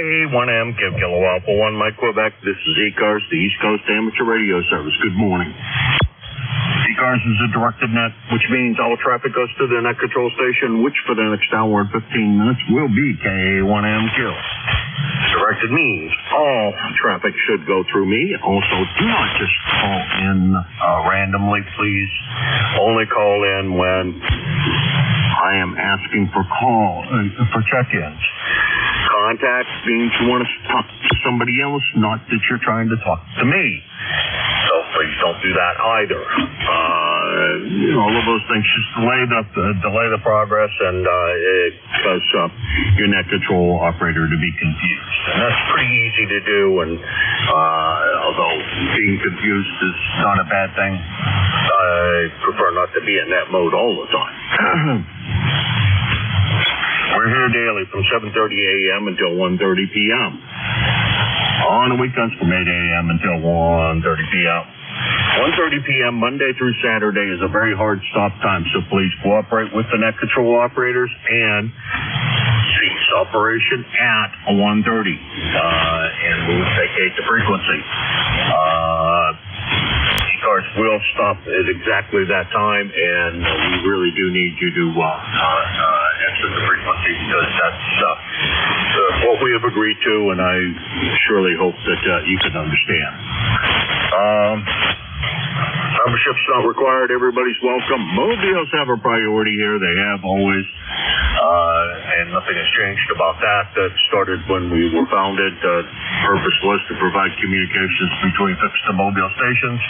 KA1M, Kilo Alpha 1, Mike Quebec. This is ECARS, the East Coast Amateur Radio Service. Good morning. ECARS is a directed net, which means all traffic goes to the net control station, which for the next hour and 15 minutes will be KA1M Kilo. Directed means all traffic should go through me. Also, do not just call in randomly, please. Only call in when I am asking for for check-ins. Contact means you want to talk to somebody else, not that you're trying to talk to me. So please don't do that either. All of those things just delay the progress, and it cause your net control operator to be confused. And that's pretty easy to do. And although being confused is not a bad thing, I prefer not to be in that mode all the time. We're here daily from 7:30 a.m. until 1:30 p.m. On the weekends from 8 a.m. until 1:30 p.m. 1:30 p.m. Monday through Saturday is a very hard stop time, so please cooperate with the net control operators and cease operation at 1:30, and we'll vacate the frequency. ECARS will stop at exactly that time, and we really do need you to answer the frequency, because that's what we have agreed to, and I surely hope that you can understand. Membership's not required. Everybody's welcome. Mobiles have a priority here. They have always, and nothing has changed about that. That started when we were founded. The purpose was to provide communications between fixed and mobile stations,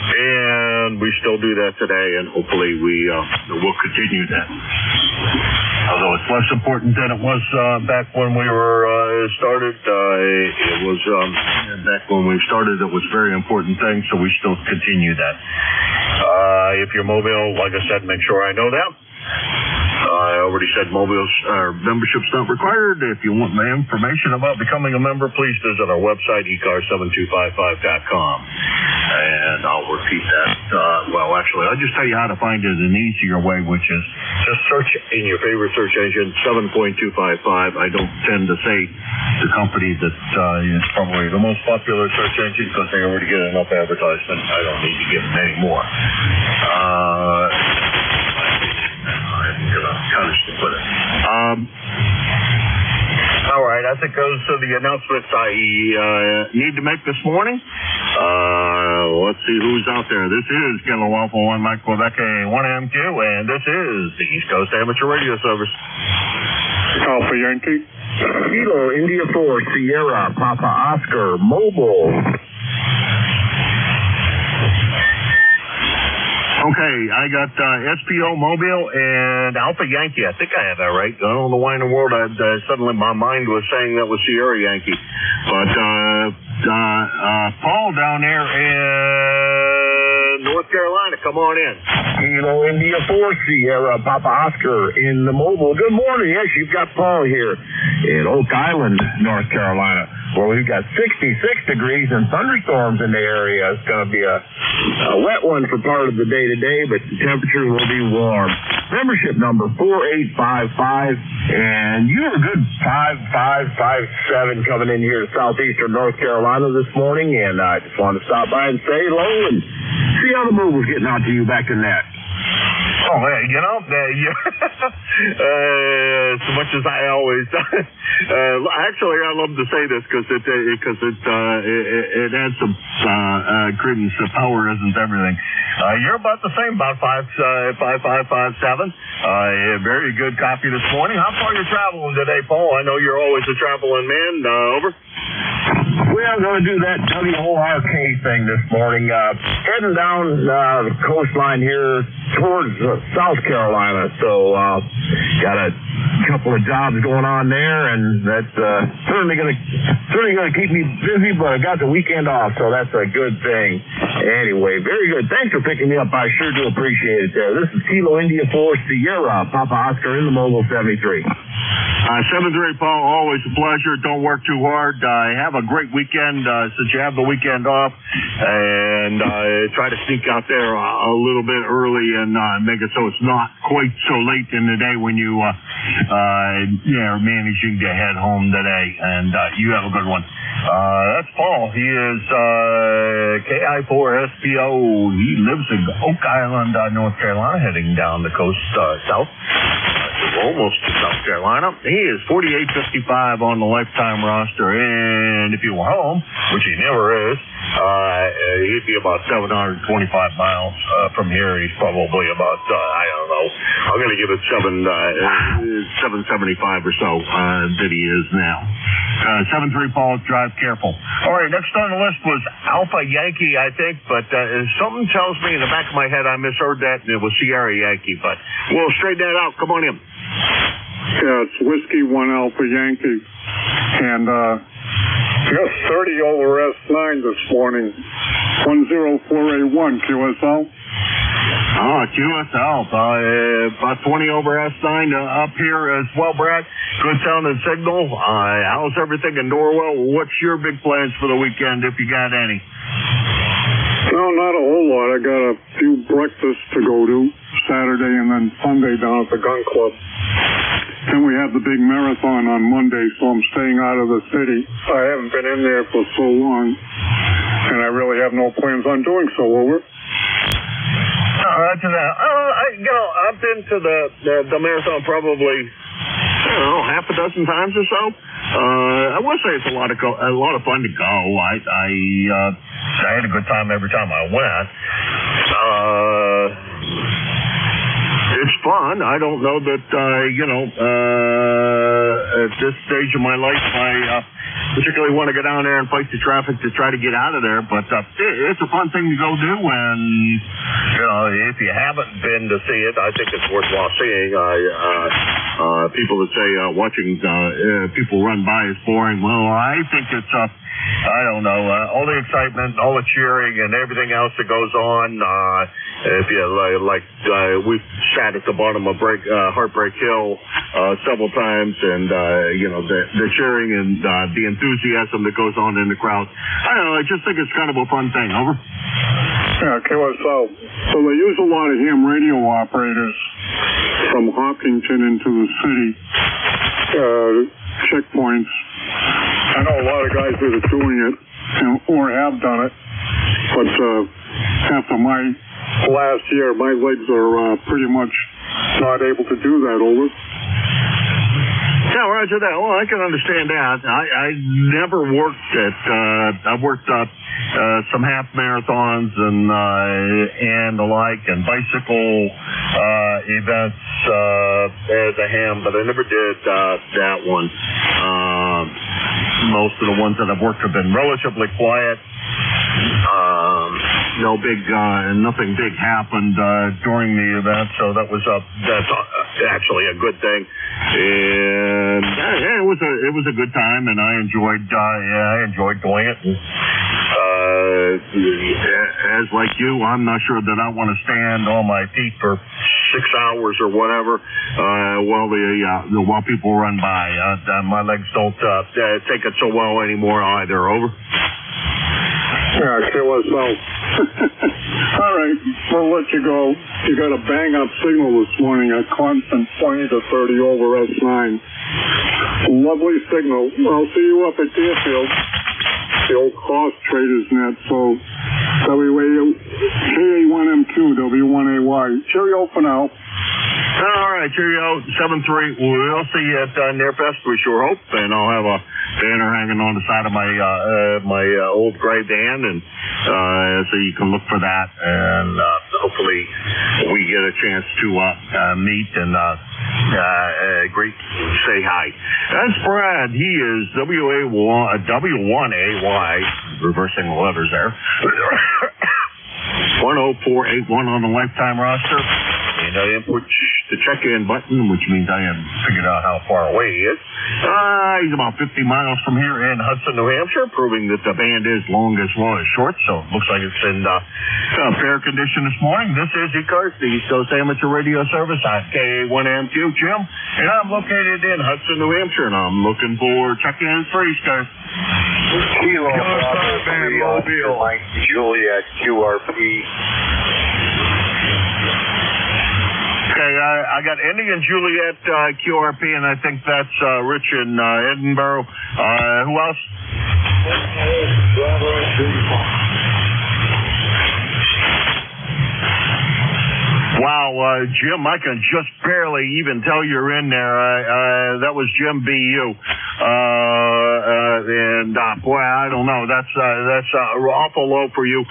and we still do that today, and hopefully we will continue that. Although it's less important than it was back when we were started. It was back when we started. It was a very important thing, so we still continue that. If you're mobile, like I said, make sure I know that. I already said membership's not required. If you want my information about becoming a member, please visit our website, ECARS7255.com. And I'll repeat that. I'll just tell you how to find it an easier way, which is just search in your favorite search engine, 7.255. I don't tend to say the company that is probably the most popular search engine, because they already get enough advertisement. I don't need to give them any more. All right, I think those are the announcements I need to make this morning. Let's see who's out there. This is Kilo Alpha 1, Mike Quebec, 1MQ, and this is the East Coast Amateur Radio Service. Alpha Yankee. Kilo India 4, Sierra, Papa Oscar, Mobile. Okay, I got SPO Mobile and Alpha Yankee. I think I have that right. I don't know why in the world suddenly my mind was saying that was Sierra Yankee. But Paul down there in North Carolina, come on in. Kilo India 4, Sierra, Papa Oscar in the Mobile. Good morning. Yes, you've got Paul here in Oak Island, North Carolina, where we've got 66 degrees and thunderstorms in the area. It's going to be a wet one for part of the day today, but the temperature will be warm. Membership number 4855, and you're a good 5557 coming in here to southeastern North Carolina this morning, and I just want to stop by and say hello and see how the mobile's getting out to you back in that. Oh, hey, as much as I always actually, I love to say this because it adds some credence. Power isn't everything. You're about the same, about 5557. Very good copy this morning. How far are you traveling today, Paul? I know you're always a traveling man. Over. We're going to do that WORK thing this morning. Heading down the coastline here towards South Carolina. So, got a couple of jobs going on there, and that's certainly going to keep me busy. But I got the weekend off, so that's a good thing. Anyway, very good. Thanks for picking me up. I sure do appreciate it. There. This is Kilo India 4 Sierra, Papa Oscar in the Mobile 73. 7-3, Paul, always a pleasure. Don't work too hard. Have a great weekend since you have the weekend off. And try to sneak out there a little bit early and make it so it's not quite so late in the day when you are managing to head home today. And you have a good one. That's Paul. He is KI4SPO. He lives in Oak Island, North Carolina, heading down the coast south. Almost to South Carolina. He is 4855 on the lifetime roster, and if he were home, which he never is, he'd be about 725 miles from here. He's probably about, I don't know, I'm going to give it 775 or so that he is now. 7-3, Paul, drive careful. All right, next on the list was Alpha Yankee, I think, but something tells me in the back of my head I misheard that, and it was Sierra Yankee, but we'll straighten that out. Come on in. Yeah, it's Whiskey 1 Alpha Yankee. And just 30 over S9 this morning. 10481 QSL. Oh, QSL. About 20 over S9 up here as well, Brad. Good sound and signal. How's everything in Norwell? What's your big plans for the weekend, if you got any? No, not a whole lot. I got a few breakfasts to go to Saturday and then Sunday down at the gun club. Then we have the big marathon on Monday, so I'm staying out of the city. I haven't been in there for so long, and I really have no plans on doing so. Over. To that. I've been to the marathon probably, I don't know, half a dozen times or so. I will say it's a lot of fun to go. I had a good time every time I went. It's fun. I don't know that at this stage of my life I particularly want to go down there and fight the traffic to try to get out of there, but it's a fun thing to go do, and if you haven't been to see it, I think it's worthwhile seeing. People that say watching people run by is boring. Well, I think it's I don't know, all the excitement, all the cheering, and everything else that goes on. If you we sat at the bottom of Heartbreak Hill several times, and the cheering and the enthusiasm that goes on in the crowd. I don't know. I just think it's kind of a fun thing. Over. Yeah, QSL. So they use a lot of ham radio operators from Hopkinton into the city checkpoints. I know a lot of guys that are doing it or have done it, but after my last year, my legs are pretty much not able to do that. Over. Yeah, roger that. Well, I can understand that. I never worked I've worked some half marathons and the like, and bicycle events as a ham, but I never did that one. Most of the ones that I've worked have been relatively quiet. Nothing big happened during the event, so that's actually a good thing. And it was a good time, and I enjoyed doing it. And, as like you, I'm not sure that I want to stand on my feet for 6 hours or whatever while people run by. My legs don't take it so well anymore either. Over. Yeah, QSL. All right, we'll let you go. You got a bang-up signal this morning at constant 20 to 30 over S9. Lovely signal. I'll see you up at Deerfield, the old cross traders net. So KA1M2, W1AY. Cheerio for now. All right, cheerio. 7-3. We'll see you at Nearfest, we sure hope, and I'll have a banner hanging on the side of my old gray van, and so you can look for that, and hopefully we get a chance to meet and greet, say hi. That's Brad. He is W1AY, reversing the letters there. 10481 on the lifetime roster. line. I input the check-in button, which means I have figured out how far away he is. He's about 50 miles from here in Hudson, New Hampshire, proving that the band is long as well as short, so it looks like it's in fair condition this morning. This is ECARS, the East Coast Amateur Radio Service. I'm KA1MQ Jim, and I'm located in Hudson, New Hampshire, and I'm looking for check-in for ECARS. Kilo Bravo 3 Mike Juliet QRP. Okay, I got Indian Juliet QRP, and I think that's Rich in Edinburgh. Who else? Wow, Jim, I can just barely even tell you're in there. That was Jim BU. Boy, I don't know. That's awful low for you.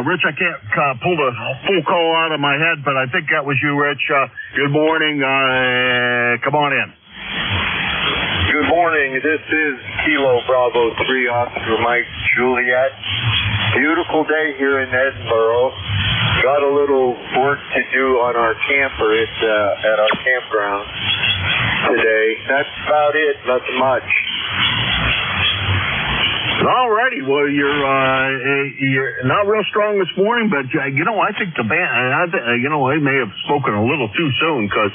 Rich, I can't pull the full call out of my head, but I think that was you, Rich. Good morning. Come on in. Good morning. This is Kilo Bravo 3 Oscar Mike Juliet. Beautiful day here in Edinburgh. Got a little work to do on our camper. It's at our campground today. That's about it. Nothing much. Alrighty, well, you're not real strong this morning, but I think the band, I may have spoken a little too soon because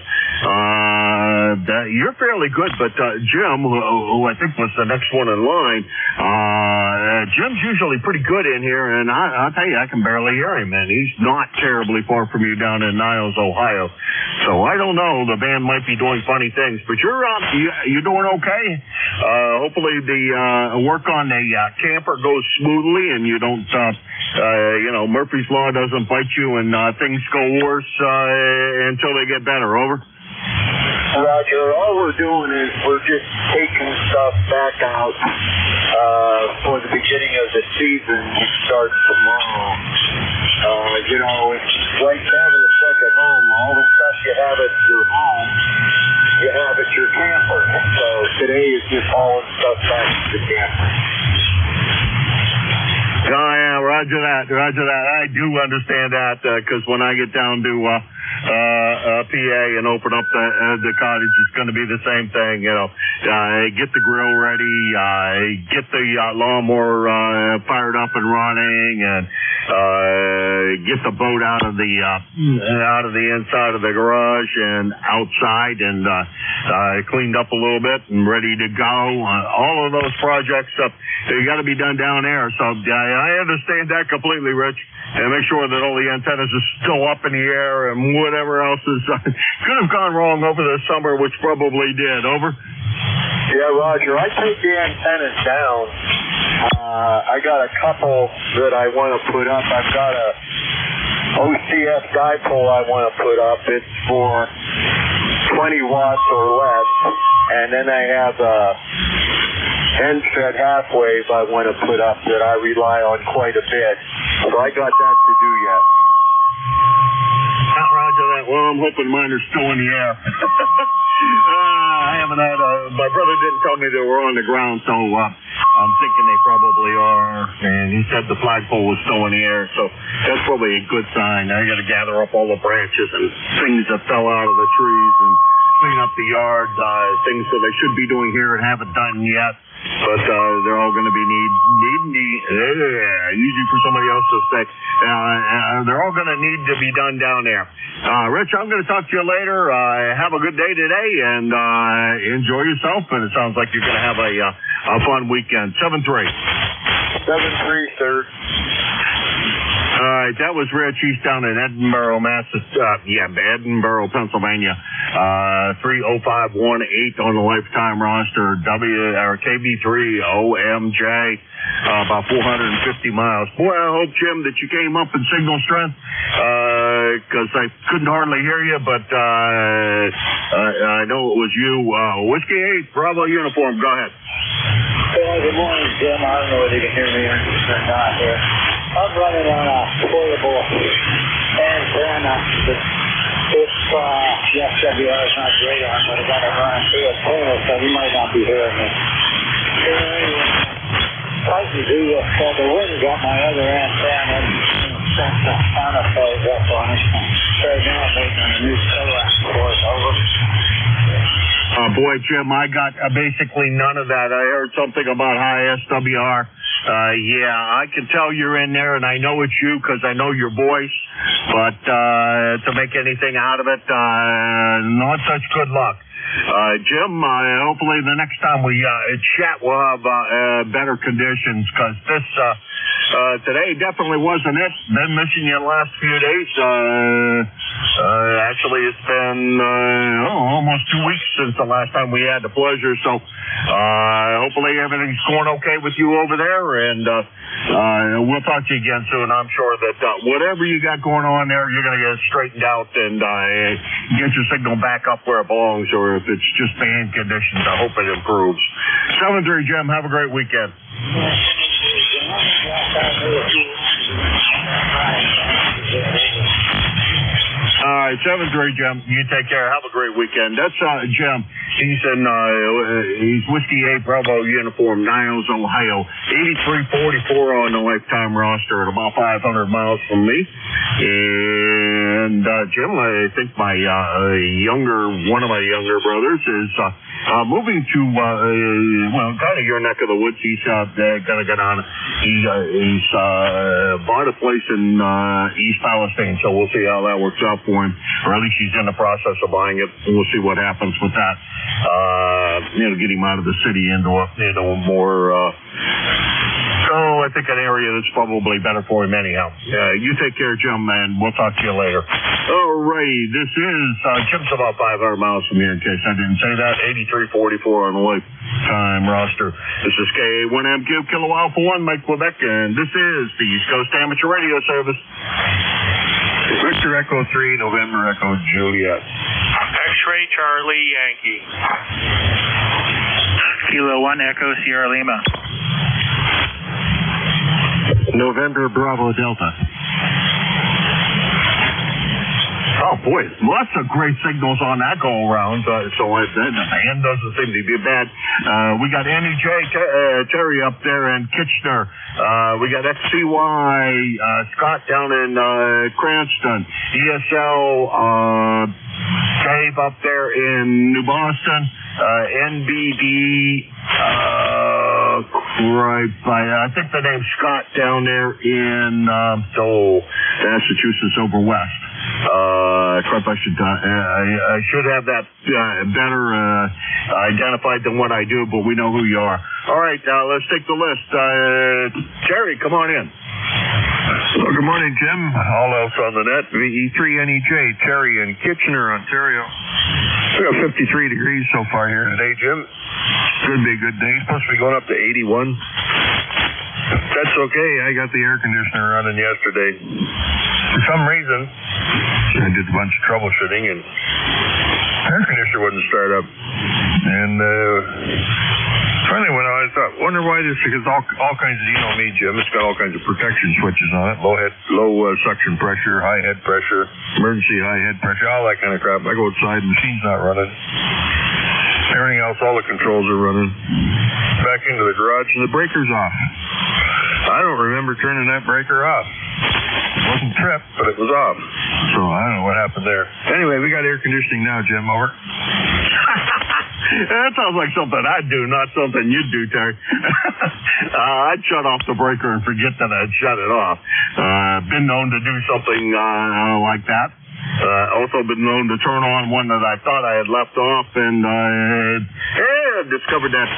you're fairly good. But Jim, who I think was the next one in line, Jim's usually pretty good in here, and I'll tell you, I can barely hear him, and he's not terribly far from you down in Niles, Ohio. So I don't know, the band might be doing funny things, but you're doing okay. Hopefully the work on the camper goes smoothly, and you don't, Murphy's Law doesn't bite you, and things go worse until they get better. Over. Roger. All we're doing is we're just taking stuff back out for the beginning of the season, which starts tomorrow. It's like having a second home. All the stuff you have at your home, you have at your camper. So today is just hauling stuff back to the camper. Oh, yeah, roger that. I do understand that, because when I get down to PA and open up the cottage, it's going to be the same thing, get the grill ready, get the lawnmower fired up and running, and get the boat out of the inside of the garage and outside, and cleaned up a little bit and ready to go. All of those projects they got to be done down there. So I understand that completely, Rich. And make sure that all the antennas are still up in the air and whatever else could have gone wrong over the summer, which probably did. Over. Yeah, Roger. I take the antennas down. I got a couple that I want to put up. I've got a OCS dipole I want to put up. It's for 20 watts or less. And then I have a NJ2US half-wave I want to put up that I rely on quite a bit. So I got that to do yet. Roger that. Well, I'm hoping mine are still in the air. I haven't had my brother didn't tell me they were on the ground, so I'm thinking they probably are. And he said the flagpole was still in the air, so that's probably a good sign. I got to gather up all the branches and things that fell out of the trees and clean up the yard, things that I should be doing here and haven't done yet. But they're all going to be easy for somebody else to say. They're all going to need to be done down there. Rich, I'm going to talk to you later. Have a good day today, and enjoy yourself. And it sounds like you're going to have a fun weekend. 7-3. 7-3, sir. All right, that was Rich. He's down in Edinburgh, Edinburgh, Pennsylvania. 30518 on the lifetime roster. KB3 OMJ, about 450 miles. Boy, I hope, Jim, that you came up in signal strength, because I couldn't hardly hear you, but I know it was you. Whiskey 8, Bravo uniform. Go ahead. Good morning, Jim. I don't know whether you can hear me or not here. I'm running on a portable antenna. If the FWR is not great on, but I got to run through a tunnel, so you might not be hearing me. I can do the wind got my other antenna and sent the counterpose up on it. Right now I'm waiting on a new Boy, Jim, I got basically none of that. I heard something about high SWR. Yeah, I can tell you're in there, and I know it's you because I know your voice. But to make anything out of it, not such good luck. Jim, hopefully the next time we chat, we'll have better conditions because this today definitely wasn't it. Been missing you the last few days. Actually, it's been almost 2 weeks since the last time we had the pleasure. So hopefully everything's going okay with you over there, and we'll talk to you again soon. I'm sure that whatever you got going on there, you're going to get it straightened out and get your signal back up where it belongs, or if it's just bad conditions, I hope it improves. 7-3, Jim. Have a great weekend. All right, 7-3, Jim. You take care. Have a great weekend. That's Jim. He's in he's Whiskey 8 Bravo uniform, Niles, Ohio. 8344 on the lifetime roster at about 500 miles from me. And Jim, I think my one of my younger brothers is moving to kind of your neck of the woods. He's gonna get on. He's bought a place in East Palestine, so we'll see how that works out for him. Or at least he's in the process of buying it. We'll see what happens with that. Get him out of the city into a more I think an area that's probably better for him anyhow. You take care, Jim, and we'll talk to you later. All right, this is Jim's about 500 miles from here, in case I didn't say that. 8344 on the lifetime roster. This is K1MQ Kilo Alpha 1, Mike Quebec, and this is the East Coast Amateur Radio Service. Victor Echo 3, November Echo Juliet. X-Ray Charlie Yankee. Kilo 1 Echo Sierra Lima. November Bravo Delta. Oh boy, lots of great signals on that go around. So the band doesn't seem to be bad. We got NJ Terry up there and Kitchener. We got XCY Scott down in Cranston. ESL Dave up there in New Boston. NBD. I think the name's Scott down there in Massachusetts over west. I should have that better identified than what I do, but we know who you are. All right, let's take the list. Terry, come on in. Well, good morning, Jim. All else on the net. VE3NEJ, Terry in Kitchener, Ontario. We got 53 degrees so far here today, Jim. Could be a good day. Supposed to be going up to 81. That's okay. I got the air conditioner running yesterday. For some reason, I did a bunch of troubleshooting, and the air conditioner wouldn't start up. And finally went out, I thought, wonder why this, because all kinds of, you know me, Jim, it's got all kinds of protection switches on it. Low suction pressure, high head pressure, emergency high head pressure, all that kind of crap. I go outside, the machine's not running. Everything else, all the controls are running. Back into the garage, and the breaker's off. I don't remember turning that breaker off. It wasn't tripped, but it was off. So I don't know what happened there. Anyway, we got air conditioning now, Jim. Over. That sounds like something I'd do, not something you'd do, Terry. I'd shut off the breaker and forget that I'd shut it off. Been known to do something like that. Also been known to turn on one that I thought I had left off, and discovered that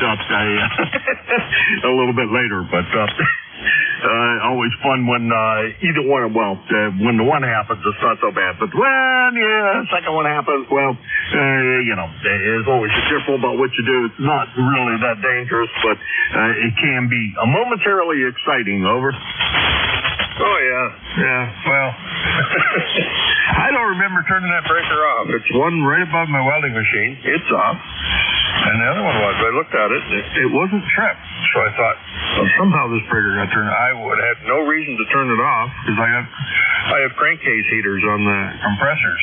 a little bit later. But always fun when either one. When the one happens, it's not so bad. But when the second one happens, there's always be careful about what you do. It's not really that dangerous, but it can be momentarily exciting. Over. Oh, yeah. Well, I don't remember turning that breaker off. It's one right above my welding machine. It's off. And the other one was. I looked at it. It wasn't tripped. So I thought, well, somehow this breaker got turned. I would have no reason to turn it off because I have crankcase heaters on the compressors.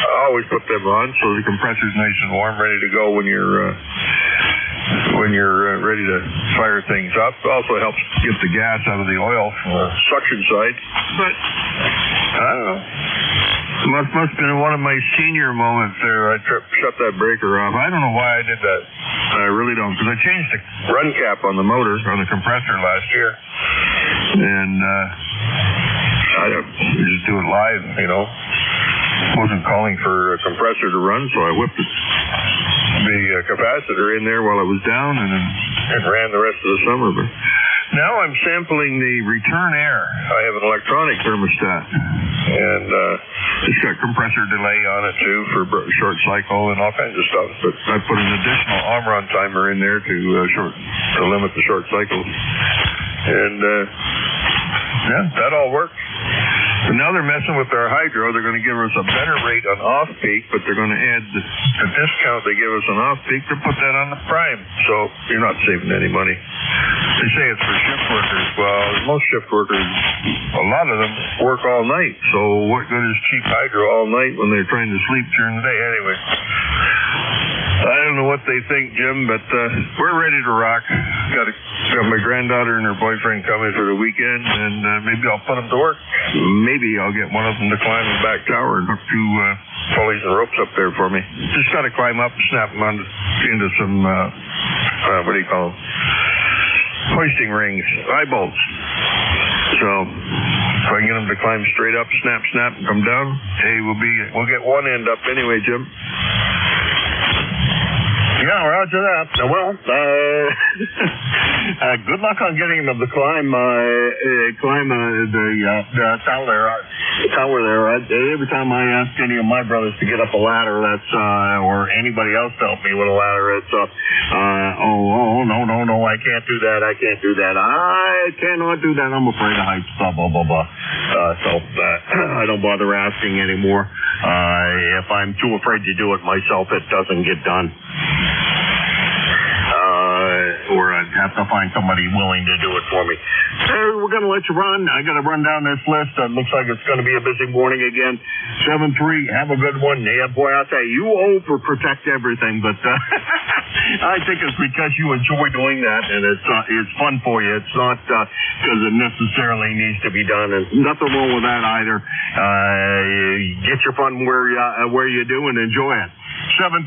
I always put them on so the compressor's nice and warm, ready to go when you're ready to fire things up. It also helps get the gas out of the oil from the suction side. But I don't know. Must have been one of my senior moments there. I shut that breaker off. I don't know why I did that. I really don't, because I changed the run cap on the motor, on the compressor last year. And I just do it live, you know. Wasn't calling for a compressor to run, so I whipped the capacitor in there while it was down and then it ran the rest of the summer. But now I'm sampling the return air. I have an electronic thermostat, and it's got compressor delay on it too for short cycle and all kinds of stuff. But I put an additional Omron timer in there to limit the short cycles, and yeah, that all worked. So now they're messing with our hydro. They're going to give us a better rate on off-peak, but they're going to add the discount they give us on off-peak to put that on the prime. So you're not saving any money. They say it's for shift workers. Well, most shift workers, a lot of them work all night. So what good is cheap hydro all night when they're trying to sleep during the day anyway? I don't know what they think, Jim, but we're ready to rock. Got my granddaughter and her boyfriend coming for the weekend, and maybe I'll put them to work. Maybe I'll get one of them to climb the back tower and hook two pulleys and ropes up there for me. Just got to climb up and snap them into some, what do you call them? Hoisting rings, eye bolts. So if I can get them to climb straight up, snap, and come down, hey, we'll get one end up anyway, Jim. Yeah, roger that. Well, good luck on getting them to climb the tower there. Every time I ask any of my brothers to get up a ladder, that's or anybody else to help me with a ladder, it's no, I can't do that. I cannot do that. I'm afraid of heights. Blah blah blah blah. So I don't bother asking anymore. If I'm too afraid to do it myself, it doesn't get done. Or I'd have to find somebody willing to do it for me. Hey, we're going to let you run. I got to run down this list. It looks like it's going to be a busy morning again. 7-3, have a good one. Yeah, boy, I'll tell you, you overprotect everything, but I think it's because you enjoy doing that, and it's fun for you. It's not because it necessarily needs to be done, and nothing wrong with that either. Get your fun where you do and enjoy it. 7-3.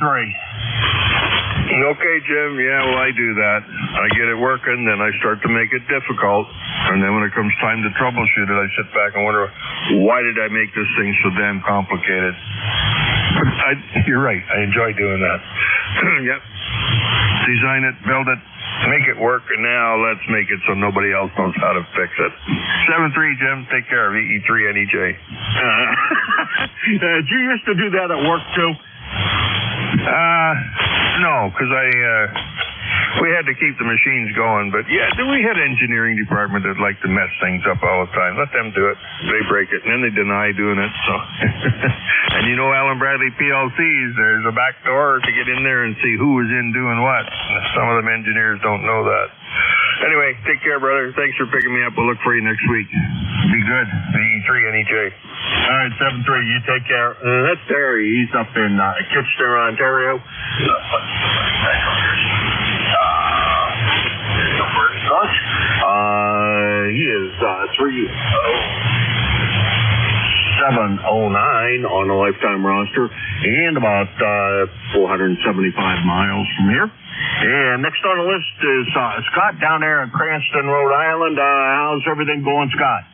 Okay, Jim. Yeah, well, I do that. I get it working, then I start to make it difficult. And then when it comes time to troubleshoot it, I sit back and wonder, why did I make this thing so damn complicated? But you're right. I enjoy doing that. Yep. Design it, build it, make it work, and now let's make it so nobody else knows how to fix it. 7-3, Jim. Take care of EE3NEJ. Did you used to do that at work, too? No, because we had to keep the machines going. But yeah, we had an engineering department that liked to mess things up all the time. Let them do it. They break it, and then they deny doing it. So, and you know, Allen Bradley PLCs, there's a back door to get in there and see who is in doing what. Some of them engineers don't know that. Anyway, take care, brother. Thanks for picking me up. We'll look for you next week. Be good. EE3NEJ. All right, 7-3. You take care. That's Terry. He's up in Kitchener, Ontario. He is 3709 on a lifetime roster and about 475 miles from here. And next on the list is Scott down there in Cranston, Rhode Island. How's everything going, Scott?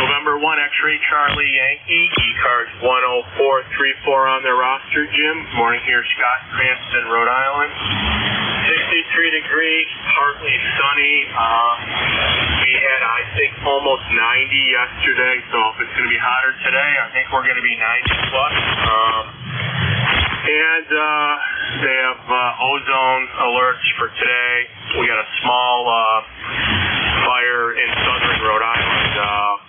November 1 X-Ray Charlie Yankee, ECARS 10434 on their roster, Jim. Morning here, Scott, Cranston, Rhode Island. 63 degrees, partly sunny. We had, I think, almost 90 yesterday, so if it's going to be hotter today, I think we're going to be 90 plus. And they have ozone alerts for today. We got a small fire in southern Rhode Island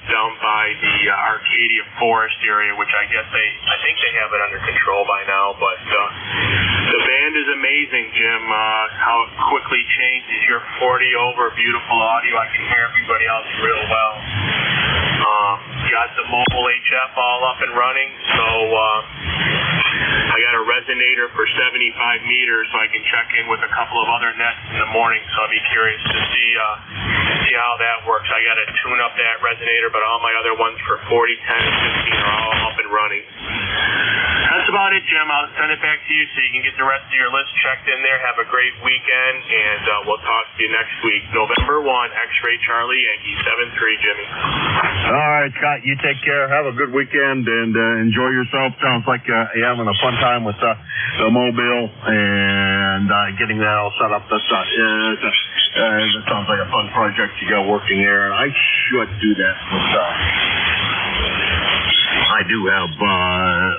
down by the Arcadia Forest area, which I think they have it under control by now. But the band is amazing, Jim. How it quickly changes. You're 40 over, beautiful audio. I can hear everybody else real well. Got the mobile HF all up and running, so I got a resonator for 75 meters, so I can check in with a couple of other nets in the morning. So I'll be curious to see see how that works. I got to tune up that resonator, but all my other ones for 40, 10, and 15 are all up and running. That's about it, Jim. I'll send it back to you so you can get the rest of your list checked in there. Have a great weekend, and we'll talk to you next week. November 1, X-Ray Charlie, Yankee 7-3, Jimmy. All right, Scott, you take care. Have a good weekend and enjoy yourself. Sounds like you're having a fun time with the mobile and getting that all set up. That sounds like a fun project you got working there, and I should do that with I do have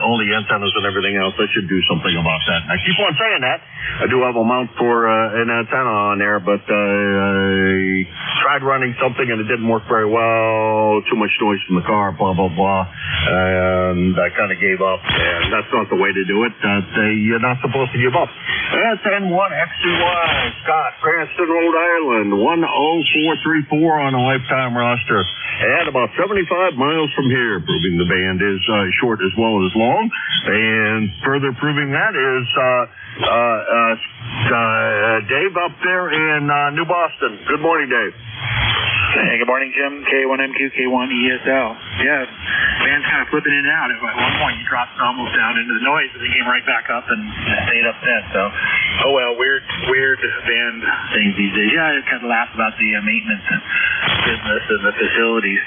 all the antennas and everything else. I should do something about that. And I keep on saying that. I do have a mount for an antenna on there, but I tried running something and it didn't work very well. Too much noise from the car, blah, blah, blah. And I kind of gave up. And that's not the way to do it. You're not supposed to give up. That's N1X2Y, Scott, Cranston, Rhode Island, 10434 on a lifetime roster. And about 75 miles from here, proving the band is short as well as long. And further proving that is Dave up there in New Boston. Good morning, Dave. Hey, good morning, Jim. K1MQ, K1ESL. Yeah, band's kind of flipping in and out. At one point, you dropped almost down into the noise, but then came right back up and stayed up then. So, oh well, weird band things these days. Yeah, I kind of laugh about the maintenance and business and the facilities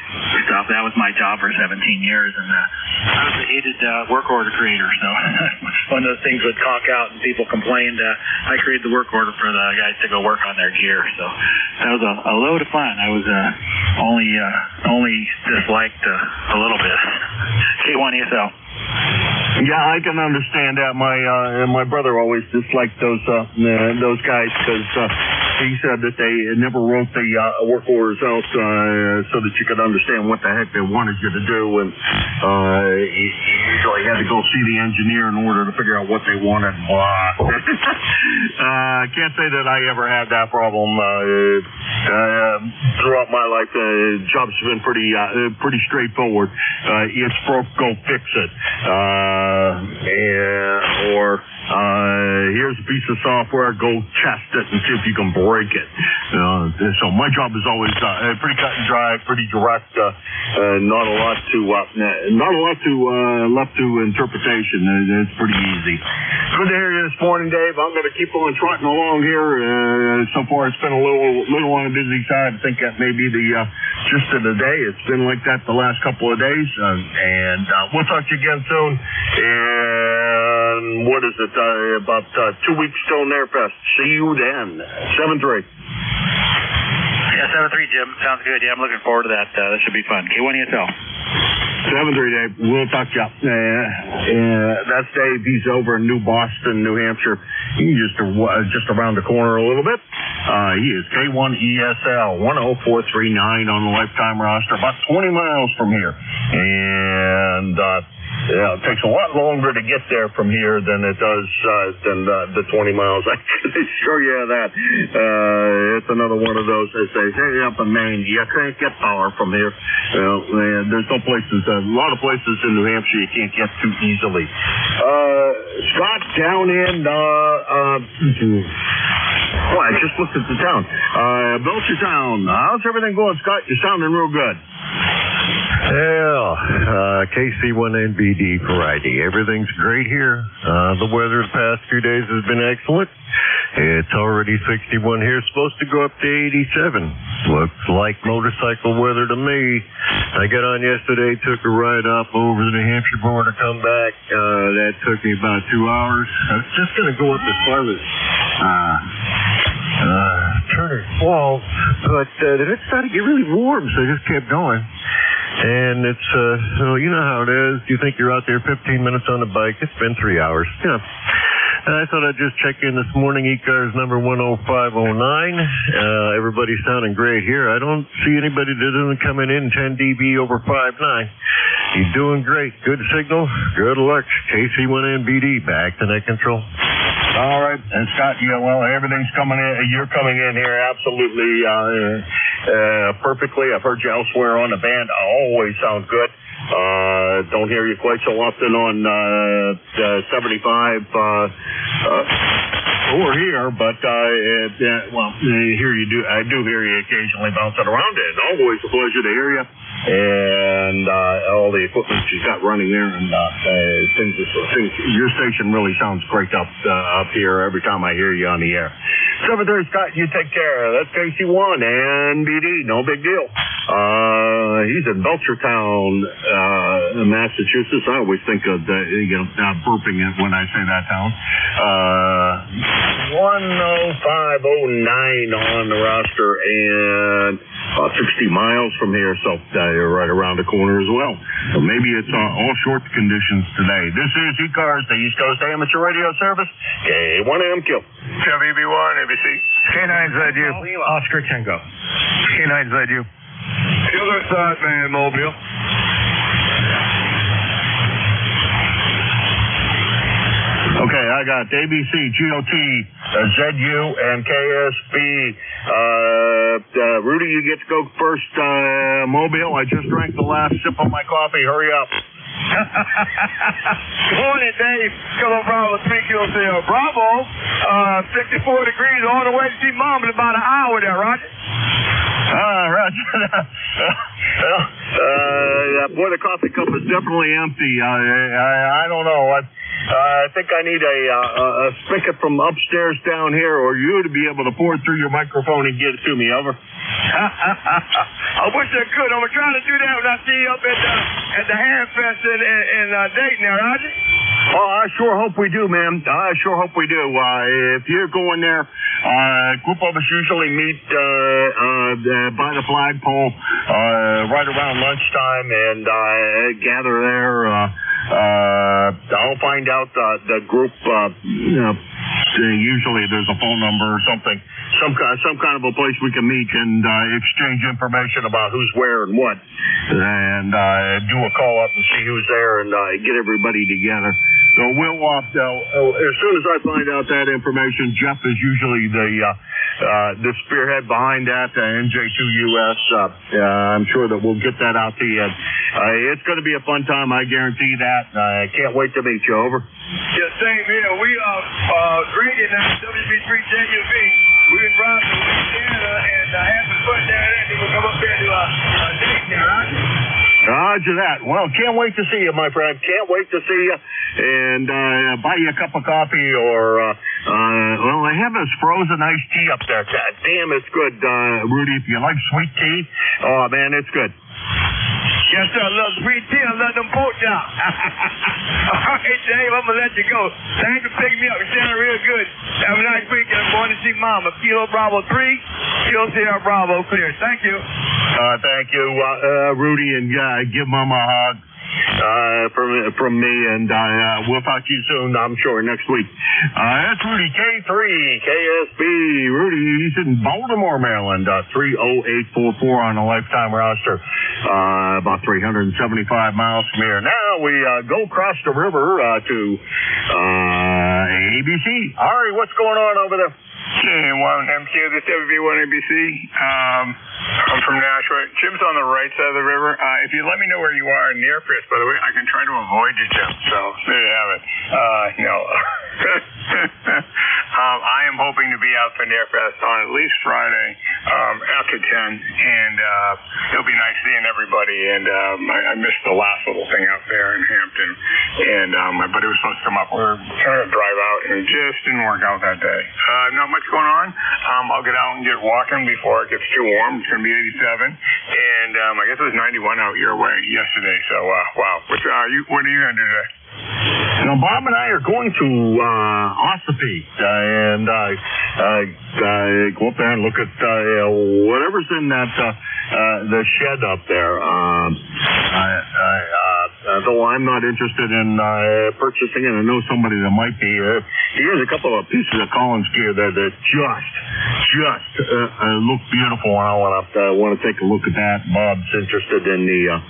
stuff. That was my job for 17 years, and I was a hated work order creator. So when those things would conk out and people complained, I created the work order for the guys to go work on their gear. So that was a load of fun. I was only disliked a little bit. K1ESL. Yeah, I can understand that. My brother always disliked those guys because he said that they never wrote the work orders out so that you could understand what the heck they wanted you to do, and you usually had to go see the engineer in order to figure out what they wanted. Blah. Can't say that I ever had that problem. Throughout my life, jobs have been pretty straightforward. It's broke, go fix it. Here's a piece of software, go test it and see if you can break it. So my job is always pretty cut and dry, pretty direct. Not a lot left to interpretation. It's pretty easy. Good to hear you this morning, Dave. I'm going to keep on trotting along here. So far, it's been a little on the busy side. I think that may be the gist of the day. It's been like that the last couple of days, and we'll talk to you again soon. And what is it? About 2 weeks till Nairfest. See you then. 7-3. Yeah, 7-3, Jim. Sounds good. Yeah, I'm looking forward to that. That should be fun. K1ESL. 7-3, Dave. We'll talk to you. That's Dave. He's over in New Boston, New Hampshire. He's just around the corner a little bit. He is K1ESL, 10439 on the lifetime roster, about 20 miles from here. And it takes a lot longer to get there from here than it does than the 20 miles. I can assure you of that. It's another one of those that say, hey, up in Maine, you can't get power from here. There's no places, a lot of places in New Hampshire you can't get to easily. Scott, down in, I just looked at the town. Belchertown. How's everything going, Scott? You're sounding real good. Yeah, KC1NBD variety. Everything's great here. The weather the past few days has been excellent. It's already 61 here, supposed to go up to 87. Looks like motorcycle weather to me. I got on yesterday, took a ride up over the New Hampshire border, come back. That took me about 2 hours. I was just going to go up as far as Turner Falls, but then it started to get really warm, so I just kept going. And it's, you know how it is. You think you're out there 15 minutes on the bike. It's been 3 hours. Yeah. I thought I'd just check in this morning. ECARS number 10509. Everybody's sounding great here. I don't see anybody that isn't coming in 10 dB over 5.9. You're doing great. Good signal. Good luck. KC1NBD back to net control. All right. And Scott, yeah, well, everything's coming in. You're coming in here absolutely perfectly. I've heard you elsewhere on the band. Always sound good. Don't hear you quite so often on 75. or here, but here you do. I do hear you occasionally bouncing around it. Always a pleasure to hear you, and all the equipment you got running there, and things. Your station really sounds great up here every time I hear you on the air. 7:30, Scott. You take care. That's KC1 NBD. No big deal. He's in Belchertown, Massachusetts. I always think of burping it when I say that town. 10509 on the roster, and about 60 miles from here, so you're right around the corner as well. So maybe it's all short conditions today. This is ECARS, the East Coast Amateur Radio Service, K1MQ. WB1 ABC. K9ZU. Oscar Tango. K9ZU. The other side, man, Mobile. Okay, I got ABC, GOT, ZU, and KSB. Rudy, you get to go first. Mobile, I just drank the last sip of my coffee. Hurry up. Good morning, Dave. Kilo Bravo, 3 Kilo Sierra Bravo. 54 degrees on the way to see Mom in about an hour there, Roger. Roger. Boy, the coffee cup is definitely empty. I don't know. I think I need a spigot from upstairs down here, or you to be able to pour it through your microphone and get it to me. Over. I wish I could. I'm trying to do that when I see you up at the Ham Fest in Dayton there, Roger. Oh, I sure hope we do, man. I sure hope we do. If you're going there, a group of us usually meet by the flagpole right around lunchtime and gather there. I'll find out the group. Usually there's a phone number or something, some kind of a place we can meet and exchange information about who's where and what, and do a call up and see who's there and get everybody together. So we'll as soon as I find out that information, Jeff is usually the spearhead behind that, NJ2US. I'm sure that we'll get that out to you. It's going to be a fun time, I guarantee that. I can't wait to meet you. Over. Yeah, same here. We are grading at WB3JUV. We're in Brownsville, Louisiana, and have some fun down there. Then we'll come up here to Dayton there, Roger. Roger that. Well, can't wait to see you, my friend. Can't wait to see you. And buy you a cup of coffee or, they have this frozen iced tea up there. God damn, it's good, Rudy. If you like sweet tea, oh, man, it's good. Yes, sir. I love sweet tea. I love them pork chops. All right, Dave, I'm going to let you go. Thanks for picking me up. You're sounding real good. Have a nice weekend. I'm going to see Mama. Kilo Bravo 3, Kilo Sierra Bravo clear. Thank you. Thank you, Rudy, and give Mama a hug. From me, and we'll talk to you soon, I'm sure, next week. That's Rudy, K3, KSB. Rudy, he's in Baltimore, Maryland, 30844 on a lifetime roster, about 375 miles from here. Now we go across the river to ABC. Ari, what's going on over there? K1MQ, this is WB1ABC. I'm from Nashua. Jim's on the right side of the river. If you let me know where you are in Nearfest, by the way, I can try to avoid you, Jim. So there you have it. No. I am hoping to be out for Nearfest on at least Friday after 10, and it'll be nice seeing everybody. And I missed the last little thing out there in Hampton, and my buddy was supposed to come up. We were trying to drive out, and it just didn't work out that day. Not much going on. I'll get out and get walking before it gets too warm. It's going to be 87, and I guess it was 91 out your way yesterday. So wow. What are you going to do today? Now, Bob and I are going to Ossipee and go up there and look at whatever's in that the shed up there. Though I'm not interested in purchasing it, I know somebody that might be. Here's a couple of pieces of Collins gear there that just look beautiful, and I want to take a look at that. Bob's interested in the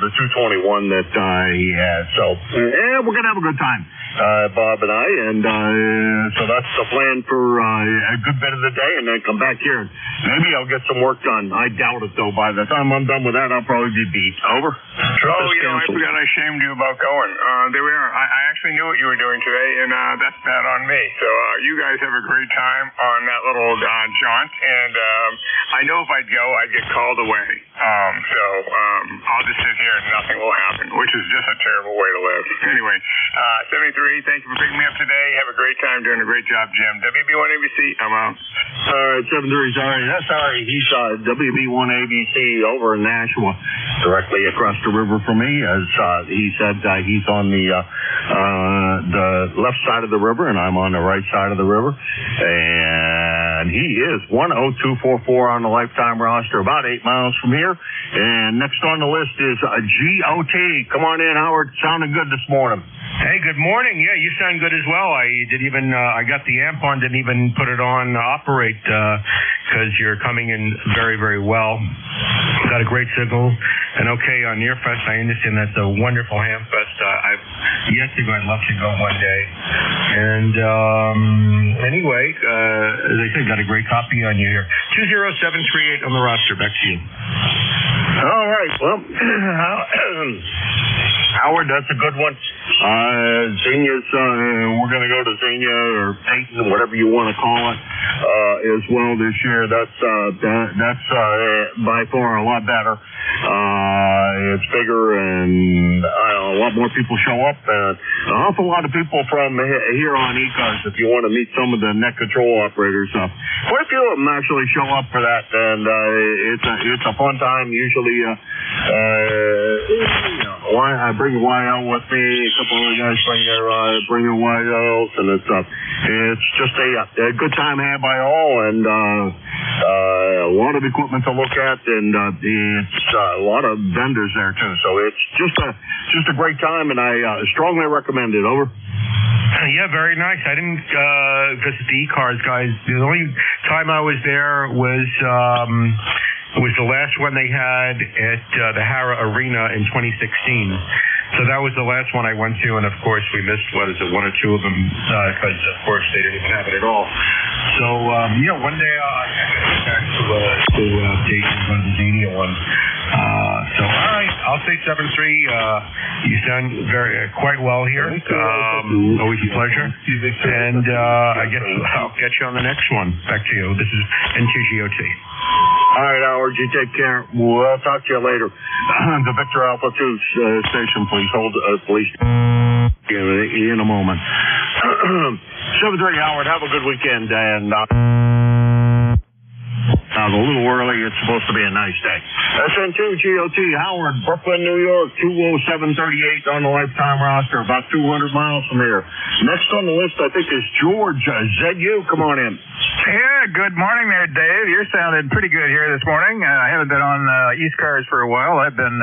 221 that he has, so we're gonna have a good time, Bob and I, and so that's the plan for a good bit of the day, and then come back here and maybe I'll get some work done. I doubt it though. By the time I'm done with that, I'll probably be beat. Over. Oh, canceled. I forgot I shamed you about going. There we are. I actually knew what you were doing today, and that's bad on me. So you guys have a great time on that little jaunt, and I know if I'd go, I'd get called away. So I'll just sit here and nothing will happen, which is just a terrible way to live. Anyway, 73, thank you for picking me up today. Have a great time, doing a great job, Jim. WB1ABC, I'm out. All right, 73, sorry. He's WB1ABC over in Nashua, directly across the river from me. As he said, he's on the left side of the river, and I'm on the right side of the river. And he is 10244 on the lifetime roster, about 8 miles from here. And next on the list is GOT. Come on in, Howard. Sounding good this morning. Hey, good morning. Yeah, you sound good as well. I got the amp on, didn't even put it on operate because you're coming in very, very well. Got a great signal and okay on Nearfest. I understand that's a wonderful Hamfest. I've yet to go. I'd love to go one day. And anyway, as I said, got a great copy on you here. 20738 on the roster. Back to you. All right. Well, Howard, that's a good one. Xenia's, we're going to go to Xenia or Peyton, whatever you want to call it, as well this year. That's by far a lot better. It's bigger and a lot more people show up. An awful lot of people from here on ECARS, if you want to meet some of the net control operators. Quite a few of them actually show up for that, and it's a fun time. Usually, I bring YL with me. A couple of guys bring their YLs, and it's just a good time had by all, and a lot of equipment to look at, and it's a lot of vendors there too. So it's just a great time, and I strongly recommend it. Over. Yeah, very nice. I didn't visit the ECARS guys. The only time I was there was the last one they had at the Hara Arena in 2016. So that was the last one I went to, and of course we missed, one or two of them, because of course they didn't even have it at all. So, one day I'll get back to update and go to the Xenia one. So, all right, I'll say 7-3. You sound quite well here. Always a pleasure. And I'll get you on the next one. Back to you. This is NJ2US. All right, Howard, you take care. We'll talk to you later. The Victor Alpha 2 station, please hold, please, in a moment. 7-3, Howard, have a good weekend, and a little early. It's supposed to be a nice day. SN2 GOT, Howard, Brooklyn, New York, 20738 on the lifetime roster, about 200 miles from here. Next on the list, I think, is George ZU. Come on in. Yeah, good morning there, Dave. You're sounding pretty good here this morning. I haven't been on ECARS for a while. I've been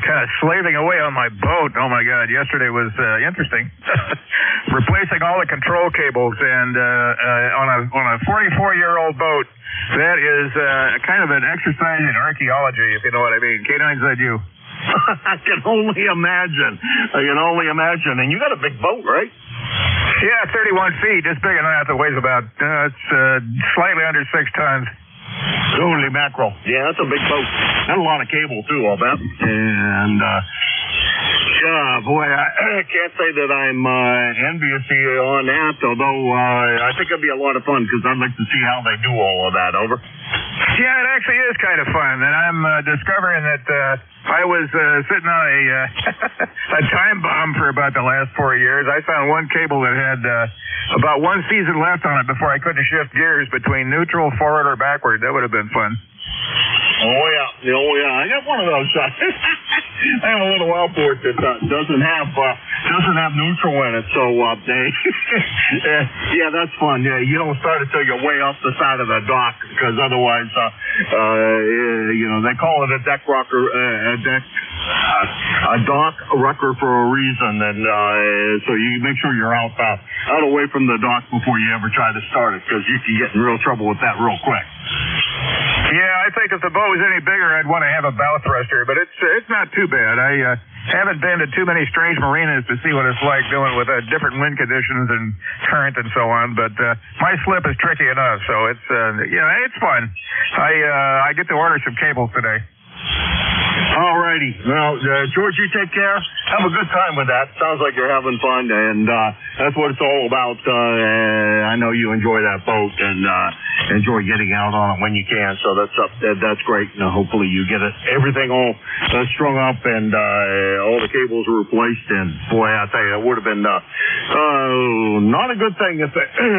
kind of slaving away on my boat. Oh, my God. Yesterday was interesting. Replacing all the control cables, and on a 44-year-old boat, that is kind of an exercise in archaeology, if you know what I mean. K9ZU. I can only imagine. And you got a big boat, right? Yeah, 31 feet. It's big enough. It weighs about, slightly under 6 tons. Holy mackerel. Yeah, that's a big boat. And a lot of cable, too, I'll bet. And, boy, I can't say that I'm envious of you on that, although I think it'd be a lot of fun, because I'd like to see how they do all of that. Over. Yeah, it actually is kind of fun, and I'm discovering that I was sitting on a time bomb for about the last 4 years. I found one cable that had about one season left on it before I couldn't shift gears between neutral, forward, or backward. That would have been fun. Oh yeah. I got one of those. I have a little outboard that doesn't have neutral in it, so yeah, that's fun. Yeah, you don't start it till you're way off the side of the dock, because otherwise, they call it a deck rocker, a dock rocker for a reason, and so you make sure you're out away from the dock before you ever try to start it, because you can get in real trouble with that real quick. Yeah, I think if the boat was any bigger, I'd want to have a bow thruster, but it's not too bad. I haven't been to too many strange marinas to see what it's like dealing with different wind conditions and current and so on, but my slip is tricky enough, so it's fun. I get to order some cables today. All righty. Well, George, you take care. Have a good time with that. Sounds like you're having fun, and that's what it's all about. I know you enjoy that boat and enjoy getting out on it when you can, so that's great. And hopefully you get everything all strung up and all the cables replaced. And, boy, I tell you, it would have been not a good thing if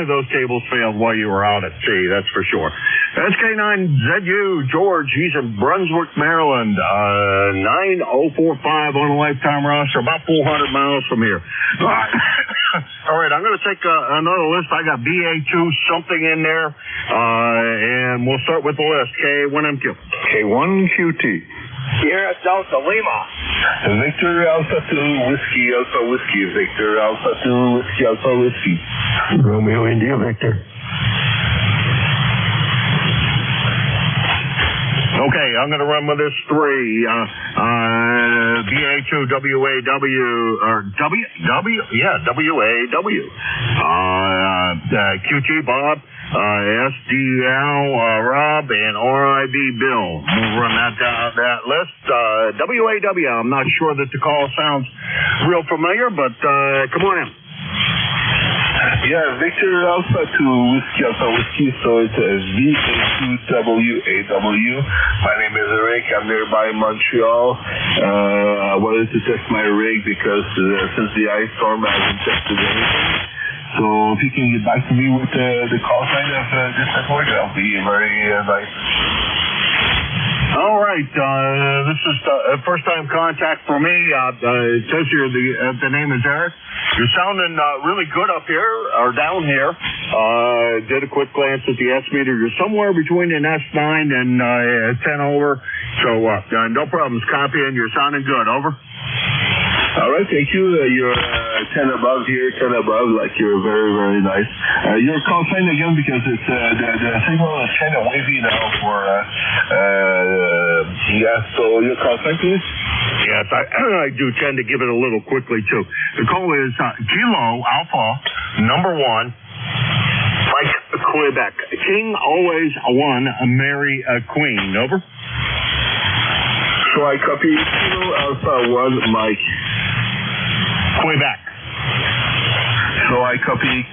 those cables failed while you were out at sea, that's for sure. SK9ZU, George, he's in Brunswick, Maryland. 9045 on a lifetime roster, about 400 miles from here. All right, I'm going to take another list. I got BA2 something in there, and we'll start with the list. K1MQ. K1QT. Sierra Delta Lima. Victor Alpha 2 Whiskey Alpha Whiskey. Victor Alpha 2 Whiskey Alpha Whiskey. Romeo India Victor. Okay, I'm going to run with this 3. BA2 WAW, or WAW. QT Bob, SDL Rob, and RIB Bill. We'll run that list. WAW, I'm not sure that the call sounds real familiar, but come on in. Yeah, Victor Alpha 2 Whiskey Alpha Whiskey, so it's VA2WAW. My name is Rick, I'm nearby Montreal. I wanted to test my rig because since the ice storm I haven't tested anything. So if you can get back to me with the call sign of this network, that'll be very nice. All right, this is the first-time contact for me. It says here the name is Eric. You're sounding really good up here, or down here. Did a quick glance at the S-meter. You're somewhere between an S9 and 10 over. So no problems copying. You're sounding good. Over. All right, thank you. You're 10 above here, 10 above, like you're very, very nice. Your call sign again, because it's the signal is kind of wavy now for, so your call sign, please? Yes, I do tend to give it a little quickly, too. The call is Kilo Alpha, number 1, Mike, Quebec. King always won, Mary Queen. Over. So I copy Kilo Alpha 1, Mike. Quebec. So I copy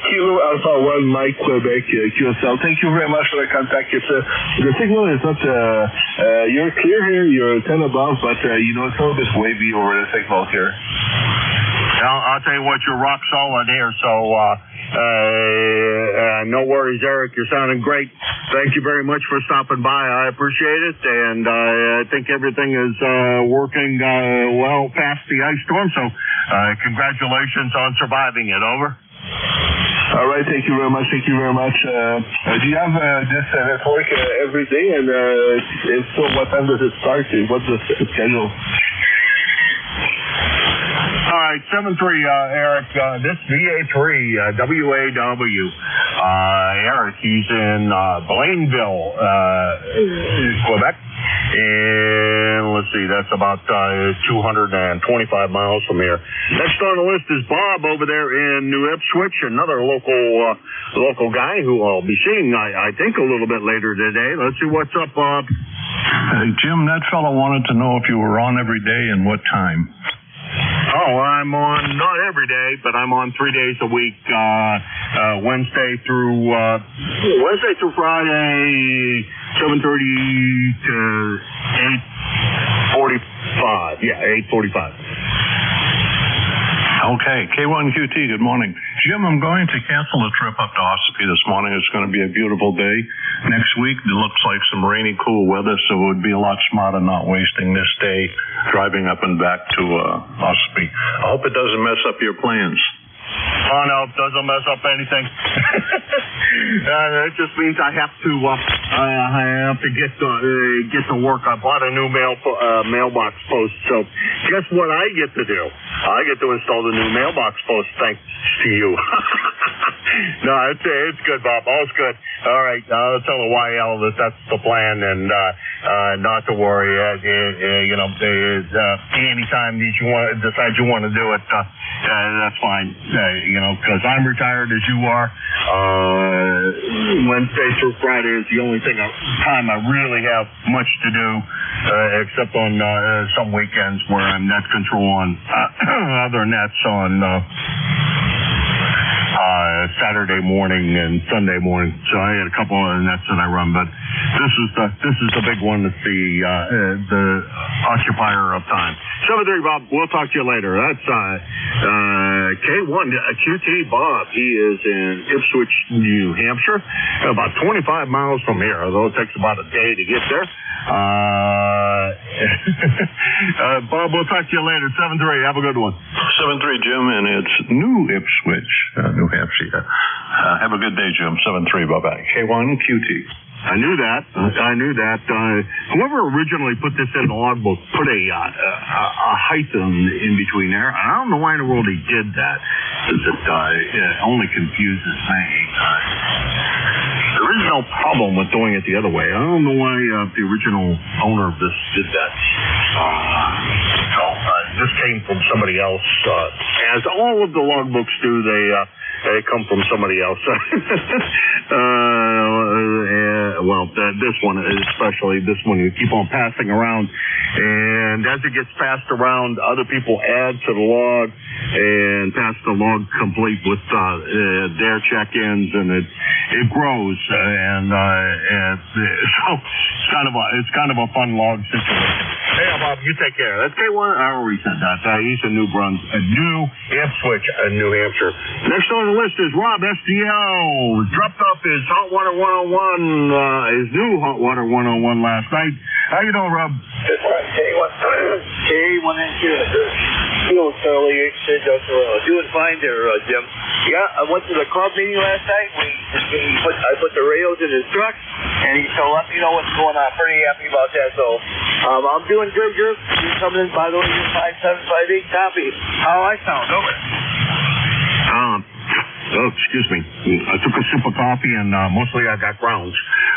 Kilo Alpha 1, Mike, Quebec, QSL. Thank you very much for the contact. It's the signal is not, you're clear here, you're 10 above, but it's a little bit wavy over the signal here. I'll tell you what, you're rock solid here, so no worries, Eric. You're sounding great. Thank you very much for stopping by. I appreciate it, and I think everything is working well past the ice storm, so congratulations on surviving it. Over. All right, thank you very much. Thank you very much. Do you have this network every day? And if so, what time does it start? What's the schedule? All right, 7-3, Eric. This VA3 WAW. Eric, he's in Blainville, Quebec. And let's see, that's about 225 miles from here. Next on the list is Bob over there in New Ipswich, another local guy who I'll be seeing, I think, a little bit later today. Let's see what's up, Bob. Jim, that fellow wanted to know if you were on every day and what time. Oh, I'm on not every day, but I'm on 3 days a week, Wednesday through Friday, 7:30 to 8:45. Yeah, 8:45. Okay, K1QT, good morning. Jim, I'm going to cancel the trip up to Ossipee this morning. It's going to be a beautiful day. Next week, it looks like some rainy, cool weather, so it would be a lot smarter not wasting this day driving up and back to Ossipee. I hope it doesn't mess up your plans. Oh, no, it doesn't mess up anything. It just means I have to get to work. I bought a new mailbox post, so guess what I get to do? I get to install the new mailbox post, thanks to you. No, it's good, Bob. All's good. All right, I'll tell the YL that that's the plan, and not to worry. Anytime that you decide you want to do it, that's fine. Because I'm retired as you are. Wednesday through Friday is the only time I really have much to do, except on some weekends where I'm net control on other nets on Saturday morning and Sunday morning. So I had a couple of nets that I run, but this is the big one. That's the occupier of time. 7:30, Bob. We'll talk to you later. That's K1 QT Bob. He is in Ipswich, New Hampshire, about 25 miles from here. Although it takes about a day to get there. Bob, we'll talk to you later. 7:3. Have a good one. 7-3, Jim, and it's New Ipswich, New Hampshire. Have a good day, Jim. 7-3, bye-bye. K1 QT. I knew that. Whoever originally put this in the logbook put a height in between there. I don't know why in the world he did that. It only confuses me. There is no problem with doing it the other way. I don't know why the original owner of this did that. This came from somebody else. As all of the logbooks do, they come from somebody else. This one especially, this one you keep on passing around, and as it gets passed around, other people add to the log and pass the log complete with their check-ins, and it grows, and so it's kind of a fun log situation. Hey, Bob, you take care. That's K1. I already said that. He's in New Ipswich, New Hampshire. Next on the list is Rob SDL. Dropped off his Hot Water 101, his new Hot Water 101 last night. How you doing, Rob? K1NQ. Feeling thoroughly doing fine there, Jim. Yeah, I went to the club meeting last night. I put the radios in his truck, and he let me know what's going on. Pretty happy about that. So I'm doing good. You're coming in, by the way, you're 5758 copy. How I sound over. Oh, excuse me. I took a sip of coffee, and mostly I got grounds.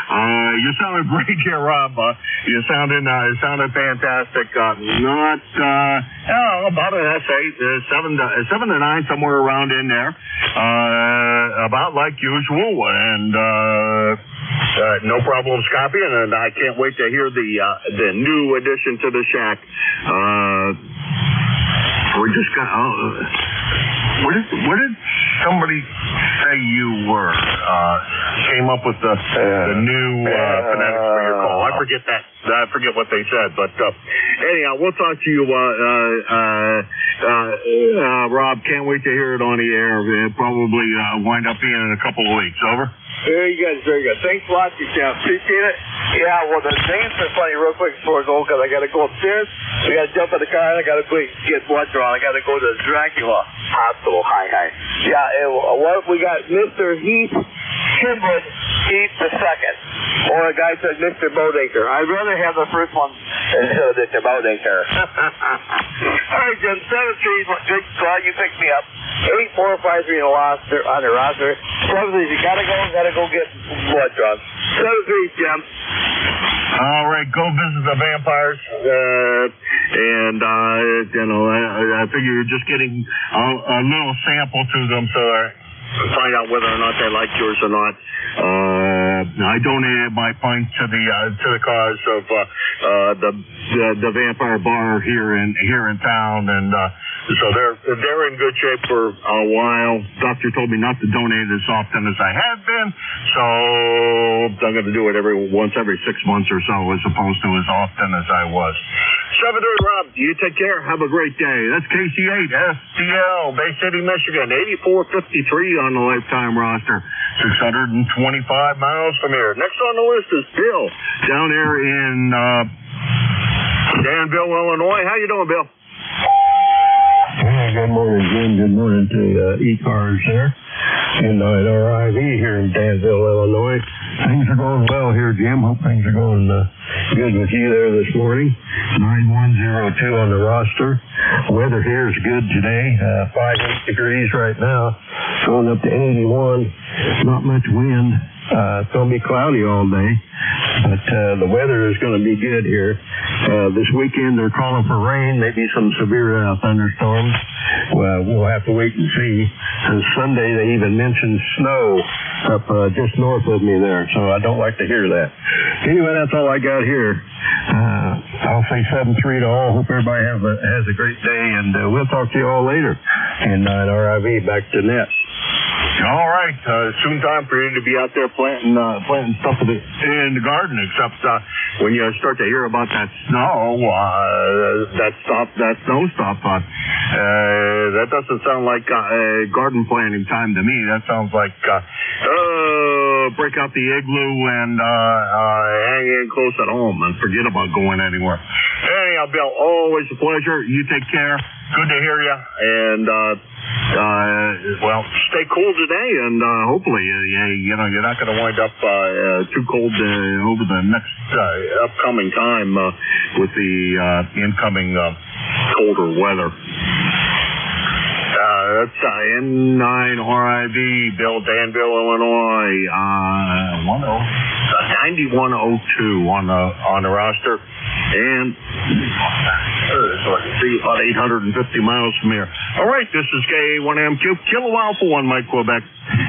You sounded great here, Rob. You sounded fantastic. Not about an essay, 7 to 9, somewhere around in there. About like usual, and no problems copying, and I can't wait to hear the new addition to the shack. We just got. Where did somebody say you were? Came up with the new phonetics for your call. I forget that. I forget what they said, but anyhow, we'll talk to you, Rob. Can't wait to hear it on the air. It'll probably wind up being in a couple of weeks. Over. Very good, very good. Thanks a lot, Jim. Appreciate it. Yeah, well, the names are funny real quick before I go, because I got to go upstairs. We got to jump in the car, and I got to get blood drawn. I got to go to the Dracula Hospital. Hi. Yeah, we got Mr. Heath Kimbrell, Heath the second. Or a guy said Mr. Bodaker. I'd rather have the first one instead of Mr. Bodaker. All right, Jim. 7-3. Good. Glad you picked me up. 8-4-5-3 on the roster. 7-3. You gotta go get blood drawn. 7-3, Jim. All right, go visit the vampires. And I figure you're just getting a little sample to them, so find out whether or not they like yours or not. I donated my pint to the cause of the vampire bar here in town, and so they're in good shape for a while. Doctor told me not to donate as often as I have been, so I'm going to do it every 6 months or so, as opposed to as often as I was. 7-3, Rob. You take care. Have a great day. That's KC8 SDL, Bay City, Michigan. 8453 on the lifetime roster. 625 miles from here. Next on the list is Bill down there in Danville, Illinois. How you doing, Bill? Good morning, Jim. Good morning to ECARS there. And at our IV here in Danville, Illinois. Things are going well here, Jim. Hope things are going good with you there this morning. 9102 on the roster. Weather here is good today. 58 degrees right now. going up to 81. Not much wind. It's going to be cloudy all day, but the weather is going to be good here. This weekend they're calling for rain, maybe some severe thunderstorms. Well, we'll have to wait and see. And Sunday they even mentioned snow up just north of me there, so I don't like to hear that. Anyway, that's all I got here. I'll say 7-3 to all. Hope everybody has a great day, and we'll talk to you all later. And RIV, back to net. All right. Soon time for you to be out there planting stuff in the garden, except when you start to hear about that snow, that snow stuff, that doesn't sound like garden planting time to me. That sounds like break out the igloo and hang in close at home and forget about going anywhere. Anyhow, Bill, always a pleasure. You take care. Good to hear you. And well, stay cool today, and hopefully, you're not going to wind up too cold over the next upcoming time with the incoming colder weather. That's N9 RIV, Bill, Danville, Illinois, 9102 on the roster, and so I can see about 850 miles from here. All right, this is K1MQ, Kilo Alpha 1, Mike, Quebec.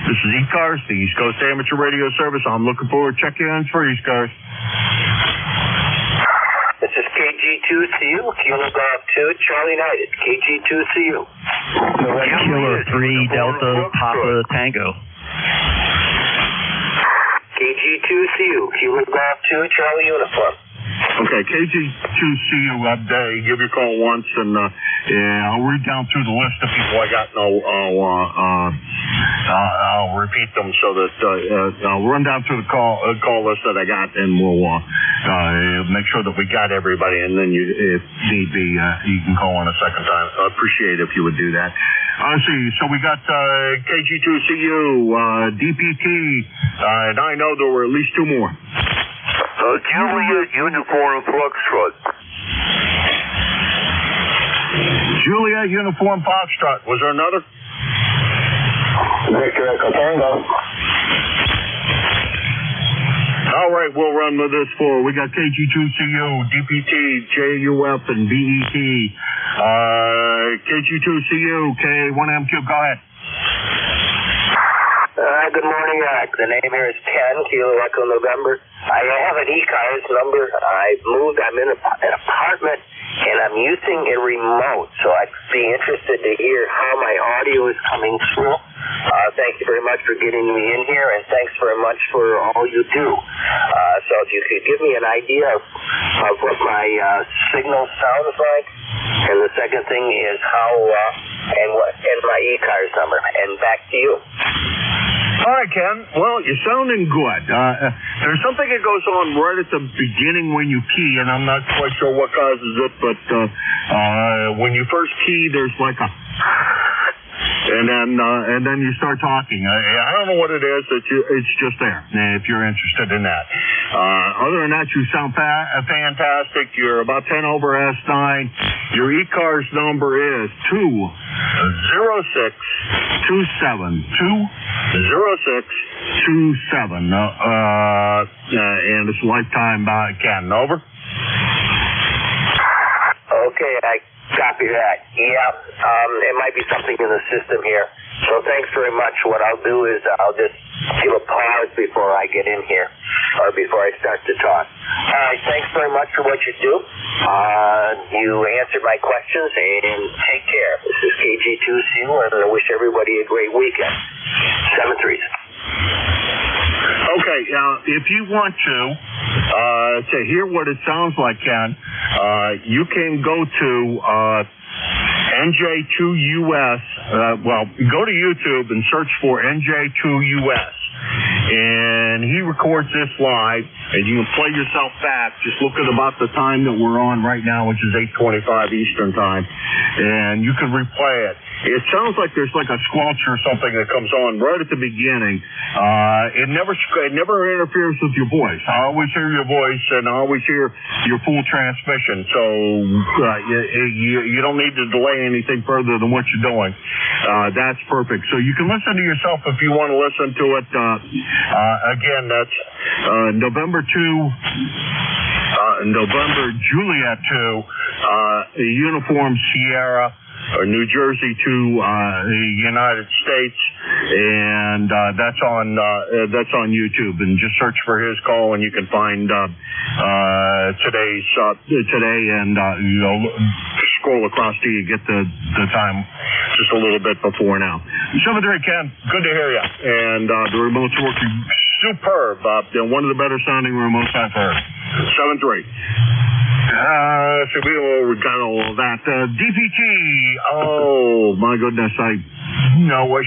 This is ECARS, the East Coast Amateur Radio Service. I'm looking forward to check-ins for ECARS. This is KG2CU, Kilo Golf 2, Charlie United, KG2CU. Kilo 3, Delta, Papa Tango. KG2CU, Kilo Golf 2, Charlie Uniform. Okay, KG2CU, I'll give you a call once, and I'll read down through the list of people I got, and I'll repeat them so that I'll run down through the call list that I got, and we'll make sure that we got everybody, and then if need be, you can call on a second time. I appreciate it if you would do that. Let's see, so we got KG2CU, DPT, and I know there were at least two more. Juliet Uniform Foxtrot. Juliet Uniform Foxtrot. Was there another? Victor Echo Tango. All right, we'll run with this for. We got KG2CU, DPT, JUF, and BET. KG2CU, K1MQ. Go ahead. Good morning, The name here is Ken, Kilo Echo November. I have an ECARS number. I've moved. I'm in an apartment, and I'm using a remote, so I'd be interested to hear how my audio is coming through. Thank you very much for getting me in here, and thanks very much for all you do. So if you could give me an idea of what my signal sounds like, and the second thing is how and my ECARS number, and back to you. All right, Ken. Well, you're sounding good. There's something that goes on right at the beginning when you key, and I'm not quite sure what causes it, but when you first key, there's like a... And then you start talking. I don't know what it is. It's just there. If you're interested in that. Other than that, you sound fantastic. You're about 10 over S9. Your ECARS number is 20627. 20627. And it's lifetime Ken. Over. Okay, I copy that. Yeah, it might be something in the system here. So thanks very much. What I'll do is I'll just give a pause before I get in here, or before I start to talk. All right, thanks very much for what you do. You answered my questions, and take care. This is KG2CU, and I wish everybody a great weekend. 7-3. Okay, if you want to hear what it sounds like, Ken, you can go to NJ2US. Go to YouTube and search for NJ2US. And he records this live, and you can play yourself back. Just look at about the time that we're on right now, which is 8:25 Eastern time, and you can replay it. It sounds like there's like a squelch or something that comes on right at the beginning. It never interferes with your voice. I always hear your voice, and I always hear your full transmission. So you don't need to delay anything further than what you're doing. that's perfect. So you can listen to yourself if you want to listen to it. Again, that's November Juliet 2, Uniform Sierra, New Jersey to the United States, and that's on YouTube. And just search for his call, and you can find today, and scroll across to you, get the time just a little bit before now. 7-3, Ken, good to hear you, and the remote's working superb. One of the better sounding remotes I've heard. 7-3. So we got all of that. DPT. Oh my goodness, I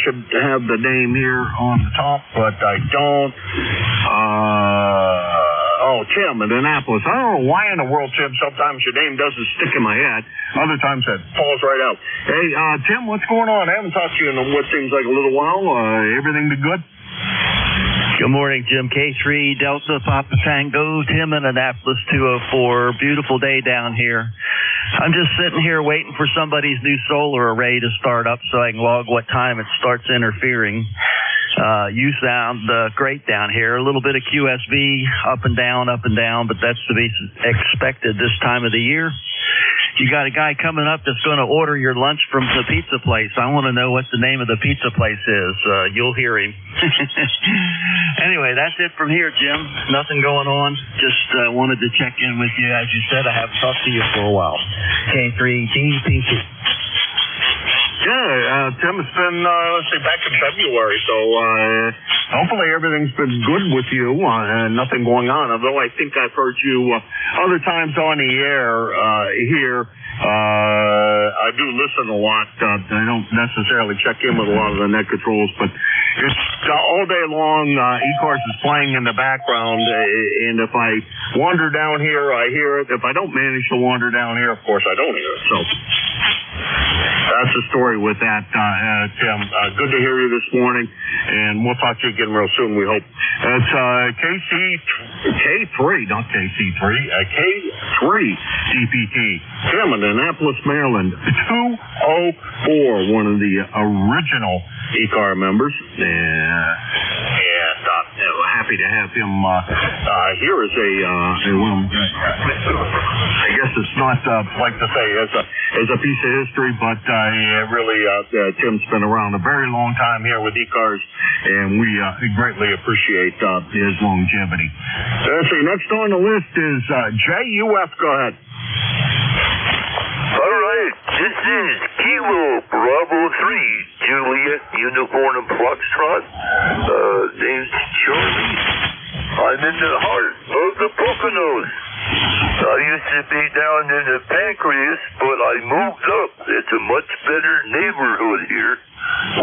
should have the name here on the top, but I don't. Tim in Annapolis. I don't know why in the world, Tim, sometimes your name doesn't stick in my head. Other times it falls right out. Hey, Tim, what's going on? I haven't talked to you in what seems like a little while. Everything been good? Good morning, Jim. K3 Delta Papa Tango, Tim in Annapolis 204. Beautiful day down here. I'm just sitting here waiting for somebody's new solar array to start up so I can log what time it starts interfering. You sound great down here. A little bit of QSV up and down, but that's to be expected this time of the year. You got a guy coming up that's going to order your lunch from the pizza place. I want to know what the name of the pizza place is. You'll hear him. Anyway, that's it from here, Jim. Nothing going on. Just wanted to check in with you. As you said, I haven't talked to you for a while. K3DPT. Yeah, Tim, it's been, back in February, so hopefully everything's been good with you, and nothing going on, although I think I've heard you other times on the air here. I do listen a lot. I don't necessarily check in with a lot of the net controls, but it's all day long. ECARS is playing in the background, and if I wander down here, I hear it. If I don't manage to wander down here, of course, I don't hear it. So that's the story with that, Tim. Good to hear you this morning, and we'll talk to you again real soon, we hope. It's K3, not KC3, K3 DPT. Tim in Annapolis, Maryland, 204, one of the original ECAR members, and happy to have him here as I guess it's not like to say as a piece of history, but Tim's been around a very long time here with ECARS, and we greatly appreciate his longevity. Let's see, next on the list is NJ2US. Go ahead. All right, this is Kilo Bravo 3, Juliet Uniform Foxtrot. Name's Charlie. I'm in the heart of the Poconos. I used to be down in the Pancreas, but I moved up. It's a much better neighborhood here.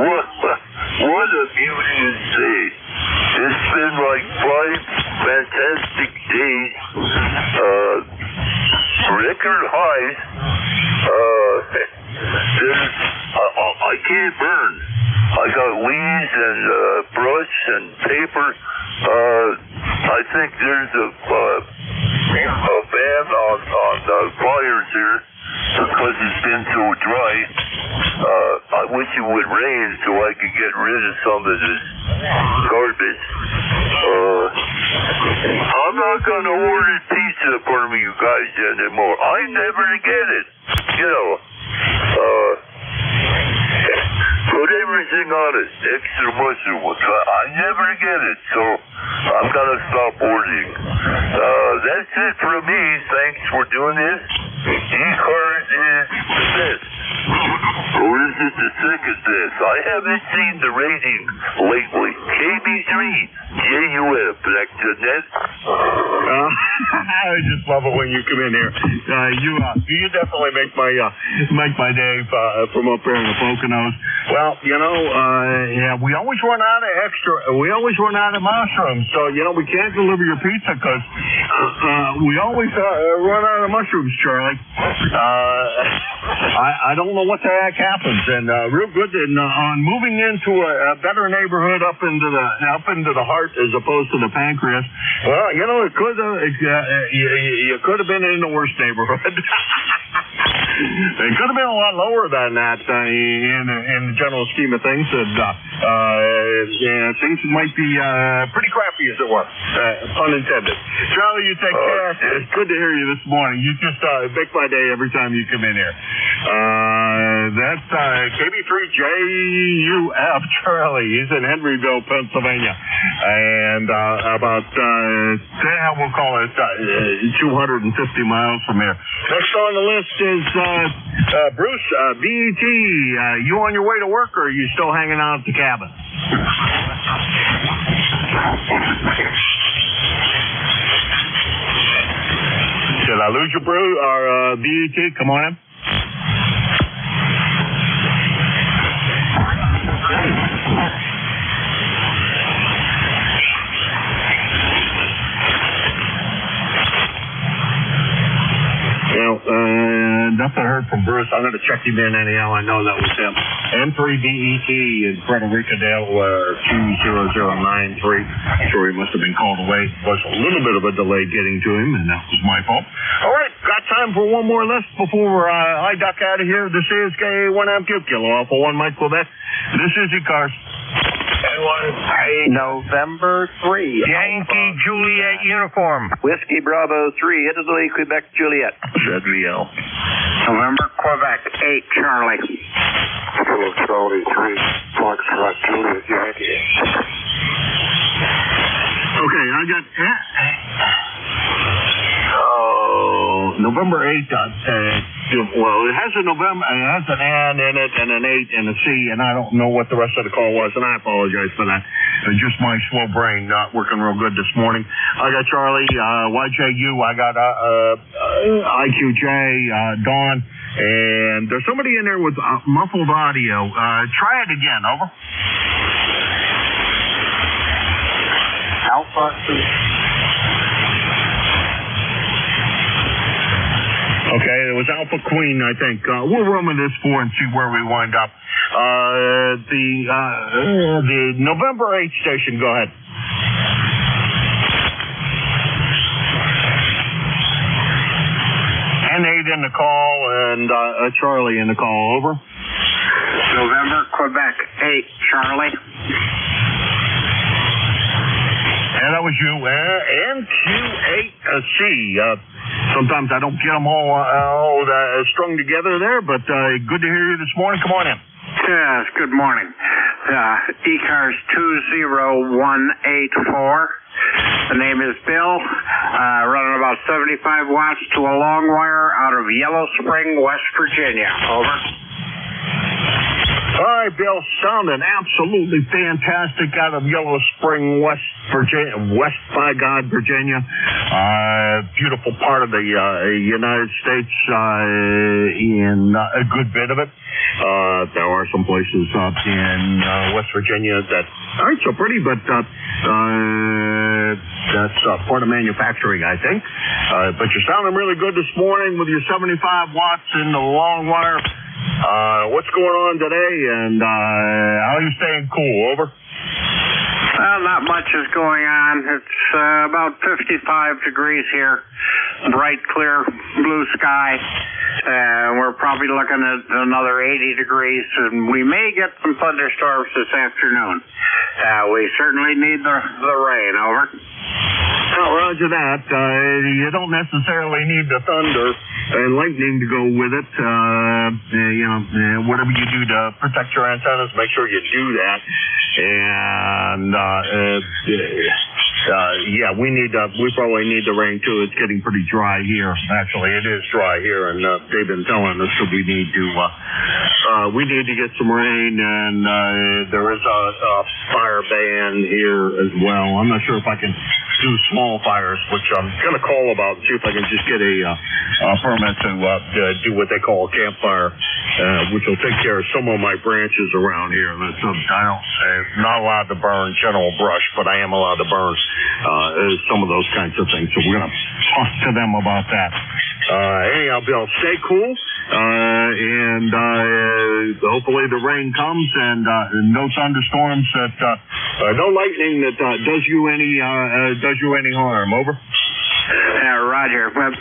What a beauty to see. It's been like 5 fantastic days. Record highs. I can't burn. I got leaves and brush and paper. I think there's a ban on fires here because it's been so dry. I wish it would rain so I could get rid of some of this garbage. I'm not going to order pizza from you guys anymore. I never get it. Put everything on it, extra mushrooms. I never get it, so I'm going to stop ordering. That's it from me. Thanks for doing this. ECARS is the best. Or is it the second best? I haven't seen the rating lately. KB3, JUF, back to net. I just love it when you come in here. You definitely make my day from up there in the Poconos. Well, we always run out of mushrooms. So, we can't deliver your pizza because we always run out of mushrooms, Charlie. I don't know what the heck happens, and real good on moving into a better neighborhood up into the heart as opposed to the pancreas. Well, it could you could have been in the worst neighborhood. It could have been a lot lower than that in the general scheme of things. And things might be pretty crappy, as it were. Pun intended. Charlie, you take care. It's good to hear you this morning. You just make my day every time you come in here. That's KB3JUF Charlie. He's in Henryville, Pennsylvania. And about, we'll call it 250 miles from here. Next on the list is Bruce, BET. You on your way to work, or are you still hanging out at the cabin? Did I lose you, Bruce, or BET? Come on in. Nothing heard from Bruce. I'm going to check him in anyhow. I know that was him. M3BET in Frederica, Delaware, 20093. Sure, he must have been called away. It was a little bit of a delay getting to him, and that was my fault. All right, got time for one more list before I duck out of here. This is K1MQ, Kilo Alpha 1 Mike Quebec. This is ECARS. November 3. Yankee Juliet uniform. Whiskey Bravo 3. Italy, Quebec, Juliet. ZVL. November, Quebec 8, Charlie. Kilo Charlie 3, Foxtrot, Juliet, Yankee. Okay, I got November 8th. Well, it has an N in it and an 8 and a C, and I don't know what the rest of the call was, and I apologize for that. Just my slow brain not working real good this morning. I got Charlie, YJU, I got IQJ, Dawn, and there's somebody in there with muffled audio. Try it again, over. Alpha 2. Okay, it was Alpha Queen, I think. We'll run with this for and see where we wind up. The November 8th station, go ahead. N8 in the call and Charlie in the call, over. November, Quebec 8, Charlie. And that was you, NQ8C. Sometimes I don't get them all strung together there, but good to hear you this morning. Come on in. Yes, good morning. ECARS 20184. The name is Bill. Running about 75 watts to a long wire out of Yellow Spring, West Virginia. Over. All right, Bill, sounding absolutely fantastic out of Yellow Spring, West Virginia, Virginia. Beautiful part of the United States, in a good bit of it. There are some places up in West Virginia that aren't so pretty, but that's part of manufacturing, I think. But you're sounding really good this morning with your 75 watts in the long wire. What's going on today, and how are you staying cool? Over. Well, not much is going on. It's about 55 degrees here. Bright, clear, blue sky. We're probably looking at another 80 degrees, and we may get some thunderstorms this afternoon. We certainly need the rain. Over. Oh, roger that. You don't necessarily need the thunder and lightning to go with it. Whatever you do to protect your antennas, make sure you do that. And we probably need the rain too. It's getting pretty dry here. Actually, it is dry here, and they've been telling us that we need to get some rain. And there is a fire ban here as well. I'm not sure if I can do small fires, which I'm going to call about and see if I can just get a permit to do what they call a campfire, which will take care of some of my branches around here. I'm not allowed to burn general brush, but I am allowed to burn some of those kinds of things. So we're going to talk to them about that. Anyhow, Bill, stay cool, and hopefully the rain comes and no thunderstorms, no lightning that does you any harm. Over. Roger. Well,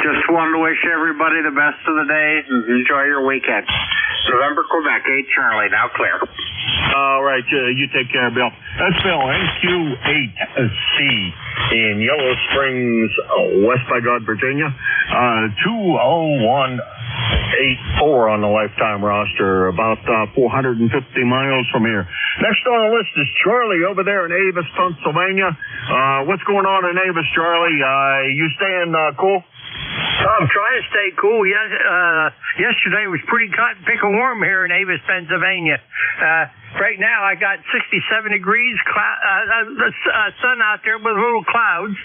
just wanted to wish everybody the best of the day and enjoy your weekend. November, Quebec, 8 Charlie, now clear. All right, you take care, Bill. That's Bill, NQ8C in Yellow Springs, West by God, Virginia. 20184 on the lifetime roster, about 450 miles from here. Next on the list is Charlie over there in Avis, Pennsylvania. What's going on in Avis, Charlie? You staying cool? I'm trying to stay cool. Yesterday was pretty hot and pickle warm here in Avis, Pennsylvania. Right now I got 67 degrees, sun out there with little clouds.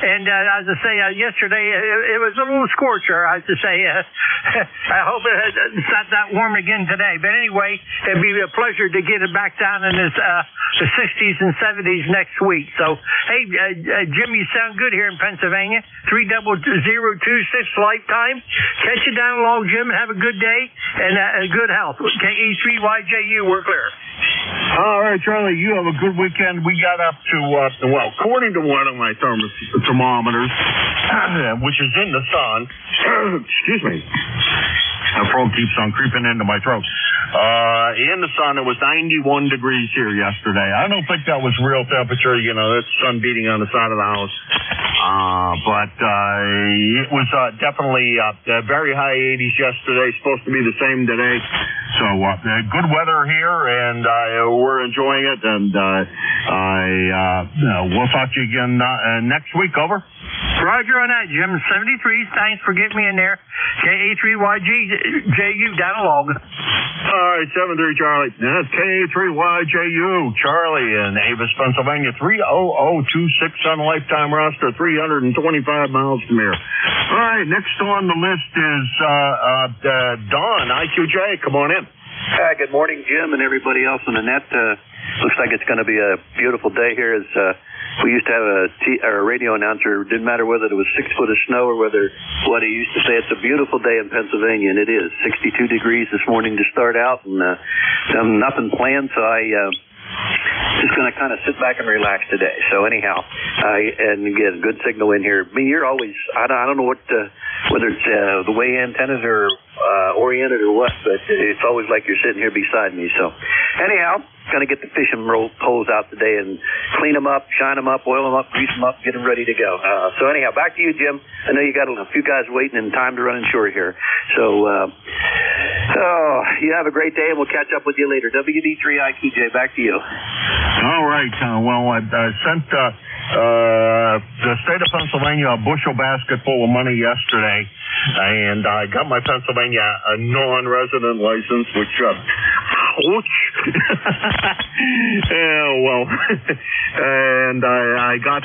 And as I say, yesterday it was a little scorcher, I have to say. I hope it's not that warm again today. But anyway, it'd be a pleasure to get it back down in the 60s and 70s next week. So, hey, Jim, you sound good here in Pennsylvania. 30026 lifetime. Catch you down along, Jim, and have a good day and good health. KE3YJU, we're clear. All right, Charlie, you have a good weekend. We got up to, according to one of my thermometers, which is in the sun, excuse me, my throat keeps on creeping into my throat. In the sun, it was 91 degrees here yesterday. I don't think that was real temperature. You know, that's sun beating on the side of the house. But it was definitely very high 80s yesterday. Supposed to be the same today. So good weather here, and we're enjoying it. And we'll talk to you again next week. Over. Roger on that, Jim. 73. Thanks for getting me in there. KA3YJU down a log. All right, 73 Charlie. That's KA3YJU. Charlie in Avis, Pennsylvania. 30026 on the lifetime roster. 325 miles from here. All right, next on the list is Don, IQJ. Come on in. Good morning, Jim, and everybody else on the net. Looks like it's going to be a beautiful day here. As we used to have a radio announcer. It didn't matter whether it was 6 foot of snow or whether what he used to say. It's a beautiful day in Pennsylvania, and it is 62 degrees this morning to start out, and nothing planned. So just going to kind of sit back and relax today. So anyhow, and again, good signal in here. I mean, you're always, I don't know whether it's the way antennas are oriented or what, but it's always like you're sitting here beside me. So anyhow, going to get the fishing poles out today and clean them up, shine them up, oil them up, grease them up, get them ready to go. So anyhow, back to you, Jim. I know you got a few guys waiting and time to run short here. So you have a great day, and we'll catch up with you later. WD3IQJ, back to you. All right. I sent the state of Pennsylvania a bushel basket full of money yesterday, and I got my Pennsylvania non-resident license, which, ouch. And I got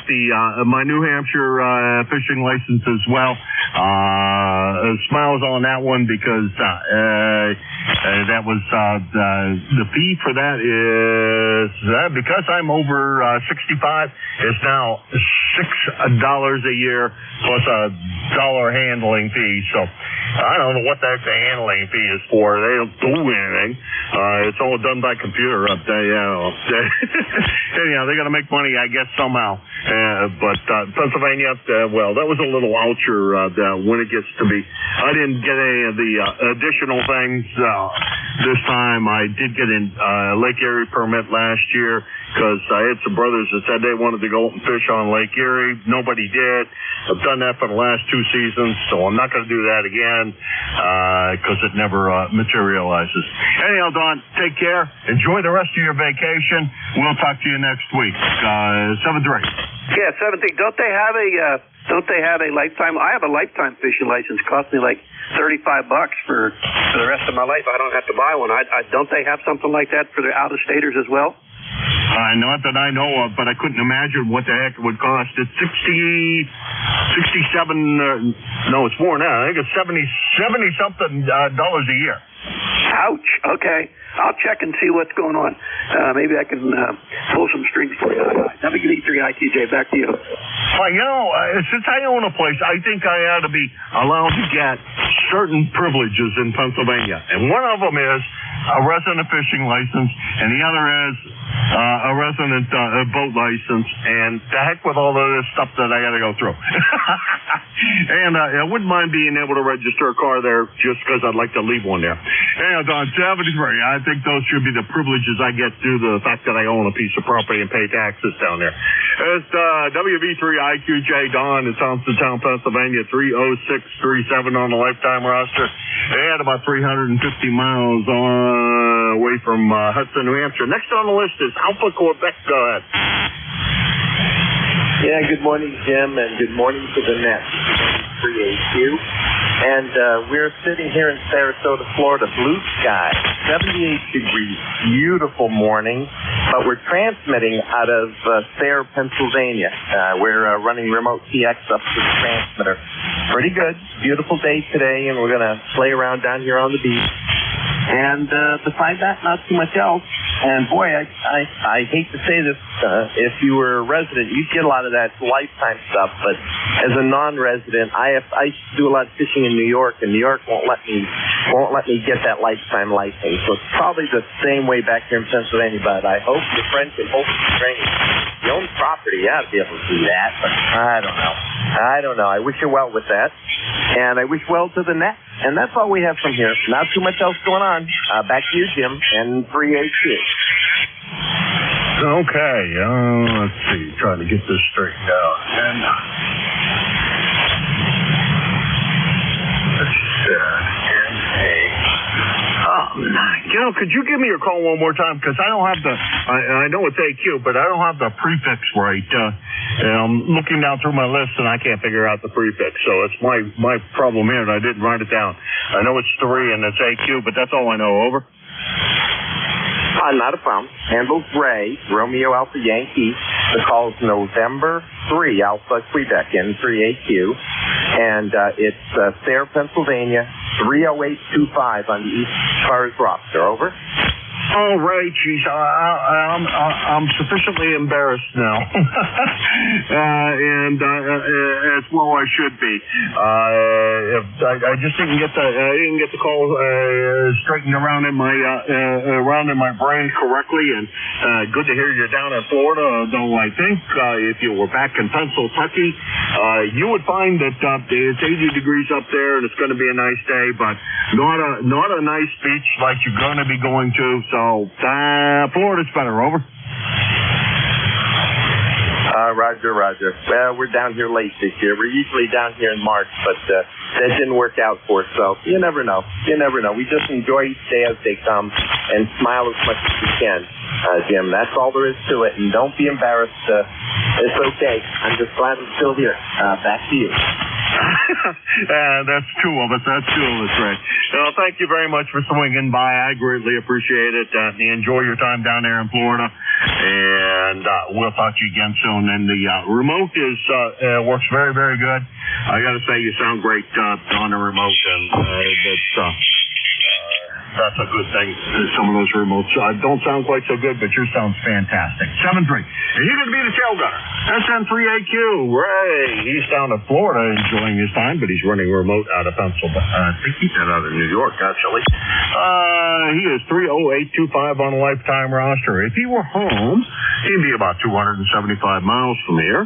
my New Hampshire fishing license as well. Smiles on that one because that was the fee for that is because I'm over 65. It's now $6 a year plus $1 handling fee. So I don't know what the heck the handling fee is for. They don't do anything. It's all done by computer up there. Anyhow, they got to make money, I guess, somehow. But Pennsylvania, that was a little oucher when it gets to be. I didn't get any of the additional things this time. I did get a Lake Erie permit last year because I had some brothers that said they wanted to go and fish on Lake Erie. Nobody did. I've done that for the last 2 seasons, so I'm not going to do that again because it never materializes. Anyhow, Don, take care. Enjoy the rest of your vacation. We'll talk to you next week. 7-3. Yeah, 7-3. Don't they have a lifetime? I have a lifetime fishing license. Cost me like $35 for the rest of my life. I don't have to buy one. Don't they have something like that for the out-of-staters as well? Not that I know of, but I couldn't imagine what the heck it would cost. It's 67, no, it's more now. I think it's $70-something a year. Ouch. Okay. I'll check and see what's going on. Maybe I can pull some strings for you. WV3ITJ, back to you. Since I own a place, I think I ought to be allowed to get certain privileges in Pennsylvania. And one of them is a resident fishing license, and the other is a resident boat license, and the heck with all of this stuff that I got to go through. And I wouldn't mind being able to register a car there just because I'd like to leave one there. And on 73, I think those should be the privileges I get due to the fact that I own a piece of property and pay taxes down there. It's WV3IQJ Don in Thompsontown, Pennsylvania, 30637 on the lifetime roster. They had about 350 miles away from Hudson, New Hampshire. Next on the list is Alpha Quebec. Go ahead. Yeah, good morning, Jim, and good morning to the net. 3AQ. And we're sitting here in Sarasota, Florida, blue sky, 78 degrees, beautiful morning, but we're transmitting out of Sayre, Pennsylvania. We're running remote TX up to the transmitter. Pretty good, beautiful day today, and we're going to play around down here on the beach. And besides that, not too much else. And boy, I hate to say this, if you were a resident, you'd get a lot of that lifetime stuff. But as a non-resident, I do a lot of fishing in New York, and New York won't let me get that lifetime license. So it's probably the same way back here in Pennsylvania. But I hope your friend can hold the string. You own property, you ought to be able to do that. But I don't know. I wish you well with that, and I wish well to the net. And that's all we have from here. Not too much else going on. Back to you, Jim, and 3AQ. Okay, let's see. Trying to get this straightened out. And could you give me your call one more time? Because I don't have I know it's AQ, but I don't have the prefix right. I'm looking down through my list, and I can't figure out the prefix. So it's my problem here, and I didn't write it down. I know it's 3, and it's AQ, but that's all I know. Over. Not a problem. Handles Ray, Romeo Alpha Yankee. The call's November 3, Alpha Quebec, N3AQ. And it's Sayre, Pennsylvania, 30825 on the ECARS roster. Over. All right, geez, I'm sufficiently embarrassed now, and as well I should be. I just didn't get the call straightened around in my brain correctly, and good to hear you're down in Florida. Though I think if you were back in Pennsylvania, you would find that it's 80 degrees up there, and it's going to be a nice day, but not a nice beach like you're going to be going to. So, Florida's better. Over. Roger. Well, we're down here late this year. We're usually down here in March, but that didn't work out for us. So you never know. We just enjoy each day as they come and smile as much as we can, Jim. That's all there is to it. And don't be embarrassed. It's okay. I'm just glad I'm still here. Back to you. That's two of us, Ray. Well, thank you very much for swinging by. I greatly appreciate it. Enjoy your time down there in Florida, and we'll talk to you again soon. And the remote works very, very good. I got to say, you sound great on the remote, and that's a good thing. Some of those remotes don't sound quite so good, but yours sounds fantastic. 7-3. And you're going to be the tail gunner. SN3AQ. Ray. He's down in Florida enjoying his time, but he's running remote out of Pennsylvania. I think he's out of New York, actually. He is 30825 on a lifetime roster. If he were home, he'd be about 275 miles from here,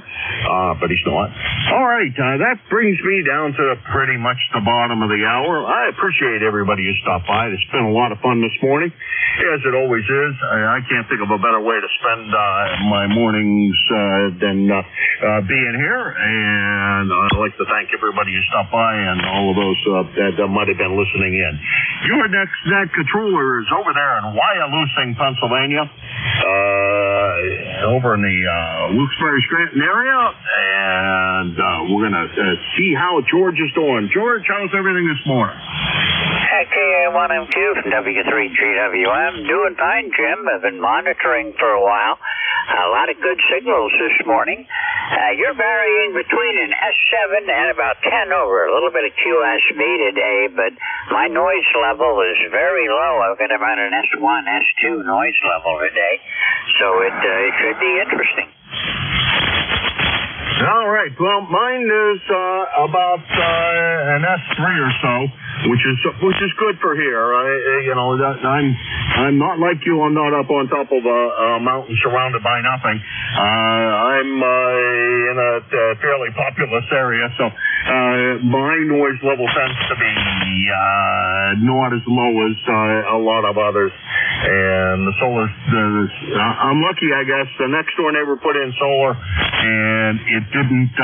but he's not. All right. That brings me down to pretty much the bottom of the hour. I appreciate everybody who stopped by. It's been a lot of fun this morning, as it always is. I can't think of a better way to spend my mornings than being here, and I'd like to thank everybody who stopped by and all of those that might have been listening in. Your next net controller is over there in Wyalusing, Pennsylvania, over in the Wilkes-Barre-Scranton area, and we're going to see how George is doing. George, how's everything this morning? Okay, K1MQ from W3GWM. Doing fine, Jim. I've been monitoring for a while. A lot of good signals this morning. You're varying between an S7 and about 10 over. A little bit of QSB today, but my noise level is very low. I've got about an S1, S2 noise level today, so it should be interesting. All right. Well, mine is about an S3 or so, which is good for here. I'm not like you. I'm not up on top of a mountain surrounded by nothing. I'm in a fairly populous area, so my noise level tends to be not as low as a lot of others. And the solar, I'm lucky, I guess. The next door neighbor put in solar, and it didn't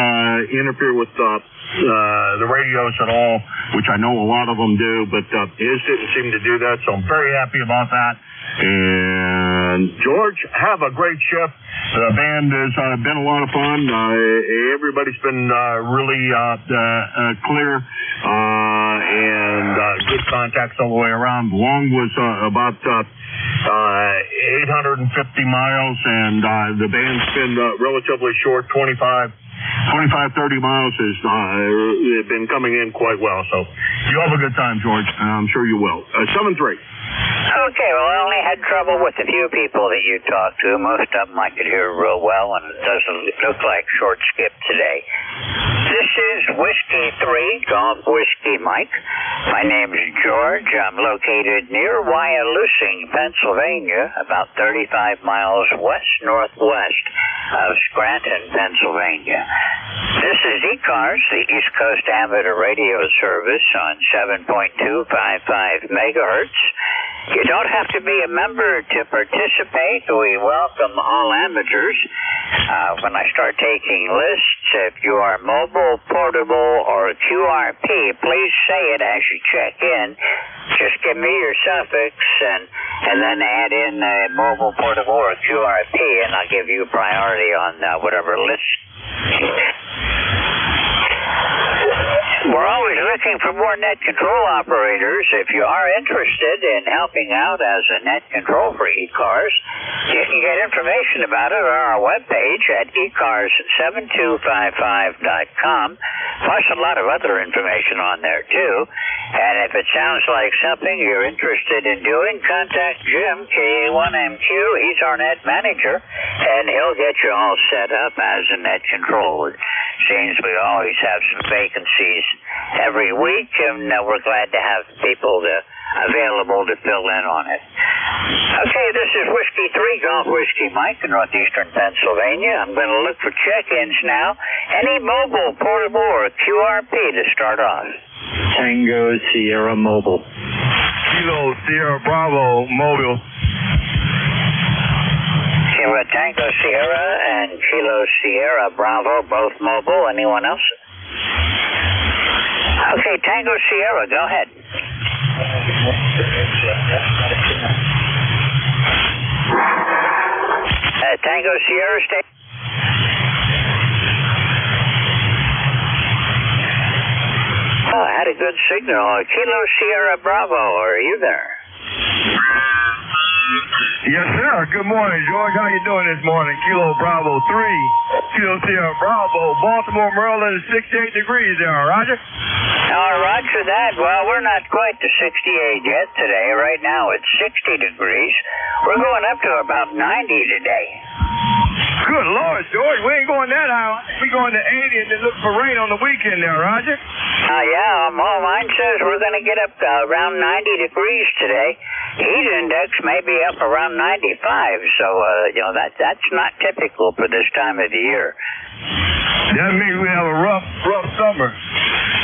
interfere with the radios at all, which I know a lot of them do, but his didn't seem to do that, so I'm very happy about that. And George, have a great shift. The band has been a lot of fun. Everybody's been really clear and good contacts all the way around. Long was about 850 miles, and the band's been relatively short, 25, 30 miles has been coming in quite well. So you have a good time, George. I'm sure you will. 7-3. Okay, well, I only had trouble with a few people that you talked to. Most of them I could hear real well, and it doesn't look like short skip today. This is Whiskey 3, Golf Whiskey Mike. My name is George. I'm located near Wyalusing, Pennsylvania, about 35 miles west-northwest of Scranton, Pennsylvania. This is ECARS, the East Coast Amateur Radio Service on 7.255 megahertz. You don't have to be a member to participate. We welcome all amateurs. When I start taking lists, if you are mobile, portable, or QRP, please say it as you check in. Just give me your suffix and then add in mobile, portable, or QRP, and I'll give you priority on whatever list. We're always looking for more net control operators. If you are interested in helping out as a net control for ECARS, you can get information about it on our webpage at ECARS7255.com, plus a lot of other information on there, too. And if it sounds like something you're interested in doing, contact Jim, K1MQ. He's our net manager, and he'll get you all set up as a net control. It seems we always have some vacancies every week, and we're glad to have people available to fill in on it. Okay, this is Whiskey 3, Golf Whiskey Mike in northeastern Pennsylvania. I'm going to look for check-ins now. Any mobile, portable, or QRP to start off? Tango Sierra Mobile. Kilo Sierra Bravo Mobile. Tango Sierra and Kilo Sierra Bravo, both mobile. Anyone else? Okay, Tango Sierra, go ahead. Tango Sierra, stay. Oh, I had a good signal. Kilo Sierra Bravo, are you there? Yes, sir. Good morning, George. How you doing this morning? Kilo Bravo 3, Kilo Sierra Bravo, Baltimore, Maryland, 68 degrees there, Roger? Roger that. Well, we're not quite to 68 yet today. Right now it's 60 degrees. We're going up to about 90 today. Good Lord, George. We ain't going that high. We're going to 80 and then look for rain on the weekend there, Roger. Yeah, mine says we're going to get up around 90 degrees today. Heat index may be up around 95, so that's not typical for this time of the year. That means we have a rough summer.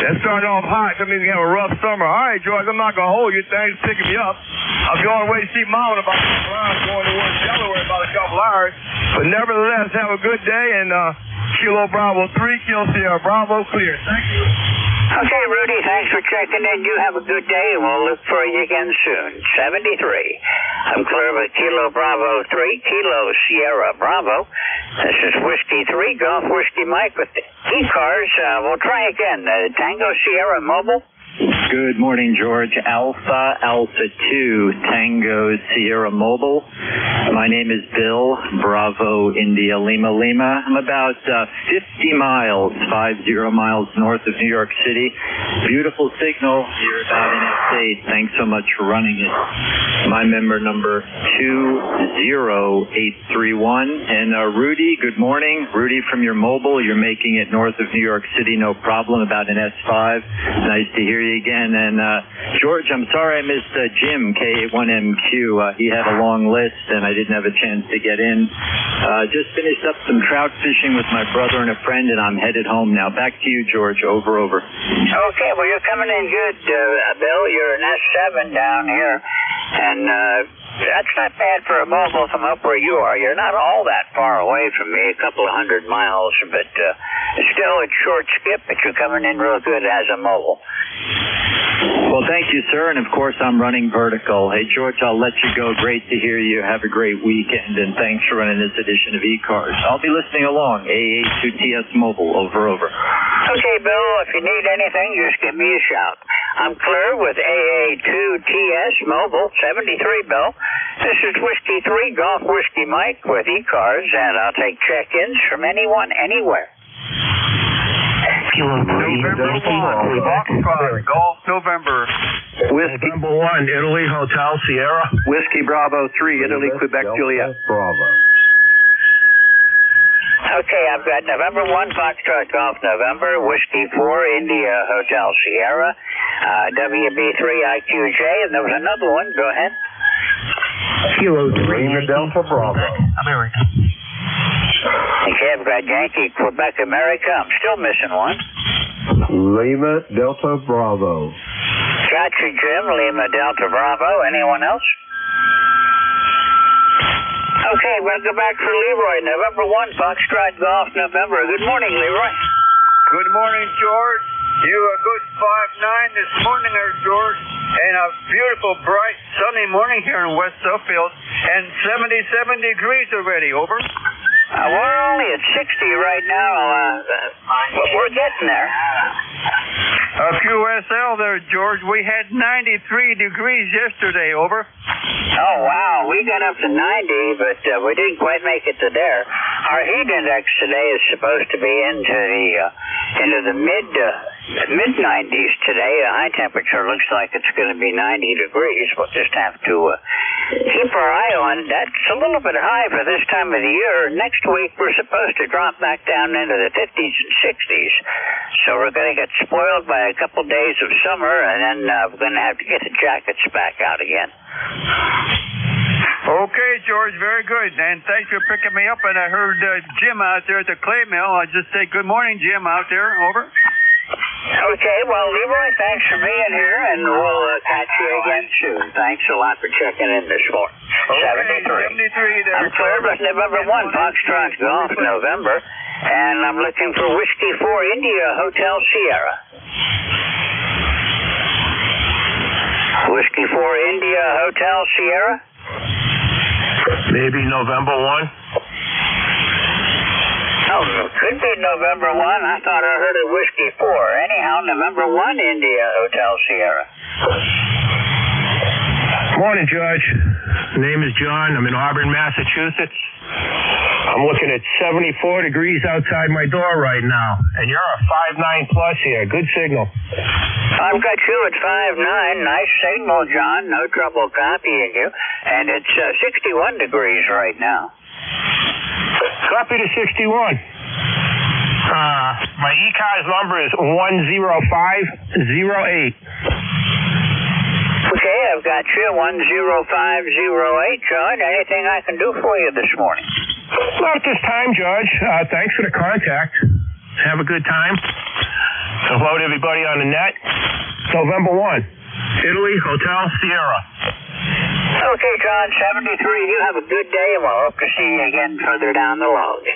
That started off hot. That means we have a rough summer. All right, George, I'm not going to hold you. Things picking me up. I'll be on the way to see Mom in about a couple hours, going towards Delaware in about a couple hours. But nevertheless, have a good day, and Kilo Bravo 3, Kilo Sierra Bravo, clear. Thank you. Okay, Rudy, thanks for checking in. You have a good day, and we'll look for you again soon. 73. I'm clear with Kilo Bravo 3, Kilo Sierra Bravo. This is Whiskey 3, Golf Whiskey Mike with the ECARS. We'll try again. Tango Sierra Mobile. Good morning, George. Alpha 2, Tango Sierra Mobile. My name is Bill, Bravo India Lima Lima. I'm about 50 miles, 50 miles north of New York City. Beautiful signal. You're about NS8. Thanks so much for running it. My member number 20831. And Rudy, good morning. Rudy from your mobile. You're making it north of New York City, no problem, about an S5. Nice to hear you again. And George, I'm sorry I missed Jim, K1MQ. He had a long list, and I didn't have a chance to get in. Just finished up some trout fishing with my brother and a friend, and I'm headed home now. Back to you, George. Over. Okay, well, you're coming in good, Bill. You're an S7 down here, and that's not bad for a mobile from up where you are. You're not all that far away from me, a couple of 100 miles, but still it's short skip, but you're coming in real good as a mobile. Well, thank you, sir, and of course I'm running vertical. Hey, George, I'll let you go. Great to hear you. Have a great weekend, and thanks for running this edition of ECARS. I'll be listening along. AA2TS Mobile. Over. Okay, Bill, if you need anything, just give me a shout. I'm clear with AA2TS Mobile, 73, Bill. This is Whiskey 3 Golf Whiskey Mike with ECARS, and I'll take check-ins from anyone, anywhere. November 1, Golf November. Whiskey November 1, Italy, Hotel Sierra. Whiskey Bravo 3, Italy, Quebec, Juliet. Bravo. Okay, I've got November 1, Foxtrot Golf November, Whiskey 4, India Hotel Sierra, WB3 IQJ, and there was another one. Go ahead. Kilo 3, Delta Bravo. America. Okay, I've got Yankee, Quebec, America. I'm still missing one. Lima Delta Bravo. Gotcha, Jim. Lima Delta Bravo. Anyone else? Okay, we're going to go back for Leroy. November 1, Foxtrot Golf November. Good morning, Leroy. Good morning, George. You a good 5'9" this morning there, George. And a beautiful, bright, sunny morning here in West Suffield. And 77 degrees already. Over. We're only at 60 right now. We're getting there. QSL there, George. We had 93 degrees yesterday. Over. Oh, wow. We got up to 90, but we didn't quite make it to there. Our heat index today is supposed to be into the mid 90s today. The high temperature looks like it's going to be 90 degrees. We'll just have to keep our eye on. That's a little bit high for this time of the year. Next week, we're supposed to drop back down into the 50s and 60s. So we're going to get spoiled by a couple days of summer, and then we're going to have to get the jackets back out again. Okay, George, very good. And thanks for picking me up. And I heard Jim out there at the clay mill. I just say good morning, Jim, out there. Over. Okay, well, Leroy, thanks for being here, and we'll catch you again soon. Thanks a lot for checking in this morning. Okay, 73 there. I'm clear with November 1, Foxtrot Golf November, and I'm looking for Whiskey 4 India Hotel Sierra. Whiskey 4 India Hotel Sierra? Maybe November 1. Oh, could be November 1. I thought I heard of Whiskey 4. Anyhow, November 1, India Hotel Sierra. Morning, Judge. Name is John. I'm in Auburn, Massachusetts. I'm looking at 74 degrees outside my door right now. And you're a 5'9" plus here. Good signal. I've got you at 5'9". Nice signal, John. No trouble copying you. And it's 61 degrees right now. Copy to 61. My ECARS number is 10508. Okay, I've got you 10508, John. Anything I can do for you this morning? Not at this time, Judge. Thanks for the contact. Have a good time. Hello to everybody on the net. November 1, Italy, Hotel Sierra. Okay, John, 73. You have a good day, and we'll hope to see you again further down the road.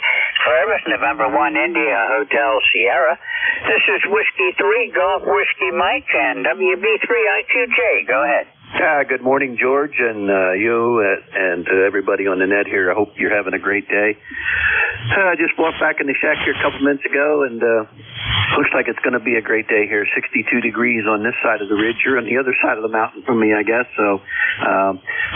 Service, November 1, India Hotel Sierra. This is Whiskey 3, Golf Whiskey Mike, and WB3 IQJ. Go ahead. Good morning, George, and you and everybody on the net here. I hope you're having a great day. I just walked back in the shack here a couple minutes ago, and looks like it's going to be a great day here. 62 degrees on this side of the ridge. You're on the other side of the mountain from me, I guess. So,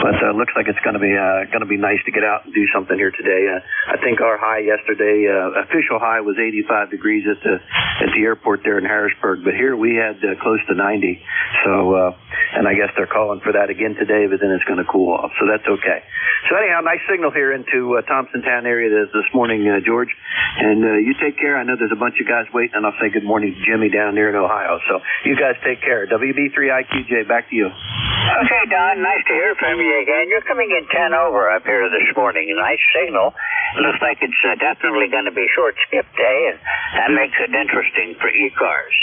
but looks like it's going to be nice to get out and do something here today. I think our high yesterday, official high, was 85 degrees at the airport there in Harrisburg, but here we had close to 90. So, and I guess they're calling for that again today, but then it's going to cool off. So that's okay. So anyhow, nice signal here into Thompsontown area this morning, George. And you take care. I know there's a bunch of guys waiting, and I'll say good morning to Jimmy down there in Ohio. So you guys take care. WB3IQJ, back to you. Okay, Don, nice to hear from you again. You're coming in 10 over up here this morning. A nice signal. Looks like it's definitely going to be short skip day, and that makes it interesting for ECARS.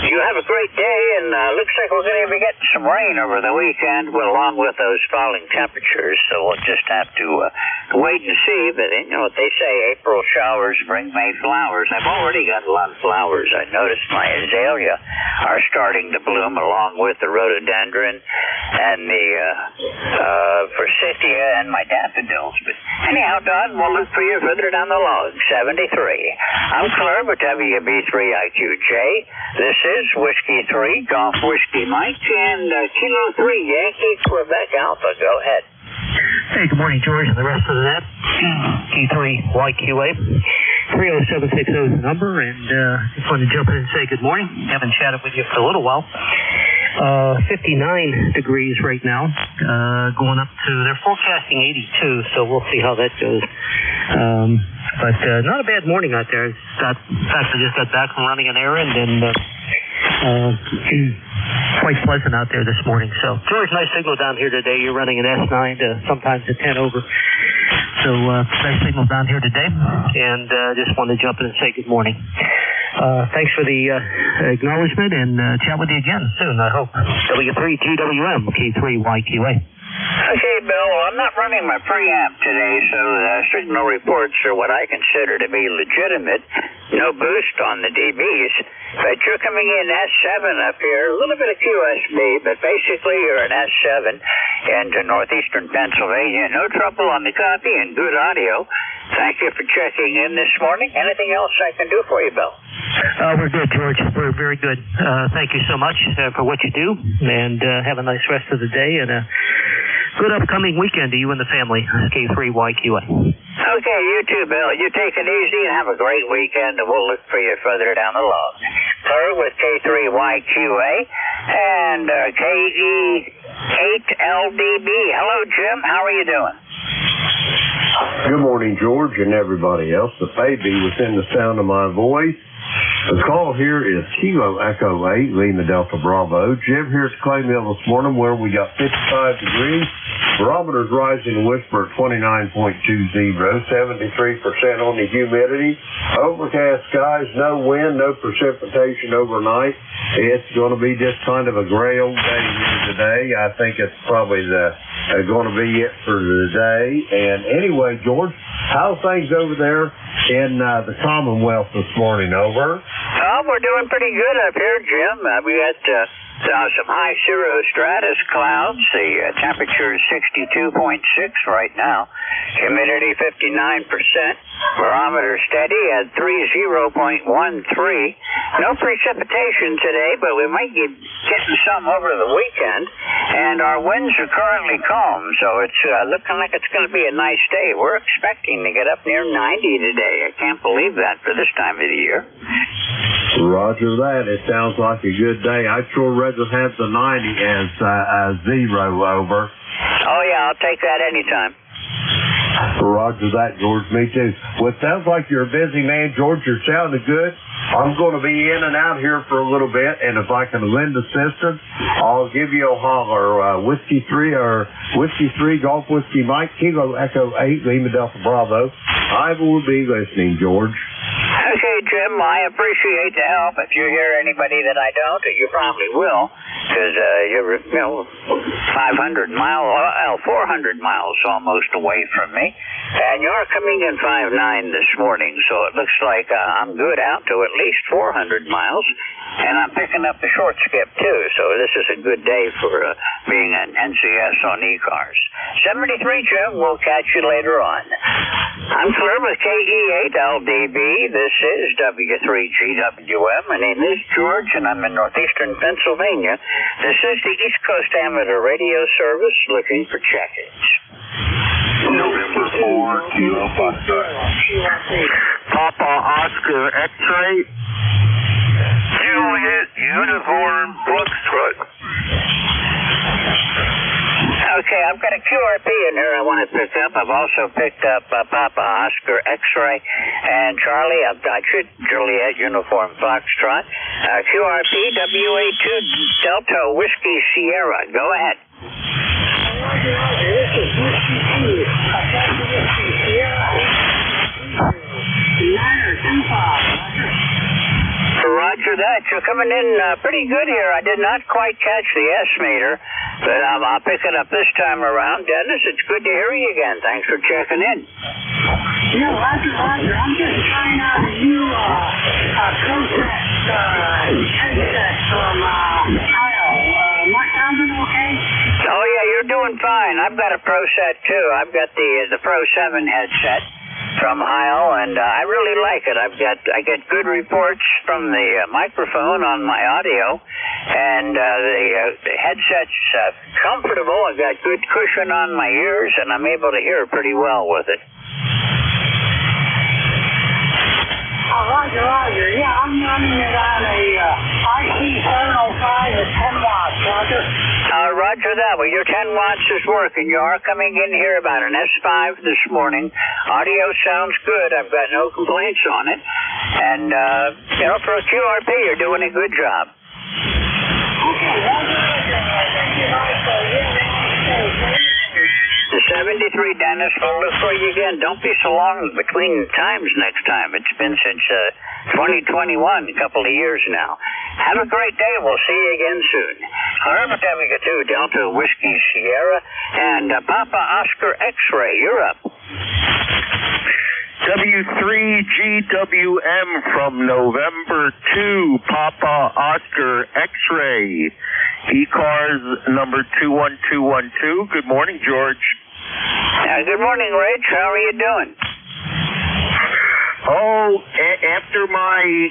You have a great day, and looks like we're going to be getting some rain over the weekend, along with those falling temperatures, so we'll just have to wait and see. But you know what they say, April showers bring May flowers. I've already got a lot of flowers. I noticed my azalea are starting to bloom, along with the rhododendron and the forsythia and my daffodils. But anyhow, Don, we'll look for you further down the log, 73. I'm Claire with WB3IQJ. This is Whiskey 3, Golf Whiskey Mike, and Kilo 3, Yankee Quebec Alpha. Go ahead. Hey, good morning, George, and the rest of the net. K3YQA. 30760 is the number, and just wanted to jump in and say good morning. Haven't chatted with you for a little while. 59 degrees right now, going up to, they're forecasting 82, so we'll see how that goes. But not a bad morning out there. In fact, I just got back from running an errand, and quite pleasant out there this morning. So, George, nice signal down here today. You're running an S9 to sometimes a 10 over. So, nice signal down here today, and just wanted to jump in and say good morning. Thanks for the acknowledgement, and chat with you again soon, I hope. W3GWM, K3YQA. Okay, Bill, I'm not running my preamp today, so the signal reports are what I consider to be legitimate. No boost on the dBs. But you're coming in S7 up here, a little bit of QSB, but basically you're an S7 into northeastern Pennsylvania. No trouble on the copy and good audio. Thank you for checking in this morning. Anything else I can do for you, Bill? We're good, George. We're very good. Thank you so much for what you do, and have a nice rest of the day, and a good upcoming weekend to you and the family. K3YQA. Okay, you too, Bill. You take it easy and have a great weekend, and we'll look for you further down the log. Claire with K3YQA and KE8LDB. Hello, Jim. How are you doing? Good morning, George, and everybody else. The baby within the sound of my voice. The call here is Kilo Echo 8, Lima Delta Bravo. Jim here at Clay Mill this morning where we got 55 degrees. Barometer's rising to whisper at 29.20, 73% on the humidity. Overcast skies, no wind, no precipitation overnight. It's going to be just kind of a gray old day here today. I think it's probably going to be it for the day. And anyway, George, how's things over there in the Commonwealth this morning? Over. Oh, we're doing pretty good up here, Jim. We got some high cirrostratus clouds. The temperature is 62.6 right now. Humidity 59%. Barometer steady at 30.13. No precipitation today, but we might get getting some over the weekend. And our winds are currently calm, so it's looking like it's going to be a nice day. We're expecting to get up near 90 today. I can't believe that for this time of the year. Roger that. It sounds like a good day. I'd sure rather have the 90 as zero over. Oh, yeah, I'll take that anytime. Roger that, George. Me too. Well, it sounds like you're a busy man, George. You're sounding good. I'm going to be in and out here for a little bit, and if I can lend assistance, I'll give you a holler. Whiskey 3 or Whiskey 3 Golf Whiskey Mike, Kilo Echo 8, Lima Delta Bravo. I will be listening, George. Okay, Jim. Jim. I appreciate the help. If you hear anybody that I don't, you probably will, because you're, 400 miles almost away from me. And you're coming in 5'9" this morning, so it looks like I'm good out to at least 400 miles. And I'm picking up the short skip, too, so this is a good day for being an NCS on ECARS. 73, Jim. We'll catch you later on. I'm clear with KE8LDB. This is W3GWM. My name is George, and I'm in northeastern Pennsylvania. This is the East Coast Amateur Radio Service looking for check-ins. November 4, Kilo Foxtrot. Papa Oscar X-Ray. Juliet Uniform Foxtrot. Okay, I've got a QRP in here I want to pick up. I've also picked up Papa Oscar X-Ray and Charlie. I've got you, Juliet Uniform Foxtrot. QRP WA2 Delta Whiskey Sierra. Go ahead. This is Whiskey 2. I've got the Whiskey Sierra. 925. Roger that. You're coming in pretty good here. I did not quite catch the S-meter, but I'll pick it up this time around. Dennis, it's good to hear you again. Thanks for checking in. Yeah, Roger. I'm just trying out a new protest headset from Ohio. Am I sounding okay? Oh, yeah, you're doing fine. I've got a Pro Set, too. I've got the Pro 7 headset from Heil, and I really like it. I get good reports from the microphone on my audio, and the headset's comfortable. I've got good cushion on my ears, and I'm able to hear pretty well with it. Roger. Yeah, I'm running it on a IC705 at 10 watts, Roger. Roger that. Well, your 10 watts is working. You are coming in here about an S5 this morning. Audio sounds good. I've got no complaints on it. And, for a QRP, you're doing a good job. Okay, Roger. Thank you, Mike. The 73, Dennis, we'll look for you again. Don't be so long between times next time. It's been since 2021, a couple of years now. Have a great day. We'll see you again soon. Remember, W2 Delta Whiskey Sierra and Papa Oscar X-Ray. You're up. W3GWM from November 2, Papa Oscar X-Ray. ECARS number 21212. Good morning, George. Good morning, Rich. How are you doing? After my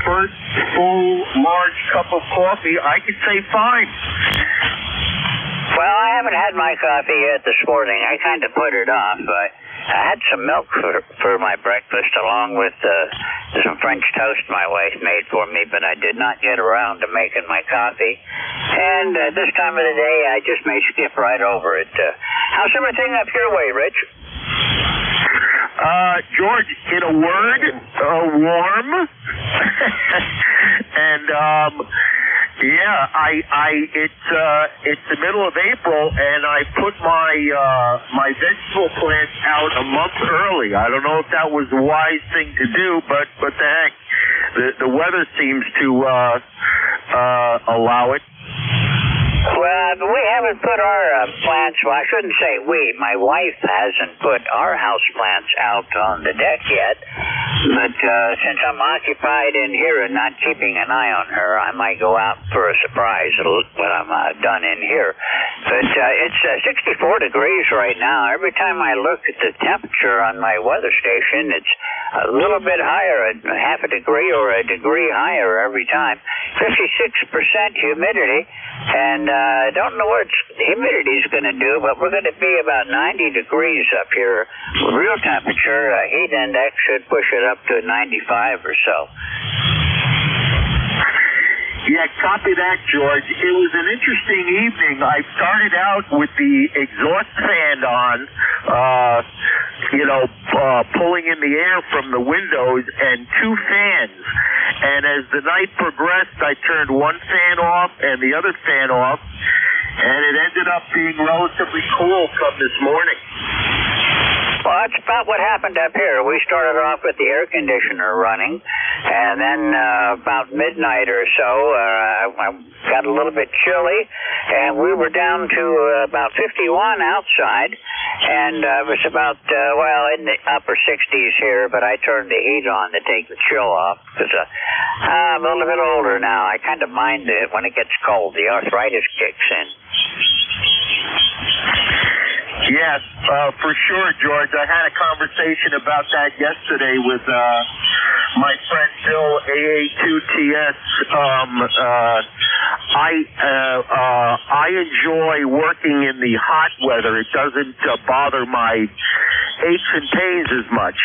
first full large cup of coffee, I could say fine. Well, I haven't had my coffee yet this morning. I kind of put it off. I had some milk for my breakfast along with some French toast my wife made for me, but I did not get around to making my coffee. And this time of the day, I just may skip right over it. How's everything up your way, Rich? George, in a word, warm. And, it's the middle of April, and I put my vegetable plants out a month early. I don't know if that was a wise thing to do, but the heck, the weather seems to allow it. Well, we haven't put our plants, well, I shouldn't say we. My wife hasn't put our house plants out on the deck yet. But since I'm occupied in here and not keeping an eye on her, I might go out for a surprise when I'm done in here. But it's 64 degrees right now. Every time I look at the temperature on my weather station, it's a little bit higher, half a degree or a degree higher every time. 56% humidity. And I don't know what humidity is going to do, but we're going to be about 90 degrees up here. Real temperature, heat index should push it up to 95 or so. Yeah, copy that, George. It was an interesting evening. I started out with the exhaust fan on, pulling in the air from the windows and two fans. And as the night progressed, I turned one fan off and the other fan off, and it ended up being relatively cool come this morning. Well, that's about what happened up here. We started off with the air conditioner running, and then about midnight or so, I got a little bit chilly, and we were down to about 51 outside, and it was about, in the upper 60s here, but I turned the heat on to take the chill off, because I'm a little bit older now. I kind of mind it when it gets cold. The arthritis kicks in. Yes, for sure, George. I had a conversation about that yesterday with my friend Bill, AA2TS. I enjoy working in the hot weather. It doesn't bother my aches and pains as much.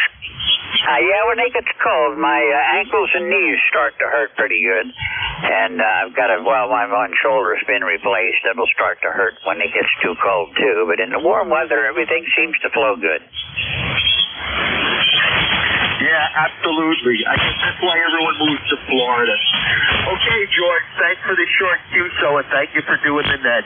When it gets cold, my ankles and knees start to hurt pretty good. And I've got my one shoulder's been replaced. It'll start to hurt when it gets too cold, too. But in the warm weather, everything seems to flow good. Yeah, absolutely. I guess that's why everyone moves to Florida. Okay, George, thanks for the short QSO, and thank you for doing the net.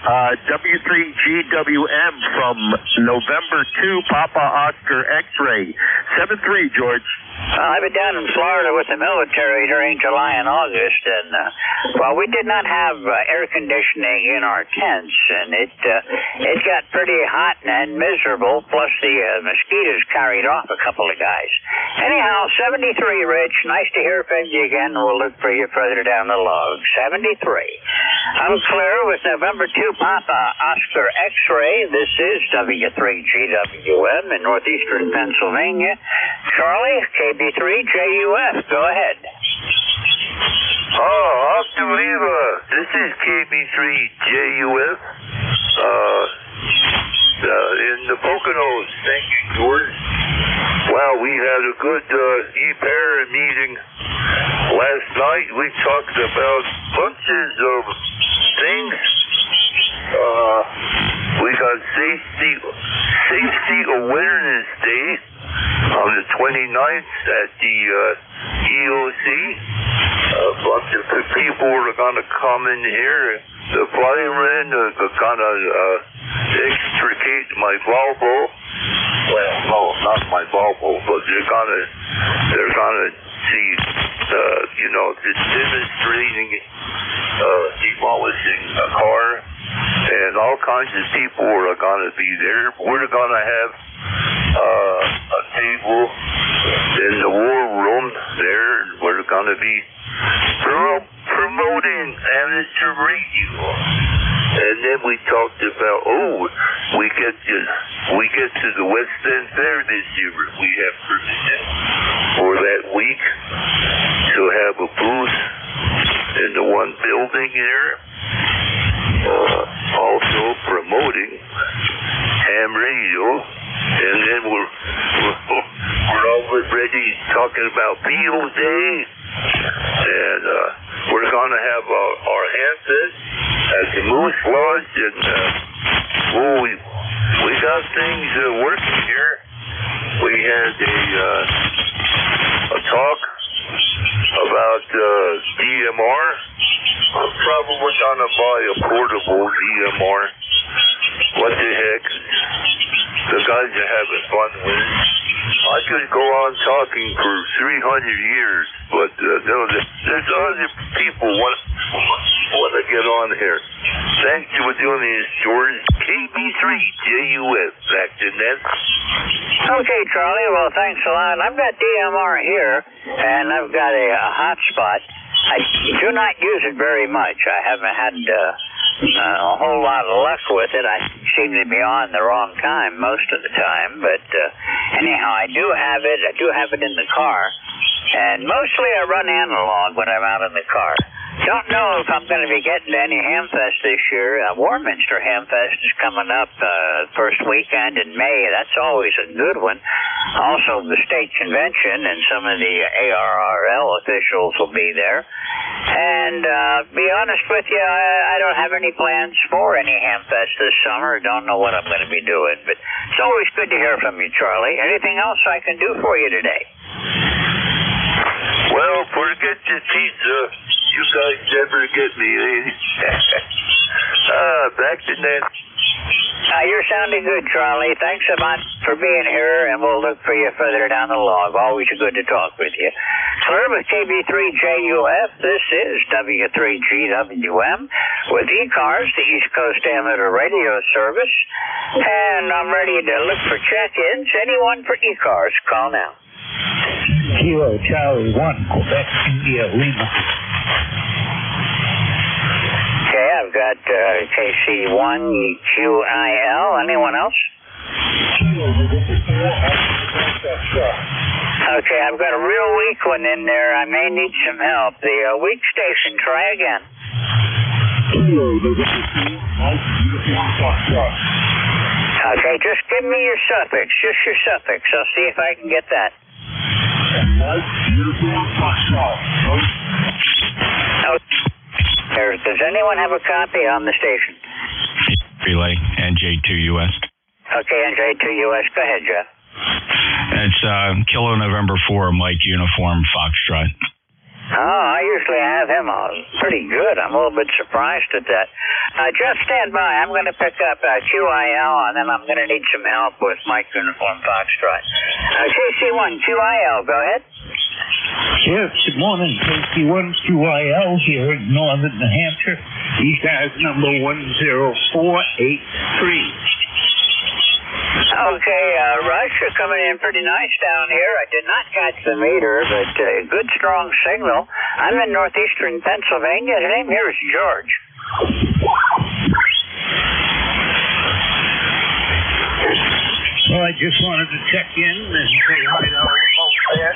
W3GWM from November 2, Papa Oscar X-Ray. 7-3, George. I've been down in Florida with the military during July and August, and we did not have air conditioning in our tents, and it got pretty hot and miserable. Plus the mosquitoes carried off a couple of guys. Anyhow, 73, Rich. Nice to hear from you again. We'll look for you further down the log. 73. I'm clear with November 2, Papa Oscar X-Ray. This is W3GWM in northeastern Pennsylvania. Charlie, KB3JUF. Go ahead. Oscar Lima. This is KB3JUF. In the Poconos. Thank you, George. Well, we had a good EPAR meeting last night. We talked about bunches of things. We got Safety Awareness Day on the 29th at the EOC. A bunch of people are going to come in here. The firemen are going to extricate my Volvo. Well, no, not my Volvo, but they're gonna see, demonstrating, demolishing a car, and all kinds of people are gonna be there. We're gonna have a table in the war room there, and we're gonna be promoting amateur radio. And then we talked about, we get to the West End Fair this year. We have permission for that week to have a booth in the one building there. Also promoting ham radio. And then we're already talking about Beatles Day. And we're going to have our handfest at the Moose Lodge, and we got things working here. We had a talk about DMR. I'm probably going to buy a portable DMR. What the heck? The guys are having fun with it. I could go on talking for 300 years, but there's other people want to get on here. Thanks for doing this, George. KB3JUF. Back to net. Okay, Charlie. Well, thanks a lot. I've got DMR here, and I've got a hotspot. I do not use it very much. I haven't had a whole lot of luck with it. I seem to be on the wrong time most of the time, but anyhow, I do have it. I do have it in the car, and mostly I run analog when I'm out in the car. Don't know if I'm going to be getting to any Hamfest this year. Warminster Hamfest is coming up first weekend in May. That's always a good one. Also, the state convention and some of the ARRL officials will be there. And be honest with you, I don't have any plans for any Hamfest this summer. Don't know what I'm going to be doing. But it's always good to hear from you, Charlie. Anything else I can do for you today? Well, forget the pizza. You guys never get me, eh? Back to net. You're sounding good, Charlie. Thanks a lot for being here, and we'll look for you further down the log. Always good to talk with you. Clear with KB3JUF, this is W3GWM with ECARS, the East Coast Amateur Radio Service, and I'm ready to look for check-ins. Anyone for ECARS, call now. Kilo Charlie 1, Quebec, India, Lima. Okay, I've got KC1QIL. Anyone else? Okay, I've got a real weak one in there. I may need some help. The weak station, try again. Okay, just give me your suffix. Just your suffix. I'll see if I can get that. Does anyone have a copy on the station? Relay, NJ2US. Okay, NJ2US. Go ahead, Jeff. It's Kilo November 4, Mike Uniform Foxtrot. Oh, I usually have him pretty good. I'm a little bit surprised at that. Jeff, stand by. I'm going to pick up QIL, and then I'm going to need some help with Mike Uniform Foxtrot. KC1, QIL, go ahead. Yes, good morning. KC1QIL here in northern New Hampshire. ECARS number 10483. Okay, Rush, you're coming in pretty nice down here. I did not catch the meter, but good, strong signal. I'm in northeastern Pennsylvania. His name here is George. Well, I just wanted to check in and say hi to all folks there.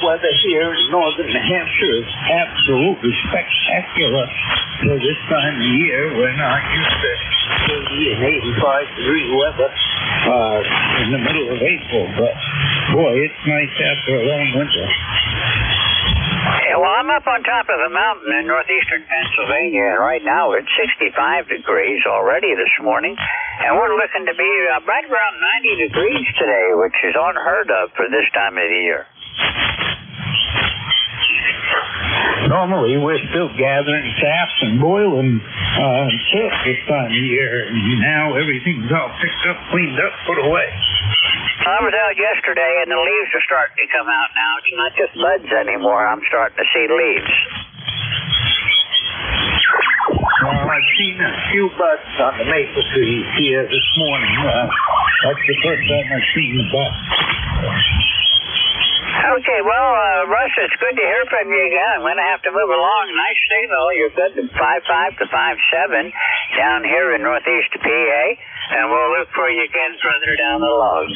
Weather here in northern New Hampshire is absolutely spectacular for this time of year. We're not used to 30 and 85-degree weather in the middle of April, but boy, it's nice after a long winter. Yeah, well, I'm up on top of the mountain in northeastern Pennsylvania, and right now it's 65 degrees already this morning, and we're looking to be right around 90 degrees today, which is unheard of for this time of the year. Normally, we're still gathering saps and boiling silt this time of year, and now everything's all picked up, cleaned up, put away. I was out yesterday, and the leaves are starting to come out now. It's not just buds anymore. I'm starting to see leaves. Well, I've seen a few buds on the maple trees here this morning. That's the first time I've seen the buds. Okay, well, Russ, it's good to hear from you again. I'm going to have to move along. Nice signal. You're good to 5.5 to 5.7 down here in northeast PA, and we'll look for you again further down the logs.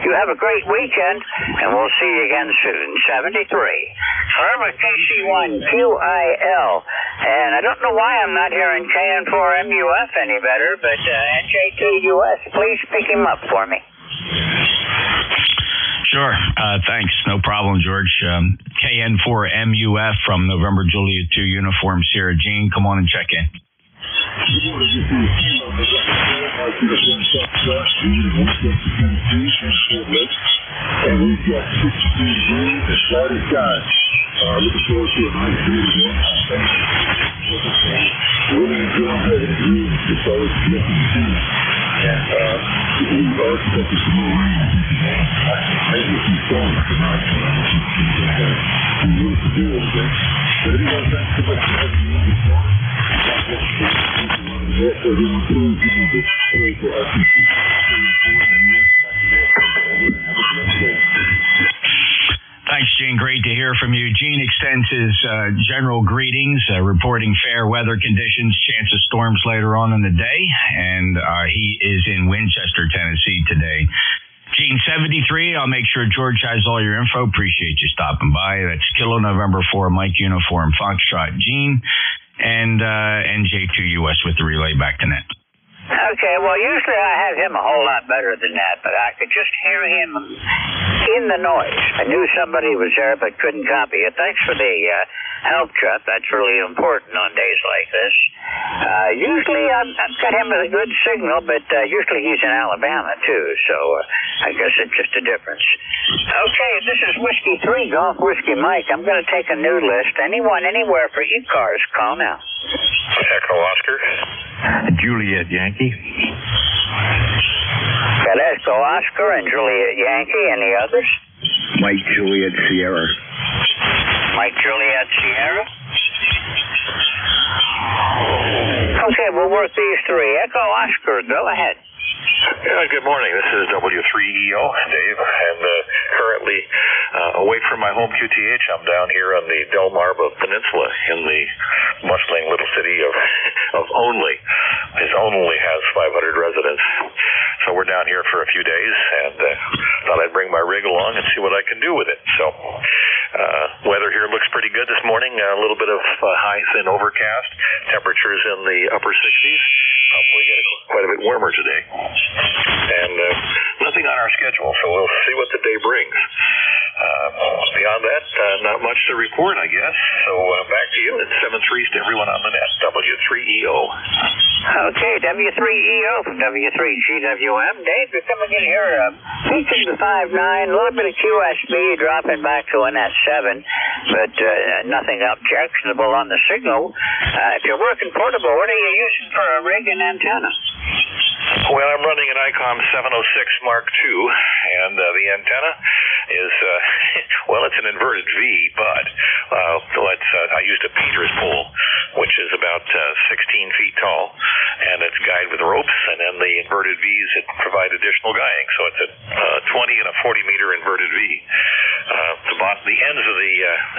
You have a great weekend, and we'll see you again soon. 73. Irma KC1QIL. And I don't know why I'm not hearing KN4MUF any better, but NJ2US, please pick him up for me. Sure. Thanks. No problem, George. KN4MUF from November Juliet 2 Uniform Sierra Jean. Come on and check in. Looking forward to a nice beautiful really enjoying it. It's always looking to see. And we've all expected some more rain. Maybe a few storms tonight. We will to do it, okay? But anyway, thanks so much for having me this morning. Also, we will prove you the story for our people. Thanks, Gene. Great to hear from you. Gene extends his general greetings, reporting fair weather conditions, chance of storms later on in the day, and he is in Winchester, Tennessee today. Gene, 73, I'll make sure George has all your info. Appreciate you stopping by. That's Kilo November 4, Mike Uniform, Foxtrot, Gene, and NJ2US with the relay back to net. Okay, well, usually I have him a whole lot better than that, but I could just hear him in the noise. I knew somebody was there but couldn't copy it. Thanks for the help, Chuck. That's really important on days like this. Usually I've got him with a good signal, but usually he's in Alabama, too, so I guess it's just a difference. Okay, this is Whiskey 3, Golf Whiskey Mike. I'm going to take a new list. Anyone, anywhere for ECARS, call now. Echo Oscar. Juliet Yankee. Got Echo Oscar and Juliet Yankee. Any others? Mike Juliet Sierra. Mike Juliet Sierra. Okay, we'll work these three. Echo Oscar, go ahead. Yeah, good morning. This is W3EO, Dave, and currently away from my home QTH. I'm down here on the Delmarva Peninsula in the bustling little city of Only. It only has 500 residents. So we're down here for a few days, and thought I'd bring my rig along and see what I can do with it. So weather here looks pretty good this morning. A little bit of high, thin overcast. Temperatures in the upper 60s. Probably get quite a bit warmer today. And nothing on our schedule, so we'll see what the day brings. Beyond that, not much to report, I guess. So back to you. It's 7-3 to everyone on the net. W3EO. Okay, W3EO from W3GWM. Dave, you're coming in here peaking to 5.9, a little bit of QSB dropping back to a net 7, but nothing objectionable on the signal. If you're working portable, what are you using for a rig and antenna? Well, I'm running an ICOM 706 Mark II, and the antenna is, well, it's an inverted V, but I used a painter's pole, which is about 16 feet tall, and it's guyed with ropes, and then the inverted Vs that provide additional guying. So it's a 20 and a 40-meter inverted V. The ends of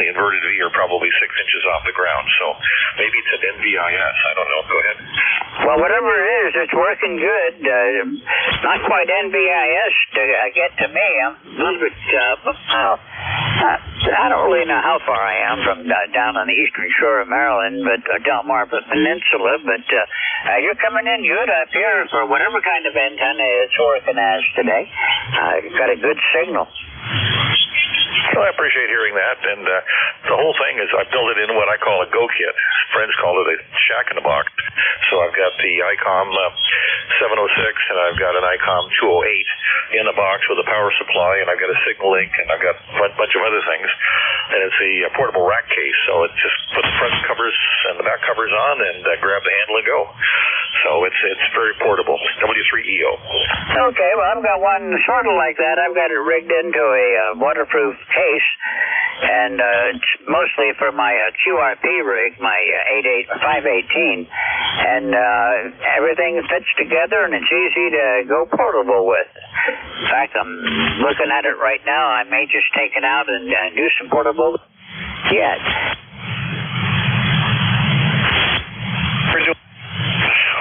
the inverted V are probably 6 inches off the ground, so maybe it's an NVIS. I don't know. Go ahead. Well, whatever it is, it's working good. Not quite NVIS to get to me. I'm a little bit, I don't really know how far I am from down on the eastern shore of Maryland, but Delmarva Peninsula, but you're coming in good up here for whatever kind of antenna it's working as today. You've got a good signal. Well, I appreciate hearing that, and the whole thing is I built it in what I call a go kit. Friends call it a shack in a box. So I've got the ICOM 706, and I've got an ICOM 208 in the box with a power supply, and I've got a signal link, and I've got a bunch of other things. And it's a portable rack case, so it just put the front covers and the back covers on, and grab the handle and go. So it's very portable. W3EO. Okay, well, I've got one sort of like that. I've got it rigged into a waterproof case, and it's mostly for my QRP rig, my 518, and everything fits together, and it's easy to go portable with. In fact, I'm looking at it right now. I may just take it out and do some portable. Yes.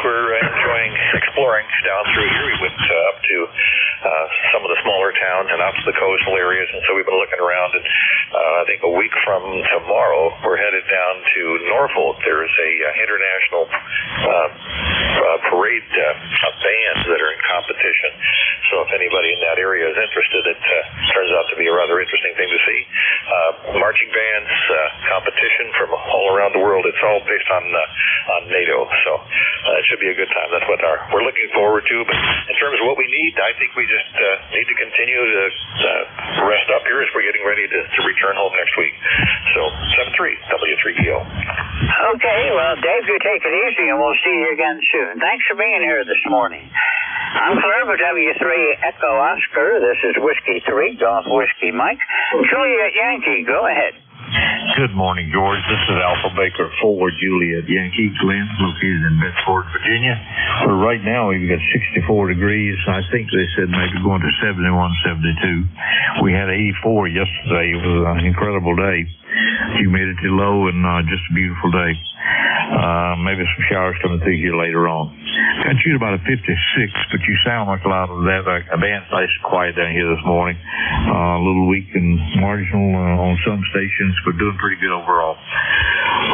We're enjoying exploring down through here. We went up to some of the smaller towns and out to the coastal areas, and so we've been looking around. And I think a week from tomorrow, we're headed down to Norfolk. There's a international parade of bands that are in competition. So if anybody in that area is interested, it turns out to be a rather interesting thing to see. Marching bands competition from all around the world. It's all based on NATO, so it should be a good time. That's what we're looking forward to. But in terms of what we need, I think we just need to continue to rest up here as we're getting ready to return home next week. So 7-3, W3EO. Okay, well, Dave, you take it easy, and we'll see you again soon. Thanks for being here this morning. I'm Forever W3 Echo Oscar. This is Whiskey 3, Golf Whiskey Mike. Juliet Yankee, go ahead. Good morning, George. This is Alpha Baker 4 Juliet Yankee Glen, located in Bedford, Virginia. For right now, we've got 64 degrees. I think they said maybe going to 71, 72. We had 84 yesterday. It was an incredible day. Humidity low and just a beautiful day. Maybe some showers coming through here later on. Got you at about a 56, but you sound like a lot of that. A band's nice and quiet down here this morning. A little weak and marginal on some stations, but doing pretty good overall.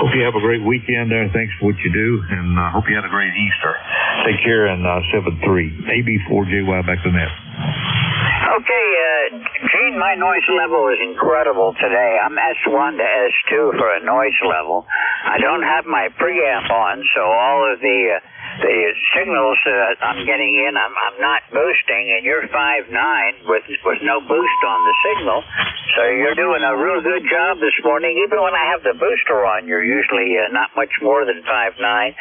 Hope you have a great weekend there. Thanks for what you do, and hope you had a great Easter. Take care, and 7-3. AB4JY back to net. Okay, Gene, my noise level is incredible today. I'm S1 to S2 for a noise level. I don't have my preamp on, so all of the the signals I'm getting in, I'm not boosting, and you're 5.9 with no boost on the signal. So you're doing a real good job this morning. Even when I have the booster on, you're usually not much more than 5.9.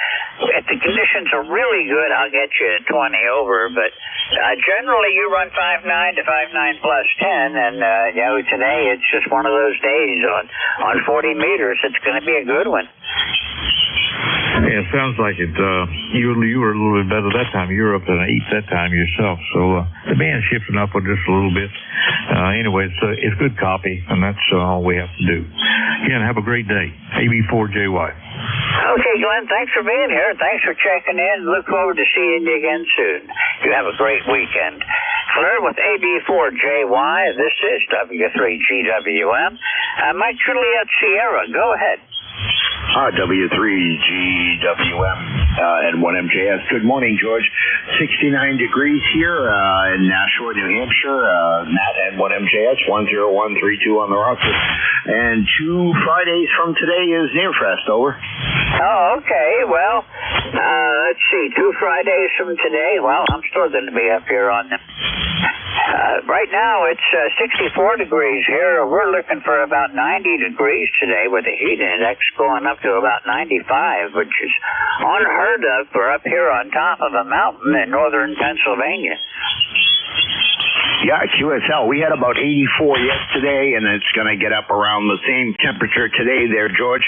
If the conditions are really good, I'll get you 20 over, but generally you run 5.9 to 5.9 plus 10, and today it's just one of those days on 40 meters. It's going to be a good one. Yeah, it sounds like it. You were a little bit better that time. You were up at 8 that time yourself. So the band's shifting upward just a little bit. Anyway, it's good copy, and that's all we have to do. Again, have a great day. AB4JY. Okay, Glenn, thanks for being here. Thanks for checking in. Look forward to seeing you again soon. You have a great weekend. Claire with AB4JY. This is W3GWM. Mike Juliet Sierra, go ahead. W3GWM and 1MJS. Good morning, George. 69 degrees here in Nashua, New Hampshire. Matt and 1MJS, 10132 on the roster. And 2 Fridays from today is Nearfest, over. Oh, okay. Well, let's see. 2 Fridays from today. Well, I'm still going to be up here on them. Right now, it's 64 degrees here. We're looking for about 90 degrees today with the heat index going up to about 95, which is unheard of for up here on top of a mountain in northern Pennsylvania. Yeah, QSL. We had about 84 yesterday, and it's going to get up around the same temperature today there, George.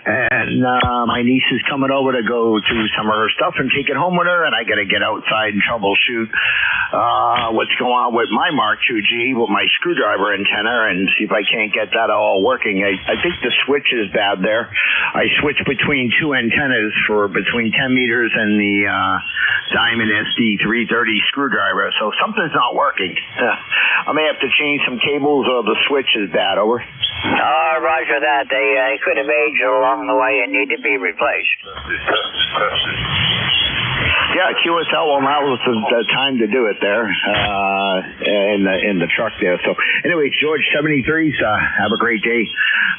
And my niece is coming over to go to some of her stuff and take it home with her, and I got to get outside and troubleshoot what's going on with my Mark IIG with my screwdriver antenna and see if I can't get that all working. I think the switch is bad there. I switched between 2 antennas for between 10 meters and the Diamond SD330 screwdriver, so something's not working. I may have to change some cables or the switch is bad, over. Roger that. They could have aged along the way and need to be replaced. Yeah, QSL will allow us the time to do it there in the truck there. So anyway, George, 73s, have a great day.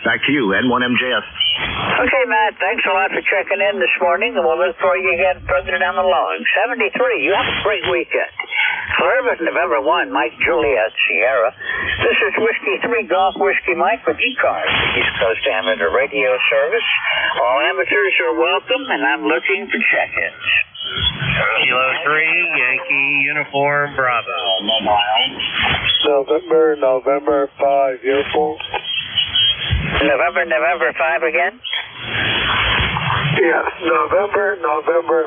Back to you, N1MJS. Okay, Matt, thanks a lot for checking in this morning, and we'll look for you again further down the line. 73, you have a great weekend. Columbus, November 1, Mike Juliet Sierra. This is Whiskey 3 Golf Whiskey Mike with ECARS, East Coast Amateur Radio Service. All amateurs are welcome, and I'm looking for check-ins. Kilo 3, Yankee Uniform Bravo. November 5, uniform. November 5 again? Yes, November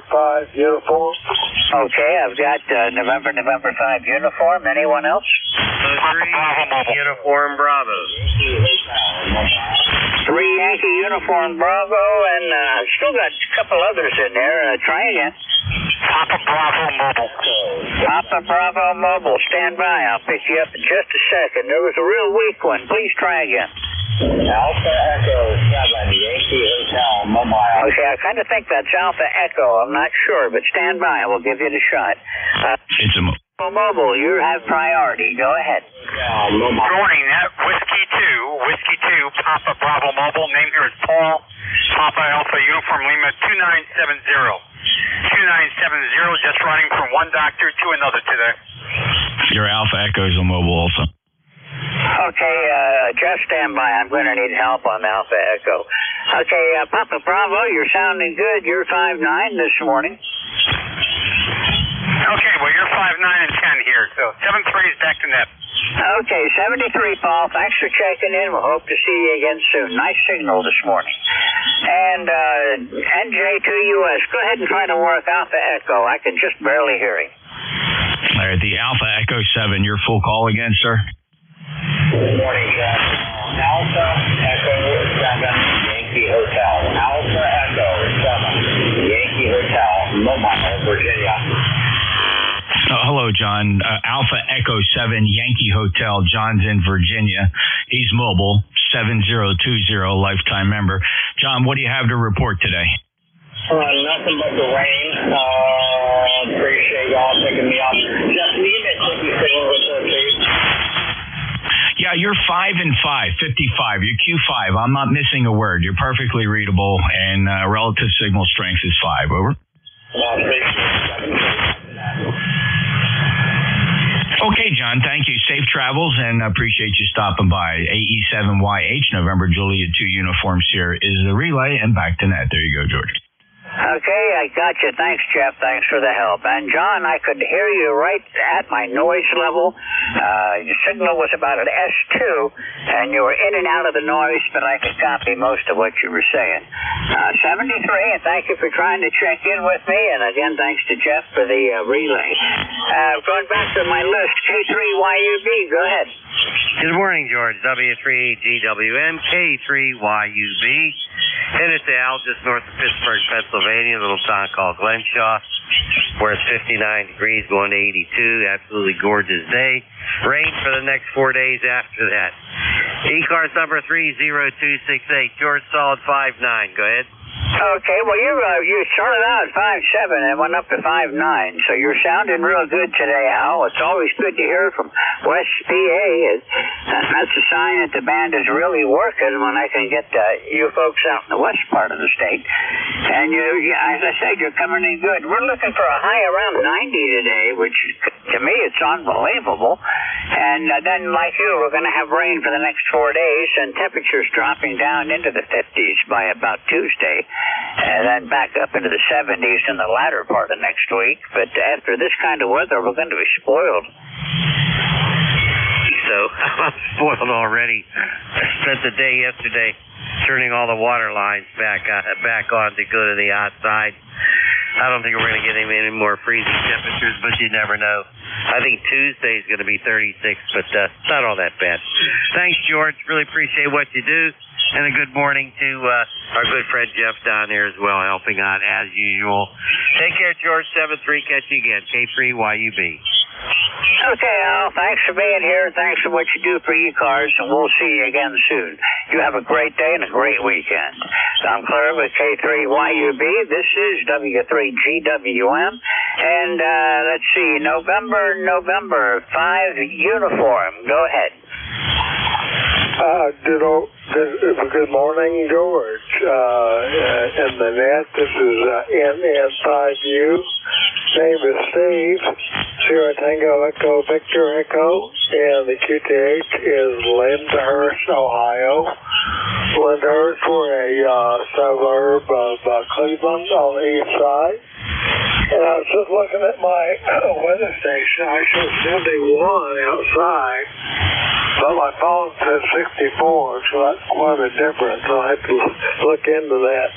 5, uniform. Okay, I've got November 5 uniform. Anyone else? Kilo 3, Uniform Bravo. 3 Yankee Uniform Bravo, and still got a couple others in there. Try again. Papa Bravo Mobile. Papa Bravo Mobile, stand by. I'll pick you up in just a second. There was a real weak one. Please try again. Alpha Echo 7, Yankee Hotel, Mobile. Okay, I kind of think that's Alpha Echo. I'm not sure, but stand by. We'll give you the shot. It's a Mobile, you have priority. Go ahead. Good morning, Whiskey 2, Papa Bravo Mobile. Name here is Paul. Papa Alpha Uniform Lima 2970. 2970, just running from one doctor to another today. Your Alpha Echoes on mobile also. Okay, just stand by. I'm going to need help on Alpha Echo. Okay, Papa Bravo, you're sounding good. You're 5'9" this morning. Okay, well, you're 5'9" and 10 here, so 7-3 is back to net. Okay, 73, Paul. Thanks for checking in. We'll hope to see you again soon. Nice signal this morning. And NJ2US, go ahead and try to work Alpha Echo. I can just barely hear him. All right, the Alpha Echo 7, your full call again, sir? Good morning, Jack. Alpha Echo 7, Yankee Hotel. Alpha Echo 7, Yankee Hotel, Mobile, Virginia. Hello, John. Alpha Echo 7, Yankee Hotel. John's in Virginia. He's mobile, 7020, lifetime member. John, what do you have to report today? Nothing but the rain. Appreciate y'all picking me up. Just need a quickie signal with her, please. Yeah, you're 5 and 5, 55. You're Q5. I'm not missing a word. You're perfectly readable, and relative signal strength is 5. Over. Okay, John, thank you. Safe travels, and appreciate you stopping by. AE7YH, November Juliet 2 uniform Sierra is the relay, and back to net. There you go, George. Okay, I got you. Thanks, Jeff. Thanks for the help. And, John, I could hear you right at my noise level. Your signal was about an S2, and you were in and out of the noise, but I could copy most of what you were saying. 73, and thank you for trying to check in with me. And, again, thanks to Jeff for the relay. Going back to my list, K3YUB, go ahead. Good morning, George. W3GWM, K3YUB. Headed to Al, just north of Pittsburgh, Pennsylvania, a little town called Glenshaw, where it's 59 degrees, going to 82. Absolutely gorgeous day. Rain for the next 4 days after that. ECARS number 30268. George, solid 59. Go ahead. Okay, well, you started out at 5.7 and went up to 5.9, so you're sounding real good today, Al. It's always good to hear from West PA. That's a sign that the band is really working when I can get you folks out in the west part of the state. And as I said, you're coming in good. We're looking for a high around 90 today, which to me it's unbelievable. And then, like you, we're going to have rain for the next 4 days, and temperatures dropping down into the 50s by about Tuesday. And then back up into the 70s in the latter part of next week. But after this kind of weather, we're going to be spoiled. So I'm spoiled already. I spent the day yesterday turning all the water lines back on to go to the outside. I don't think we're going to get any more freezing temperatures, but you never know. I think Tuesday is going to be 36, but it's not all that bad. Thanks, George. Really appreciate what you do. And a good morning to our good friend Jeff down there as well, helping out as usual. Take care, George. 7-3. Catch you again. K3YUB. Okay, Al. Thanks for being here. Thanks for what you do for ECARS, and we'll see you again soon. You have a great day and a great weekend. I'm Claire with K3YUB. This is W3GWM. And let's see, November 5 uniform. Go ahead. Good morning, George. In the net, this is NN5U. Name is Steve. Sierra Tango Echo Victor Echo. And the QTH is Lyndhurst, Ohio. Lyndhurst, we're a suburb of Cleveland on the east side. And I was just looking at my weather station. I showed 71 outside, but my phone says 64, so that's quite a difference. So I have to look into that.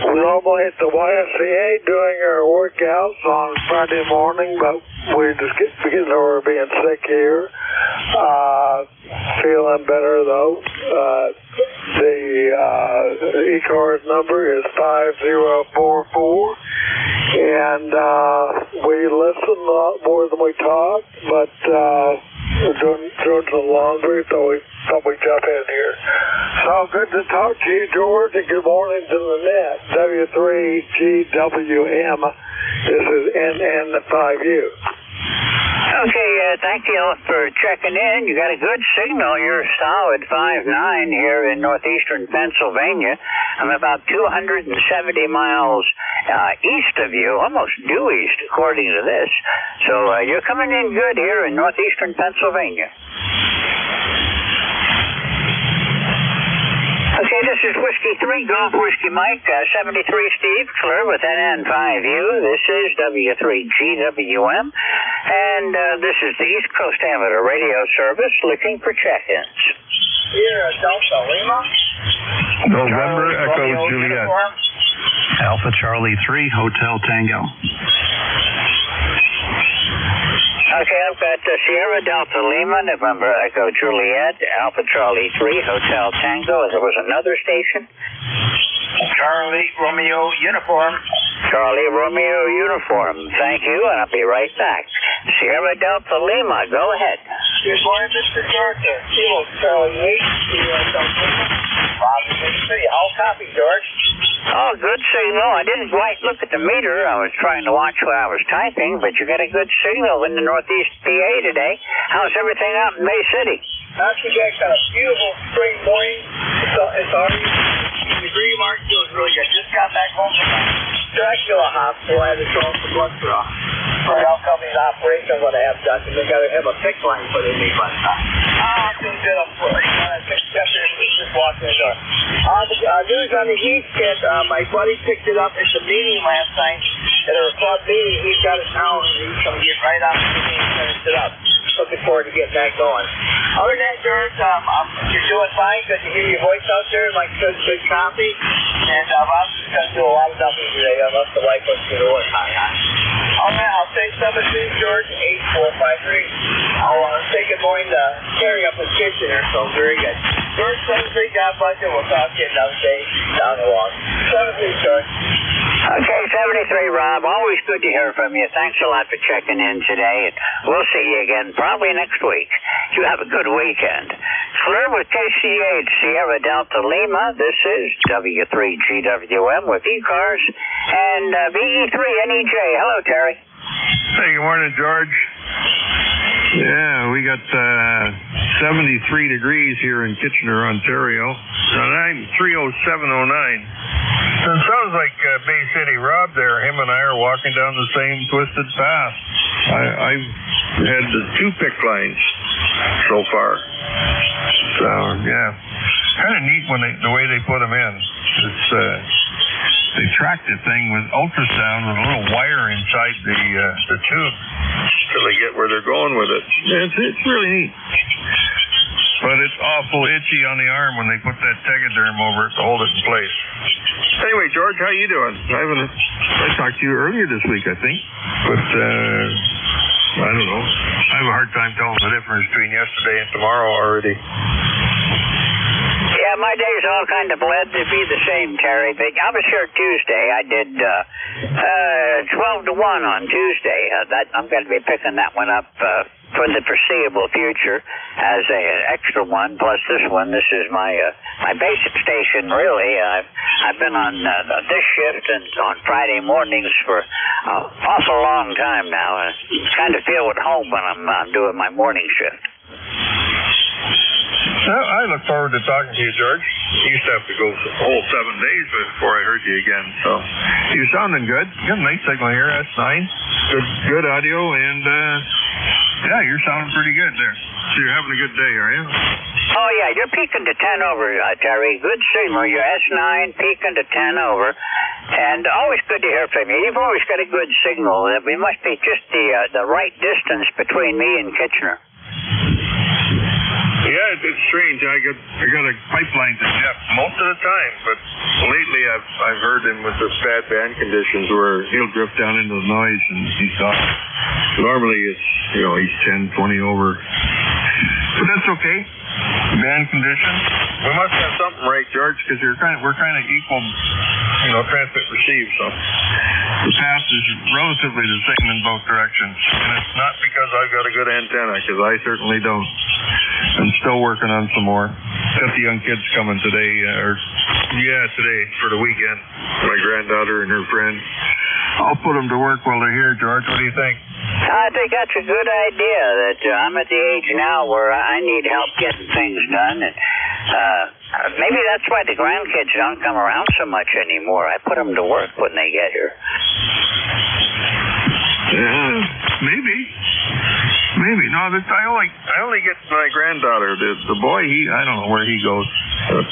We normally at the YMCA doing our workouts on Friday morning, but we just getting over being sick here. Feeling better though. The ECARS number is 5044, and we listen a lot more than we talk, but doing some laundry, so we thought we'd jump in here. So good to talk to you, George, and good morning to the net. W3GWM. This is NN5U. Okay, thank you for checking in. You got a good signal. You're solid 5.9 here in northeastern Pennsylvania. I'm about 270 miles east of you, almost due east, according to this. So you're coming in good here in northeastern Pennsylvania. Okay, this is Whiskey 3, Golf Whiskey Mike, 73 Steve, clear with NN5U. This is W3GWM, and this is the East Coast Amateur Radio Service looking for check-ins. Here, Delta Lima. November Echo Juliet. Alpha Charlie 3, Hotel Tango. Okay, I've got Sierra Delta Lima, November Echo Juliet, Alpha Charlie 3, Hotel Tango. There was another station. Charlie Romeo Uniform. Charlie Romeo Uniform. Thank you, and I'll be right back. Sierra Delta Lima, go ahead. Good morning, Mr. Georgia. Kilo Charlie 8, Sierra Delta Lima. Washington City. I'll copy, George. Oh, good signal. I didn't quite look at the meter. I was trying to watch while I was typing, but you got a good signal in the northeast PA today. How's everything out in Bay City? Actually, guys, got a beautiful spring morning. It's already 16 degree mark. Feels really good. Just got back home from my Dracula hospital. I had to show up for blood for an upcoming operation. What I have done, because they got to have a PICC line put in me. But I'm doing good up for it. Just walking the door. News on the heat kit. My buddy picked it up at the meeting last night. At our club meeting, he's got it now, and he's going to get right out of the meeting and finish it up. Looking forward to getting that going. Other than that, George, you're doing fine. Good to hear your voice out there, like good copy. And I'm just going to do a lot of dumping today, unless the wife wants me to work on it. All right, I'll say 7-2, George, 8453. I'll say good morning to Terry up in Kitchener, so very good. George, 7-3, God bless you. We'll talk to you another day down the walk. 7-3, George. Okay, 73, Rob. Always good to hear from you. Thanks a lot for checking in today. And we'll see you again probably next week. You have a good weekend. Clear with KCH, Sierra Delta Lima. This is W3GWM with ECARS and VE3NEJ. Hello, Terry. Hey, good morning, George. Yeah, we got 73 degrees here in Kitchener, Ontario. I'm 30709. It sounds like Bay City Rob there. Him and I are walking down the same twisted path. I've had the 2 PICC lines so far. So, yeah. Kind of neat when the way they put them in. It's they track the thing with ultrasound with a little wire inside the tube till they get where they're going with it. It's really neat. But it's awful itchy on the arm when they put that tegaderm over it to hold it in place. Anyway, George, how you doing? I talked to you earlier this week, I think. But, I don't know. I have a hard time telling the difference between yesterday and tomorrow already. Yeah, my days all kind of bled to be the same, Terry. But I was here Tuesday. I did 12 to 1 on Tuesday. I'm going to be picking that one up for the foreseeable future as an extra one. Plus this one. This is my basic station. Really, I've been on this shift and on Friday mornings for an awful long time now. I kind of feel at home when I'm doing my morning shift. Well, I look forward to talking to you, George. You used to have to go the whole 7 days before I heard you again. So you're sounding good. You got a nice signal here. That's nice. Good audio, and yeah, you're sounding pretty good there. So you're having a good day, are you? Oh yeah, you're peaking to 10 over, Terry. Good signal. You're S9 peaking to 10 over, and always good to hear from you. You've always got a good signal. We must be just the right distance between me and Kitchener. Yeah, it's strange. I got a pipeline to Jeff most of the time, but lately I've heard him with the bad band conditions where he'll drift down into the noise and he's gone. Normally it's he's 10, 20 over, but that's okay. Band conditions. We must have something right, George, because we're kind of equal, transmit receive. So the path is relatively the same in both directions, and it's not because I've got a good antenna, because I certainly don't. I'm still working on some more. Got the young kids coming today, today for the weekend. My granddaughter and her friend. I'll put them to work while they're here, George. What do you think? I think that's a good idea. That I'm at the age now where I need help getting things done, and maybe that's why the grandkids don't come around so much anymore. I put them to work when they get here. Yeah, maybe. No, I only get my granddaughter. The boy, I don't know where he goes, but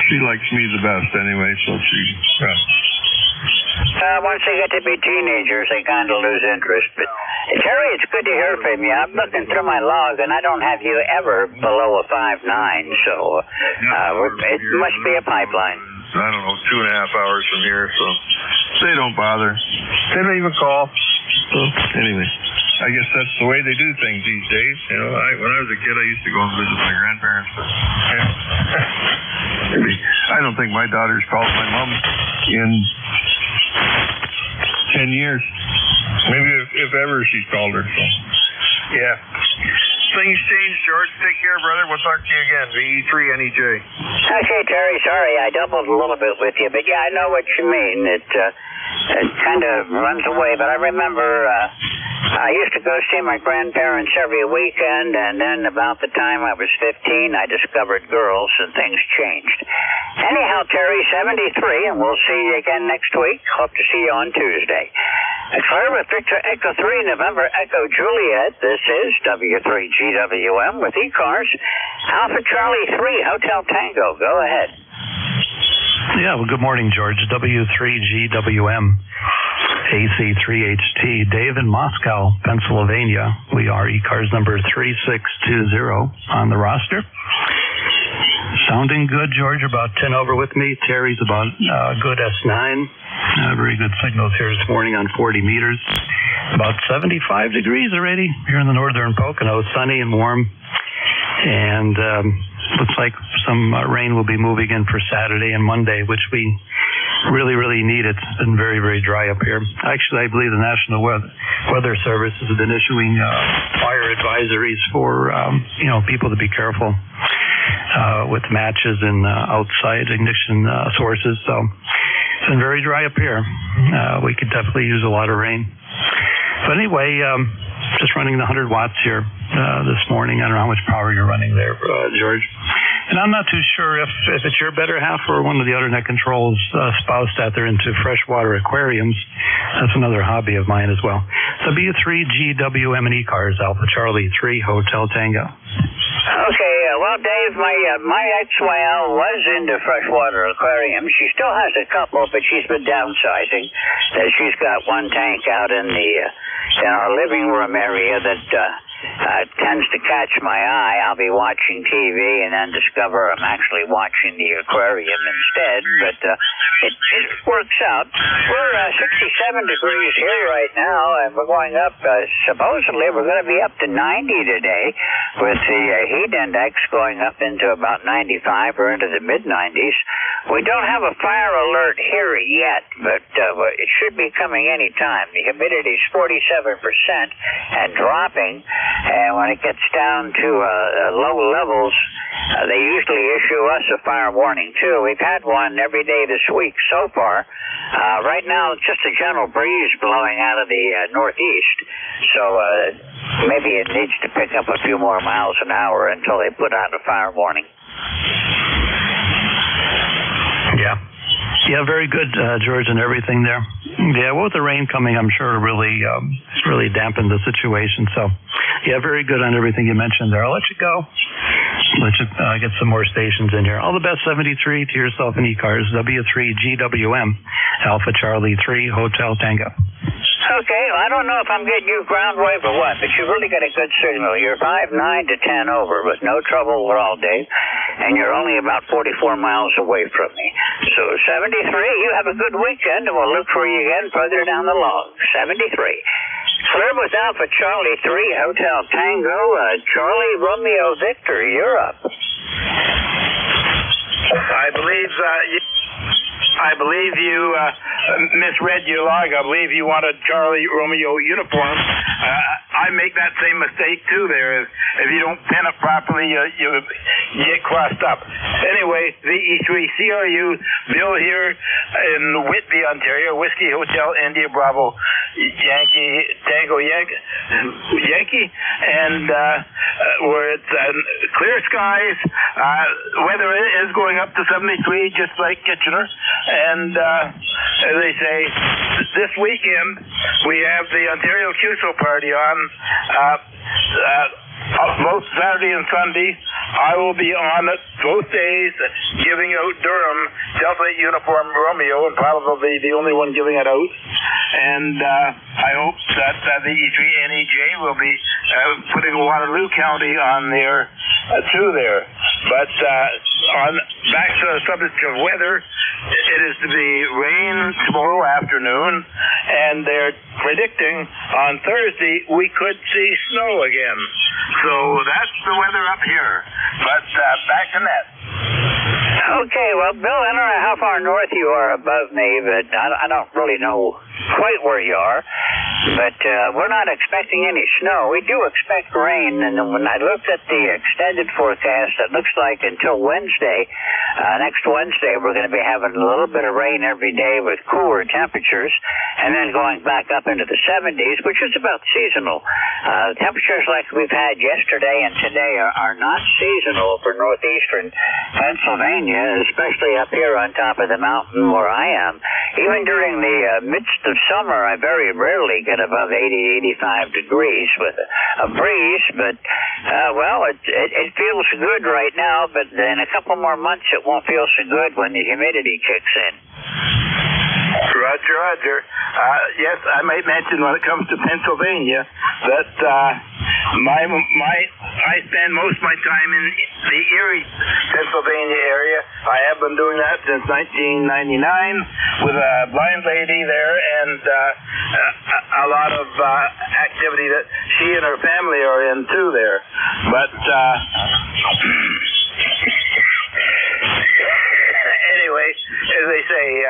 she likes me the best anyway. So she. Once they get to be teenagers, they kind of lose interest. But Terry, it's good to hear from you. I'm looking through my log, and I don't have you ever below a 5.9. So it must be a pipeline. I don't know, 2.5 hours from here, so they don't bother. They don't even call. So anyway, I guess that's the way they do things these days. When I was a kid, I used to go and visit my grandparents. But I don't think my daughter's called my mom in 10 years. Maybe if ever she's called her. So, yeah. Things change, George. Take care, brother. We'll talk to you again. VE3NEJ. Okay, Terry. Sorry, I doubled a little bit with you, but yeah, I know what you mean. It kind of runs away, but I remember I used to go see my grandparents every weekend, and then about the time I was 15, I discovered girls, and things changed. Anyhow, Terry, 73, and we'll see you again next week. Hope to see you on Tuesday. Clear with Victor Echo 3, November Echo Juliet. This is W3GWM with ECARS. Alpha Charlie 3, Hotel Tango. Go ahead. Yeah, well, good morning, George. W3GWM, AC3HT. Dave in Moscow, Pennsylvania. We are ECARS number 3620 on the roster. Sounding good, George. About 10 over with me. Terry's about good S9. Very good signals here this morning on 40 meters. About 75 degrees already here in the northern Pocono. Sunny and warm. And looks like some rain will be moving in for Saturday and Monday, which we really, really need. It's been very, very dry up here. Actually, I believe the National Weather Service has been issuing fire advisories for people to be careful with matches and outside ignition sources. So it's been very dry up here. We could definitely use a lot of rain. But anyway, just running the 100 watts here this morning. I don't know how much power you're running there, George. And I'm not too sure if it's your better half or one of the other net controls spoused out there into freshwater aquariums. That's another hobby of mine as well. W3GWM and ECARS, Alpha Charlie 3, Hotel Tango. Okay, well, Dave, my ex-whale was into freshwater aquariums. She still has a couple, but she's been downsizing. She's got one tank out in our living room area that tends to catch my eye. I'll be watching TV and then discover I'm actually watching the aquarium instead, but it works out. We're 67 degrees here right now, and we're going up, supposedly we're going to be up to 90 today, with the heat index going up into about 95 or into the mid-90s. We don't have a fire alert here yet, but it should be coming any time. The humidity is 47% and dropping, and when it gets down to low levels, they usually issue us a fire warning, too. We've had one every day this week so far. Right now, it's just a gentle breeze blowing out of the northeast, so maybe it needs to pick up a few more miles an hour until they put out a fire warning. Yeah, very good, George, and everything there. Yeah, well, with the rain coming, I'm sure it'll really dampen the situation. So, yeah, very good on everything you mentioned there. I'll let you go. Let you get some more stations in here. All the best, 73 to yourself and ECARS, W3GWM, Alpha Charlie 3, Hotel Tango. Okay, well, I don't know if I'm getting you ground wave or what, but you've really got a good signal. You're 5, 9 to 10 over, but no trouble at all, Dave. And you're only about 44 miles away from me. So 73, you have a good weekend, and we'll look for you again further down the log. 73. Clear with Alpha Charlie 3, Hotel Tango, Charlie Romeo Victor, you're up. I believe you misread your log. I believe you wanted Charlie Romeo uniform. I make that same mistake too there. If you don't pin it properly, you get crossed up. Anyway, VE3CRU, Bill here in Whitby, Ontario, Whiskey Hotel India Bravo Yankee Tango Yankee, and where it's clear skies. Weather is going up to 73, just like Kitchener. And as they say, this weekend we have the Ontario QSO party on. Both Saturday and Sunday, I will be on it both days giving out Durham Delta Uniform Romeo, and probably the only one giving it out. And I hope that the E3NEJ will be putting Waterloo County on there too there. But back to the subject of weather, it is to be rain tomorrow afternoon, and they're predicting on Thursday we could see snow again. So that's the weather up here. But back to net. Okay, well, Bill, I don't know how far north you are above me, but I don't really know quite where you are. But we're not expecting any snow. We do expect rain, and when I looked at the extended forecast, it looks like until Wednesday, next Wednesday, we're going to be having a little bit of rain every day with cooler temperatures, and then going back up into the 70s, which is about seasonal. Temperatures like we've had yesterday and today are not seasonal for northeastern Pennsylvania, especially up here on top of the mountain where I am. Even during the midst of summer, I very rarely get above 80, 85 degrees with a breeze, but, well, it feels good right now, but in a couple more months it won't feel so good when the humidity kicks in. Roger, Roger. Yes, I might mention when it comes to Pennsylvania that I spend most of my time in the Erie, Pennsylvania area. I have been doing that since 1999 with a blind lady there, and a lot of activity that she and her family are in too there. But anyway, as they say,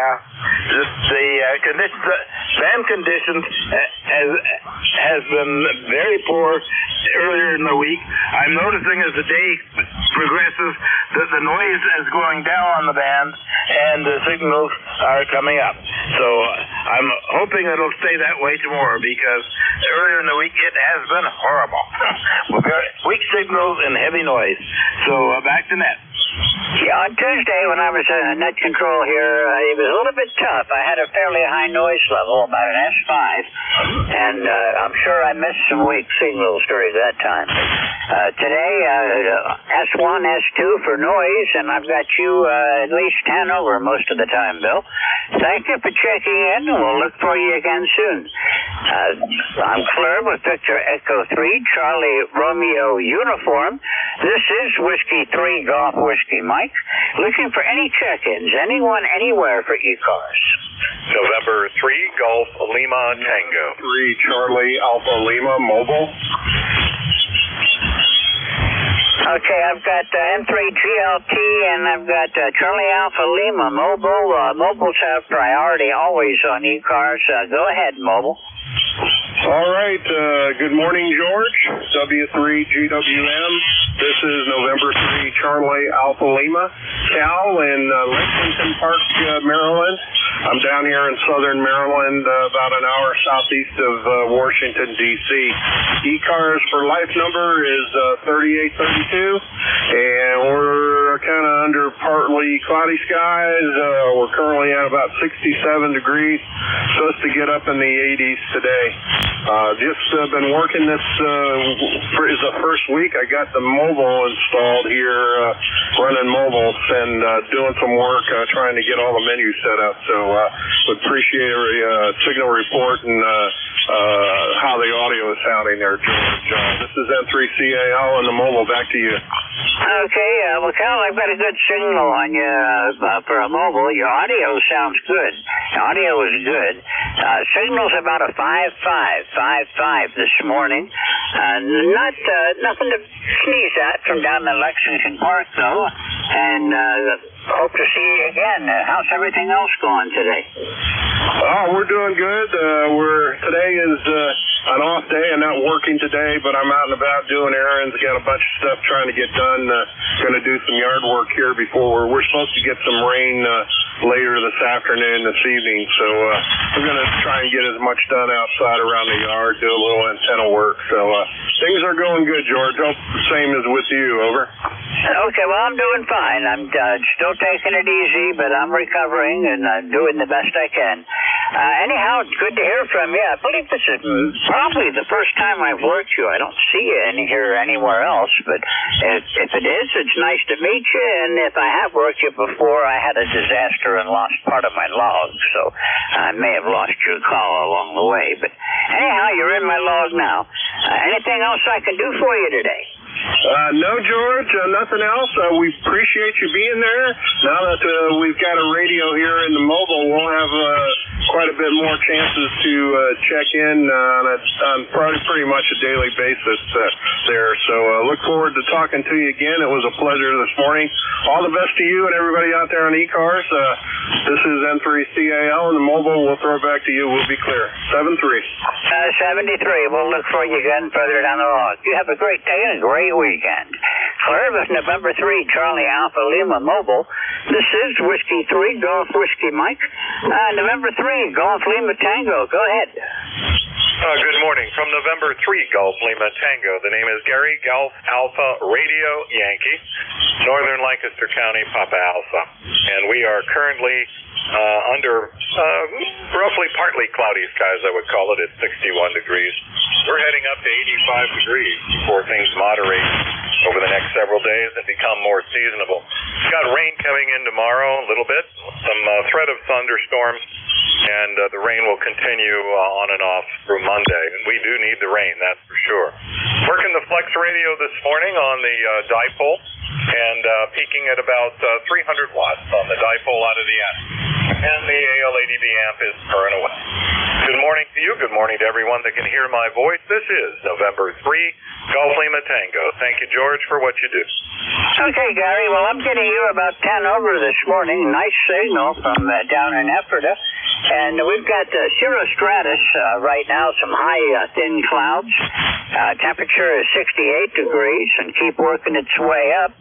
the conditions, fan conditions has been very poor earlier in the week. I'm noticing as the day progresses that the noise is going down on the band and the signals are coming up. So I'm hoping it'll stay that way tomorrow, because earlier in the week it has been horrible. Weak signals and heavy noise. So back to net. Yeah, on Tuesday when I was net control here, it was a little bit tough. I had a fairly high noise level, about an S5, and I'm sure I missed some weak signals during that time. Today, S1, S2 for noise, and I've got you at least 10 over most of the time, Bill. Thank you for checking in, and we'll look for you again soon. I'm clear with Victor Echo 3, Charlie Romeo Uniform. This is Whiskey 3 Golf Whiskey Mike, looking for any check-ins, anyone, anywhere for ECARS. November 3 Golf Lima Tango. 3 Charlie Alpha Lima Mobile. Okay, I've got M3 GLT and I've got Charlie Alpha Lima Mobile. Mobiles have priority always on ECARS. Go ahead, Mobile. All right. Good morning, George. W3GWM. This is November 3 Charlie Alpha Lima. Cal in Lexington Park, Maryland. I'm down here in southern Maryland, about an hour southeast of Washington, D.C. ECARS for life number is 3832, and we're kind of under partly cloudy skies. We're currently at about 67 degrees, supposed to get up in the 80s today. Just been working this is the first week. I got the mobile installed here, running mobiles and doing some work trying to get all the menus set up. So would appreciate a signal report and how the audio is sounding there, George. This is N3CAL and the mobile. Back to you. Okay, well, Cal, I've got a good signal on you for a mobile. Your audio sounds good. The audio is good. Signal's about a 5.5 this morning. Nothing to sneeze at from down in Lexington Park, though. And hope to see you again. How's everything else going today? Oh, we're doing good. Today is an off day. I'm not working today, but I'm out and about doing errands. Got a bunch of stuff trying to get done. Going to do some yard work here before we're supposed to get some rain later this afternoon, this evening. So we're going to try and get as much done outside around the yard, do a little antenna work. So things are going good, George. Hope the same is with you. Over. Okay, well, I'm doing fine. I'm still taking it easy, but I'm recovering and I'm doing the best I can. Anyhow, it's good to hear from you. I believe this is probably the first time I've worked you. I don't see you here anywhere else, but if it is, it's nice to meet you. And if I have worked you before, I had a disaster and lost part of my log, so I may have lost your call along the way. But anyhow, you're in my log now. Anything else I can do for you today? No, George, nothing else. We appreciate you being there. Now that we've got a radio here in the mobile, we'll have quite a bit more chances to check in on pretty much a daily basis there. So look forward to talking to you again. It was a pleasure this morning. All the best to you and everybody out there on ECARS. This is N3CAL, and the mobile, we'll throw it back to you. We'll be clear. 73. 73. We'll look for you again further down the road. You have a great day and a great weekend. Clear with November 3, Charlie Alpha Lima Mobile. This is Whiskey 3, Golf Whiskey Mike. November 3, Golf Lima Tango. Go ahead. Good morning. From November 3, Golf Lima Tango. The name is Gary, Golf Alpha Radio Yankee, Northern Lancaster County, Papa Alpha. And we are currently under roughly partly cloudy skies, I would call it, at 61 degrees. We're heading up to 85 degrees before things moderate over the next several days and become more seasonable. We've got rain coming in tomorrow a little bit, some threat of thunderstorms, and the rain will continue on and off through Monday. And we do need the rain, that's for sure. Working the Flex radio this morning on the dipole, and peaking at about 300 watts on the dipole out of the attic. And the AL80B amp is purring away. Good morning to you. Good morning to everyone that can hear my voice. This is November 3, Golf Lima Tango. Thank you, George, for what you do. Okay, Gary. Well, I'm getting you about 10 over this morning. Nice signal from down in Ephrata. And we've got cirrostratus right now, some high thin clouds. Temperature is 68 degrees and keep working its way up.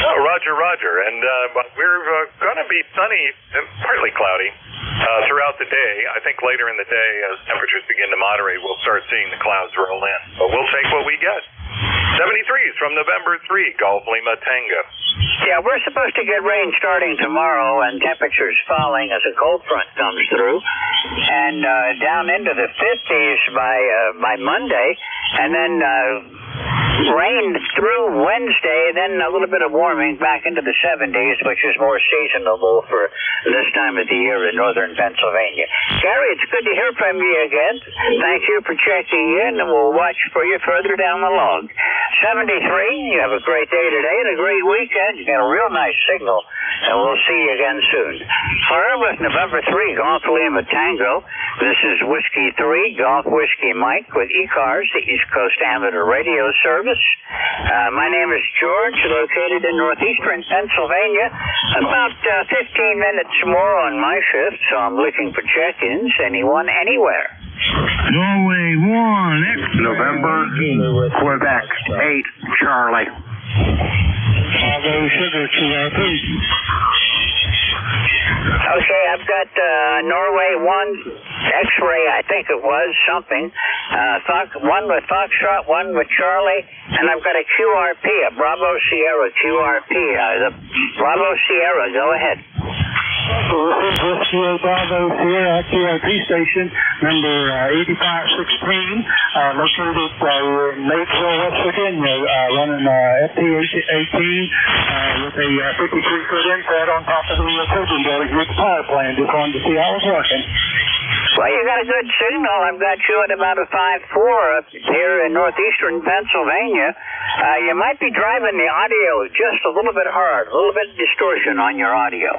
Oh, Roger. And we're going to be sunny and partly cloudy throughout the day. I think later in the day, as temperatures begin to moderate, we'll start seeing the clouds roll in. But we'll take what we get. 73s from November 3, Golf Lima Tango. Yeah, we're supposed to get rain starting tomorrow and temperatures falling as a cold front comes through. And down into the 50s by Monday. And then rain through Wednesday, then a little bit of warming back into the 70s, which is more seasonable for this time of the year in northern Pennsylvania. Gary, it's good to hear from you again. Thank you for checking in, and we'll watch for you further down the log. 73, you have a great day today and a great weekend. You got a real nice signal, and we'll see you again soon. Clear with November 3, Golf Lima Tango. This is Whiskey 3, Golf Whiskey Mike with ECARS, the East Coast Amateur Radio Service. My name is George, located in northeastern Pennsylvania. About 15 minutes more on my shift, so I'm looking for check-ins. Anyone, anywhere. Norway 1, X. November, Quebec 8, Charlie. Bravo Sugar QRP. Okay, I've got Norway 1, X-ray, I think it was, something. One with Foxtrot, one with Charlie, and I've got a QRP, a Bravo Sierra QRP. The Bravo Sierra, go ahead. This is Whiskey Bravo Sierra QRP station, number 8516, located in Maysville, West Virginia, running FT18 with a 53-foot inset on top of the turbine building with the power plant. Just wanted to see how it was working. Well, you got a good signal. I've got you at about a 5.4 up here in northeastern Pennsylvania. You might be driving the audio just a little bit hard, a little bit of distortion on your audio.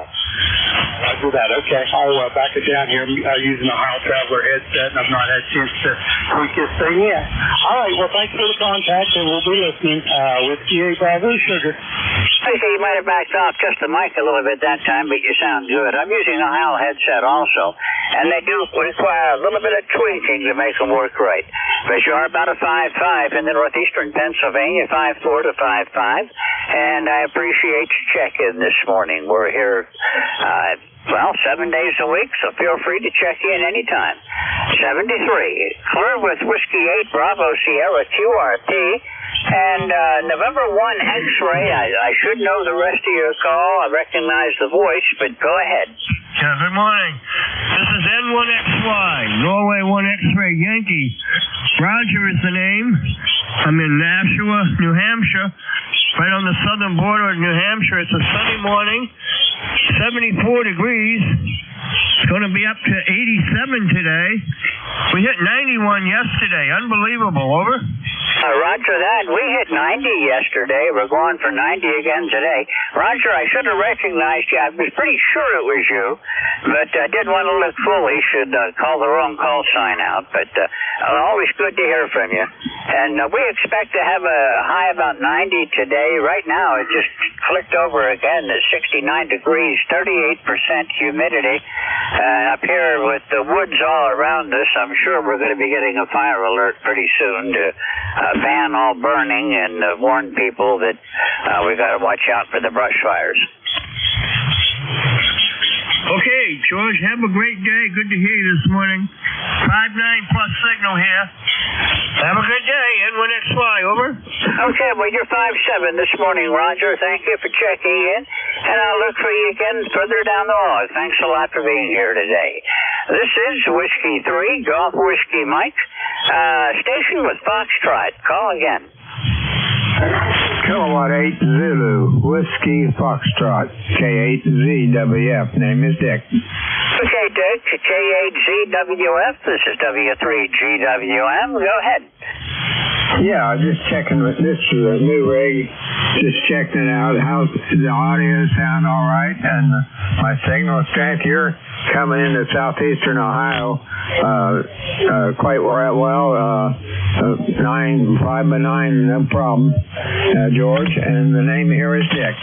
I'll do that. Okay. I'll back it down here. I'm using a Ohio Traveler headset, and I've not had a chance to tweak this thing yet. All right. Well, thanks for the contact, and we'll be listening with EA Bravo Sugar. Okay, you might have backed off just the mic a little bit that time, but you sound good. I'm using a Ohio headset also, and they do require a little bit of tweaking to make them work right. But you are about a 5.5 in the northeastern Pennsylvania, 5.4 to 5.5, and I appreciate your check-in this morning. We're here, 7 days a week, so feel free to check in anytime. 73, clear with Whiskey 8, Bravo Sierra QRP, and November 1 X-ray. I should know the rest of your call. I recognize the voice, but go ahead. Yeah, good morning. This is N1XY, Norway 1 X-ray Yankee. Roger is the name. I'm in Nashua, New Hampshire, right on the southern border of New Hampshire. It's a sunny morning, 74 degrees. It's going to be up to 87 today. We hit 91 yesterday. Unbelievable. Over. Roger that. We hit 90 yesterday. We're going for 90 again today. Roger, I should have recognized you. I was pretty sure it was you, but I didn't want to look foolish. Should call the wrong call sign out. But always good to hear from you. And we expect to have a high about 90 today. Right now, it just clicked over again to 69 degrees, 38% humidity. Up here with the woods all around us, I'm sure we're going to be getting a fire alert pretty soon to ban all burning and warn people that we got to watch out for the brush fires. Okay, George, have a great day. Good to hear you this morning. 5-9 plus signal here. Have a good day. NJ2US, over. Okay, well, you're 5-7 this morning, Roger. Thank you for checking in, and I'll look for you again further down the log. Thanks a lot for being here today. This is Whiskey 3, Golf Whiskey Mike. Station with Foxtrot. Call again. Kilowatt 8 Zulu, Whiskey Foxtrot, K8ZWF. Name is Dick. Okay, Dick, K8ZWF. This is W3GWM. Go ahead. Yeah, just checking with this new rig. Just checking it out. How's the audio sound all right? And my signal strength. You're coming into southeastern Ohio quite well. 5x9, no problem, George. And the name here is Dick.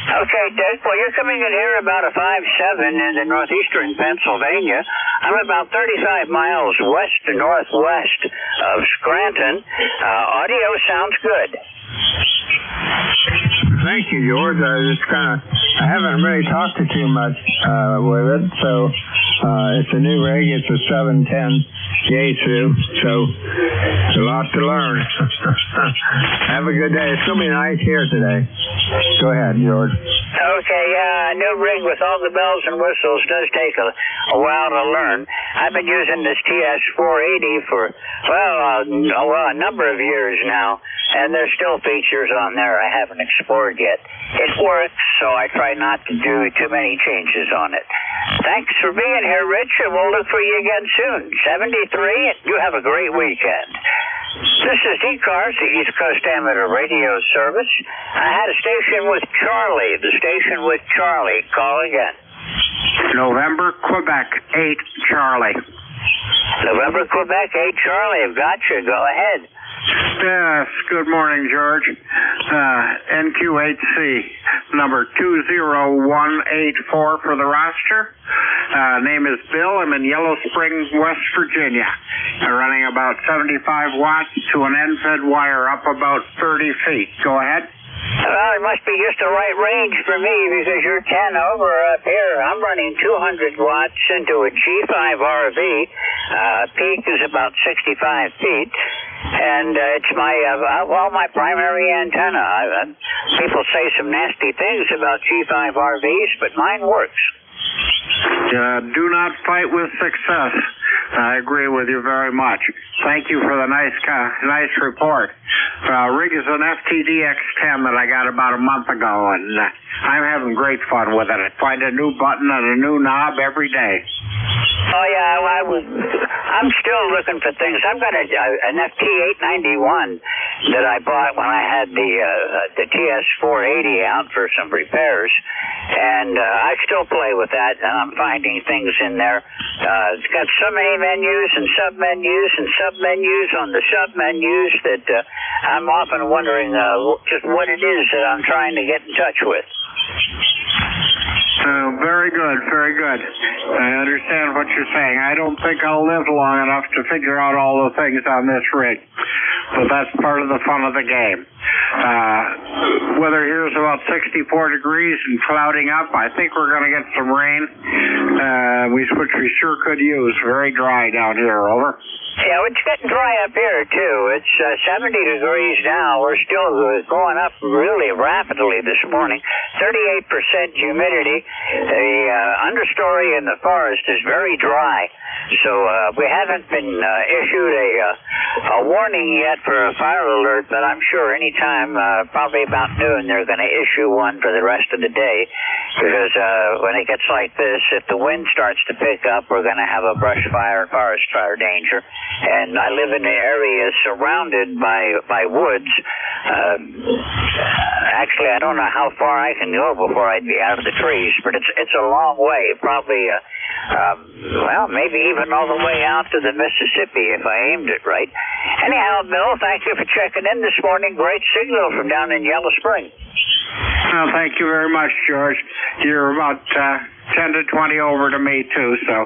Okay, Dick. Well, you're coming in here about a 5-7 into northeastern Pennsylvania. I'm about 35 miles west to northwest of Scranton. Audio sounds good. Thank you, George. I haven't really talked to too much with it, so it's a new rig. It's a 710 Yaesu, so it's a lot to learn. Have a good day. It's going to be nice here today. Go ahead, George. Okay, new rig with all the bells and whistles does take a while to learn. I've been using this TS480 for, a number of years now, and there's still features on there I haven't explored yet. It works, so I try not to do too many changes on it. Thanks for being here, Rich, and we'll look for you again soon. 73, and you have a great weekend. This is ECARS, the East Coast Amateur Radio Service. I had a station with Charlie. The station with Charlie. Call again. November, Quebec, 8, Charlie. November, Quebec, 8, Charlie. I've got you. Go ahead. Yes, good morning, George. NQ8C, number 20184 for the roster. Name is Bill. I'm in Yellow Springs, West Virginia. I'm running about 75 watts to an end-fed wire up about 30 feet. Go ahead. Well, it must be just the right range for me because you're 10 over up here. I'm running 200 watts into a G5 RV. Peak is about 65 feet. And it's my primary antenna. People say some nasty things about G5 RVs, but mine works. Do not fight with success. I agree with you very much. Thank you for the nice report. Rig is an FTD-X10 that I got about a month ago, and I'm having great fun with it. I find a new button and a new knob every day. Oh, yeah, I'm still looking for things. I've got an FT891 that I bought when I had the TS480 out for some repairs, and I still play with that, and I'm finding things in there. It's got so many menus and submenus and submenus on the submenus that I'm often wondering just what it is that I'm trying to get in touch with. Very good, very good. I understand what you're saying. I don't think I'll live long enough to figure out all the things on this rig, but that's part of the fun of the game. Weather here is about 64 degrees and clouding up. I think we're going to get some rain, which we sure could use. Very dry down here, over. Yeah, it's getting dry up here, too. It's 70 degrees now. We're still going up really rapidly this morning. 38% humidity. The understory in the forest is very dry. So we haven't been issued a warning yet for a fire alert, but I'm sure anytime, probably about noon, they're going to issue one for the rest of the day. Because when it gets like this, if the wind starts to pick up, we're going to have a brush fire and forest fire danger. And I live in an area surrounded by woods. Actually, I don't know how far I can go before I'd be out of the trees, but it's a long way, probably, maybe even all the way out to the Mississippi if I aimed it right. Anyhow, Bill, thank you for checking in this morning. Great signal from down in Yellow Spring. Well, thank you very much, George. You're about 10 to 20 over to me, too, so,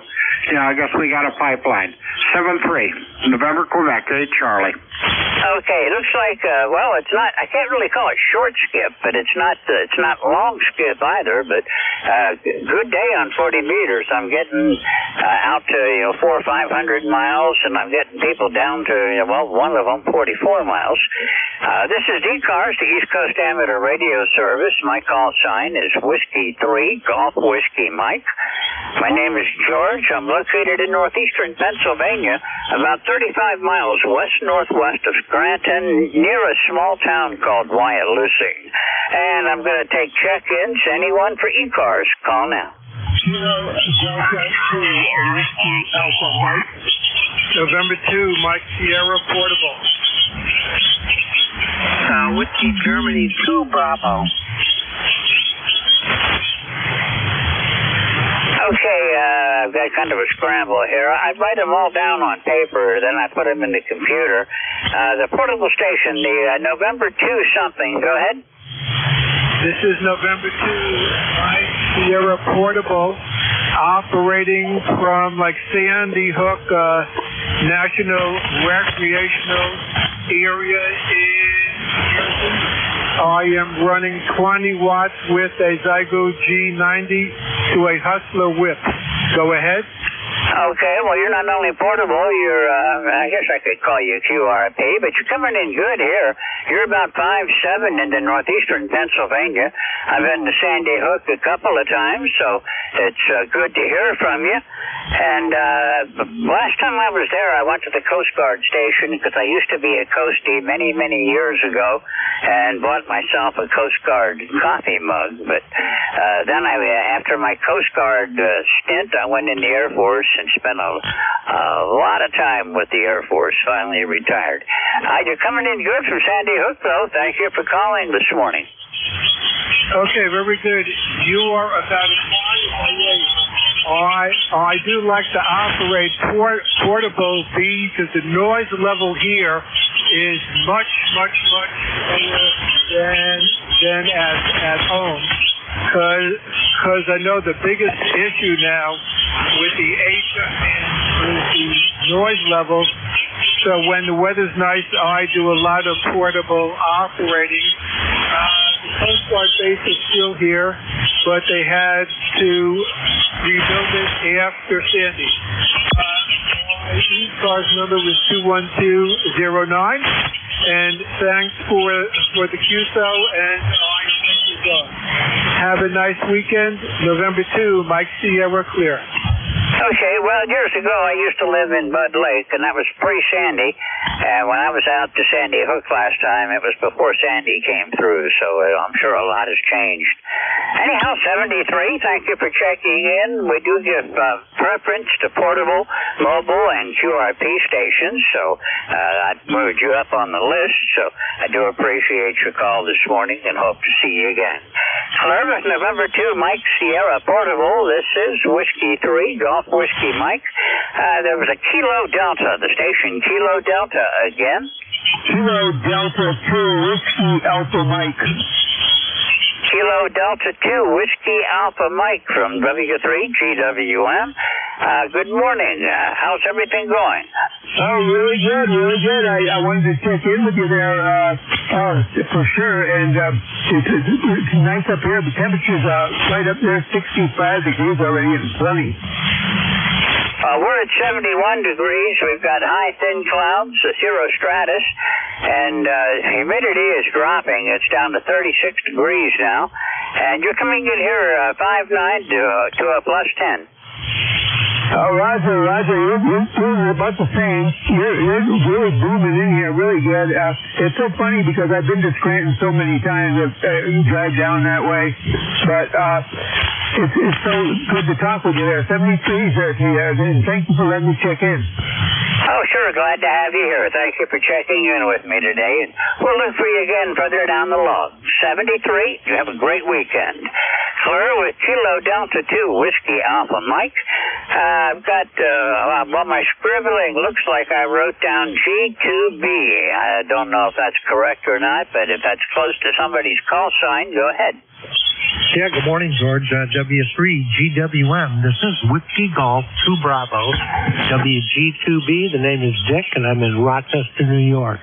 I guess we got a pipeline. 7-3, November, Quebec, 8 Charlie. Okay, it looks like, it's not, I can't really call it short skip, but it's not long skip either, but good day on 40 meters. I'm getting out to, 400 or 500 miles, and I'm getting people down to, one of them, 44 miles. This is ECARS, the East Coast Amateur Radio Service. My call sign is Whiskey 3, Golf Whiskey Mike. My name is George. I'm located in northeastern Pennsylvania, about 35 miles west-northwest of Scranton, near a small town called Wyalusing. And I'm going to take check-ins. Anyone for ECARS, call now. November 2, Mike Sierra, Portable. Whiskey Germany 2, Bravo. Okay, I've got kind of a scramble here. I write them all down on paper, then I put them in the computer. The portable station, the November 2 something. Go ahead. This is November 2, Mike Sierra Portable, operating from Sandy Hook National Recreational Area in Houston. I am running 20 watts with a Zygo G90 to a Hustler whip. Go ahead. Okay, well, you're not only portable, you're, I guess I could call you QRP, but you're coming in good here. You're about 5'7" into northeastern Pennsylvania. I've been to Sandy Hook a couple of times, so it's good to hear from you. And last time I was there, I went to the Coast Guard station because I used to be a Coastie many, many years ago and bought myself a Coast Guard coffee mug. But then after my Coast Guard stint, I went in the Air Force and spent a lot of time with the Air Force, finally retired. You're coming in good from Sandy Hook, though. Thank you for calling this morning. Okay, very good. You are about a mile away. I do like to operate portable because the noise level here is much, much, much lower than at home. Because I know the biggest issue now with the HFN is the noise level. So when the weather's nice, I do a lot of portable operating. The Coast Guard base is still here, but they had to rebuild it after Sandy. My ECARS number was 21209, and thanks for the QSO, and I thank you, God. Have a nice weekend. November 2, Mike Sierra, clear. Okay, well, years ago I used to live in Bud Lake, and that was pre-Sandy. And when I was out to Sandy Hook last time, it was before Sandy came through, so I'm sure a lot has changed. Anyhow, 73, thank you for checking in. We do give preference to portable, mobile, and QRP stations, so I moved you up on the list, so I do appreciate your call this morning and hope to see you again. Columbus, November 2, Mike Sierra Portable. This is Whiskey 3, Golf Whiskey Mike. There was a Kilo Delta, the station Kilo Delta again. Kilo Delta 2, Whiskey Alpha Mike. Kilo Delta 2, Whiskey Alpha Mike from W3 GWM. Good morning. How's everything going? Oh, really good, really good. I wanted to check in with you there for sure. And it's nice up here. The temperature's right up there, 65 degrees already. It's sunny. We're at 71 degrees. We've got high, thin clouds, cirrostratus, and humidity is dropping. It's down to 36 degrees now. And you're coming in here 5'9" to a +10. Oh, Roger, you're about the same. You're really booming in here, really good. It's so funny because I've been to Scranton so many times. You drive down that way. But It's so good to talk with you there. 73 there, and thank you for letting me check in. Oh, sure. Glad to have you here. Thank you for checking in with me today. And we'll look for you again further down the log. 73, you have a great weekend. Clear with Kilo Delta 2 Whiskey Alpha Mike. I've got, my scribbling looks like I wrote down G2B. I don't know if that's correct or not, but if that's close to somebody's call sign, go ahead. Yeah, good morning, George. W3GWM. This is Whiskey Golf 2 Bravo. WG2B. The name is Dick, and I'm in Rochester, New York.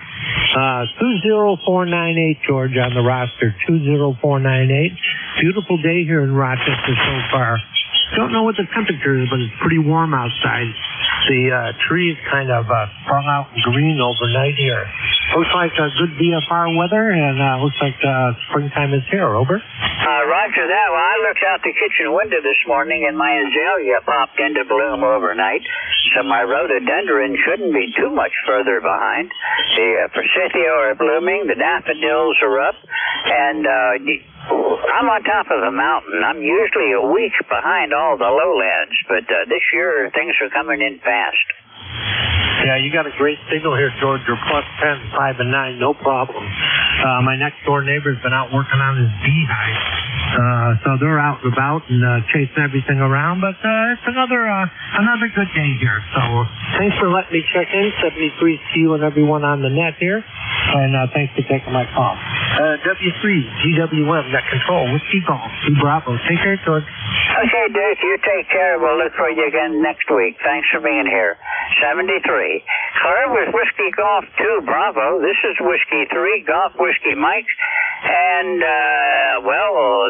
20498, George, on the roster. 20498. Beautiful day here in Rochester so far. Don't know what the temperature is, but it's pretty warm outside. The trees kind of sprung out green overnight here. Looks like good BFR weather, and looks like springtime is here. Over. Roger that. Well, I looked out the kitchen window this morning, and my azalea popped into bloom overnight, so my rhododendron shouldn't be too much further behind. The forsythia are blooming, the daffodils are up, and I'm on top of a mountain. I'm usually a week behind all the lowlands, but this year things are coming in fast. Yeah, you got a great signal here, George. You're +10, 5 and 9, no problem. My next door neighbor's been out working on his beehive, so they're out and about and chasing everything around. But it's another good day here. So thanks for letting me check in. 73 to you and everyone on the net here, and thanks for taking my call. W3GWM, net control, Whiskey Golf 2 Bravo. Take care, George. Okay, Dick, you take care. We'll look for you again next week. Thanks for being here. 73. Clear with Whiskey Golf 2 Bravo. This is Whiskey 3 Golf Whiskey Mike. And,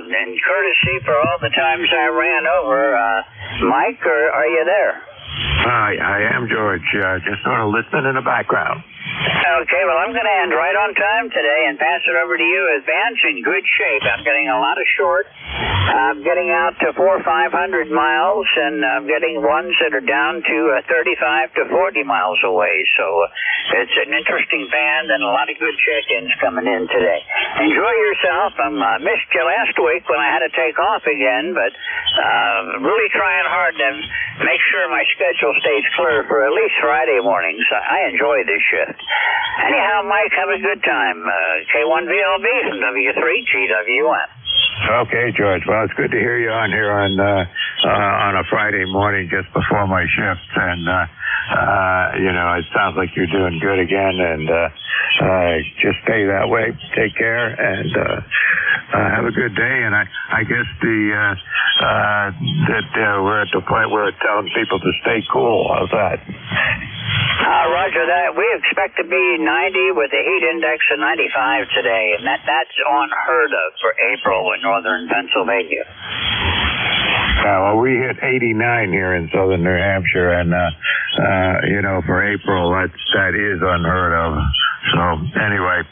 in courtesy for all the times I ran over, Mike, are you there? I am, George. Just sort of listening in the background. Okay, well, I'm going to end right on time today and pass it over to you. Advance in good shape. I'm getting a lot of short. I'm getting out to 400 or 500 miles, and I'm getting ones that are down to 35 to 40 miles away. So it's an interesting band and a lot of good check-ins coming in today. Enjoy yourself. I missed you last week when I had to take off again, but really trying hard to make sure my schedule stays clear for at least Friday mornings. I enjoy this shift. Anyhow, Mike, have a good time. K1VLB from W3GWM. Okay, George. Well, it's good to hear you on here on a Friday morning just before my shift, and it sounds like you're doing good again, and just stay that way. Take care, and have a good day. And I guess we're at the point where we're telling people to stay cool. How's that? Roger that. We expect to be 90 with a heat index of 95 today, and that's unheard of for April in northern Pennsylvania. Well, we hit 89 here in southern New Hampshire, and for April, that is unheard of. So anyway,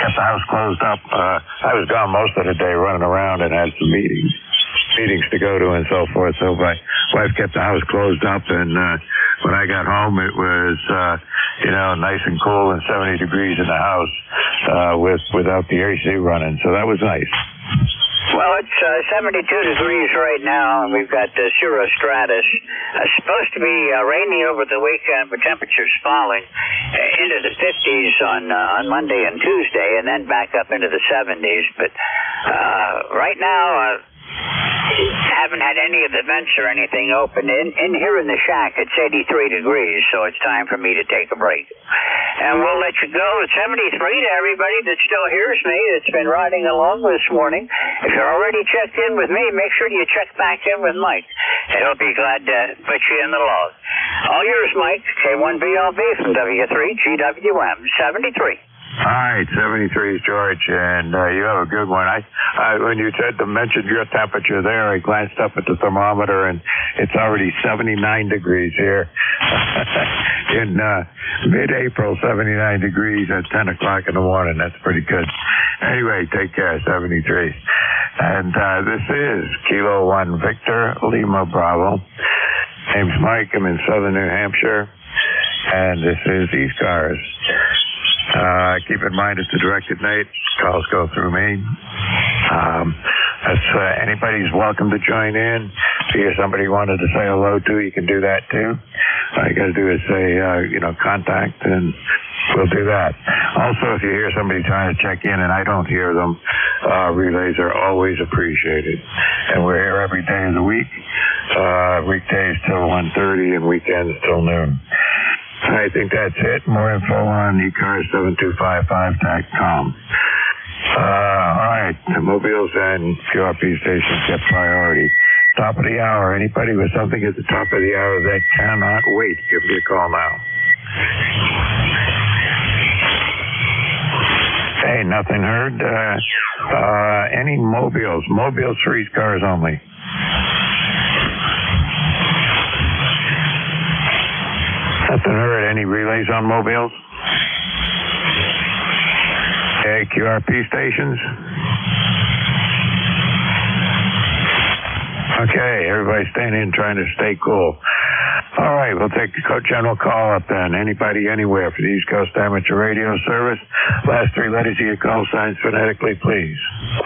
kept the house closed up. I was gone most of the day running around and had some meetings to go to and so forth. So my wife kept the house closed up, and when I got home, it was nice and cool and 70 degrees in the house without the AC running. So that was nice. Well, it's 72 degrees right now, and we've got cirrostratus. It's supposed to be rainy over the weekend, but temperatures falling into the 50s on Monday and Tuesday, and then back up into the 70s. But right now, haven't had any of the vents or anything open. In here in the shack, it's 83 degrees, so it's time for me to take a break. And we'll let you go. It's 73 to everybody that still hears me. It's been riding along this morning. If you're already checked in with me, make sure you check back in with Mike. And he'll be glad to put you in the log. All yours, Mike. K1VLB from W3GWM 73. All right, 73 is George, and you have a good one. When you said to mention your temperature there, I glanced up at the thermometer, and it's already 79 degrees here in mid-April. 79 degrees at 10 o'clock in the morning. That's pretty good. Anyway, take care, 73. And this is Kilo 1 Victor Lima Bravo. Name's Mike. I'm in southern New Hampshire, and this is ECARS. Keep in mind it's a directed night. Calls go through me. Anybody's welcome to join in. If you hear somebody you wanted to say hello to, you can do that too. All you got to do is say, contact, and we'll do that. Also, if you hear somebody trying to check in and I don't hear them, relays are always appreciated. And we're here every day of the week, weekdays till 1:30 and weekends till noon. I think that's it. More info on ECARS7255.com. All right, the mobiles and QRP stations get priority. Top of the hour. Anybody with something at the top of the hour that cannot wait, give me a call now. Hey, nothing heard. Any mobiles? Mobiles for ECARS only. Nothing heard. Any relays on mobiles? Okay, QRP stations? Okay, everybody's staying in, trying to stay cool. All right, we'll take the Code General call up then. Anybody, anywhere for the East Coast Amateur Radio Service. Last three letters of your call signs phonetically, please.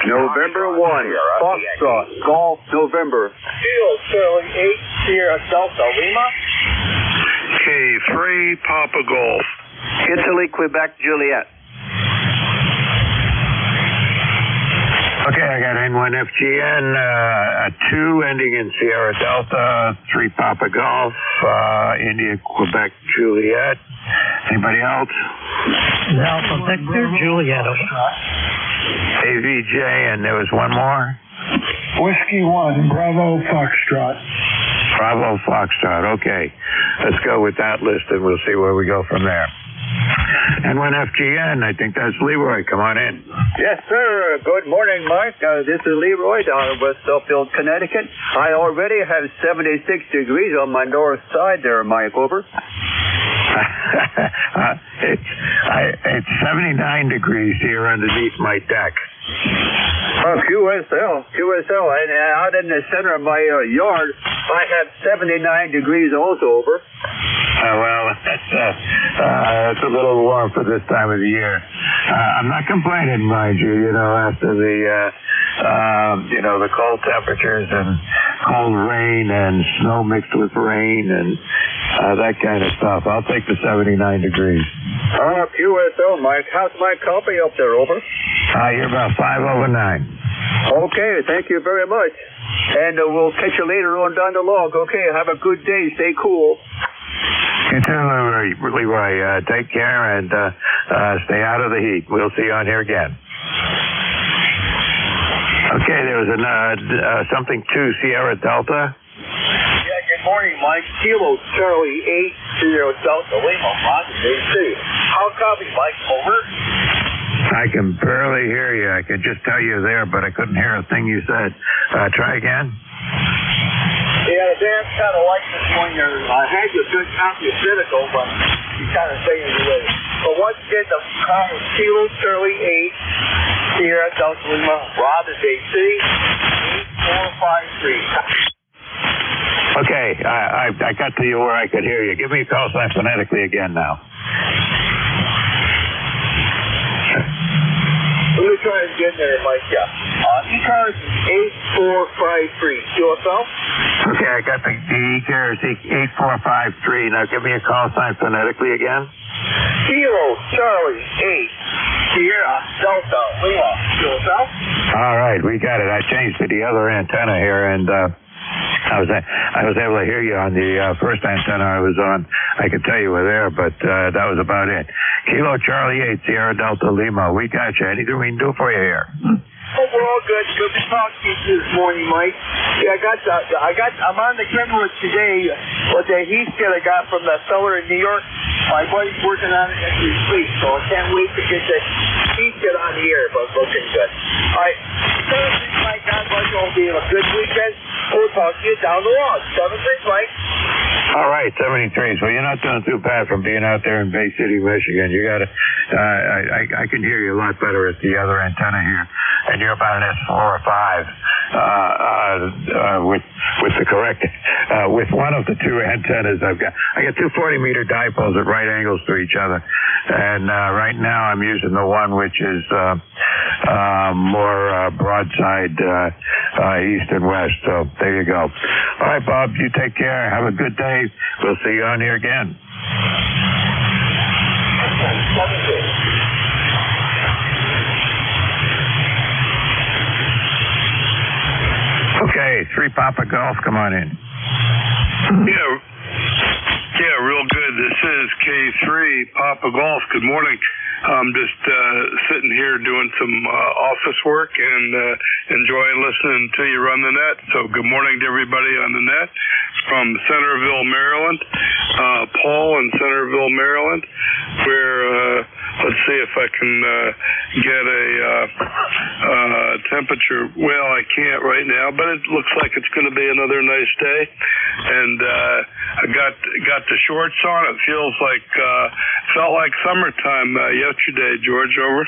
November 1, Foxtrot, Golf, November. Kilo Charlie 8, Sierra Delta Lima. K3, Papa Golf. Italy, Quebec, Juliet. Okay, I got N1FGN, 2 ending in Sierra Delta, 3 Papa Golf, India, Quebec, Juliet. Anybody else? Alpha Victor, Juliet. AVJ, and there was one more? Whiskey 1, Bravo Foxtrot. Bravo Foxtrot, okay. Let's go with that list and we'll see where we go from there. N1FGN, I think that's Leroy. Come on in. Yes, sir. Good morning, Mike. This is Leroy down in West Southfield, Connecticut. I already have 76 degrees on my north side there, Mike. Over. It's 79 degrees here underneath my deck. Oh, QSL. And out in the center of my yard, I have 79 degrees also, over. Well, that's a little warm for this time of the year. I'm not complaining, mind you, after the cold temperatures and cold rain and snow mixed with rain and that kind of stuff. I'll take the 79 degrees. QSL, Mike. How's my copy up there, over? You're about 5 over 9. Okay, thank you very much. And we'll catch you later on down the log. Okay, have a good day. Stay cool. You too, Leroy. Take care and stay out of the heat. We'll see you on here again. Okay, there was something to Sierra Delta. Yeah, good morning, Mike. Kilo Charlie 8, Sierra Delta Lima, Roger, AC. How copy, Mike? Over. I can barely hear you. I could just tell you're there, but I couldn't hear a thing you said. Try again. Yeah, the dam's kind of like this when I had you a good copy of Cynical, but you kind of faded away. But once again, the call is Kilo Charlie 8, Sierra Delta Lima, Rob is AC, 8453. Okay, I got to you where I could hear you. Give me a call sign phonetically again now. Let me try it again there, Mike. ECARS 8453. QSL? Okay, I got the ECARS 8453. Now give me a call sign phonetically again. Kilo Charlie 8, Sierra Delta Lima. QSL? All right, we got it. I changed to the other antenna here, and I was able to hear you on the first antenna I was on. I could tell you were there, but that was about it. Kilo Charlie 8, Sierra Delta Lima. We got you. Anything we can do for you here? Overall, good. Good to talk to you this morning, Mike. Yeah, I'm on the Kenwood today with the heat kit I got from the seller in New York. My buddy's working on it as we speak, so I can't wait to get the heat kit on the air, but it's looking good. All right. Mike, God bless you. Hope you have a good weekend. We'll talk to you down the road. 73, Mike. All right, 73. So you're not doing too bad from being out there in Bay City, Michigan. You got to, I can hear you a lot better at the other antenna here, and you're about an S4 or 5 with the correct, with one of the two antennas I got two 40-meter dipoles at right angles to each other, and right now I'm using the one which is more broadside east and west. So there you go. All right, Bob, you take care. Have a good day. We'll see you on here again. Okay, 3 Papa Golf, come on in. Yeah, real good. This is K3 Papa Golf. Good morning. I'm just sitting here doing some office work and enjoying listening to you run the net. So good morning to everybody on the net from Centerville, Maryland. Paul in Centerville, Maryland, where let's see if I can get a temperature. Well, I can't right now, but it looks like it's going to be another nice day. And I got the shorts on. It feels like felt like summertime yesterday, George. Over.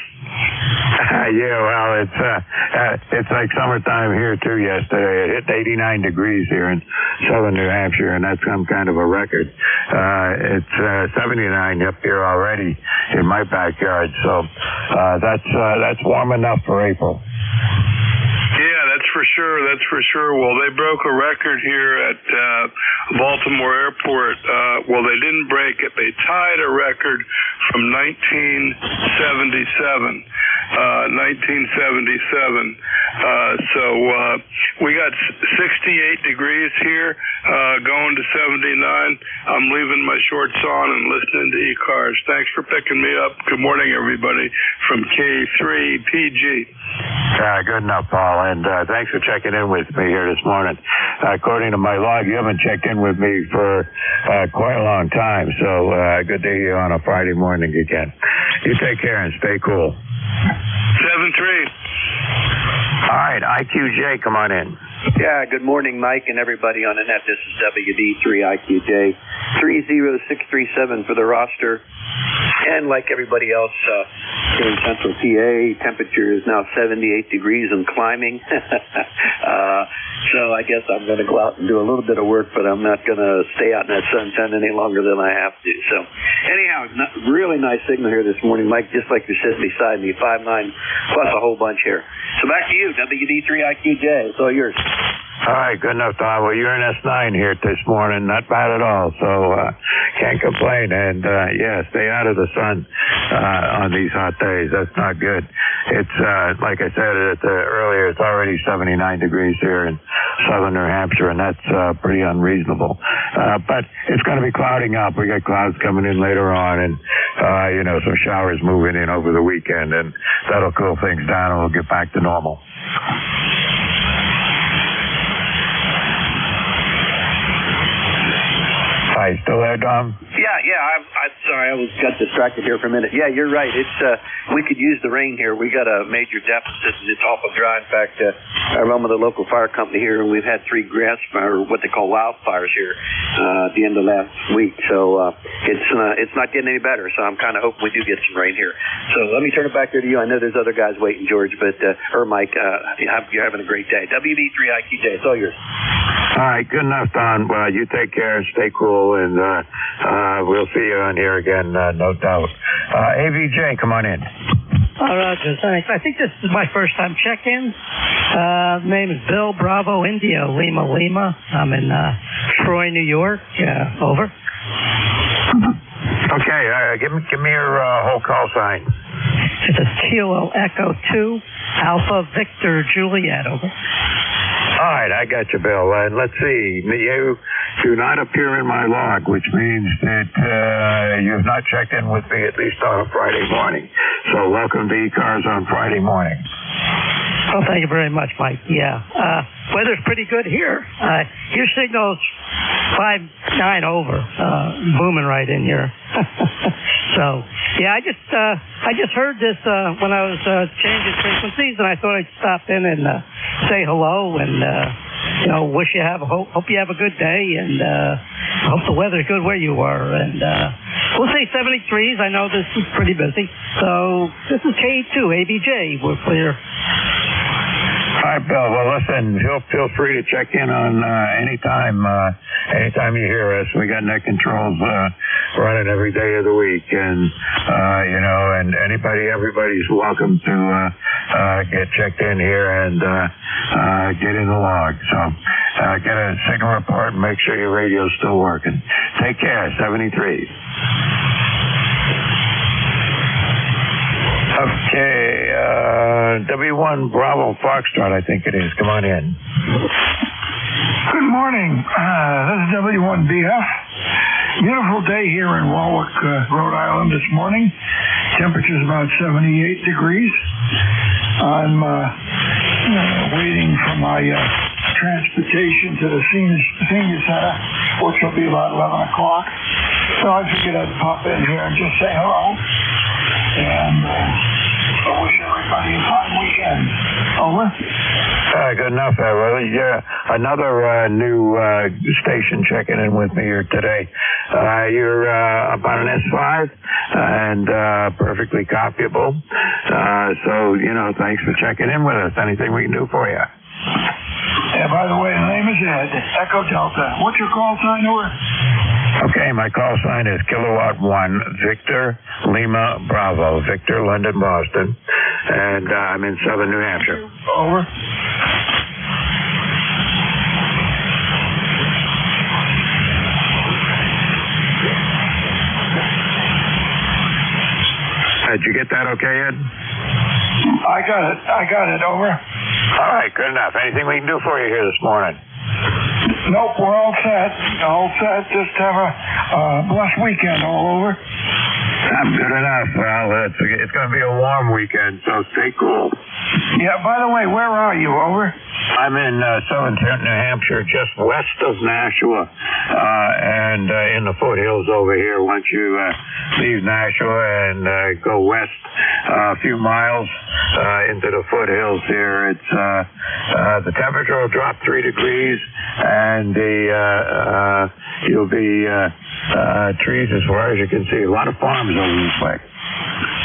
Yeah, well, it's like summertime here too. Yesterday, it hit 89 degrees here in southern New Hampshire, and that's some kind of a record. It's 79 up here already in my backyard, so that's warm enough for April. Yeah, that's for sure. That's for sure. Well, they broke a record here at Baltimore Airport. Well, they didn't break it. They tied a record from 1977. 1977. So we got 68 degrees here, going to 79. I'm leaving my shorts on and listening to ECARS. Thanks for picking me up. Good morning, everybody, from K3PG. Good enough, Paul, and thanks for checking in with me here this morning. According to my log, you haven't checked in with me for quite a long time, so good to hear you on a Friday morning again. You take care and stay cool. 7-3. All right, IQJ, come on in. Yeah, good morning, Mike, and everybody on the net. This is WD3IQJ 30637 for the roster. And like everybody else here in Central PA, temperature is now 78 degrees and climbing. So I guess I'm going to go out and do a little bit of work, but I'm not going to stay out in that sunshine any longer than I have to. So anyhow, really nice signal here this morning, Mike, just like you're sitting beside me, 5'9", plus a whole bunch here. So back to you, WD3IQJ. It's all yours. All right, good enough, Tom. Well, you're in S9 here this morning. Not bad at all, so can't complain. And, yeah, stay out of the sun on these hot days. That's not good. It's, like I said earlier, it's already 79 degrees here in southern New Hampshire, and that's pretty unreasonable. But it's going to be clouding up. We got clouds coming in later on, and, some showers moving in over the weekend, and that'll cool things down, and we'll get back to normal. Hi, still there, Dom? Yeah. I'm sorry, I got distracted here for a minute. Yeah, you're right. It's we could use the rain here. We got a major deficit, and it's awful dry. In fact, I run with a local fire company here, and we've had 3 grass fires, what they call wildfires here, at the end of last week. So it's not getting any better. So I'm kind of hoping we do get some rain here. So let me turn it back there to you. I know there's other guys waiting, George, but or Mike. You're having a great day. WB3IQJ, it's all yours. All right, good enough, Don. Well, you take care and stay cool, and we'll see you on here again, no doubt. AVJ, come on in. Roger, thanks. I think this is my first time check-in. Name is Bill Bravo India, Lima. I'm in Troy, New York. Over. Okay, give me your whole call sign. It's a Kilo Echo 2, Alpha Victor Juliet. Over. All right, I got you, Bill. And let's see. You do not appear in my log, which means that you've not checked in with me at least on a Friday morning. So welcome to ECARS on Friday morning. Well, thank you very much, Mike. Yeah. Weather's pretty good here. Your signal's 5-9 over, booming right in here. So, yeah, I just heard this when I was changing frequencies, and I thought I'd stop in and say hello and wish you hope you have a good day, and hope the weather's good where you are. And we'll say 73s. I know this is pretty busy. So this is K2 ABJ. We're clear. All right, Bill. Well, listen, feel free to check in on anytime you hear us. We got net controls running every day of the week, and and everybody's welcome to get checked in here and get in the log. So get a signal report and make sure your radio's still working. Take care. 73. Okay, W1 Bravo Foxtrot, I think it is. Come on in. Good morning. This is W1BF. Beautiful day here in Warwick, Rhode Island this morning. Temperature's about 78 degrees. I'm waiting for my transportation to the senior center, which will be about 11 o'clock. So I figured I'd pop in here and just say hello. And I wish everybody a fine weekend. Over. Good enough, Willie. Another new station checking in with me here today. You're up on an S5 and perfectly copyable. So, thanks for checking in with us. Anything we can do for you? Yeah, by the way, the name is Ed, Echo Delta. What's your call sign, over? Okay, my call sign is Kilowatt 1, Victor Lima Bravo, Victor London, Boston, and I'm in southern New Hampshire. Over. Did you get that okay, Ed? I got it, over. All right, good enough. Anything we can do for you here this morning? Nope, we're all set. Just have a blessed weekend, all over. Good enough. Well, it's going to be a warm weekend, so stay cool. Yeah, by the way, where are you, over? I'm in southern New Hampshire, just west of Nashua, and in the foothills over here. Once you leave Nashua and go west a few miles into the foothills here, it's the temperature will drop 3 degrees, and you'll be trees as far as you can see. A lot of farms over this way.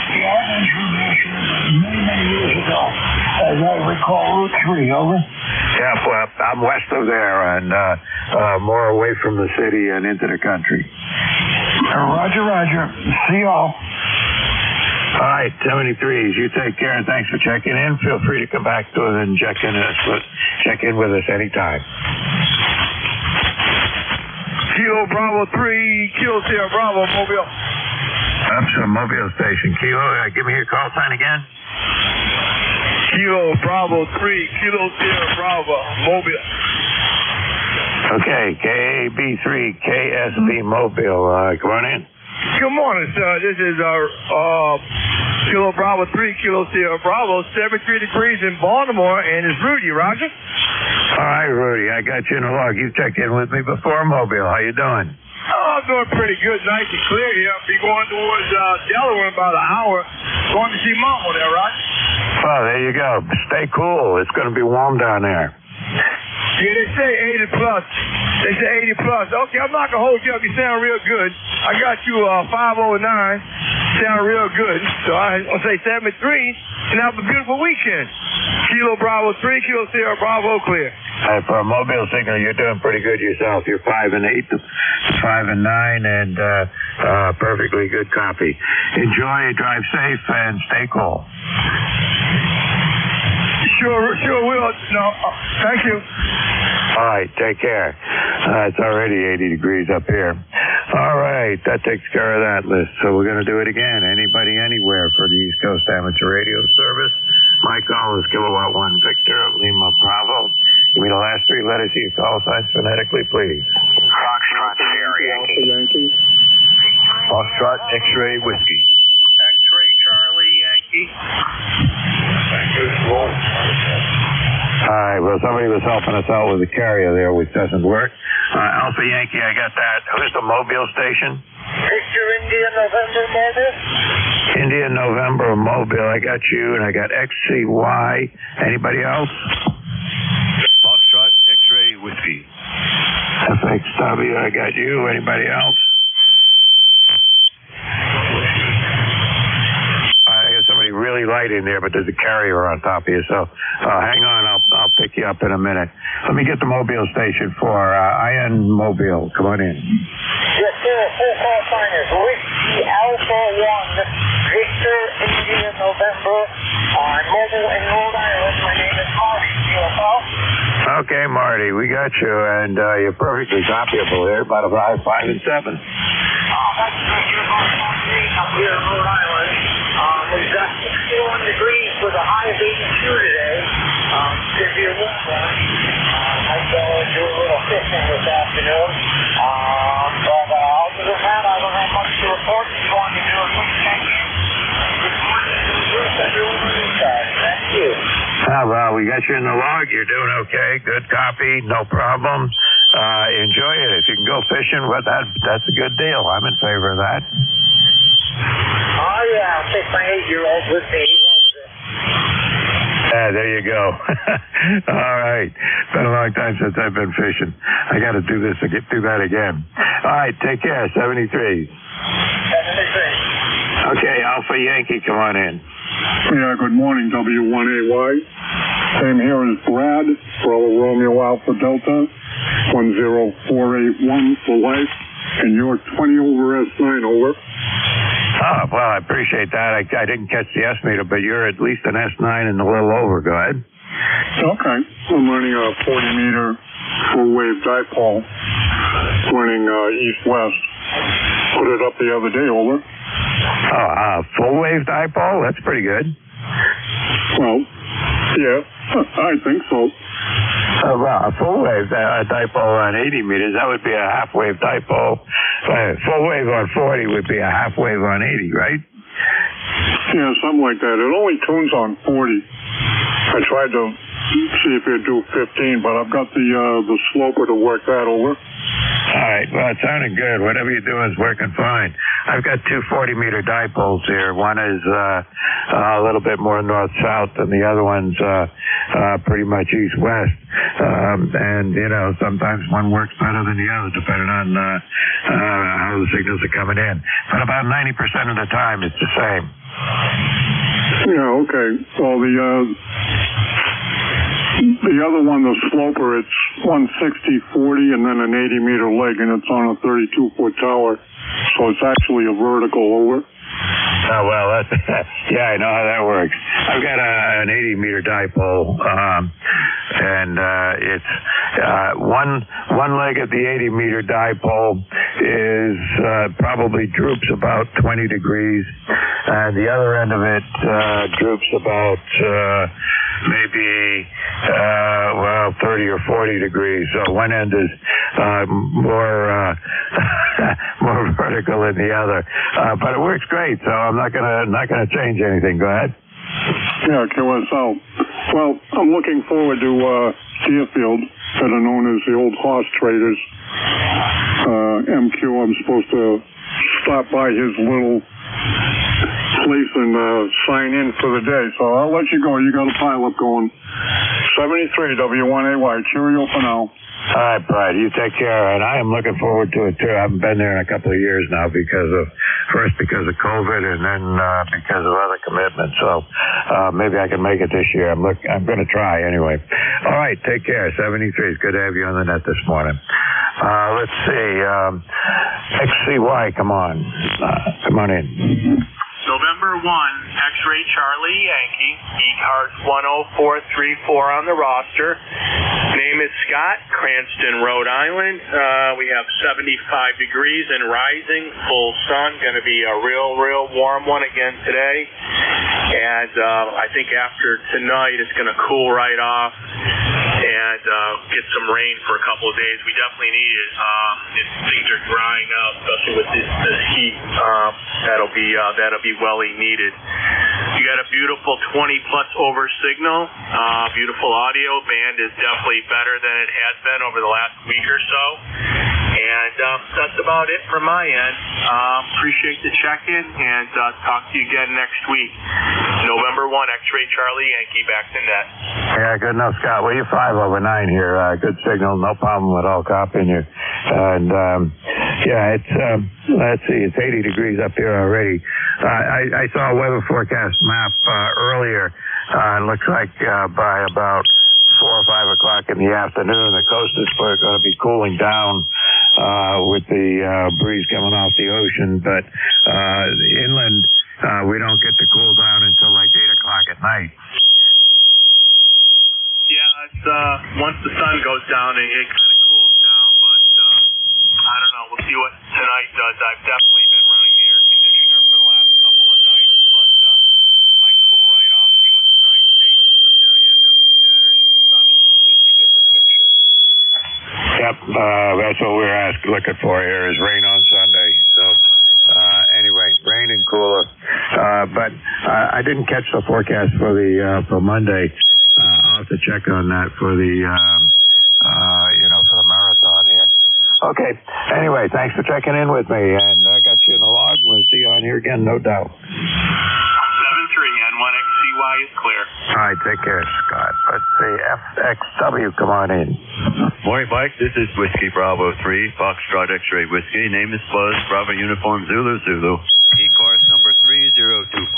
Yeah, I've been through Nashua many years ago. As I recall, Route 3, over. Yeah, well, I'm west of there and more away from the city and into the country. Roger. See y'all. All right, 73s. You take care and thanks for checking in. Feel free to come back to us and check in with us anytime. Kilo Bravo 3, Kilo Sierra Bravo, Mobile. Up to the Mobile station. Kilo, give me your call sign again. Kilo Bravo 3, Kilo Sierra Bravo, Mobile. Okay, KAB3, KSB Mobile. Come on in. Good morning, sir. This is Kilo Bravo 3, Kilo Sierra Bravo, 73 degrees in Baltimore, and it's Rudy, Roger. All right, Rudy, I got you in the log. You checked in with me before, Mobile. How you doing? Oh, I'm doing pretty good. Nice and clear here. I'll be going towards Delaware in about an hour. Going to see Mama there, right? Well, there you go. Stay cool. It's going to be warm down there. Yeah, they say 80 plus. They say 80 plus. Okay, I'm not going to hold you up. You sound real good. I got you 509. Sound real good. So I'm going to say 73 and have a beautiful weekend. Kilo Bravo 3, Kilo Sierra Bravo, clear. For a Mobile signal, you're doing pretty good yourself. You're 5 and 8, 5 and 9, and perfectly good copy. Enjoy, drive safe, and stay cool. Sure will. No, thank you. All right, take care. It's already 80 degrees up here. All right, that takes care of that list. So we're going to do it again. Anybody, anywhere for the East Coast Amateur Radio Service. My call is Kilowatt 1 Victor Lima Bravo. Give me the last 3 letters of your call signs phonetically, please. Foxtrot Sierra Yankee. Foxtrot X-Ray Whiskey. X-Ray Charlie Yankee. All right, well, somebody was helping us out with the carrier there, which doesn't work. Alpha Yankee, I got that. Who's the Mobile station? Victor India November Mobile. India November Mobile. I got you, and I got XCY. Anybody else? Foxtrot X-Ray Whiskey. FXW, I got you. Anybody else? I got somebody really light in there, but there's a carrier on top of you. So hang on, I'll pick you up in a minute. Let me get the Mobile station for IN Mobile. Come on in. Yes, sir. Full call signers. Whiskey Alpha 1, Victor India November. On Mobile in Rhode Island. My name is Marty. UFO. Okay, Marty, we got you, and you're perfectly copyable here, about 5 and 7. That's good. You're going up here in Rhode Island. We've got 61 degrees with a high of 82 today. Could be a warm one. I go do a little fishing this afternoon. But other than that, I don't have much to report. Just wanted to do a quick check-in. Good morning. Thank you. Well, we got you in the log. You're doing okay. Good copy. No problem. Enjoy it. If you can go fishing, well, that's a good deal. I'm in favor of that. Oh, yeah. I'll take my 8-year-old with me. He loves it. There you go. All right. It's been a long time since I've been fishing. I got to do this to do that again. All right. Take care. 73. 73. Okay. Alpha Yankee, come on in. Yeah, good morning, W1AY. Same here as Brad, Bravo Romeo Alpha Delta, 10481 for life, and you're 20 over S9 over. Oh, well, I appreciate that. I didn't catch the S meter, but you're at least an S9 and a little over. Go ahead. Okay. I'm running a 40-meter full-wave dipole, running east-west. Put it up the other day, over. Oh, full-wave dipole? That's pretty good. Well, yeah, I think so. Well, a full-wave dipole on 80 meters, that would be a half-wave dipole. Full-wave on 40 would be a half-wave on 80, right? Yeah, something like that. It only tunes on 40. I tried to see if it'd do 15, but I've got the sloper to work that over. All right. Well, it sounded good. Whatever you're doing is working fine. I've got two 40-meter dipoles here. One is a little bit more north-south, and the other one's pretty much east-west. And, you know, sometimes one works better than the other, depending on how the signals are coming in. But about 90% of the time, it's the same. Yeah, okay. Well, the other one, the sloper, it's 160/40 and then an 80-meter leg, and it's on a 32-foot tower. So it's actually a vertical over. Oh, well, that's, yeah, I know how that works. I've got an 80-meter dipole, and it's one leg of the 80-meter dipole is probably droops about 20 degrees, and the other end of it droops about maybe 30 or 40 degrees. So one end is more vertical than the other, but it works great. So I'm not gonna change anything. Go ahead. Yeah, QSL. Well, I'm looking forward to Deerfield, that are known as the old horse traders. MQ, I'm supposed to stop by his little place and sign in for the day. So I'll let you go. You got a pileup going. 73 W1AY. Cheerio for now. All right, Brad, you take care, and I am looking forward to it too. I haven't been there in a couple of years now because of COVID, and then because of other commitments. So maybe I can make it this year. I'm going to try anyway. All right, take care. 73. It's good to have you on the net this morning. Let's see. XCY, come on in. November 1, X-Ray Charlie Yankee, ECARS 10434 on the roster. Name is Scott, Cranston, Rhode Island. We have 75 degrees and rising, full sun. Going to be a real warm one again today. And I think after tonight it's going to cool right off and get some rain for a couple of days. We definitely need it. Things are drying out, especially with this heat. That'll be welly needed. You got a beautiful 20-plus over signal. Beautiful audio. Band is definitely better than it has been over the last week or so. And that's about it from my end. Appreciate the check-in, and talk to you again next week. November 1, X-Ray Charlie Yankee, back to net. Yeah, good enough, Scott. Well, you're 5 over 9 here. Good signal, no problem at all copying you. And yeah, it's let's see, it's 80 degrees up here already. I saw a weather forecast map earlier. It looks like by about 4 or 5 o'clock in the afternoon. The coast is going to be cooling down with the breeze coming off the ocean, but inland we don't get to cool down until like 8 o'clock at night. Yeah, it's once the sun goes down, it kind of cools down, but I don't know. We'll see what tonight does. I've definitely been running the air conditioner for the last couple of nights, but might cool right off. See what tonight brings, but yeah, definitely Saturday to Sunday, completely different picture. Yep, that's what we're looking for here is rain on Sunday. So anyway, rain and cooler. But I didn't catch the forecast for the for Monday. I'll have to check on that for the for the marathon here. Okay. Anyway, thanks for checking in with me, and I got you in the log. We'll see you on here again, no doubt. 73N1XCY is clear. All right, take care, Scott. Let's see, FXW, come on in. Morning, Mike. This is Whiskey Bravo 3, Foxtrot X-Ray Whiskey. Name is Buzz, Bravo Uniform Zulu Zulu. ECARS number 30240,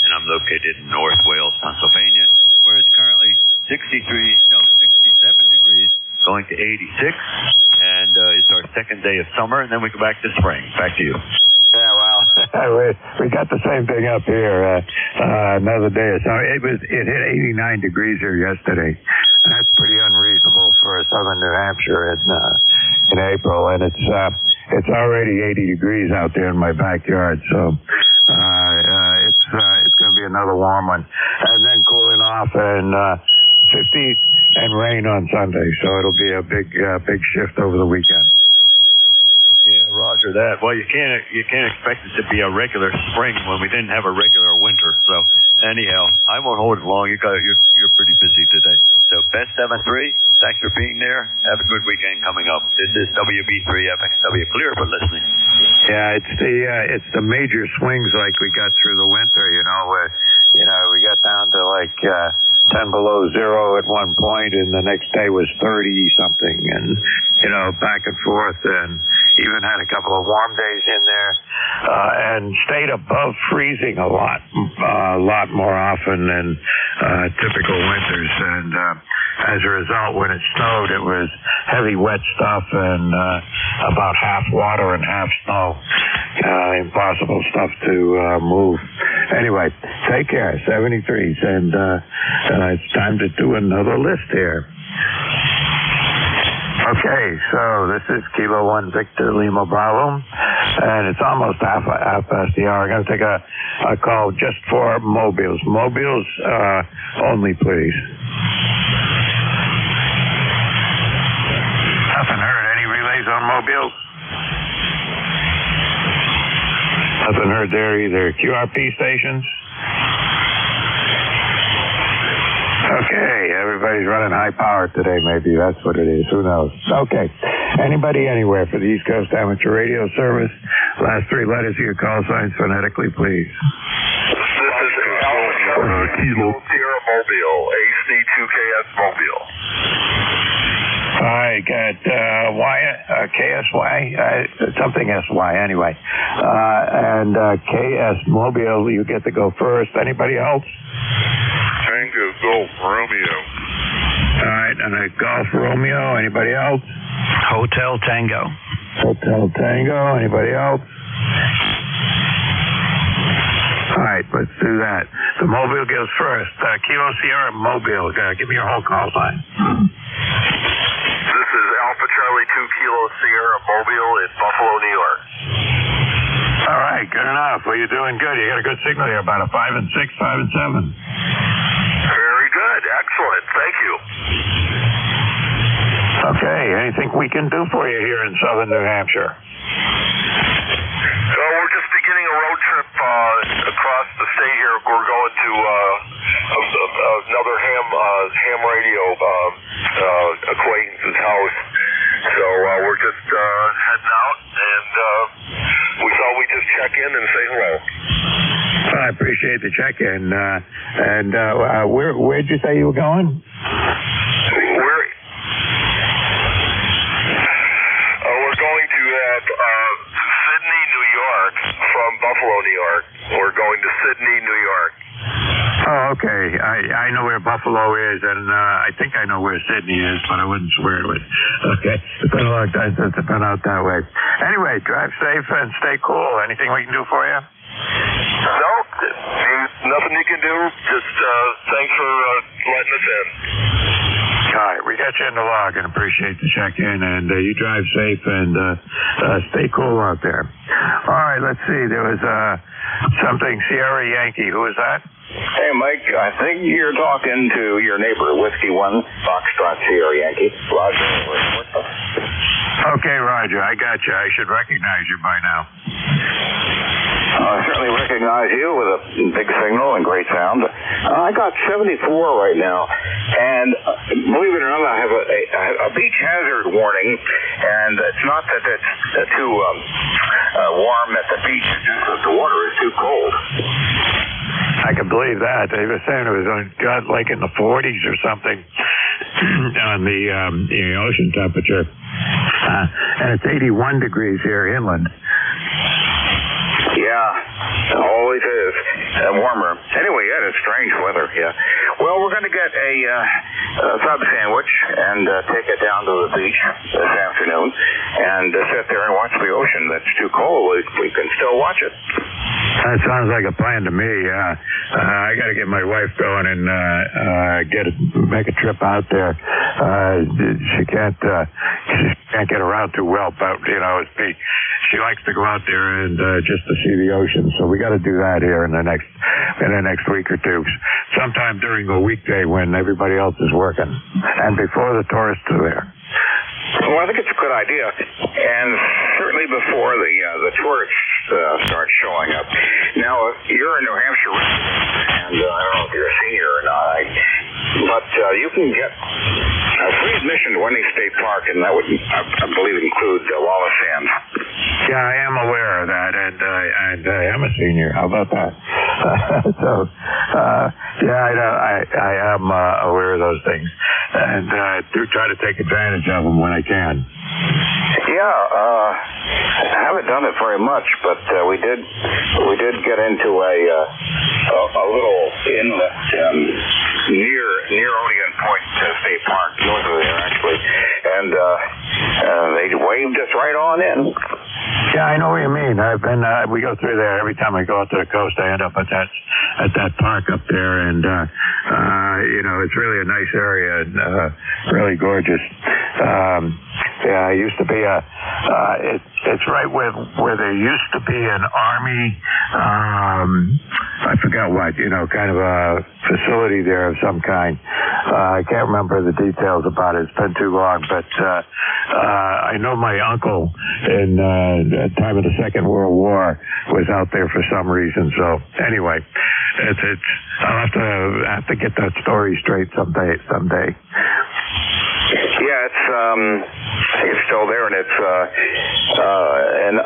and I'm located in North Wales, Pennsylvania, where it's currently 67 degrees, going to 86, and it's our second day of summer, and then we go back to spring. Back to you. Yeah, well, we got the same thing up here. Another day of summer. It hit 89 degrees here yesterday. That's pretty unreasonable for southern New Hampshire in April, and it's already 80 degrees out there in my backyard. So it's going to be another warm one, and then cooling off and 50s and rain on Sunday. So it'll be a big shift over the weekend. Yeah, roger that. Well, you can't expect it to be a regular spring when we didn't have a regular winter. So anyhow, I won't hold it long. You're pretty busy today. So best 7-3. Thanks for being there. Have a good weekend coming up. This is WB3FXW clear for listening. Yeah, it's the major swings like we got through the winter. Where we got down to like 10 below zero at one point, and the next day was 30 something, and back and forth, and even had a couple of warm days in there, and stayed above freezing a lot more often than typical winters. And as a result, when it snowed, it was heavy wet stuff and about half water and half snow. Impossible stuff to move. Anyway, take care, 73s, and it's time to do another list here. Okay, so this is Kilo 1 Victor Lima Bravo, and it's almost half past the hour. I'm going to take a call just for mobiles. Mobiles only, please. Haven't heard any relays on mobiles? Haven't heard there either. QRP stations? Okay, everybody's running high power today, maybe. That's what it is. Who knows? Okay. Anybody anywhere for the East Coast Amateur Radio Service? Last 3 letters of your call signs phonetically, please. This is Kilo Sierra Mobile, AC2KS Mobile. I got KSY, something SY anyway. And KS Mobile, you get to go first. Anybody else? Tango Golf Romeo. All right, and a Golf Romeo. Anybody else? Hotel Tango. Hotel Tango. Anybody else? All right, let's do that. The Mobile goes first. Kilo Sierra Mobile. Give me your whole call sign. This is Alpha Charlie 2 Kilo Sierra Mobile in Buffalo, New York. All right, good enough. Well, you're doing good. You got a good signal here, about a 5 and 6, 5 and 7. Very good. Excellent. Thank you. Okay, anything we can do for you here in southern New Hampshire? We're just beginning a road trip across the state here. We're going to another ham radio acquaintance's house. So we're just heading out, and we thought we'd just check in and say hello. I appreciate the check-in. Where'd you say you were going? We're going to Sydney, New York, from Buffalo, New York. We're going to Sydney, New York. Oh, okay. I know where Buffalo is, and I think I know where Sydney is, but I wouldn't swear to it. Okay. It's been a long time since I've been out that way. Anyway, drive safe and stay cool. Anything we can do for you? No, nothing you can do. Just thanks for letting us in. All right, we got you in the log and appreciate the check-in, and you drive safe and stay cool out there. All right, let's see. There was something, Sierra Yankee. Who is that? Hey, Mike, I think you're talking to your neighbor, Whiskey 1, Foxtrot Sierra Yankee. Roger. Okay, Roger, I got you. I should recognize you by now. I certainly recognize you with a big signal and great sound. I got 74 right now, and believe it or not, I have a beach hazard warning, and it's not that it's too warm at the beach, it's just that the water is too cold. I can believe that. They were saying it was like in the 40s or something on the ocean temperature, and it's 81 degrees here inland. Yeah, it always is. Warmer. Anyway, yeah, it's strange weather, yeah. Well, we're going to get a sub sandwich and take it down to the beach this afternoon and sit there and watch the ocean. That's too cold. We can still watch it. That sounds like a plan to me. I got to get my wife going and make a trip out there. She can't get around too well, but she likes to go out there and just to see the ocean. So we got to do that here in the next week or two, sometime during a weekday when everybody else is working and before the tourists are there. Well, I think it's a good idea, and certainly before the tourists start showing up. Now, you're a New Hampshire resident, and I don't know if you're a senior or not, but you can get a free admission to any state park, and that would, I believe, include Wallace Sand. Yeah, I am aware of that, and I am a senior. How about that? I am aware of those things, and I do try to take advantage of them when I can. Yeah, I haven't done it very much, but we did get into a little inlet near Odeon Point State Park, north of there actually, and they waved us right on in. Yeah, I know what you mean. We go through there every time I go out to the coast. I end up at that park up there, and it's really a nice area and really gorgeous. It used to be it's right where there used to be an army, I forgot what, kind of a facility there of some kind. I can't remember the details about it. It's been too long, but I know my uncle in the time of the Second World War was out there for some reason. So anyway, I'll have to get that story straight someday. Yeah, I think it's still there, and it's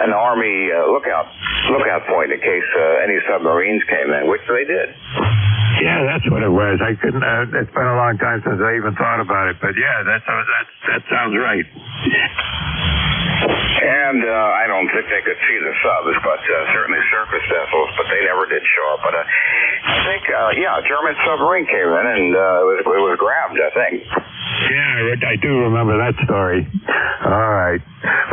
an Army lookout point in case any submarines came in, which they did. Yeah, that's what it was. I couldn't. It's been a long time since I even thought about it, but yeah, that sounds right. And I don't think they could see the subs, but certainly surface vessels, but they never did show up. But I think, a German submarine came in, and it was grabbed, I think. Yeah, I do remember that story. All right.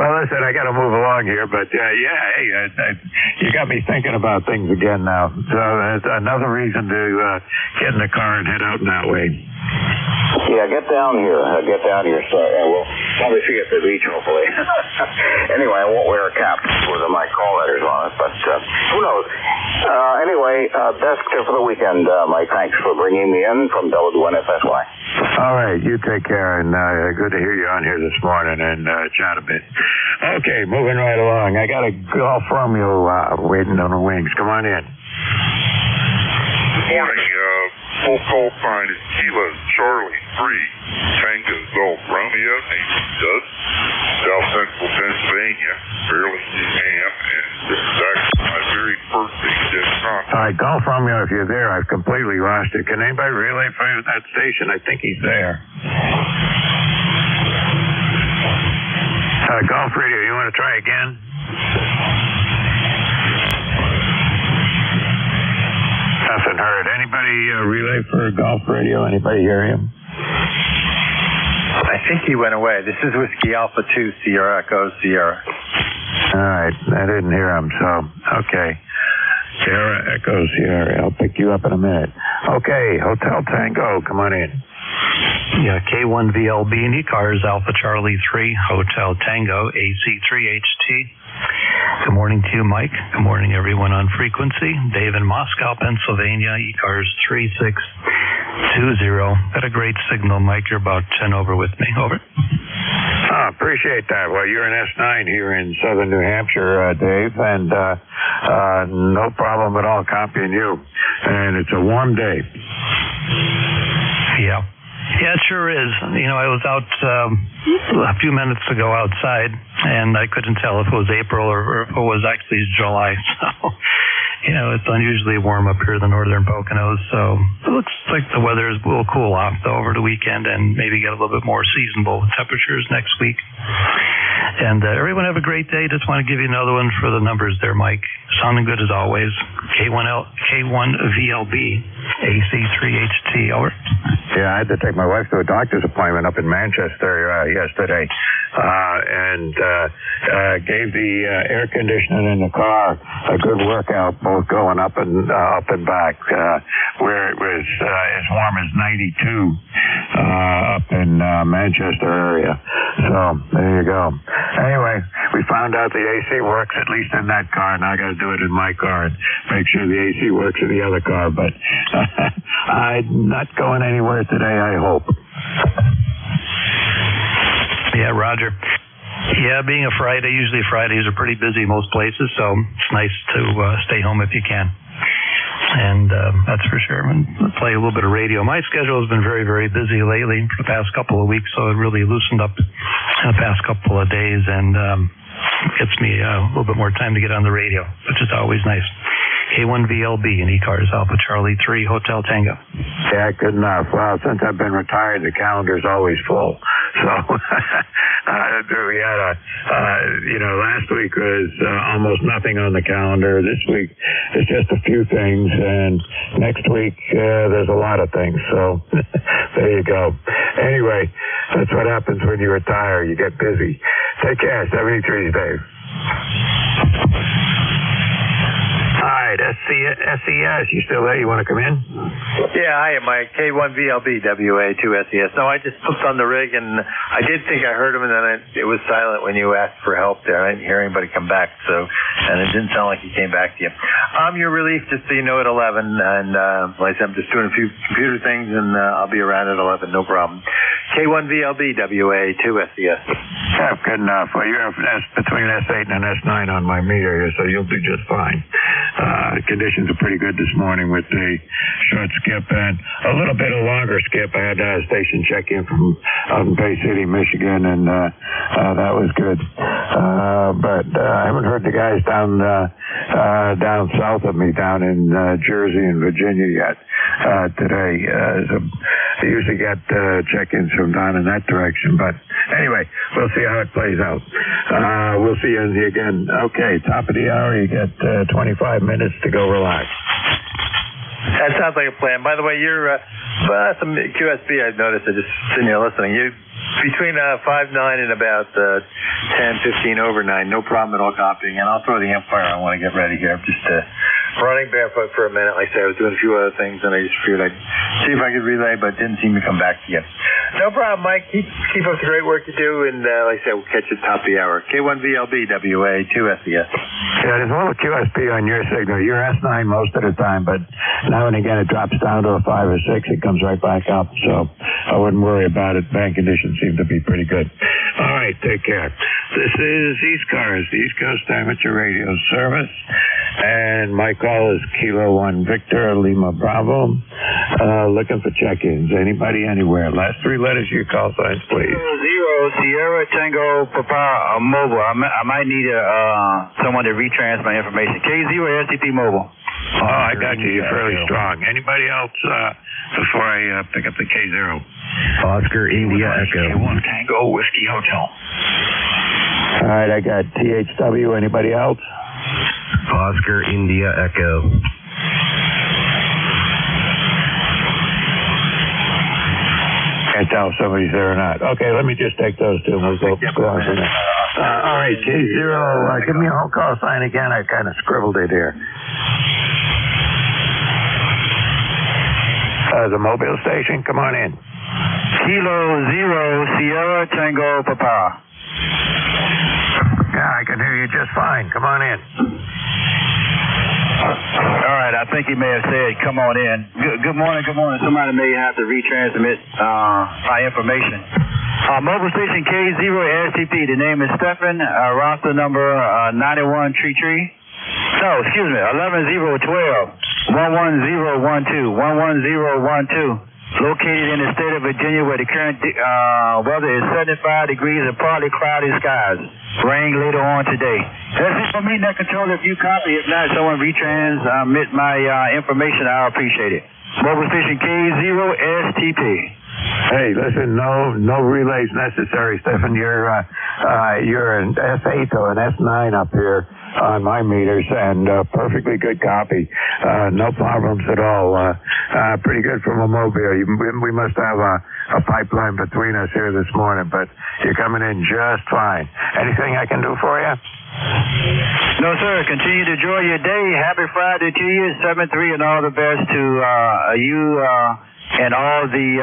Well, listen, I got to move along here, but you got me thinking about things again now. So it's another reason to get in the car and head out that way. Yeah, get down here. So we'll probably see you at the beach, hopefully. Anyway, I won't wear a cap with my call letters on it, but who knows? Anyway, best for the weekend, Mike. Thanks for bringing me in from WNFSY. All right, you take care, and good to hear you on here this morning and chat a bit. Okay, moving right along. I got a Gulf Romeo waiting on the wings. Come on in. Morning. Full call sign is Kilo Charlie 3 Tango Golf Romeo, name Doug, South Central Pennsylvania, fairly new ham, and this is actually my very first VHF contact. All right, Golf Romeo, if you're there, I've completely lost it. Can anybody relay for that station? I think he's there. Golf Radio, you want to try again? Nothing heard. Anybody? anybody relay for golf radio? Anybody hear him? I think he went away. This is Whiskey Alpha 2, Sierra Echo, Sierra. All right. I didn't hear him, so, okay. Sierra Echo, Sierra. I'll pick you up in a minute. Okay, Hotel Tango, come on in. Yeah, K1VLB and ECARS, Alpha Charlie 3, Hotel Tango, AC3HT. Good morning to you, Mike. Good morning, everyone on frequency. Dave in Moscow, Pennsylvania, ECARS 3620. Got a great signal, Mike. You're about 10 over with me. Over. Appreciate that. Well, you're an S9 here in southern New Hampshire, Dave, and no problem at all copying you. And it's a warm day. Yeah. Yeah, it sure is. You know, I was out a few minutes ago outside, and I couldn't tell if it was April or if it was actually July. So, you know, it's unusually warm up here in the northern Poconos. So it looks like the weather will cool off, though, over the weekend and maybe get a little bit more seasonable temperatures next week. And everyone have a great day. Just want to give you another one for the numbers there, Mike. Sounding good as always. K1VLB, AC3HT. Over. Yeah, I had to take my wife to a doctor's appointment up in Manchester yesterday, and gave the air conditioning in the car a good workout, both going up and back, where it was as warm as 92 up in Manchester area. So there you go. Anyway, we found out the AC works at least in that car. Now I got to do it in my car and make sure the AC works in the other car. But I'm not going anywhere today, I hope. Yeah, Roger. Yeah, being a Friday, usually Fridays are pretty busy most places, so it's nice to stay home if you can. And that's for sure. I'm going to play a little bit of radio. My schedule has been very, very busy lately for the past couple of weeks, so it really loosened up in the past couple of days and gets me a little bit more time to get on the radio, which is always nice. K1VLB and ECARS, Alpha Charlie 3, Hotel Tango. Yeah, good enough. Well, since I've been retired, the calendar's always full. So we had last week was almost nothing on the calendar. This week it's just a few things, and next week there's a lot of things. So there you go. Anyway, that's what happens when you retire. You get busy. Take care. 73's Dave. All right, SES, you still there? You want to come in? Yeah, I am, Mike. K1VLB, WA2SES. No, I just flipped on the rig, and I did think I heard him, and then it was silent when you asked for help there. I didn't hear anybody come back, and it didn't sound like he came back to you. I'm your relief, just so you know, at 11, and like I said, I'm just doing a few computer things, and I'll be around at 11, no problem. K1VLB, WA2SES. Yeah, good enough. Well, you're between S8 and S9 on my meter here, so you'll do just fine. Conditions are pretty good this morning with the short skip and a little bit of longer skip. I had a station check in from out in Bay City, Michigan, and that was good. But I haven't heard the guys down south of me, down in Jersey and Virginia yet today. So I usually get check-ins from down in that direction. But anyway, we'll see how it plays out. We'll see you again. Okay, top of the hour, you get 25 minutes to go relax. That sounds like a plan. By the way, you're some QSB I've noticed. I just sitting here listening. You between 5-9 and about 10-15 over 9. No problem at all copying. And I'll throw the amplifier. I want to get ready here. I'm just running barefoot for a minute. Like I said, I was doing a few other things, and I just figured I'd see if I could relay, but it didn't seem to come back to you. No problem, Mike. Keep up the great work you do, and like I said, we'll catch you at the top of the hour. K1VLB, WA2SES. Yeah, there's a little QSP on your signal. You're S9 most of the time, but now and again it drops down to a 5 or 6. It comes right back up, so I wouldn't worry about it. Band conditions seem to be pretty good. All right, take care. This is ECARS, the East Coast Amateur Radio Service, and my call is Kilo 1 Victor Lima Bravo. Looking for check-ins. Anybody, anywhere. Last 3 letters of your call signs, please. 0 Sierra Tango Papa Mobile. I might need someone to retransmit my information. K0 STP Mobile. Oh, I got you. You're fairly strong. Anybody else before I pick up the K0? Oscar India Echo. K1 Tango Whiskey Hotel. All right, I got THW. Anybody else? Oscar India Echo. tell if somebody's there or not. Okay, let me just take those two and we'll go on from there. All right, K0, give me a home call sign again. I kind of scribbled it here. The Mobile station, come on in. Kilo 0 Sierra Tango Papa. Yeah, I can hear you just fine. Come on in. All right, I think he may have said, come on in. Good morning, good morning. Somebody may have to retransmit my information. Mobile station K0STP. The name is Stephen. Roster number 9133. No, excuse me, 11012. 11012. 11012. Located in the state of Virginia where the current weather is 75 degrees and partly cloudy skies. Rain later on today. That's it for me, Net Controller. If you copy, if not, someone retransmit my information, I'll appreciate it. Mobile station K0STP. Hey, listen, no relays necessary, Stephen. You're an S8 or an S9 up here on my meters, and perfectly good copy. No problems at all. Pretty good from a mobile. We must have a pipeline between us here this morning, but you're coming in just fine. Anything I can do for you? No, sir. Continue to enjoy your day. Happy Friday to you, 7-3, and all the best to you and all the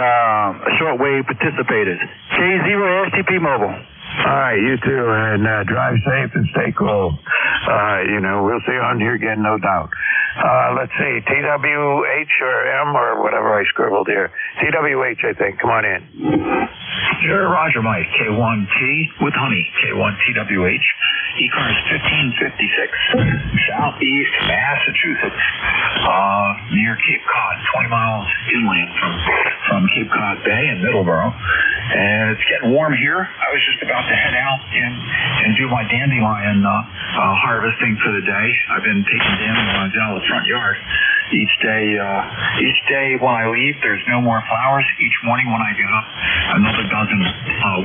shortwave participators. K0STP Mobile. All right, you too, and drive safe and stay cool. We'll see you on here again, no doubt. Let's see, TWH or M or whatever I scribbled here. TWH, I think. Come on in. Sure, Roger, Mike. K1T with honey. K1TWH. ECARS 1556. Southeast Massachusetts. Near Cape Cod, 20 miles inland from Cape Cod Bay in Middleborough. And it's getting warm here. I was just about to head out and do my dandelion harvesting for the day. I've been taking dandelions out of the front yard. Each day when I leave, there's no more flowers. Each morning when I get up, another dozen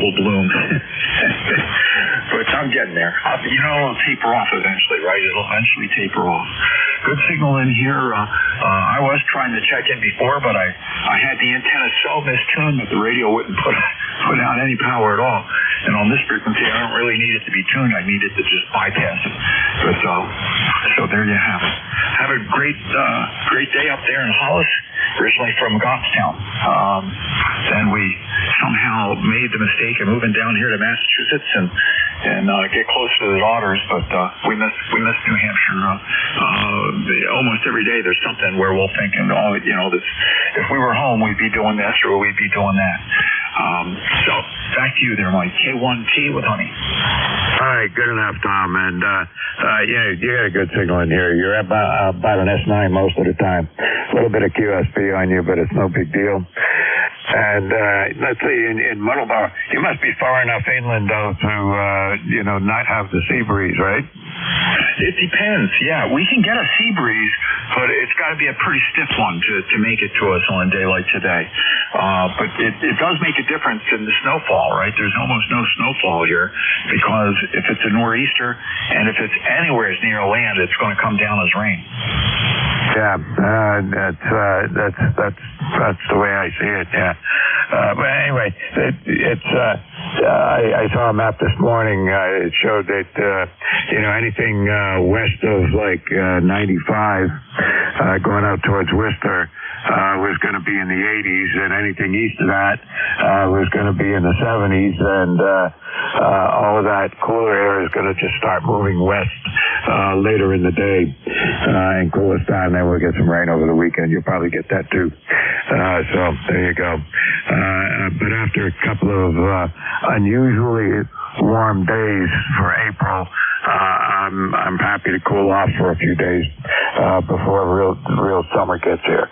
will bloom. But I'm getting there. It'll taper off eventually, right? It'll eventually taper off. Good signal in here. I was trying to check in before, but I had the antenna so mistuned that the radio wouldn't put out any power at all. And on this frequency, I don't really need it to be tuned. I need it to just bypass it. But so there you have it. Have a great day up there in Hollis, originally from Goffstown. Then we somehow made the mistake of moving down here to Massachusetts and get close to the daughters, but we miss New Hampshire. Almost every day there's something where we'll think, if we were home, we'd be doing this or we'd be doing that. So back to you there, Mike. K1T with honey. All right, good enough, Tom. And you got a good signal in here. You're about an S9 most of the time. A little bit of QSP on you, but it's no big deal. And let's see, in Middleborough, you must be far enough inland, though, to not have the sea breeze, right? It depends. Yeah, we can get a sea breeze, but it's got to be a pretty stiff one to make it to us on a day like today. But it does make a difference in the snowfall, right? There's almost no snowfall here because if it's a nor'easter and if it's anywhere near land, it's going to come down as rain. Yeah, that's the way I see it. Yeah, but anyway, I saw a map this morning. It showed that anything west of 95 going out towards Worcester was going to be in the 80s, and anything east of that was going to be in the 70s, and all of that cooler air is going to just start moving west later in the day and cool us down. Then we'll get some rain over the weekend. You'll probably get that too. So there you go. But after a couple of unusually warm days for April, I'm happy to cool off for a few days before real summer gets here.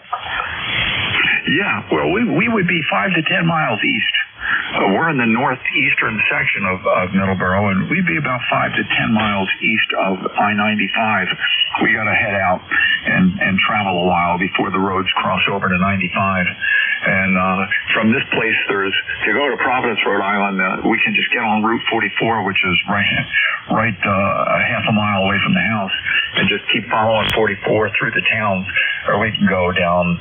Yeah, well, we would be 5 to 10 miles east. We're in the northeastern section of Middleborough, and we'd be about 5 to 10 miles east of I-95. We got to head out and travel a while before the roads cross over to 95. And from this place, to go to Providence, Rhode Island, we can just get on Route 44, which is right a half a mile away from the house, and just keep following 44 through the towns, or we can go down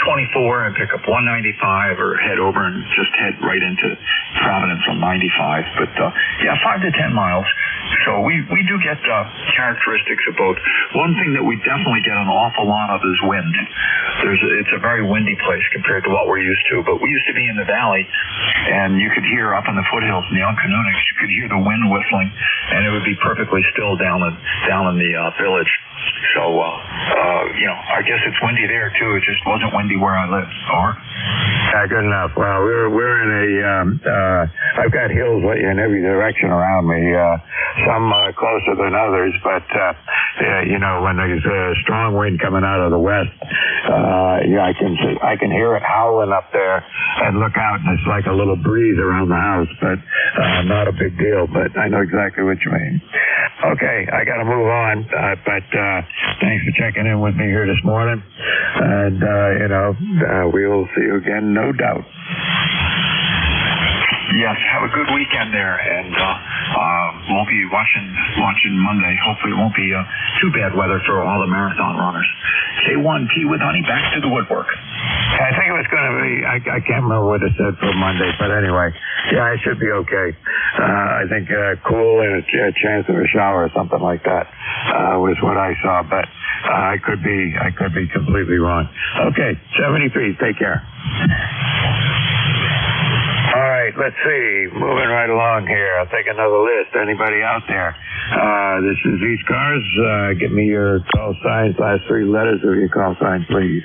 24 and pick up 195, or head over and just head right into Providence on 95. But 5 to 10 miles. So we do get characteristics of both. One thing that we definitely get an awful lot of is wind. It's a very windy place compared to what we're used to. But we used to be in the valley, and you could hear up in the foothills in the Uncanunics, you could hear the wind whistling, and it would be perfectly still down in the village. So, I guess it's windy there too. It just wasn't windy where I live. Or? Good enough. Well, we're in I've got hills in every direction around me. Some closer than others, but when there's a strong wind coming out of the west, I can hear it howling up there and look out, and it's like a little breeze around the house, but not a big deal. But I know exactly what you mean. Okay, I got to move on, but thanks for checking in with me here this morning, and we'll see you again, no doubt. Yes, have a good weekend there, and we'll be watching Monday. Hopefully it won't be too bad weather for all the marathon runners. K1T with Honey, back to the woodwork. I think it was going to be, I can't remember what it said for Monday, but anyway, yeah, it should be okay. I think cool and a chance of a shower or something like that was what I saw, but I could be completely wrong. Okay, 73, take care. All right, let's see. Moving right along here. I'll take another list. Anybody out there? This is ECARS. Give me your call signs, last three letters of your call sign, please.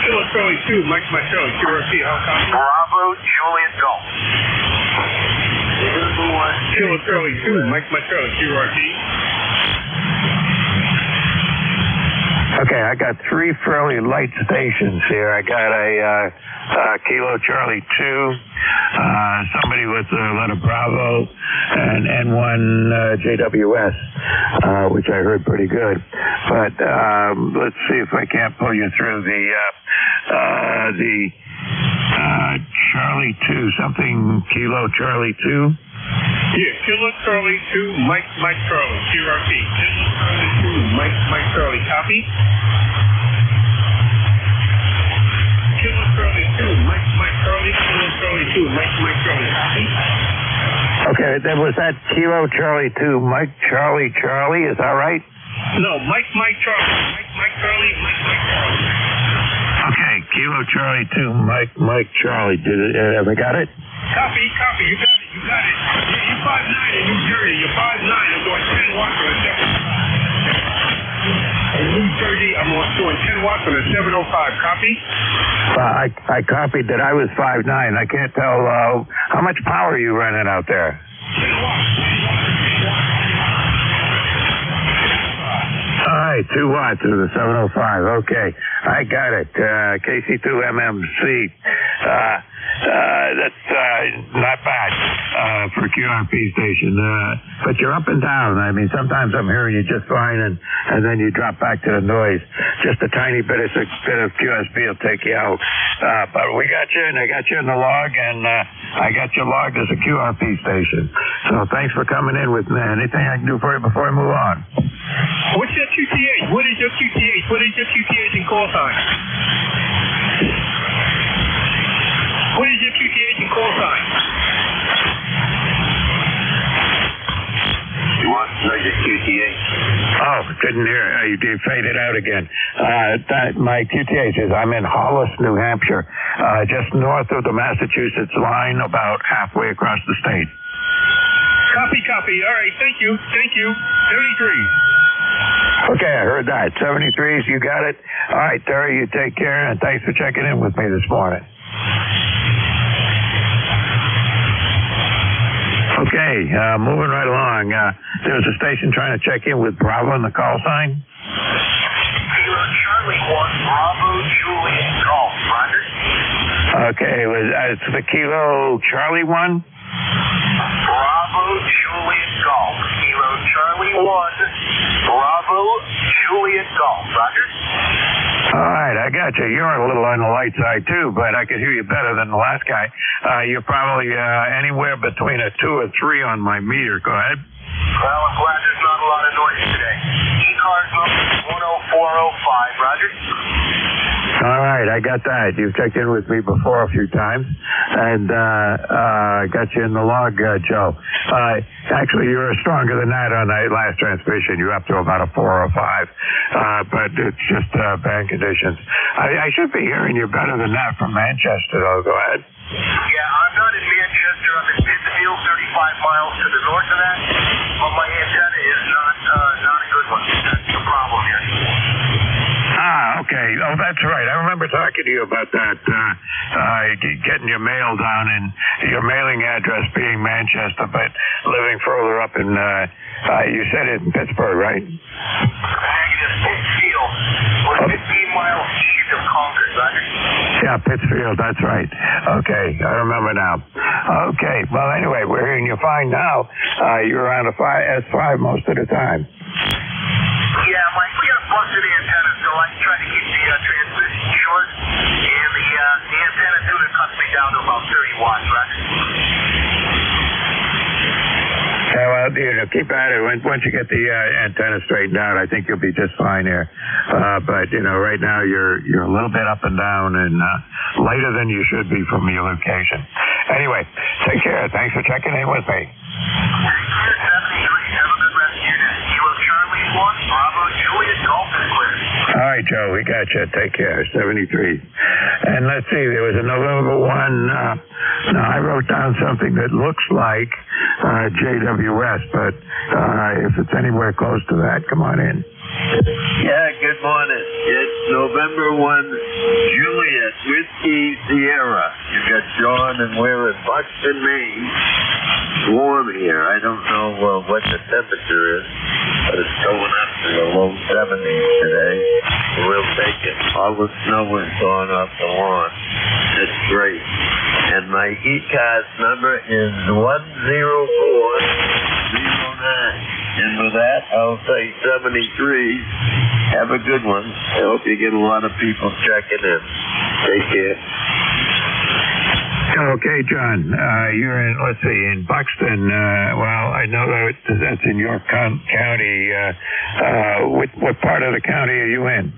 Kilo Charlie 2, Mike Marcello, QRP, how copy? Bravo, Juliet Golf. Kilo Charlie 2, Mike Marcello, QRP. Okay, I got three fairly light stations here. I got a Kilo Charlie 2, somebody with the letter Bravo, and NJ2US, which I heard pretty good. But let's see if I can't pull you through the Charlie 2, something Kilo Charlie 2. Yeah, Kilo Charlie 2, Mike Charlie, QRP. Kilo Charlie 2, Mike Charlie, copy. Kilo Charlie 2, Mike Charlie, Kilo Charlie 2, Mike Charlie, copy. Okay, then was that Kilo Charlie 2, Mike Charlie, is that right? No, Mike Charlie, Mike Charlie, Mike Charlie. Okay, Kilo Charlie 2, Mike Charlie. Have I got it? Copy, you got it. You're 5'9" in New Jersey. You're 5'9". I'm doing 10 watts on a 705. In New Jersey, I'm doing 10 watts on a 705. Copy? I copied that I was 5'9". I can't tell how much power are you running out there? 10 watts. All right, 2 watts of the 705. Okay, I got it. KC2MMC. That's not bad for a QRP station. But you're up and down. I mean, sometimes I'm hearing you just fine, and then you drop back to the noise. Just a tiny bit of QSB will take you out. But we got you, and I got you in the log, and I got you logged as a QRP station. So thanks for coming in with me. Anything I can do for you before I move on? What's your QTH? What is your QTH? What is your QTH and call sign? What is your QTH and call sign? You want to know your QTH? Oh, didn't hear. You faded out again. My QTH is I'm in Hollis, New Hampshire, just north of the Massachusetts line, about halfway across the state. Copy. All right, thank you. 33. Okay, I heard that. 73s, you got it. All right, Terry, you take care, and thanks for checking in with me this morning. Okay, moving right along. There was a station trying to check in with Bravo on the call sign. Kilo Charlie 1, Bravo, Juliet Golf. Roger. Okay, it's the Kilo Charlie 1? Bravo, Juliet Golf. Kilo Charlie 1, Bravo Juliet Golf. Roger? All right, I got you. You're a little on the light side, too, but I could hear you better than the last guy. You're probably anywhere between a 2 or 3 on my meter. Go ahead. Well, I'm glad there's not a lot of noise today. ECARS number 10405. Roger? All right, I got that. You've checked in with me before a few times, and I got you in the log, Joe. Actually, you were stronger than that on that last transmission. You're up to about a 4 or 5, but it's just bad conditions. I should be hearing you better than that from Manchester, though. Go ahead. Yeah, I'm not in Manchester. I'm in Pittsfield, 35 miles to the north of that, but my antenna is not a good one. That's the problem here. Okay. Oh, that's right. I remember talking to you about that, getting your mail down and your mailing address being Manchester, but living further up in, you said it in Pittsburgh, right? Negative. Pittsfield. We're 15 miles east of Concord, right? Yeah, Pittsfield. That's right. Okay. I remember now. Okay. Well, anyway, we're hearing you fine now. You're around a S5 most of the time. Yeah, Mike, we got a busted antenna, so I try to keep the transmission short, and the antenna tuner cuts me down to about 30 watts, right? Yeah, well, keep at it. Once you get the antenna straightened out, I think you'll be just fine here. But right now you're a little bit up and down and lighter than you should be from your location. Anyway, take care. Thanks for checking in with me. All right, Joe, we got you. Take care. 73. And let's see, there was a November 1. Now, I wrote down something that looks like JWS, but if it's anywhere close to that, come on in. Yeah, good morning. It's November 1, Juliet, Whiskey, Sierra. You got John and we're in Buxton, Maine. It's warm here. I don't know what the temperature is, but it's going up to the low 70s today. We'll take it. All the snow is gone off the lawn. It's great. And my ECARS number is 10409. And with that, I'll say 73. Have a good one. I hope you get a lot of people checking in. Take care. Okay, John. You're in, let's see, in Buxton. Well, I know that's in York County. What part of the county are you in?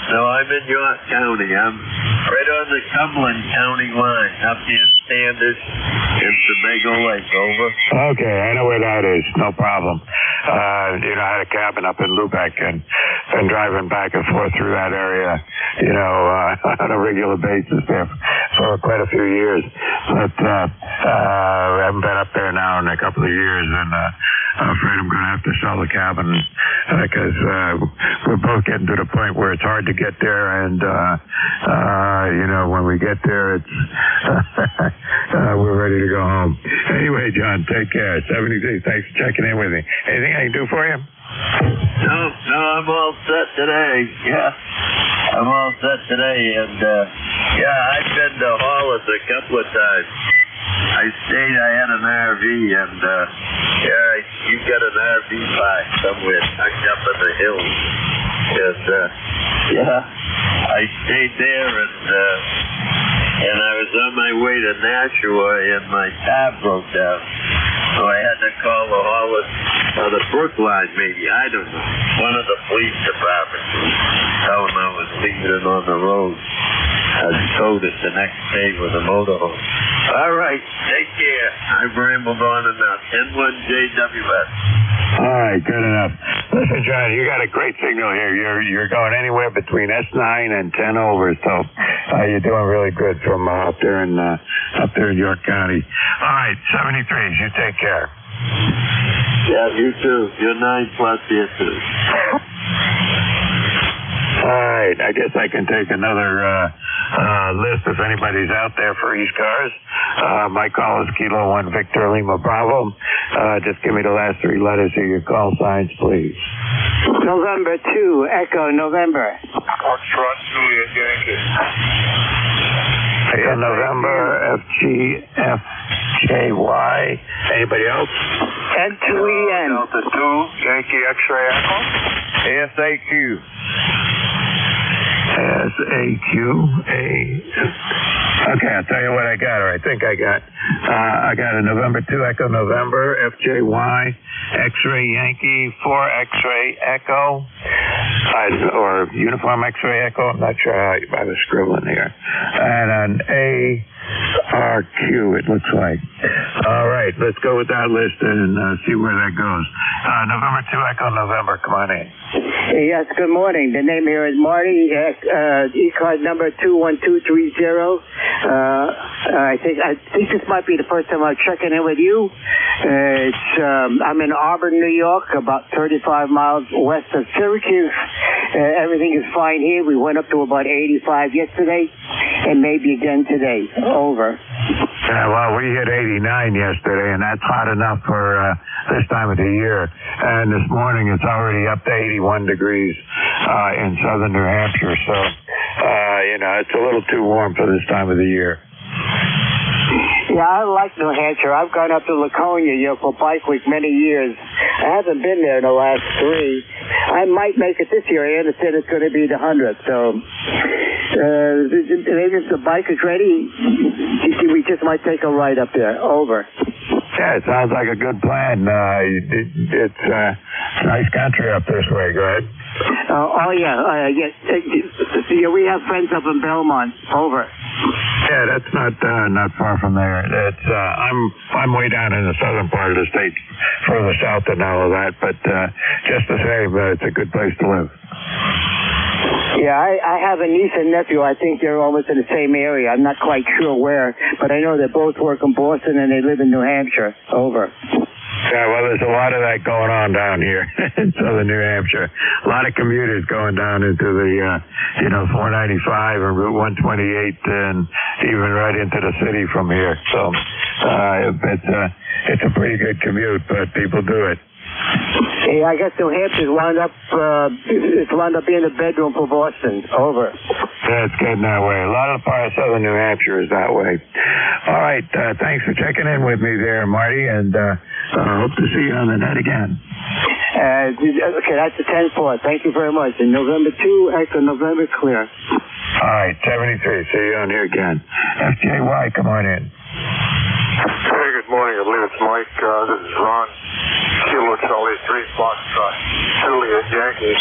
No, I'm in York County. I'm right on the Cumberland County line, up near Standish and Sebago Lake. Over. Okay, I know where that is. No problem. I had a cabin up in Lubeck and been driving back and forth through that area, on a regular basis there for quite a few years. But I haven't been up there now in a couple of years, and I'm afraid I'm going to have to sell the cabin because we're both getting to the point where it's hard to get there, and when we get there, it's we're ready to go home. Anyway, John, take care. 73. Thanks for checking in with me. Anything I can do for you? No, I'm all set today. Yeah, I'm all set today, and I've been to Hollis a couple of times. I had an RV, and you got an RV park somewhere tucked up in the hills. And I stayed there, and I was on my way to Nashua, and my car broke down. So I had to call the Hollis, or the Brookline maybe, I don't know, one of the police departments. Tell them I was leaving on the road. I towed it the next day with a motorhome. All right, take care. I've rambled on enough. N1JWS. All right, good enough. Listen, John, you got a great signal here. You're going anywhere between S9 and 10 over, so you're doing really good from up there in York County. All right, 73s. You take care. Yeah, you too. You're 9+ here too. All right, I guess I can take another list if anybody's out there for ECARS. My call is Kilo 1 Victor Lima Bravo. Just give me the last 3 letters of your call signs, please. November 2, Echo, November. Foxtrot, Juliet, Yankee. November, FGF. JY. Anybody else? N2EN. Delta 2, Yankee X-ray Echo. SAQ. SAQ. Okay, I'll tell you what I got, or I think I got. I got a November 2 Echo November, FJY, X-ray Yankee, 4 X-ray Echo, or Uniform X-ray Echo. I'm not sure how I was scribbling here. And an ARQ, it looks like. All right, let's go with that list and see where that goes. November 2 Echo November, come on in. Yes, good morning. The name here is Marty, ECARS number 21230. I think this might be the first time I'm checking in with you. I'm in Auburn, New York, about 35 miles west of Syracuse. Everything is fine here. We went up to about 85 yesterday, and maybe again today. Over. Yeah, well, we hit 89 yesterday, and that's hot enough for this time of the year. And this morning, it's already up to 81 degrees in southern New Hampshire. So, it's a little too warm for this time of the year. Yeah, I like New Hampshire. I've gone up to Laconia for Bike Week many years. I haven't been there in the last 3. I might make it this year. I understand it's going to be the 100th. So, maybe if the bike is ready, we just might take a ride up there. Over. Yeah, it sounds like a good plan. It's nice country up this way. Go ahead. Yeah, we have friends up in Belmont. Over. Yeah, that's not far from there. It's I'm way down in the southern part of the state, further south than all of that. But just the same, it's a good place to live. Yeah, I have a niece and nephew. I think they're almost in the same area. I'm not quite sure where, but I know they both work in Boston and they live in New Hampshire. Over. Yeah, well, there's a lot of that going on down here in southern New Hampshire. A lot of commuters going down into the, 495 and Route 128 and even right into the city from here. So it's a pretty good commute, but people do it. Hey, I guess New Hampshire's wound up being a bedroom for Boston. Over. Yeah, it's getting that way. A lot of the part of southern New Hampshire is that way. All right, thanks for checking in with me there, Marty, and hope to see you on the net again. Okay, that's the 10-4. Thank you very much. And November 2, Echo November clear. All right, 73. See you on here again. FJY, come on in. Hey, good morning. I believe it's Mike. This is Ron. Kilo Charlie 3 Foxtrot. Juliet Yankee.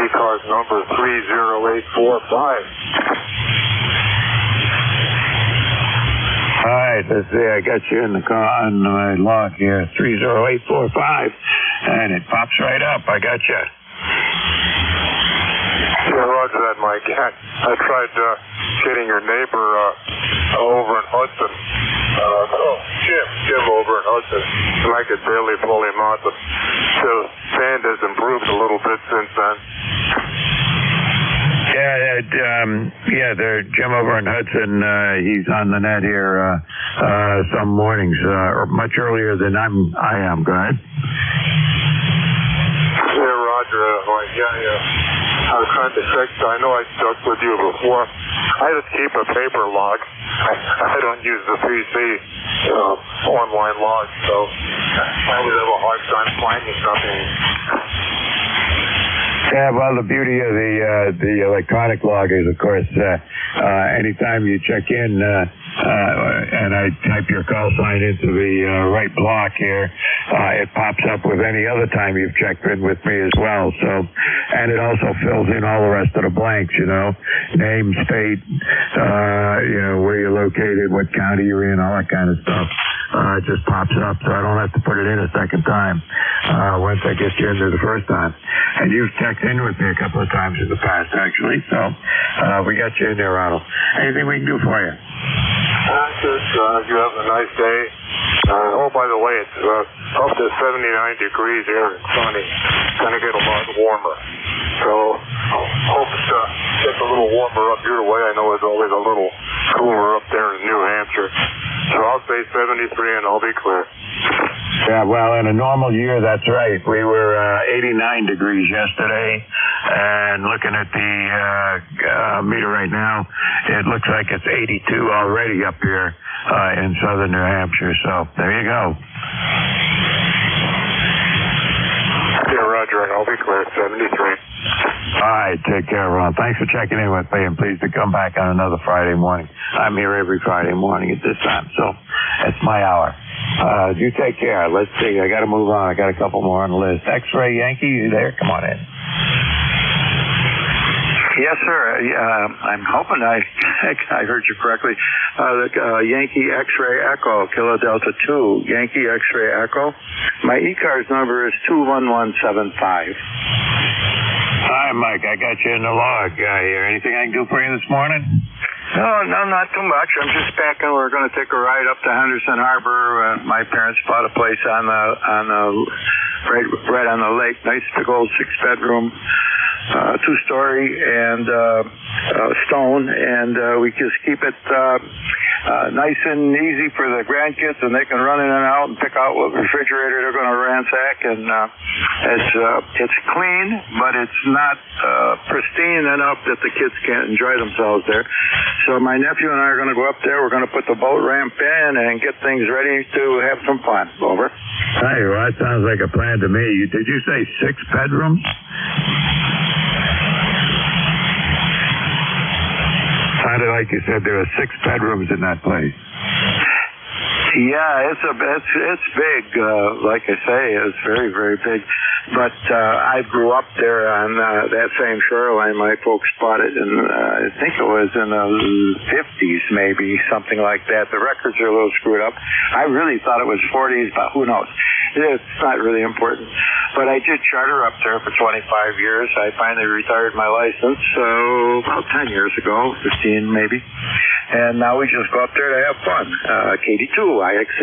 ECARS number 30845. All right, let's see. I got you in the car on my log here, 30845, and it pops right up. I got you. Yeah, roger that, Mike. I tried getting your neighbor over in Hudson. Jim over in Hudson. And I could barely pull him out, but the sand has improved a little bit since then. Yeah, Jim over in Hudson, he's on the net here some mornings, or much earlier than I am. Go ahead. Yeah, Roger. I was trying to check. I know I talked with you before. I just keep a paper log. I don't use the PC online log, so I always have a hard time finding something. Yeah, well, the beauty of the electronic log is, of course, anytime you check in and I type your call sign into the right block here, it pops up with any other time you've checked in with me as well. So, and it also fills in all the rest of the blanks, name, state, where you're located, what county you're in, all that kind of stuff. It just pops up, so I don't have to put it in a second time once I get you in there the first time. And you've checked in with me a couple of times in the past, actually, so we got you in there, Ronald. Anything we can do for you? You have a nice day. By the way, it's up to 79 degrees here and sunny. It's going to get a lot warmer. So, hope it gets a little warmer up your way. I know it's always a little cooler up there in New Hampshire. So I'll say 73 and I'll be clear. Yeah, well, in a normal year, that's right. We were 89 degrees yesterday, and and looking at the meter right now, it looks like it's 82 already up here in southern New Hampshire. So there you go. Yeah, Roger, and I'll be clear at 73. All right, take care, Ron. Thanks for checking in with me, and please to come back on another Friday morning. I'm here every Friday morning at this time, so that's my hour. You take care. Let's see. I got to move on. I got a couple more on the list. X-Ray Yankee, you there? Come on in. Yes, sir. I'm hoping I heard you correctly. The Yankee X-Ray Echo, Kilo Delta 2, Yankee X-Ray Echo. My ECARS number is 21175. Hi, Mike. I got you in the log here. Anything I can do for you this morning? No, not too much. I'm just packing. We're going to take a ride up to Henderson Harbor. My parents bought a place on the right on the lake. Nice big old 6-bedroom, 2-story and stone, and we just keep it nice and easy for the grandkids, and they can run in and out and pick out what refrigerator they're going to ransack. And it's clean, but it's not pristine enough that the kids can't enjoy themselves there. So my nephew and I are going to go up there. We're going to put the boat ramp in and get things ready to have some fun. Over. Hey, well, that sounds like a plan to me. Did you say 6 bedrooms? Sounded like you said there were 6 bedrooms in that place. Yeah, it's big. Like I say, it's very, very big. But I grew up there on that same shoreline. My folks bought it in, I think it was in the 50s, maybe, something like that. The records are a little screwed up. I really thought it was 40s, but who knows? It's not really important. But I did charter up there for 25 years. I finally retired my license about 10 years ago, 15 maybe. And now we just go up there to have fun. KD2, IXC.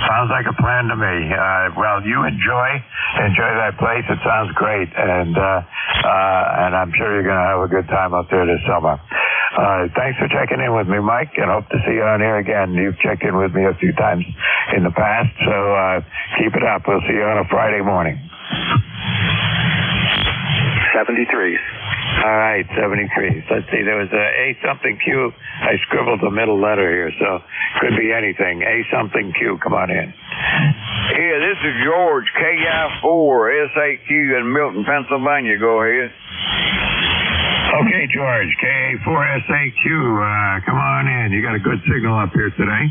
Sounds like a plan to me. Well, you enjoy that place. It sounds great, and I'm sure you're going to have a good time up there this summer. Thanks for checking in with me, Mike, and hope to see you on here again. You've checked in with me a few times in the past, so keep it up. We'll see you on a Friday morning. 73s. All right, 73s. Let's see, there was a something Q. I scribbled the middle letter here, so could be anything. A something Q, come on in. Yeah, this is George, KI4, SAQ in Milton, Pennsylvania. Go ahead. Okay, George, KA4SAQ, come on in. You got a good signal up here today.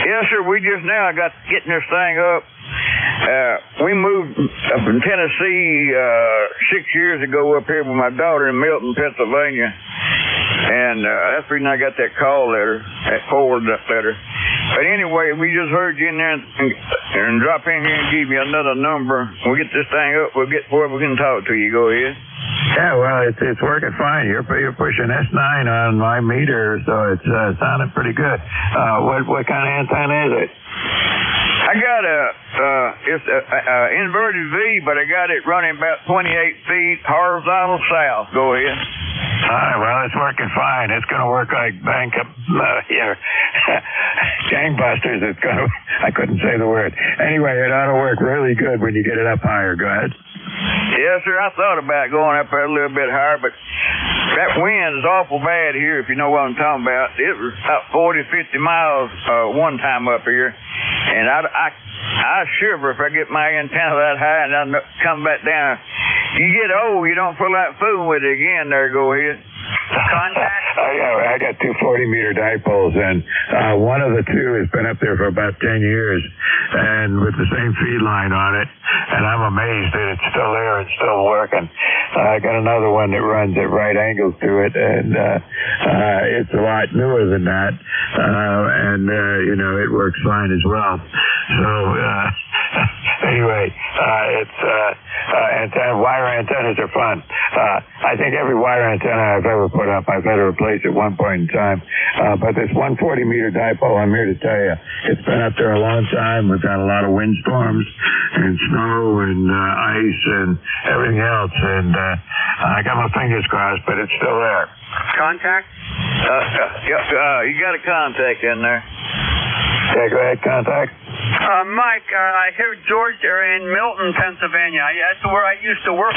Yes, sir. We just now got getting this thing up. We moved up in Tennessee 6 years ago up here with my daughter in Milton, Pennsylvania. And that's the reason I got that call letter, that forward letter. But anyway, we just heard you in there and drop in here and give you another number. We'll get this thing up. We'll get where we can talk to you. Go ahead. Yeah, well, it's working fine. You're pushing S9 on my meter, so it's sounding pretty good. What kind of antenna is it? I got it's a inverted V, but I got it running about 28 feet horizontal south. Go ahead. All right, well, it's working fine. It's going to work like gangbusters. It's going to, I couldn't say the word. Anyway, it ought to work really good when you get it up higher. Go ahead. Yes, sir. I thought about going up there a little bit higher, but that wind is awful bad here, if you know what I'm talking about. It was about 40, 50 miles one time up here, and I shiver if I get my antenna that high and I come back down. You get old, you don't feel like fooling with it again there. Go ahead. Contact? I got 2 40-meter dipoles, and one of the two has been up there for about 10 years, and with the same feed line on it, and I'm amazed that it's still there and still working. I got another one that runs at right angles to it, and it's a lot newer than that, and it works fine as well. So anyway, it's wire antennas are fun. I think every wire antenna I've ever put up, I've had to replace at one point in time. But this 140-meter dipole, I'm here to tell you, it's been up there a long time. We've had a lot of windstorms and snow and ice and everything else. And I got my fingers crossed, but it's still there. Contact? You got a contact in there. Yeah, go ahead, contact. Mike, I hear George there in Milton, Pennsylvania. That's where I used to work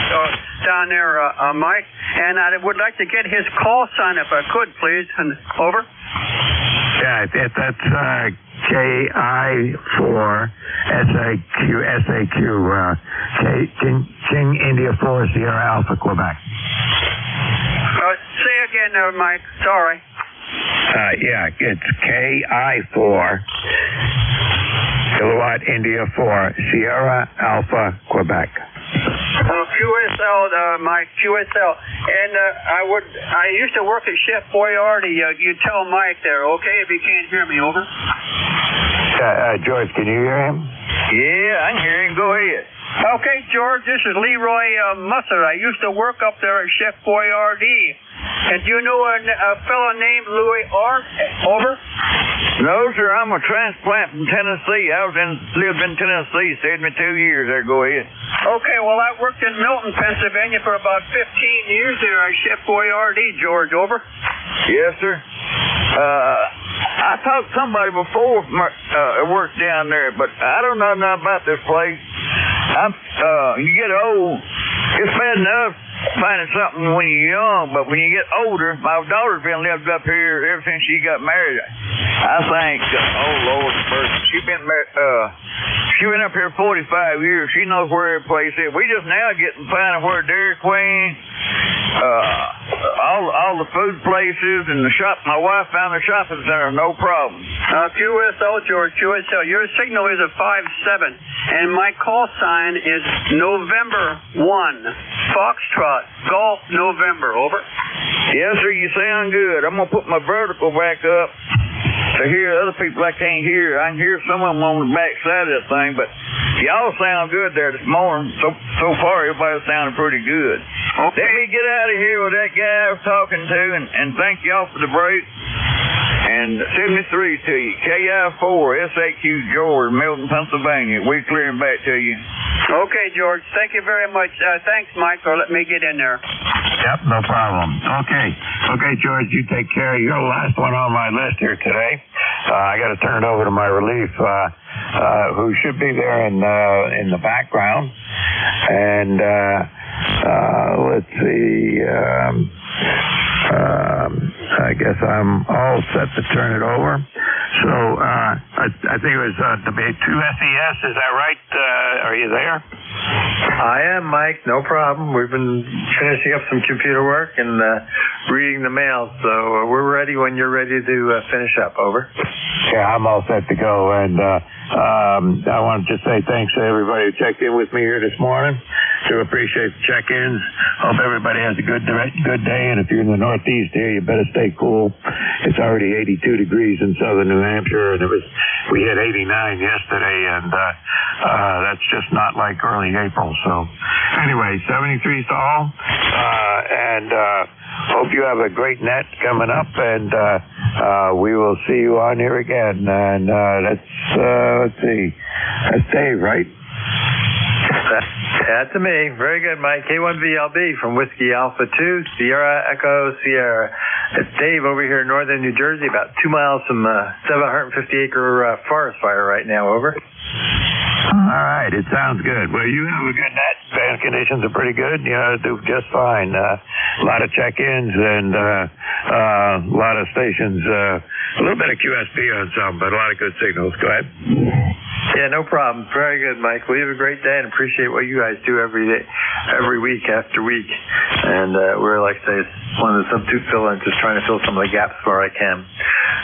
down there, Mike. And I would like to get his call sign if I could, please. And over. Yeah, that's KI4 SAQ, King India 4 Sierra Alpha, Quebec. Say again there, Mike. Sorry. Yeah, it's KI4 Kilowatt India 4 Sierra Alpha, Quebec. QSL, Mike, QSL. And I used to work at Chef Boyardee. You tell Mike there, okay, if he can't hear me, over. George, can you hear him? Yeah, I can hear him. Go ahead. Okay, George, this is Leroy Musser. I used to work up there at Chef Boyardee. And do you know a fellow named Louis R? Over. No, sir. I'm a transplant from Tennessee. Lived in Tennessee 72 years there. Go ahead. Okay, well, I worked in Milton, Pennsylvania for about 15 years there at Chef Boyardee, George. Over. Yes, sir. I talked to somebody before worked down there, but I don't know nothing about this place. You get old, it's bad enough finding something when you're young, but when you get older, my daughter's been lived up here ever since she got married. I think, oh Lord, she been up here 45 years. She knows where every place is. We just now getting finding where Dairy Queen, all the food places and the shop. My wife found the shopping center, no problem. QSL, George, QSL. Your signal is a 5-7, and my call sign is November 1, Foxtrot, Golf, November. Over. Yes, sir. You sound good. I'm gonna put my vertical back up to hear other people I can't hear. I can hear some of them on the back side of that thing, but y'all sound good there this morning. So far, everybody's sounding pretty good. Okay. Let me get out of here with that guy I was talking to, and thank y'all for the break. And 73 to you. KI4 SAQ George, Milton, Pennsylvania. We clearing back to you. Okay, George. Thank you very much. Thanks, Mike, for letting me get in there. Yep, no problem. Okay, George, you take care. You're the last one on my list here today. I got to turn it over to my relief, who should be there in the background. And let's see. I guess I'm all set to turn it over. So I think it was debate 2 SES. Is that right? Are you there? I am, Mike. No problem. We've been finishing up some computer work and reading the mail, so we're ready when you're ready to finish up. Over. Yeah, I'm all set to go. And I want to just say thanks to everybody who checked in with me here this morning. Do appreciate the check-ins. Hope everybody has a good day. And if you're in the Northeast here, you better stay cool. It's already 82 degrees in southern New Hampshire, and we hit 89 yesterday, and that's just not like early April. So anyway, 73 is all, and hope you have a great net coming up, and we will see you on here again. And let's see, that's Dave, right? That's me. Very good, Mike. K1VLB from Whiskey Alpha 2, Sierra Echo Sierra. It's Dave over here in northern New Jersey, about 2 miles from 750-acre forest fire right now. Over. All right. It sounds good. Well, you have a good net. Band conditions are pretty good. You know, do just fine. A lot of check-ins and a lot of stations. A little bit of QSB on some, but a lot of good signals. Go ahead. Yeah, no problem. Very good, Mike. Well, you have a great day and appreciate what you guys do every day, every week after week. And we're, like I say, one of the substitute fill-ins, just trying to fill some of the gaps where I can.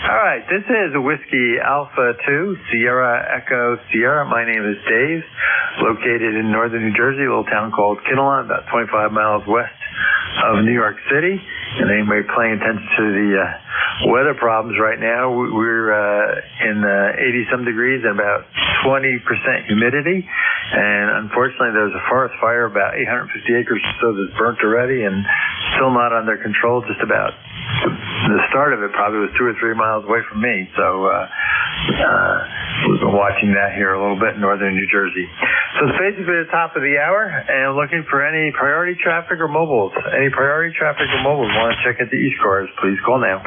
All right, this is Whiskey Alpha 2, Sierra Echo Sierra. My name is Dave, located in northern New Jersey, a little town called Kinnelon, about 25 miles west of New York City. And anybody paying attention to the weather problems right now, we're in 80-some degrees and about 20% humidity. And unfortunately, there's a forest fire about 850 acres or so that's burnt already and still not under control. Just about the start of it probably was 2 or 3 miles away from me. So we've been watching that here a little bit in northern New Jersey. So it's basically the top of the hour, and looking for any priority traffic or mobiles. Any priority traffic or mobiles want to check into ECARS, please call now.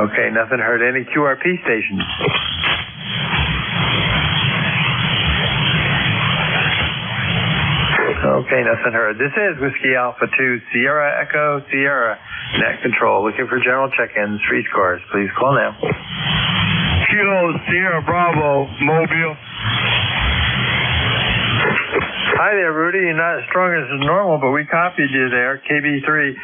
Okay, nothing heard. Any QRP stations? Okay, nothing heard. This is Whiskey Alpha 2, Sierra Echo, Sierra, Net Control. Looking for general check-ins for ECARS. Please call now. Kilo Sierra Bravo, Mobile. Hi there, Rudy. You're not as strong as normal, but we copied you there. KB3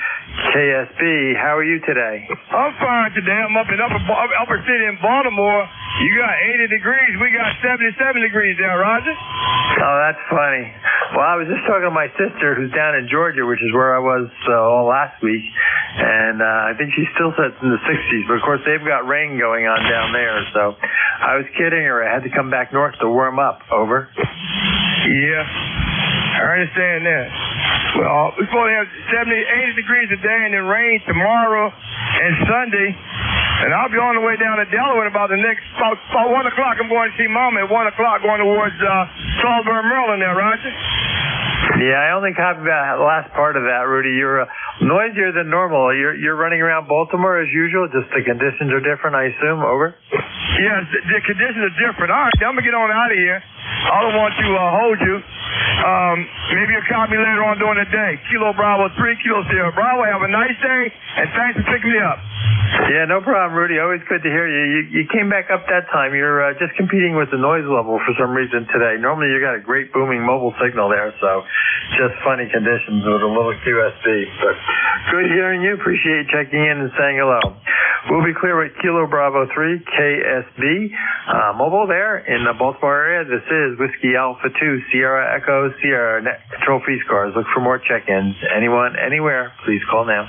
KSB. How are you today? I'm fine today. I'm up in Upper City in Baltimore. You got 80 degrees. We got 77 degrees there, Roger. Oh, that's funny. Well, I was just talking to my sister who's down in Georgia, which is where I was all last week, and I think she still says it's in the 60s, but of course they've got rain going on down there, so I was kidding her. I had to come back north to warm up. Over. Yeah, I understand that. Well, we're supposed to have 70, 80 degrees today and then rain tomorrow and Sunday. And I'll be on the way down to Delaware about the next, about 1 o'clock. I'm going to see Mama at 1 o'clock going towards Salisbury, Maryland there, Roger. Yeah, I only copied the last part of that, Rudy. You're noisier than normal. You're running around Baltimore as usual, just the conditions are different, I assume. Over. Yeah, the conditions are different. All right, I'm going to get on out of here. I don't want to hold you. Maybe you'll call me later on during the day. Kilo Bravo 3, Kilo Sierra Bravo. Have a nice day, and thanks for picking me up. Yeah, no problem, Rudy. Always good to hear you. You came back up that time. You're just competing with the noise level for some reason today. Normally you got a great booming mobile signal there, so just funny conditions with a little QSB. But good hearing you. Appreciate checking in and saying hello. We'll be clear with Kilo Bravo 3, KSB, mobile there in the Baltimore area. This is Whiskey Alpha 2, Sierra Echo, Sierra, Net Control for ECARS. Look for more check-ins. Anyone, anywhere, please call now.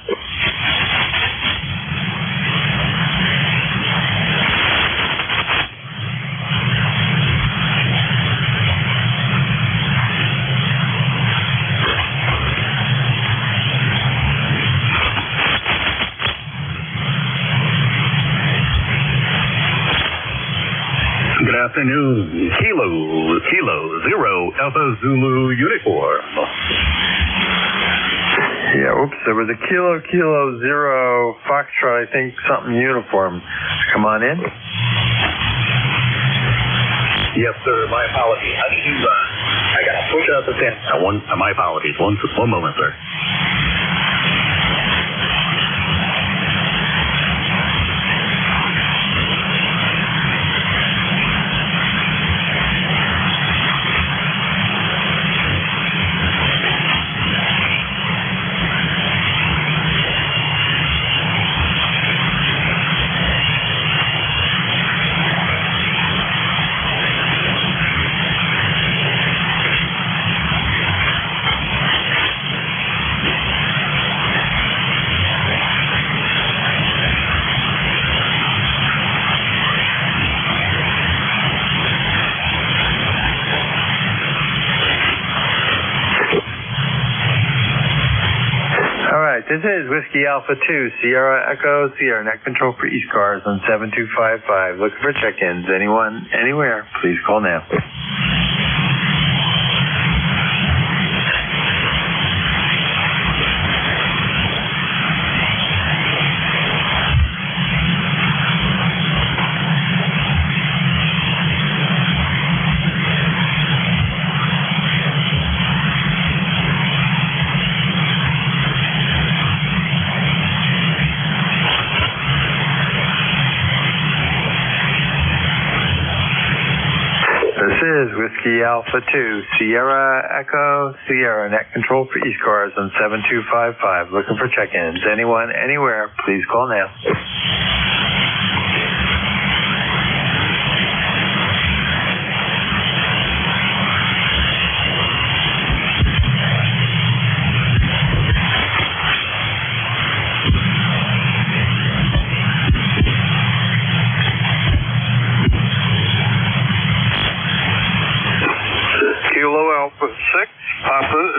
Good afternoon. Kilo, Zero, Alpha Zulu Uniform. Yeah, oops, there was a Kilo, Zero, Foxtrot, I think, something uniform. Come on in. Yes, sir, my apologies. I need to, I gotta push out the tent. My apologies. One moment, sir. This is Whiskey Alpha 2, Sierra Echo, Sierra, Net Control for ECARS on 7255. Looking for check-ins. Anyone, anywhere, please call now. Whiskey Alpha 2, Sierra Echo, Sierra, Net Control for ECARS on 7255. Looking for check-ins. Anyone, anywhere, please call now.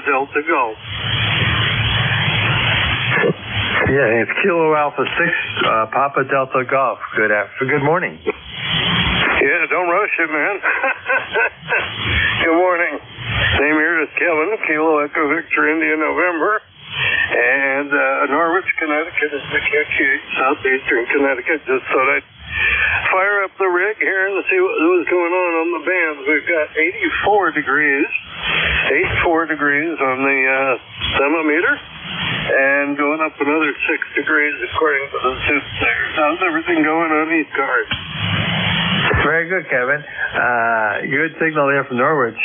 Delta Golf. Yeah, it's Kilo Alpha 6, Papa Delta Golf. Good morning. Yeah, don't rush it, man. Good morning. Same here as Kevin, Kilo Echo Victor India November. And and Norwich, Connecticut is the QT, southeastern Connecticut. Just thought I'd fire up the rig here and see what was going on the bands. We've got 84 degrees on the thermometer, and going up another 6 degrees according to the soothsayers. How's everything going on ECARS? Very good, Kevin. Good signal there from Norwich.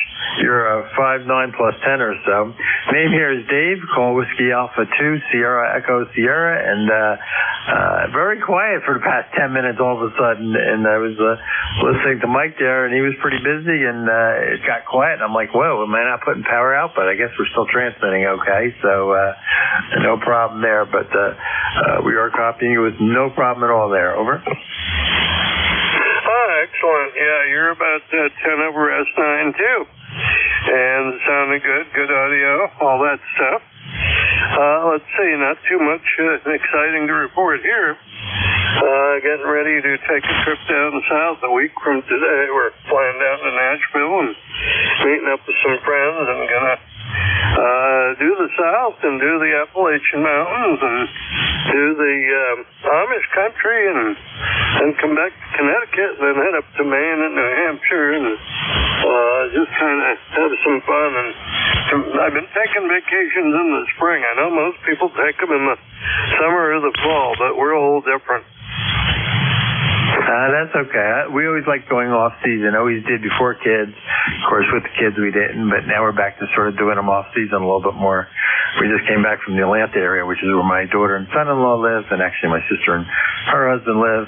You're a 5'9" plus 10 or so. Name here is Dave. Call Whiskey Alpha 2 Sierra Echo Sierra, and very quiet for the past 10 minutes all of a sudden. And I was listening to Mike there, and he was pretty busy, and it got quiet. And I'm like, whoa, am I not putting power out? But I guess we're still transmitting okay, so no problem there. But we are copying you with no problem at all there. Over. Excellent. Yeah, you're about 10 over S9 too. And sounding good audio, all that stuff. Let's see, not too much exciting to report here. Getting ready to take a trip down south a week from today. We're flying down to Nashville and meeting up with some friends and gonna do the South and do the Appalachian Mountains and do the Amish country and come back to Connecticut and then head up to Maine and New Hampshire and just kind of have some fun. And I've been taking vacations in the spring. I know most people take them in the summer or the fall, but we're a little different. That's okay. We always like going off season. Always did before kids. Of course, with the kids we didn't, but now we're back to sort of doing them off season a little bit more. We just came back from the Atlanta area, which is where my daughter and son-in-law live, and actually my sister and her husband live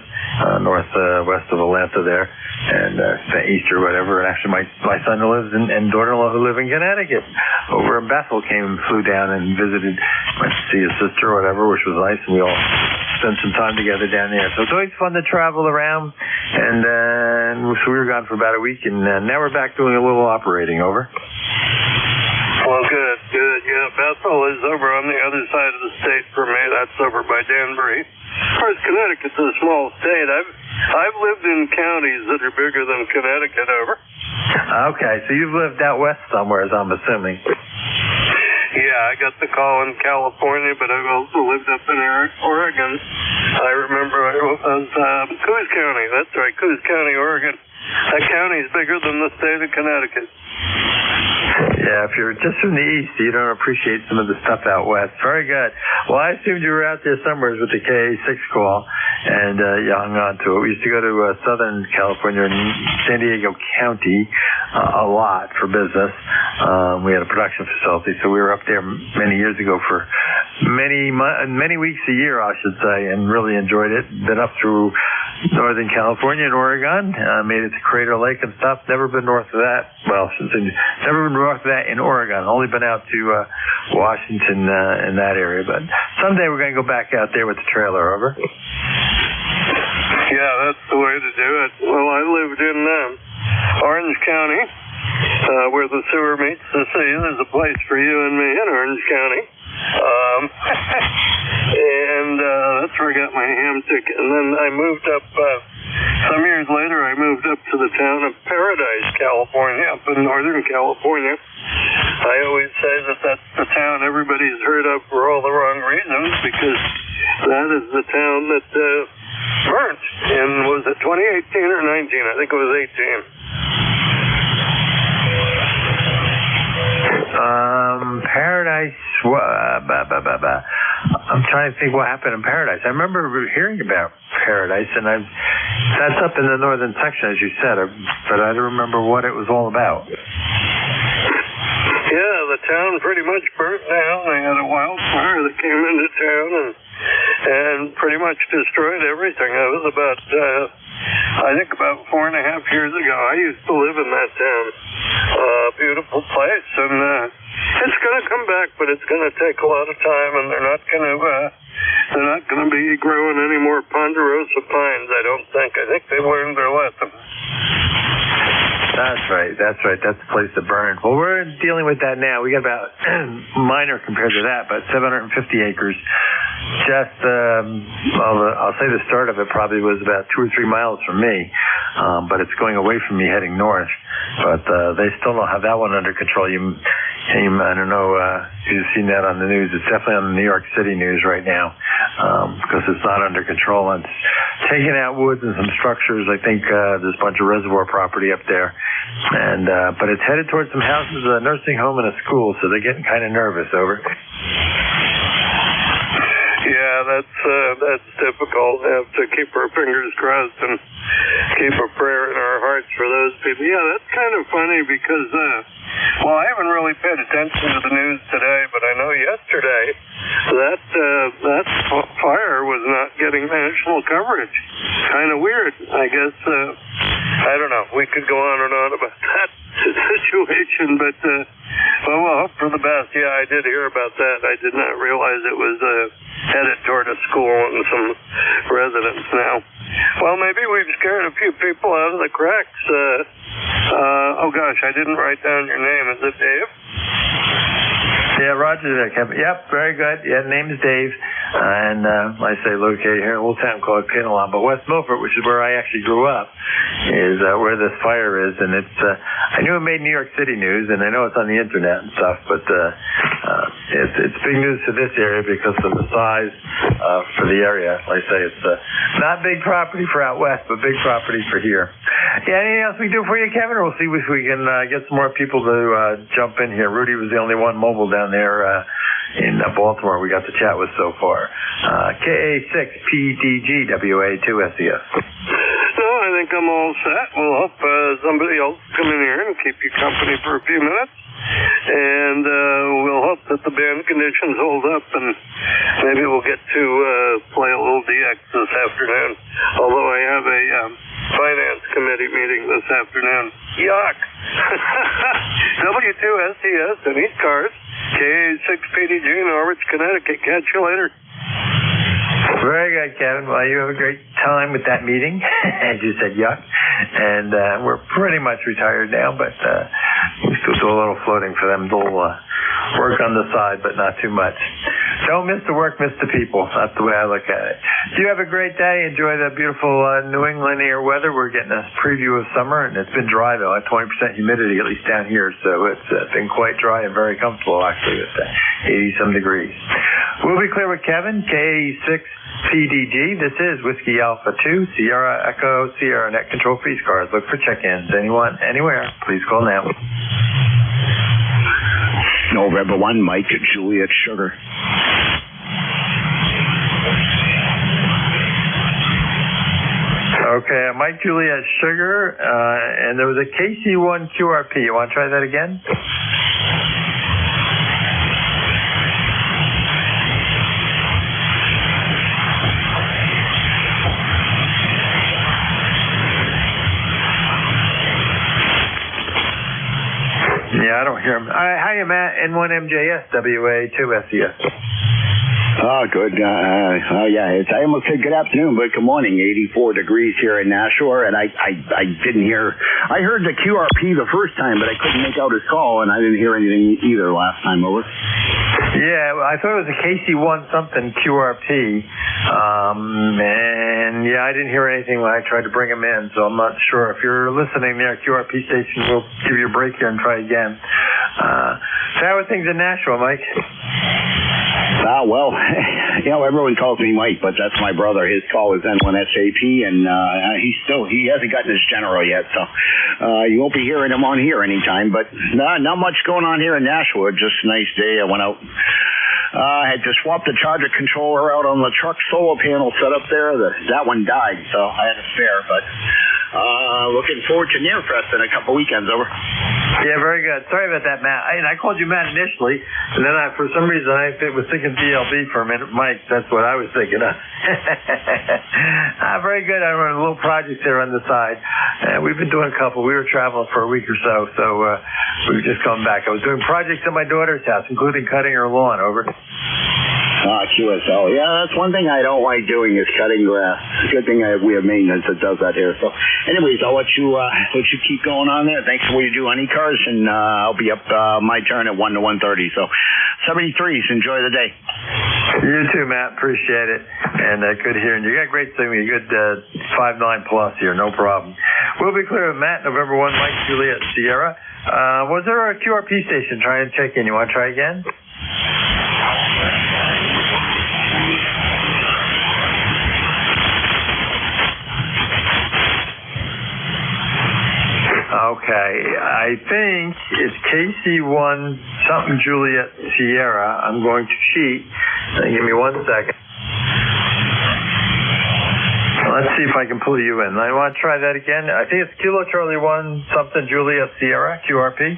northwest of Atlanta there, and east or whatever. And actually my son lives and daughter-in-law who live in Connecticut over in Bethel flew down and visited, went to see his sister or whatever, which was nice, and we all spent some time together down there. So it's always fun to travel around, and so we were gone for about a week, and now we're back doing a little operating. Over. Well, good. Yeah, Bethel is over on the other side of the state for me. That's over by Danbury. Of course, Connecticut's a small state. I've lived in counties that are bigger than Connecticut. Over. Okay, so you've lived out west somewhere, as I'm assuming. Yeah, I got the call in California, but I've also lived up in Oregon. I remember I was Coos County. That's right, Coos County, Oregon. That county's bigger than the state of Connecticut. Yeah, if you're just from the east, you don't appreciate some of the stuff out west. Very good. Well, I assumed you were out there somewhere with the KA6 call, and you hung on to it. We used to go to Southern California in San Diego County a lot for business. We had a production facility, so we were up there many years ago for many weeks a year, I should say, and really enjoyed it. Been up through Northern California and Oregon, made it to Crater Lake and stuff. Never been north of that. Well, never been north of that in Oregon. Only been out to Washington in that area. But someday we're going to go back out there with the trailer. Over. Yeah, that's the way to do it. Well, I lived in Orange County, where the sewer meets the sea. There's a place for you and me in Orange County. And that's where I got my ham ticket. And then I moved up, some years later, I moved up to the town of Paradise, California, up in Northern California. I always say that that's the town everybody's heard of for all the wrong reasons, because that is the town that burnt in, was it 2018 or 19? I think it was 18. Paradise. I'm trying to think what happened in Paradise. I remember hearing about Paradise, and that's up in the northern section, as you said, but I don't remember what it was all about. Yeah, the town pretty much burnt down. They had a wildfire that came into town and pretty much destroyed everything. That was about, I think about 4.5 years ago. I used to live in that town. Beautiful place, and it's going to come back, but it's going to take a lot of time, and they're not going to be growing any more ponderosa pines, I don't think. I think they learned their lesson. That's right. That's the place to burn. Well, we're dealing with that now. We got about, minor compared to that, but 750 acres. Just, I'll say the start of it probably was about 2 or 3 miles from me, but it's going away from me heading north. But they still don't have that one under control. You I don't know if you've seen that on the news. It's definitely on the New York City news right now because it's not under control. And it's taking out woods and some structures. I think there's a bunch of reservoir property up there. But it's headed towards some houses, a nursing home, and a school, so they're getting kind of nervous. Over. Yeah, that's difficult. We have to keep our fingers crossed and keep a prayer in our hearts for those people. Yeah, that's kind of funny because, I haven't really paid attention to the news today, but I know yesterday that fire was not getting national coverage. Kind of weird. I guess, I don't know. We could go on and on about that situation, but, well, for the best. Yeah, I did hear about that. I did not realize it was headed toward a school and some residents now. Well, maybe we've scared a few people out of the cracks. Oh, gosh, I didn't write down your name. Is it Dave? Yeah, Roger there, Kevin. Yep, very good. Yeah, the name is Dave. And I say located here in a little town called Kinnelon. But West Milford, which is where I actually grew up, is where this fire is. And it's, I knew it made New York City news, and I know it's on the internet and stuff, but it's big news to this area because of the size for the area. Like I say, it's not big property for out west, but big property for here. Yeah, anything else we can do for you, Kevin? Or we'll see if we can get some more people to jump in here. Rudy was the only one mobile down there in Baltimore we got to chat with so far. KA6PDGWA2SES. No, I think I'm all set. We'll hope somebody else come in here and keep you company for a few minutes. And we'll hope that the band conditions hold up, and maybe we'll get to play a little DX this afternoon. Although I have a finance committee meeting this afternoon. Yuck! W2STS and ECARS, KA6PDG, Norwich, Connecticut. Catch you later. Very good, Kevin. Well, you have a great time with that meeting, as you said, yuck. And we're pretty much retired now, but we still do a little floating for them. They'll work on the side, but not too much. Don't miss the work, miss the people. That's the way I look at it. You have a great day. Enjoy the beautiful New England air weather. We're getting a preview of summer, and it's been dry, though, at 20% humidity, at least down here. So it's been quite dry and very comfortable, actually, with 80-some degrees. We'll be clear with Kevin, KA6PDG. This is Whiskey Alpha 2, Sierra Echo, Sierra Net Control Freeze Cars. Look for check-ins. Anyone, anywhere, please call now. November 1, Mike, Juliet, Sugar. Okay, Mike, Juliet, Sugar, and there was a KC1 QRP. You want to try that again? Yeah, I don't hear him. Hiya, Matt. N1MJS, WA2SES. Oh, good. I almost said good afternoon, but good morning. 84 degrees here in Nashua, and I didn't hear. I heard the QRP the first time, but I couldn't make out his call, and I didn't hear anything either last time over. Yeah, well, I thought it was a KC1 something QRP, and yeah, I didn't hear anything when I tried to bring him in, so I'm not sure. If you're listening there, QRP station, we'll give you a break here and try again. So how are things in Nashua, Mike? Well, everyone calls me Mike, but that's my brother. His call is N1SAP, and he hasn't gotten his general yet, so you won't be hearing him on here anytime. But not much going on here in Nashua. Just a nice day. I went out. I had to swap the charger controller out on the truck solar panel set up there. That one died, so I had a spare, but looking forward to Nearfest in a couple weekends, over. Yeah, very good. Sorry about that, Matt. I called you Matt initially, and then for some reason I was thinking DLB for a minute. Mike, that's what I was thinking of. Very good. I run a little project there on the side. We've been doing a couple. We were traveling for a week or so we've just come back. I was doing projects at my daughter's house, including cutting her lawn, over. QSL. Yeah, that's one thing I don't like doing is cutting grass. Good thing we have maintenance that does that here. So, anyways, I'll let you keep going on there. Thanks for what you do on ECARS, and I'll be up my turn at 1 to 1:30. So, 73s. Enjoy the day. You too, Matt. Appreciate it, and good hearing you. You got great signal. You good 5.9 plus here, no problem. We'll be clear with Matt, November 1, Mike, Juliet, Sierra. Was there a QRP station trying to check in? You want to try again? Okay, I think it's KC1 something Juliet Sierra. I'm going to cheat. Give me 1 second. Let's see if I can pull you in. I want to try that again. I think it's Kilo Charlie 1 something Juliet Sierra, QRP.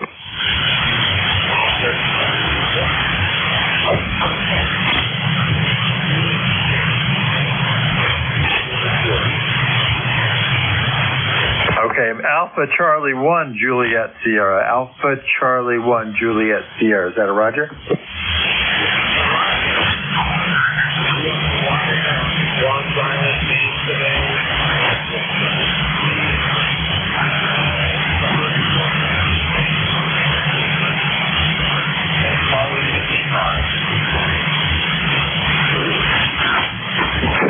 Okay, Alpha Charlie 1 Juliet Sierra. Alpha Charlie 1 Juliet Sierra. Is that a Roger?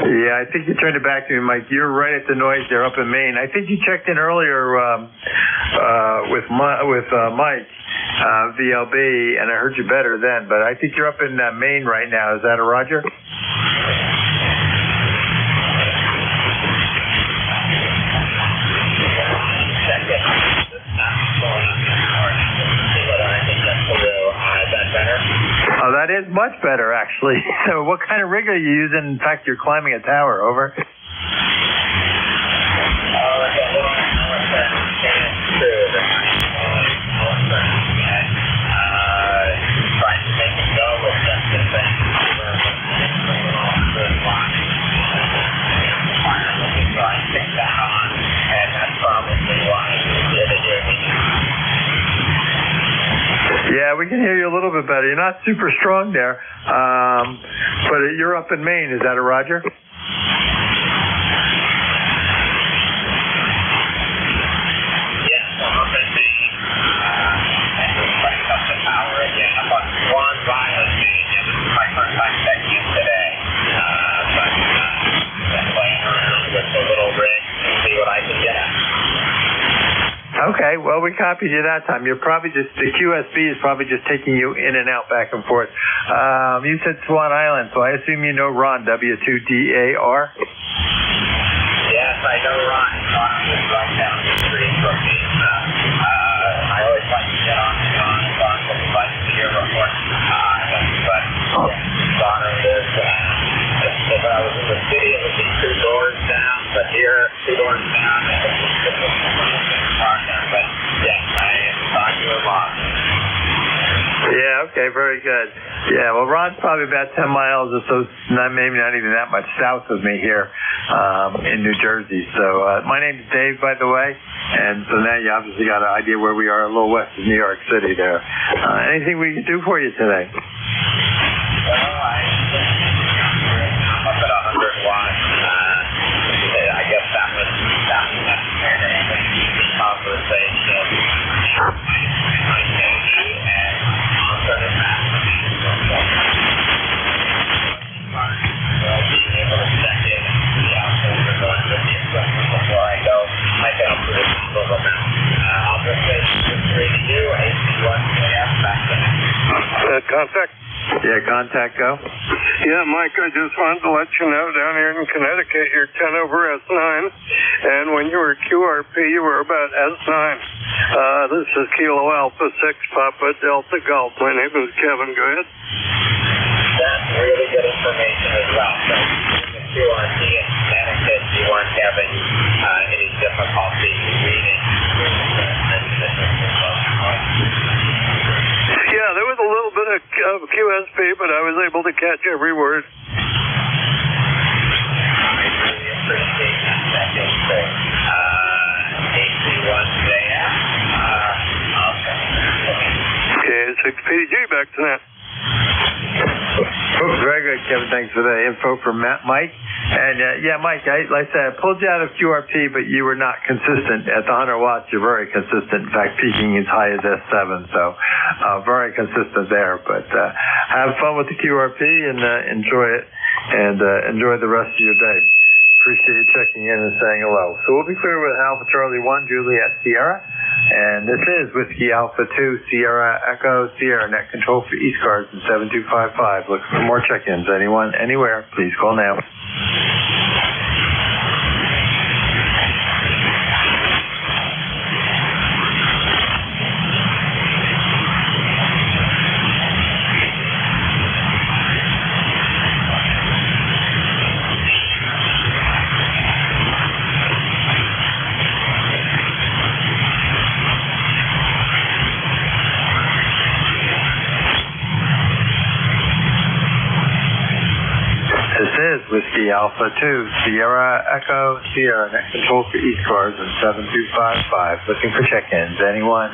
Yeah, I think you turned it back to me, Mike. You're right at the noise there up in Maine. I think you checked in earlier with Mike, VLB, and I heard you better then, but I think you're up in Maine right now. Is that a Roger? Oh, that is much better, actually. So what kind of rig are you using? In fact, you're climbing a tower. Over. Yeah, we can hear you a little bit better. You're not super strong there, but you're up in Maine. Is that a Roger? Yes, I'm up in Maine. And we're putting up the tower again up on Swan Island, Maine. And this is my first time checking in today. But I'm playing around with the little rig to see what I can get at. Okay, well, we copied you that time. You're probably just, the QSB is probably just taking you in and out, back and forth. You said Swan Island, so I assume you know Ron, W2DAR? Yes, I know Ron. Ron is right down the street from me. I always like to get on to Ron. Ron would like to hear report but Ron is, if I was in the city, it would be 2 doors down, but here, 2 doors down, it would be but yes, I am talking to Ron. Yeah, okay, very good. Yeah, well, Ron's probably about 10 miles or so, maybe not even that much south of me here in New Jersey. So my name's Dave, by the way, and so now you obviously got an idea where we are, a little west of New York City there. Anything we can do for you today? Well, I'm up at 100 watts. I guess that was necessary to conversation. I thank you, and I'll turn it back to you. Being able to check in and see how things are going with the equipment before I go, I can up to this little amount. I'll just say this is you, AC1US, back in. Contact? Yeah, contact go. Yeah, Mike, I just wanted to let you know down here in Connecticut, you're 10 over S9, and when you were QRP, you were about S9. This is Kilo Alpha 6 Papa Delta Golf. My name is Kevin. Go ahead. That's really good information as well. So, the QRP in Connecticut, you weren't having any difficulty reading. Yeah, there was a little bit of QSP, but I was able to catch every word. I really appreciate that. AC1JF. Okay, 6PDG, back to that. Oh, very good, Kevin. Thanks for the info from Mike. And yeah, Mike, like I said, I pulled you out of QRP, but you were not consistent. At the 100 watts, you're very consistent. In fact, peaking as high as S7, so very consistent there. But have fun with the QRP and enjoy it, and enjoy the rest of your day. Appreciate you checking in and saying hello. So we'll be clear with Alpha Charlie 1, Juliet Sierra. And this is Whiskey Alpha 2, Sierra Echo Sierra, net control for ECARS in 7255. Looking for more check-ins. Anyone, anywhere, please call now. Whiskey Alpha 2, Sierra Echo Sierra, net control for ECARS in 7255. Looking for check-ins. Anyone?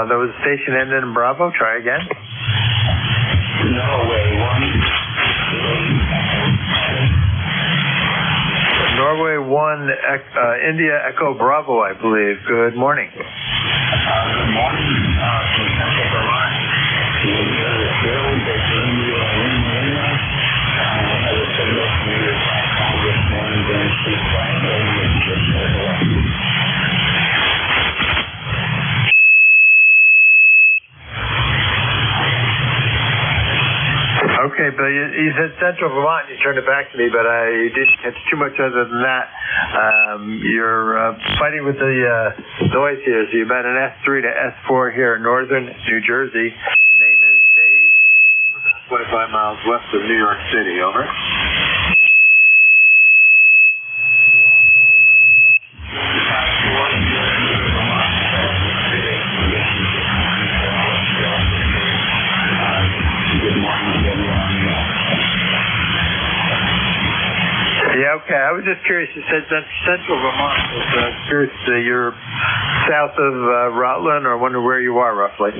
There was a station ended in Bravo. Try again. Norway 1, India Echo Bravo, I believe. Good morning. Good morning. Okay, Bill, you said Central Vermont, and you turned it back to me, but I didn't catch too much other than that. You're fighting with the noise here, so you're about an S3 to S4 here in northern New Jersey. Name is Dave. We're about 25 miles west of New York City, over. Yeah, okay. I was just curious. You said that Central Vermont. I was curious. You're south of Rutland, or I wonder where you are roughly.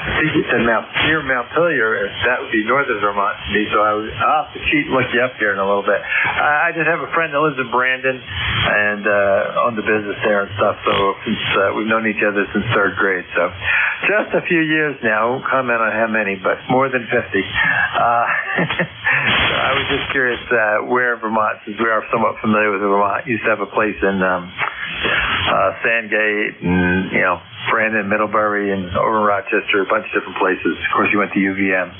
I think you said near Mount Pillier. That would be northern Vermont to me, so I'll have to cheat and look you up here in a little bit. I just have a friend that lives in Brandon and owned the business there and stuff, so since we've known each other since third grade, so just a few years now. I won't comment on how many, but more than 50. So I was just curious where in Vermont, since we are somewhat familiar with Vermont. Used to have a place in Sandgate and, Brandon, Middlebury, and over in Rochester, a bunch of different places. Of course, you went to UVM.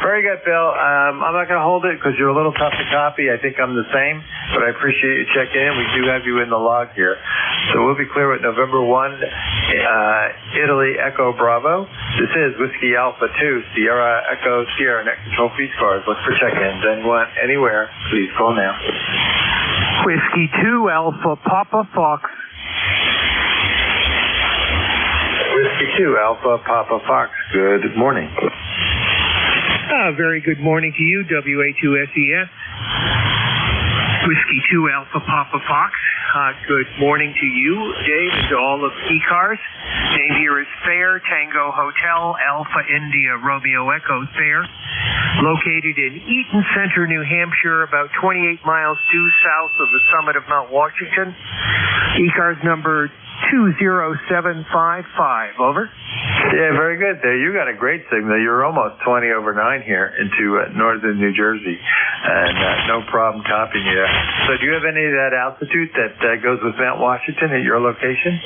Very good, Bill. I'm not going to hold it because you're a little tough to copy. I think I'm the same, but I appreciate you checking in. We do have you in the log here. So we'll be clear with November 1, Italy Echo Bravo. This is Whiskey Alpha 2, Sierra Echo Sierra, net control for ECARS. Look for check-ins. Anyone, anywhere, please call now. Whiskey 2 Alpha Papa Fox. Whiskey 2 Alpha Papa Fox. Good morning. Very good morning to you, WA2SES. Whiskey 2 Alpha Papa Fox. Good morning to you, Dave, and to all of ECARS. Name here is Fair Tango Hotel, Alpha India Romeo Echo Fair. Located in Eaton Center, New Hampshire, about 28 miles due south of the summit of Mount Washington. ECARS number 20755. Over. Yeah, very good there. You got a great signal. You're almost 20 over 9 here into northern New Jersey, and no problem copying you there. So do you have any of that altitude that goes with Mount Washington at your location?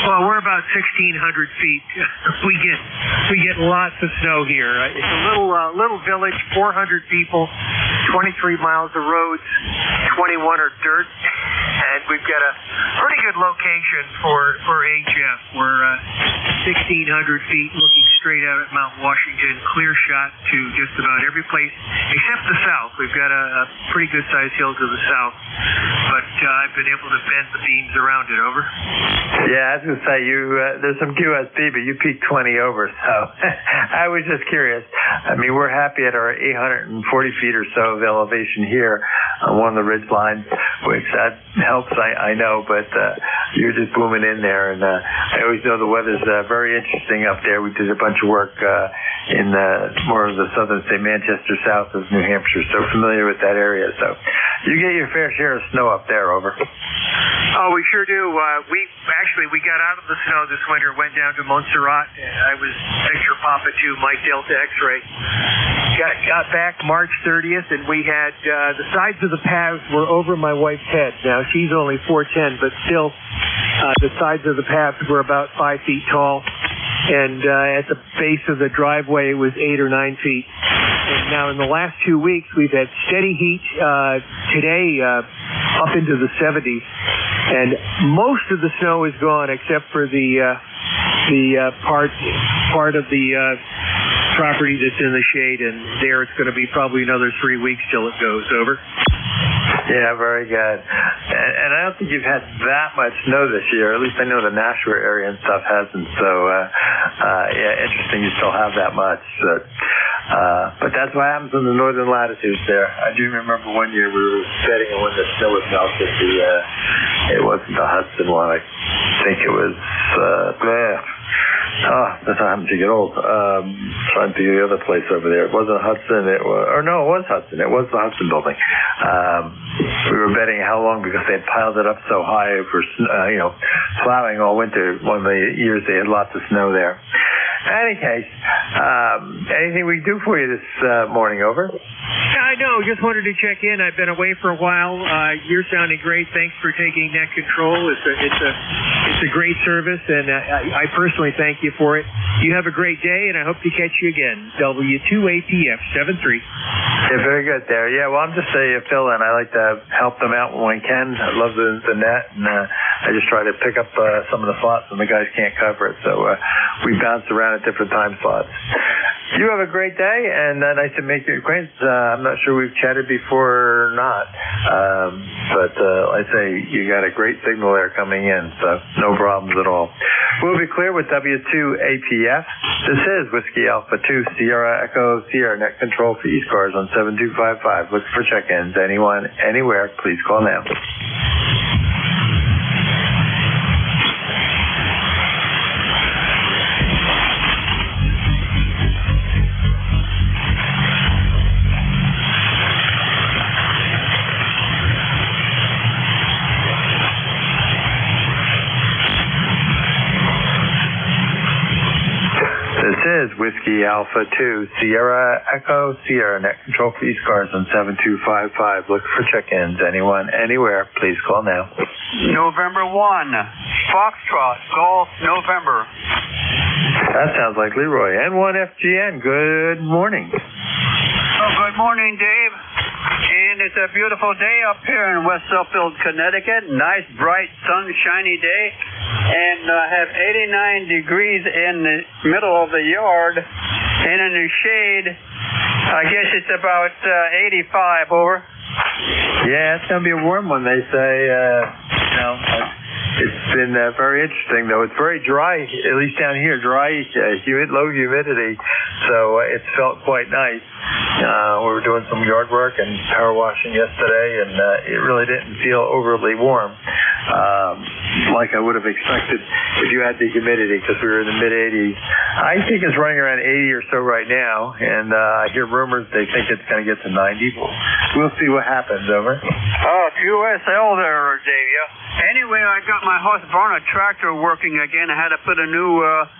Well, we're about 1,600 feet. We get lots of snow here. It's a little village, 400 people, 23 miles of roads, 21 are dirt, and we've got a pretty good location for HF. We're 1,600 feet looking straight out at Mount Washington, clear shot to just about every place except the south. We've got a pretty good sized hill to the south. but I've been able to bend the beams around it. Over. Yeah, I was going to say, there's some QSB, but you peaked 20 over, so I was just curious. I mean, we're happy at our 840 feet or so of elevation here on one of the ridge lines, which that helps, I know, but you're just booming in there, and I always know the weather's very interesting up there. We did a bunch of work in more of the southern state, Manchester, south of New Hampshire, so familiar with that area. So you get your fair share of snow up there. Over. Oh, we sure do. We got out of the snow this winter, went down to Montserrat. I was Victor Papa 2, Mike Delta X-ray. Got back March 30th, and we had the sides of the paths were over my wife's head. Now, she's only 4'10", but still the sides of the paths were about 5 feet tall. And at the base of the driveway, it was 8 or 9 feet. And now in the last 2 weeks, we've had steady heat. Today, up into the 70s. And most of the snow is gone except for the part of the property that's in the shade, and there it's going to be probably another 3 weeks till it goes. Over. Yeah, very good. And I don't think you've had that much snow this year. At least I know the Nashua area and stuff hasn't. So, yeah, interesting you still have that much. But that's what happens in the northern latitudes there. I do remember one year we were betting, and when the snow was melted, it wasn't the Hudson one. I think it was, that's how happens to get old. Trying to think of the other place over there. It wasn't Hudson. It was Hudson. It was the Hudson building. We were betting how long because they had piled it up so high for, plowing all winter. One of the years they had lots of snow there. In any case, anything we can do for you this morning? Over. I know. Just wanted to check in. I've been away for a while. You're sounding great. Thanks for taking net control. It's a great service, and I personally thank you for it. You have a great day, and I hope to catch you again. W2APF 73. Yeah, very good there. Yeah, well, I'm just a fill-in. I like to help them out when we can. I love the net, and I just try to pick up some of the slots when the guys can't cover it. So we bounce around at different time slots. You have a great day, and nice to make your acquaintance. I'm not sure we've chatted before or not, but like I say, you got a great signal there coming in, so no problems at all. We'll be clear with W2APF. This is Whiskey Alpha 2 Sierra Echo Sierra Net Control for ECARS on 7255. Look for check-ins. Anyone, anywhere, please call now. This is Whiskey Alpha 2 Sierra Echo Sierra Net Control for ECARS on 7255. Look for check-ins. Anyone, anywhere, please call now. November 1, Foxtrot, Golf, November. That sounds like Leroy. N1FGN, good morning. Oh, good morning, Dave. And it's a beautiful day up here in West Suffield, Connecticut. Nice, bright, sunshiny day. And I have 89 degrees in the middle of the yard. And in the shade, I guess it's about 85. Over. Yeah, it's going to be a warm one, they say. It's been very interesting, though. It's very dry, at least down here, dry, humid, low humidity, so it's felt quite nice. We were doing some yard work and power washing yesterday, and it really didn't feel overly warm, like I would have expected if you had the humidity, because we were in the mid-80s. I think it's running around 80 or so right now, and I hear rumors they think it's going to get to 90. We'll see what happens. Over. Oh, QSL there, Dave. Yeah. Anyway, I got my Husqvarna tractor working again. I had to put a new, I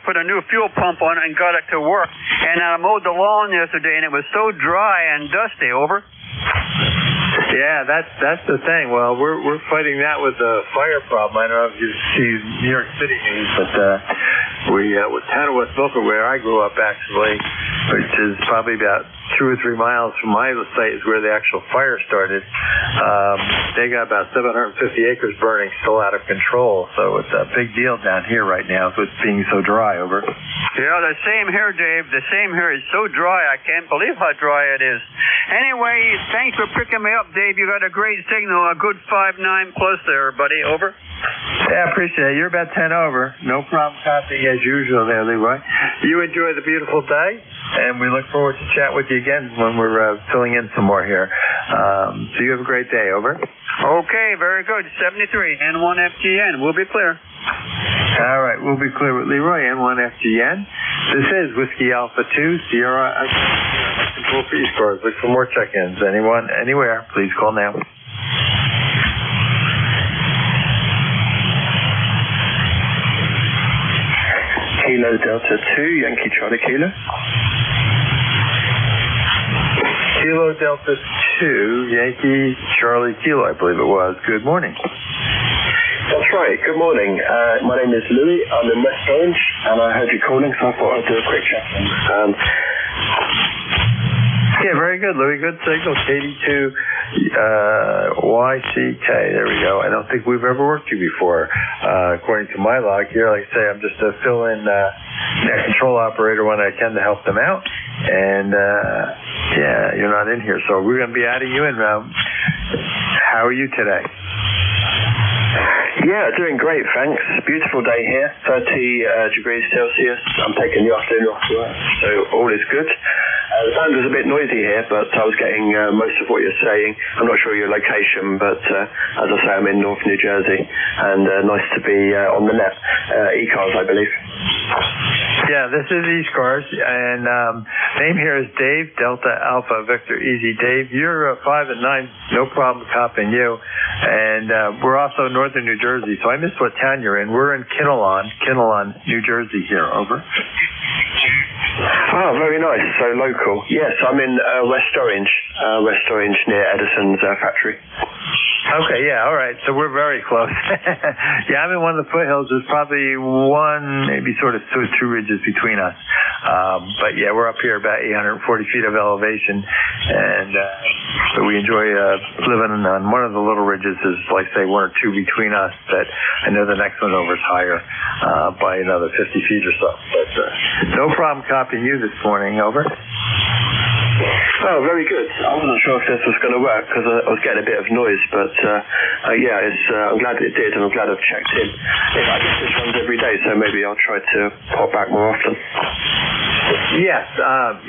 put a new fuel pump on it and got it to work. And I mowed the lawn yesterday, and it was so dry and dusty. Over. Yeah, that's the thing. Well, we're fighting that with the fire problem. I don't know if you see New York City news, but with town of West Milford, where I grew up, actually, which is probably about 2 or 3 miles from my site is where the actual fire started. They got about 750 acres burning, still out of control. So it's a big deal down here right now with being so dry. Over. Yeah, the same here, Dave. The same here. It's so dry, I can't believe how dry it is. Anyway, thanks for picking me up, Dave. You got a great signal, a good 5.9 plus there, buddy. Over. Yeah, I appreciate it. You're about 10 over. No problem copying as usual there, Leroy. You enjoy the beautiful day, and we look forward to chat with you again when we're filling in some more here. So you have a great day. Over. Okay, very good. 73, N1FGN. We'll be clear. All right, we'll be clear with Leroy, N1FGN. This is Whiskey Alpha 2, Sierra Control for ECARS. Look for more check-ins. Anyone, anywhere, please call now. Kilo Delta 2, Yankee Charlie Kilo. Kilo Delta 2, Yankee Charlie Kilo, I believe it was. Good morning. That's right. Good morning. My name is Louis. I'm in West Orange, and I heard you calling, so I thought I'd do a quick check-in. Yeah, very good, Louis. Good signal. KD2 YCK. There we go. I don't think we've ever worked you before. According to my log here, like I say, I'm just a fill-in net control operator when I can to help them out. And, yeah, you're not in here, so we're going to be adding you in. How are you today? Yeah, doing great, thanks. Beautiful day here, 30 degrees Celsius. I'm taking the afternoon off work, so all is good. The sound was a bit noisy here, but I was getting most of what you're saying. I'm not sure your location, but as I say, I'm in North New Jersey, and nice to be on the net. ECARS, I believe. Yeah, this is ECARS, and name here is Dave, Delta Alpha Victor Easy. Dave, you're 5 and 9, no problem copying you. And we're also northern New Jersey, so I missed what town you're in. We're in Kinnelon, New Jersey here. Over. Oh, very nice. So local. Yes, I'm in West Orange near Edison's factory. Okay, yeah, all right. So we're very close. Yeah, I'm in one of the foothills. There's probably one, maybe sort of two ridges between us. But yeah, we're up here about 840 feet of elevation, and so we enjoy living on one of the little ridges. Is like say 1 or 2 between us. That I know the next one over is higher by another 50 feet or so. But no problem copying you this morning. Over. Oh, very good. I wasn't sure if this was going to work because I was getting a bit of noise, but yeah, I'm glad it did, and I'm glad I've checked in. I guess this runs every day, so maybe I'll try to pop back more often. Yes,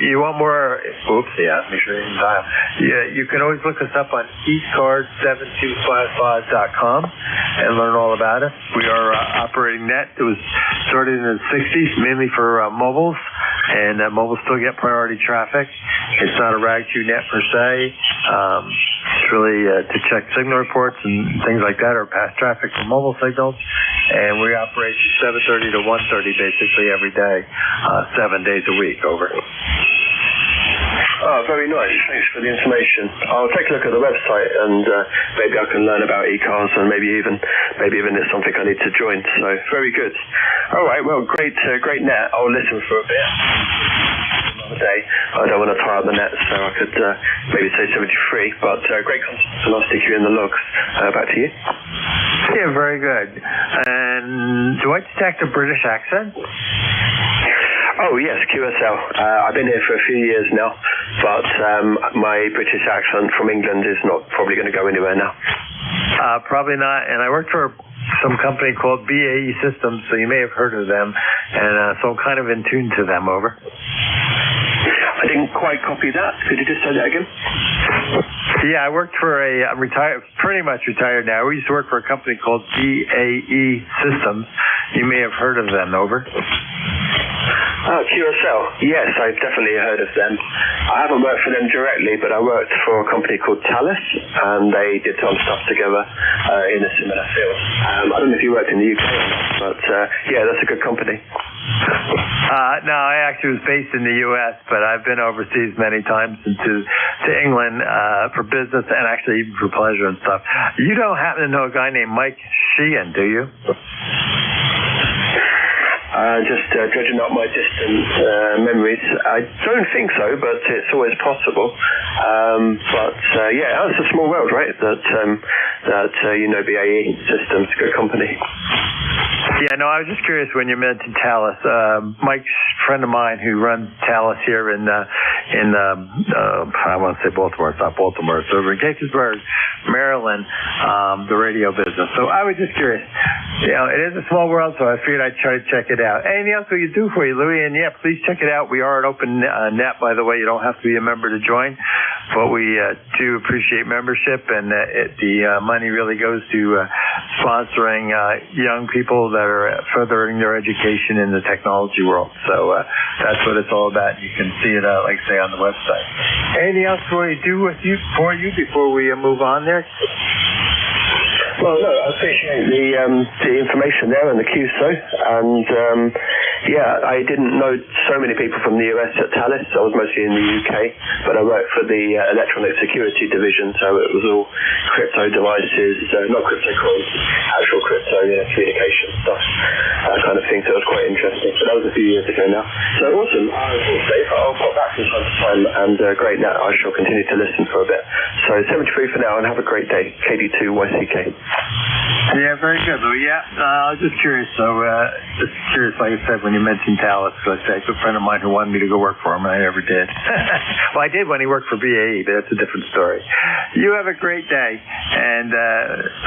you want more? Oops, yeah, make sure you can dial. Yeah, you can always look us up on ECARS7255.com and learn all about it. We are operating net. It was started in the 60s, mainly for mobiles, and mobiles still get priority traffic. It's not a RAG2 net per se. It's really to check signal reports and things like that, or pass traffic for mobile signals. And we operate 7:30 to 1:30 basically every day, 7 days a week. Over. Oh, very nice. Thanks for the information. I'll take a look at the website, and maybe I can learn about ECARS, and maybe even it's something I need to join. So very good. All right. Well, great net. I'll listen for a bit. Another day. I don't want to tie up the net, so I could maybe say 73. But great content, and I'll stick you in the logs. Back to you. Yeah, very good. And do I detect a British accent? Oh, yes, QSL. I've been here for a few years now, but my British accent from England is not probably going to go anywhere now. Probably not. And I worked for some company called BAE Systems, so you may have heard of them. And so I'm kind of in tune to them. Over. I didn't quite copy that. Could you just say that again? Yeah, I worked for I'm pretty much retired now. We used to work for a company called BAE Systems. You may have heard of them. Over. Oh, QSL. Yes, I've definitely heard of them. I haven't worked for them directly, but I worked for a company called Thales, and they did some stuff together in a similar field. I don't know if you worked in the UK or not, but yeah, that's a good company. No, I actually was based in the U.S., but I've been overseas many times to England for business and actually even for pleasure and stuff. You don't happen to know a guy named Mike Sheehan, do you? just dredging up my distant memories. I don't think so, but it's always possible. Yeah, it's a small world, right? That BAE Systems, good company. Yeah, no, I was just curious when you mentioned Thales. Mike's friend of mine who runs Thales here in I want to say Baltimore. It's not Baltimore. It's over in Gaithersburg, Maryland, the radio business. So I was just curious. It is a small world, so I figured I'd try to check it out. Anything else we could do for you, Louis? And yeah, please check it out. We are an open net, by the way. You don't have to be a member to join, but we do appreciate membership, and the money really goes to sponsoring young people that are furthering their education in the technology world. So that's what it's all about. You can see it, like I say, on the website. Anything else we do for you before we move on there? Well, no, I appreciate the information there and the QSO, and I didn't know so many people from the US at Thales. I was mostly in the UK, but I worked for the electronic security division, so it was all crypto devices, not crypto coins, actual crypto, communication stuff, that kind of thing. So it was quite interesting. But that was a few years ago now. So awesome. I'll pop back from time to time, and great net. I shall continue to listen for a bit. So 73 for now, and have a great day. KD2YCK. Yeah, very good, Louis. Yeah, I was just curious. So, just curious, like I said, when you mentioned Thales, because I had a good friend of mine who wanted me to go work for him, and I never did. Well, I did when he worked for BAE, but that's a different story. You have a great day, and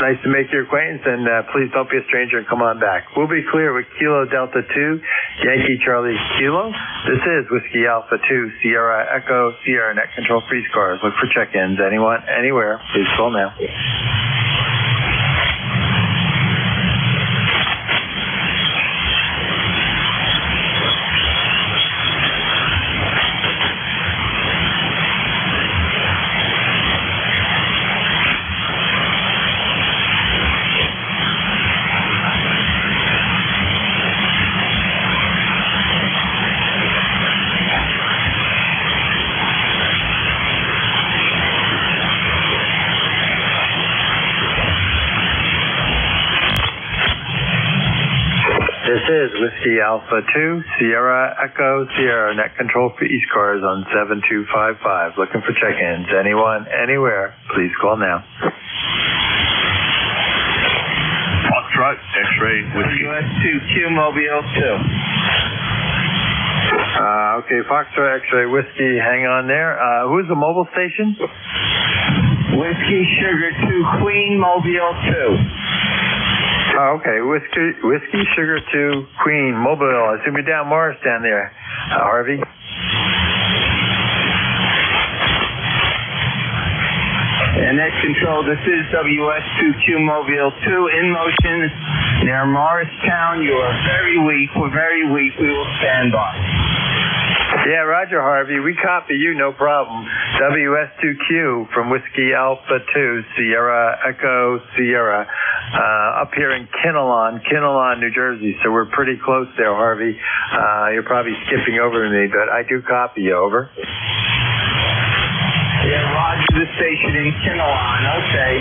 nice to make your acquaintance, and please don't be a stranger and come on back. We'll be clear with Kilo Delta 2, Yankee Charlie Kilo. This is Whiskey Alpha 2, Sierra Echo, Sierra Net Control Freeze Cars. Look for check-ins. Anyone, anywhere, please call now. This is Whiskey Alpha 2, Sierra Echo, Sierra Net Control for ECARS on 7255. Looking for check-ins. Anyone, anywhere, please call now. Foxtrot, X-Ray, Whiskey. US2Q Mobile 2. Okay, Foxtrot, X-Ray, Whiskey, hang on there. Who's the mobile station? Whiskey Sugar 2 Queen Mobile 2. Oh, okay, Whiskey Sugar 2 Queen Mobile. I assume you're down Morris down there, Harvey. And that's control. This is WS2Q Mobile 2 in motion near Morristown. You are very weak. We're very weak. We will stand by. Yeah, Roger, Harvey. We copy you, no problem. WS2Q from Whiskey Alpha 2, Sierra Echo, Sierra, up here in Kinnelon, New Jersey. So we're pretty close there, Harvey. You're probably skipping over me, but I do copy you. Over. Yeah, Roger, the station in Kinnelon. Okay.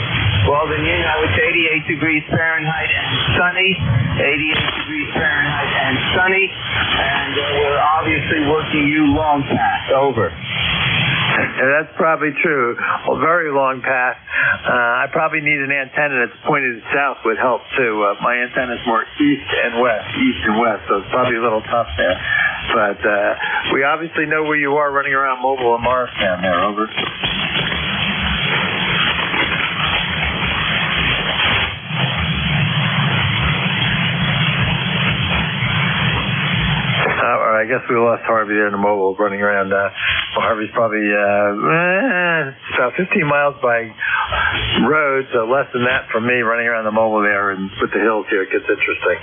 Well, then you know it's 88 degrees Fahrenheit and sunny. 88 degrees Fahrenheit and sunny. And we're obviously working you long path. Over. Yeah, that's probably true. A very long path. I probably need an antenna that's pointed south would help too. My antenna's more east and west, so it's probably a little tough there. But we obviously know where you are running around mobile in Morristown there. Over. I guess we lost Harvey there in the mobile running around. Harvey's probably about 15 miles by road, so less than that from me running around the mobile there and with the hills here. It gets interesting.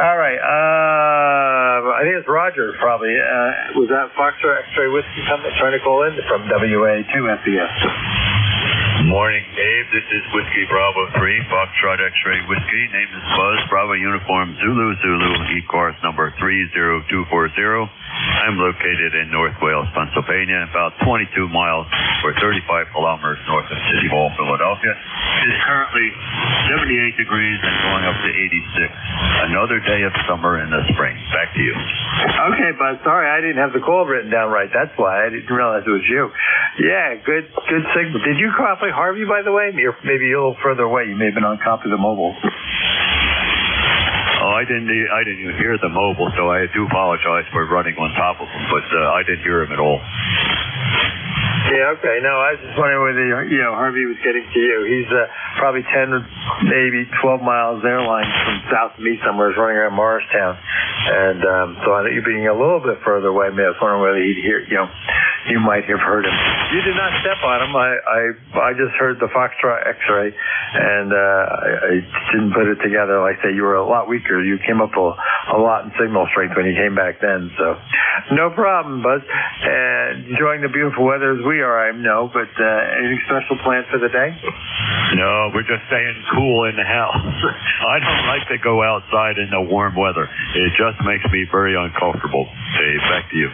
All right. I think it's Roger probably. Was that Foxtrot X-Ray Whiskey trying to call in from WA2 FBS? Morning, Dave. this is Whiskey Bravo 3, Foxtrot X-Ray Whiskey. Name is Buzz, Bravo Uniform Zulu Zulu, ECARS number 30240. I'm located in North Wales, Pennsylvania, about 22 miles or 35 kilometers north of City Hall, Philadelphia. It is currently 78 degrees and going up to 86. Another day of summer in the spring. Back to you. Okay, Buzz. Sorry, I didn't have the call written down right. That's why I didn't realize it was you. Yeah, good signal. Did you cross like Harvey, by the way? Maybe a little further away. You may have been on top of the mobile. Oh, I didn't even hear the mobile, so I do apologize for running on top of him, but I didn't hear him at all. Yeah, okay. No, I was just wondering whether, Harvey was getting to you. He's probably 10, maybe 12 miles airline from south of me somewhere. He's running around Morristown. And so I think you being a little bit further away, I was wondering whether he'd hear, you might have heard him. You did not step on him. I just heard the Foxtrot X-ray, and I didn't put it together. Like I say, you were a lot weaker. You came up a lot in signal strength when you came back then. So no problem, Buzz. Enjoying the beautiful weather as we are, I know, but anything special planned for the day? No, we're just staying cool in the house. I don't like to go outside in the warm weather. It just makes me very uncomfortable. Dave, back to you.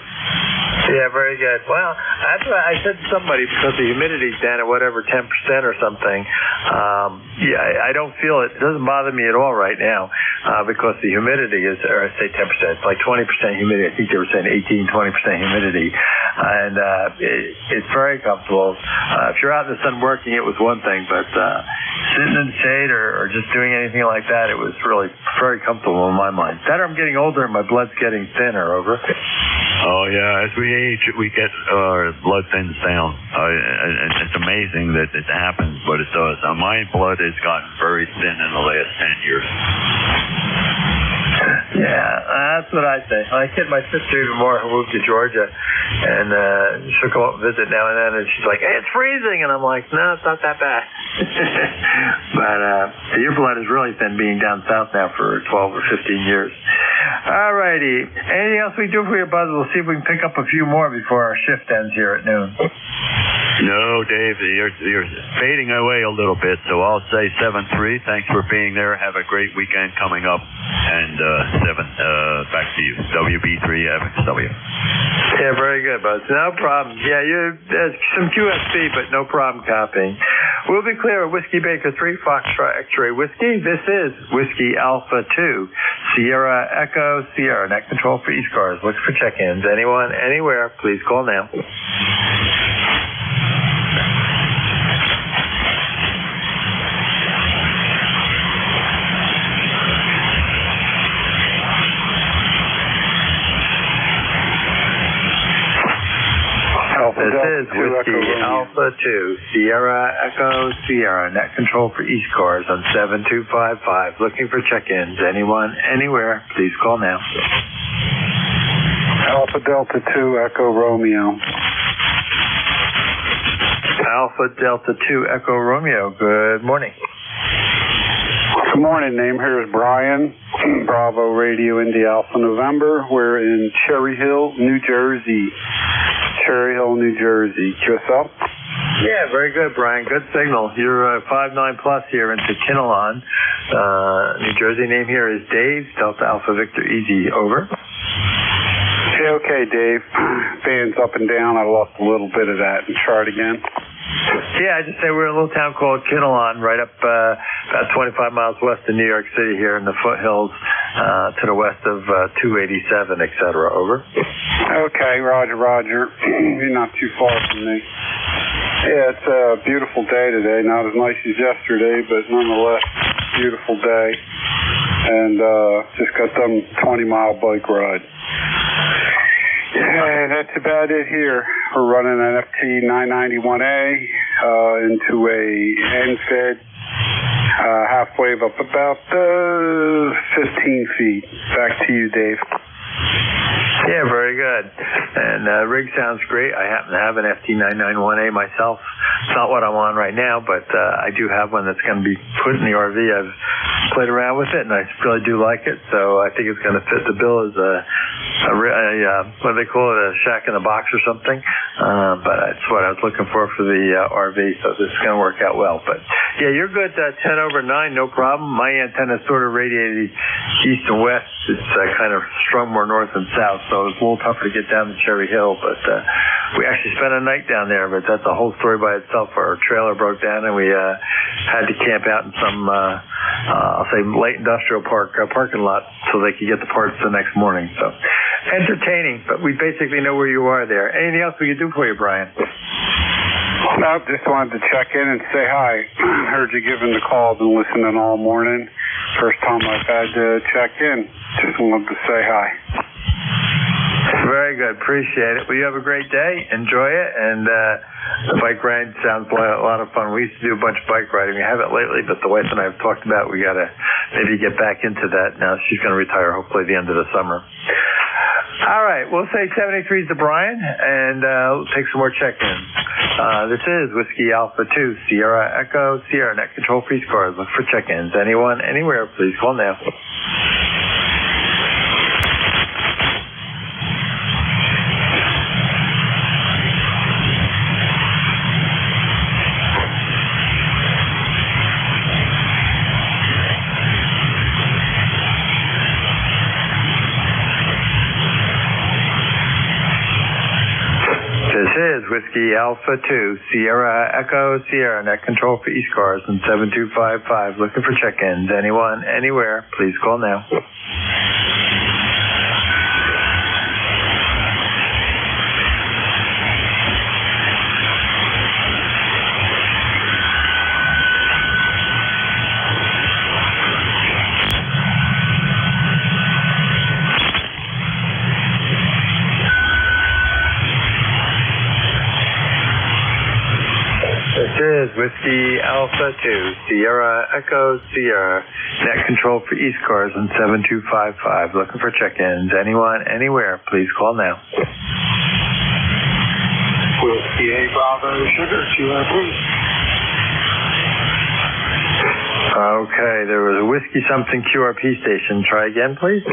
Yeah, very good. Well, that's what I said to somebody, because the humidity's down at whatever 10% or something. I don't feel it. It doesn't bother me at all right now because the humidity is, or I say 10%, it's like 20% humidity. I think they were saying 18, 20% humidity. And it's very comfortable. If you're out in the sun working, it was one thing, but sitting in the shade or just doing anything like that, it was really very comfortable in my mind. That I'm getting older and my blood's getting thinner, over. Oh, yeah. As we age, we get our blood thins down. And it's amazing that it happens, but it does. My blood has gotten very thin in the last 10 years. Yeah, that's what I say. I kid my sister even more, who moved to Georgia, and she'll go up and visit now and then, and she's like, "Hey, it's freezing," and I'm like, "No, it's not that bad." But your blood is really thin, being down south now for 12 or 15 years. All righty. Anything else we do for you, Buzz? We'll see if we can pick up a few more before our shift ends here at noon. No, Dave, you're fading away a little bit, so I'll say 7-3. Thanks for being there. Have a great weekend coming up. And 7, back to you. WB3FXW. Yeah, very good, Buzz. No problem. Yeah, there's some QSB, but no problem copying. We'll be clear at Whiskey Baker 3, Foxtrot X-Ray Whiskey. This is Whiskey Alpha 2, Sierra Echo Sierra. Net control for ECARS. Look for check-ins. Anyone, anywhere, please call now. This is Whiskey Alpha 2, Sierra Echo Sierra. Net control for ECARS on 7255. Looking for check-ins. Anyone, anywhere, please call now. Alpha Delta 2, Echo Romeo. Alpha Delta 2, Echo Romeo. Good morning. Good morning. Name here is Brian. Bravo Radio India Alpha November. We're in Cherry Hill, New Jersey. Cherry Hill, New Jersey. QSL? Yeah, very good, Brian. Good signal. You're 59 plus here into Kinnelon, New Jersey. Name here is Dave. Delta Alpha Victor Easy. Over. Yeah, okay, Dave. Fans up and down. I lost a little bit of that. And chart again. Yeah, I just say we're in a little town called Kinnelon, right up about 25 miles west of New York City here in the foothills to the west of 287, et cetera. Over. Okay, roger. You're not too far from me. Yeah, it's a beautiful day today. Not as nice as yesterday, but nonetheless, beautiful day. And just got done 20-mile bike ride. Yeah, that's about it here. We're running an FT 991A into a end-fed half wave up about 15 feet. Back to you, Dave. Yeah, very good. And rig sounds great. I happen to have an FT991A myself. It's not what I'm on right now, but I do have one that's going to be put in the RV. I've played around with it, and I really do like it. So I think it's going to fit the bill as a what do they call it, a shack in a box or something. But that's what I was looking for the RV. So this is going to work out well. But yeah, you're good. 10/9, no problem. My antenna is sort of radiated east and west. It's kind of strung more north and south, so it's a little tougher to get down to Cherry Hill. But we actually spent a night down there, but that's a whole story by itself. Our trailer broke down, and we had to camp out in some, I'll say, light industrial parking lot so they could get the parts the next morning. So entertaining, but we basically know where you are there. Anything else we could do for you, Brian? No, just wanted to check in and say hi. Heard you giving the call. Been listening all morning. First time I've had to check in. Just wanted to say hi. Very good. Appreciate it. Well, you have a great day. Enjoy it. And the bike ride sounds like a lot of fun. We used to do a bunch of bike riding. We haven't lately, but the wife and I have talked about we got to maybe get back into that. Now she's going to retire hopefully at the end of the summer. All right, we'll say 73 to Brian, and we'll take some more check-ins. This is Whiskey Alpha 2, Sierra Echo, Sierra Net Control for ECARS. Look for check-ins. Anyone, anywhere, please call now. This is Whiskey Alpha 2, Sierra Echo, Sierra Net Control for ECARS and 7255. Looking for check-ins. Anyone, anywhere, please call now. This is Whiskey Alpha 2, Sierra Echo, Sierra Net Control for ECARS and 7255. Looking for check-ins. Anyone, anywhere, please call now. Whiskey A Bravo Sugar QRP. Okay, there was a Whiskey something QRP station. Try again, please.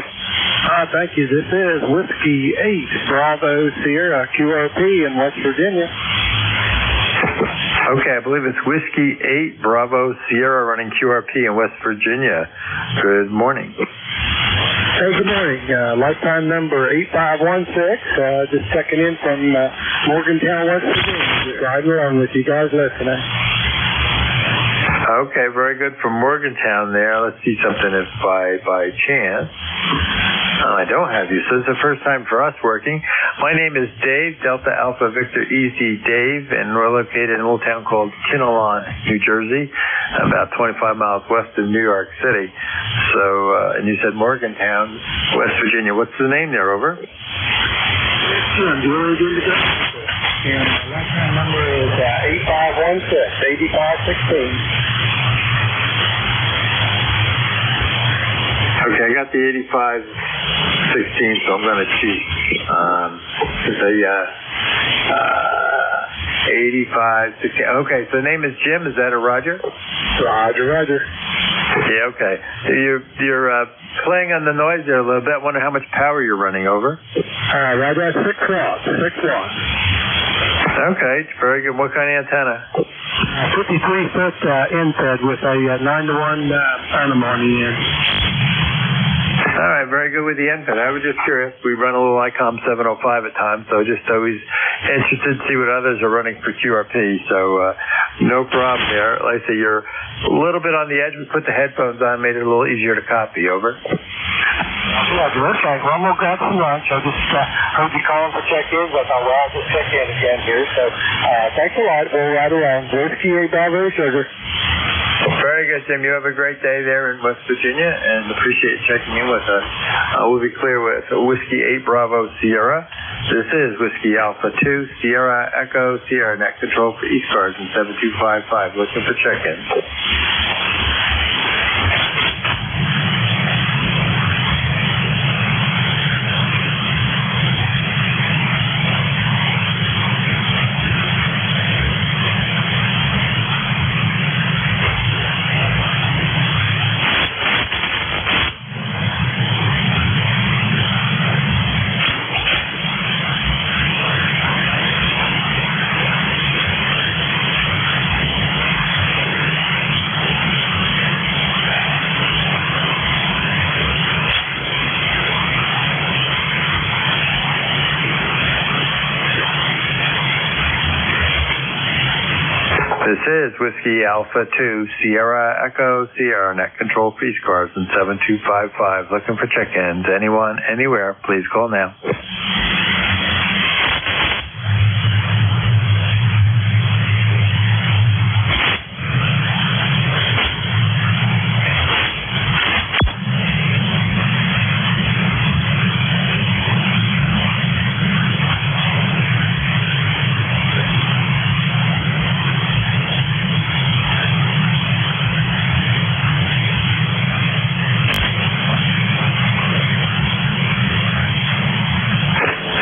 Thank you. This is Whiskey 8 Bravo Sierra QRP in West Virginia. Okay, I believe it's Whiskey 8 Bravo Sierra running QRP in West Virginia. Good morning. Hey, good morning. Lifetime number 8516. Just checking in from Morgantown, West Virginia. Just riding along with you guys listening. Okay, very good from Morgantown there. Let's see something if by chance. I don't have you, so it's the first time for us working. My name is Dave, Delta Alpha Victor Easy Dave, and we're located in a little town called Kinnelon, New Jersey, about 25 miles west of New York City. So, and you said Morgantown, West Virginia. What's the name there, over? And lifetime number is 8516, 8516. Okay, I got the 8516, so I'm going to cheat. It's a 8516. Okay, so the name is Jim. Is that a Roger? Roger. Yeah, okay. You're playing on the noise there a little bit. I wonder how much power you're running over. Roger, 6 watts. Okay, very good. What kind of antenna? 53-foot end-fed with a 9-to-1 animal on the end. All right, very good with the end-fed. I was just curious. We run a little ICOM 705 at times, so just always interested to see what others are running for QRP. So no problem there. Like I say, you're a little bit on the edge. We put the headphones on, made it a little easier to copy. Over. Roger, okay. Well, I'm going to grab some lunch. I just heard you calling for check-ins. I thought, well, I'll just check in again here. So thanks a lot. We'll ride around. Whiskey A Bravo Sugar. Very good, Jim. You have a great day there in West Virginia, and appreciate checking in with us. We'll be clear with Whiskey 8 Bravo Sierra. This is Whiskey Alpha 2, Sierra Echo, Sierra Net Control for ECARS and 7255. Looking for check-ins. This is Whiskey Alpha 2, Sierra Echo, Sierra Net Control for ECARS in 7255. Looking for check-ins. Anyone, anywhere, please call now.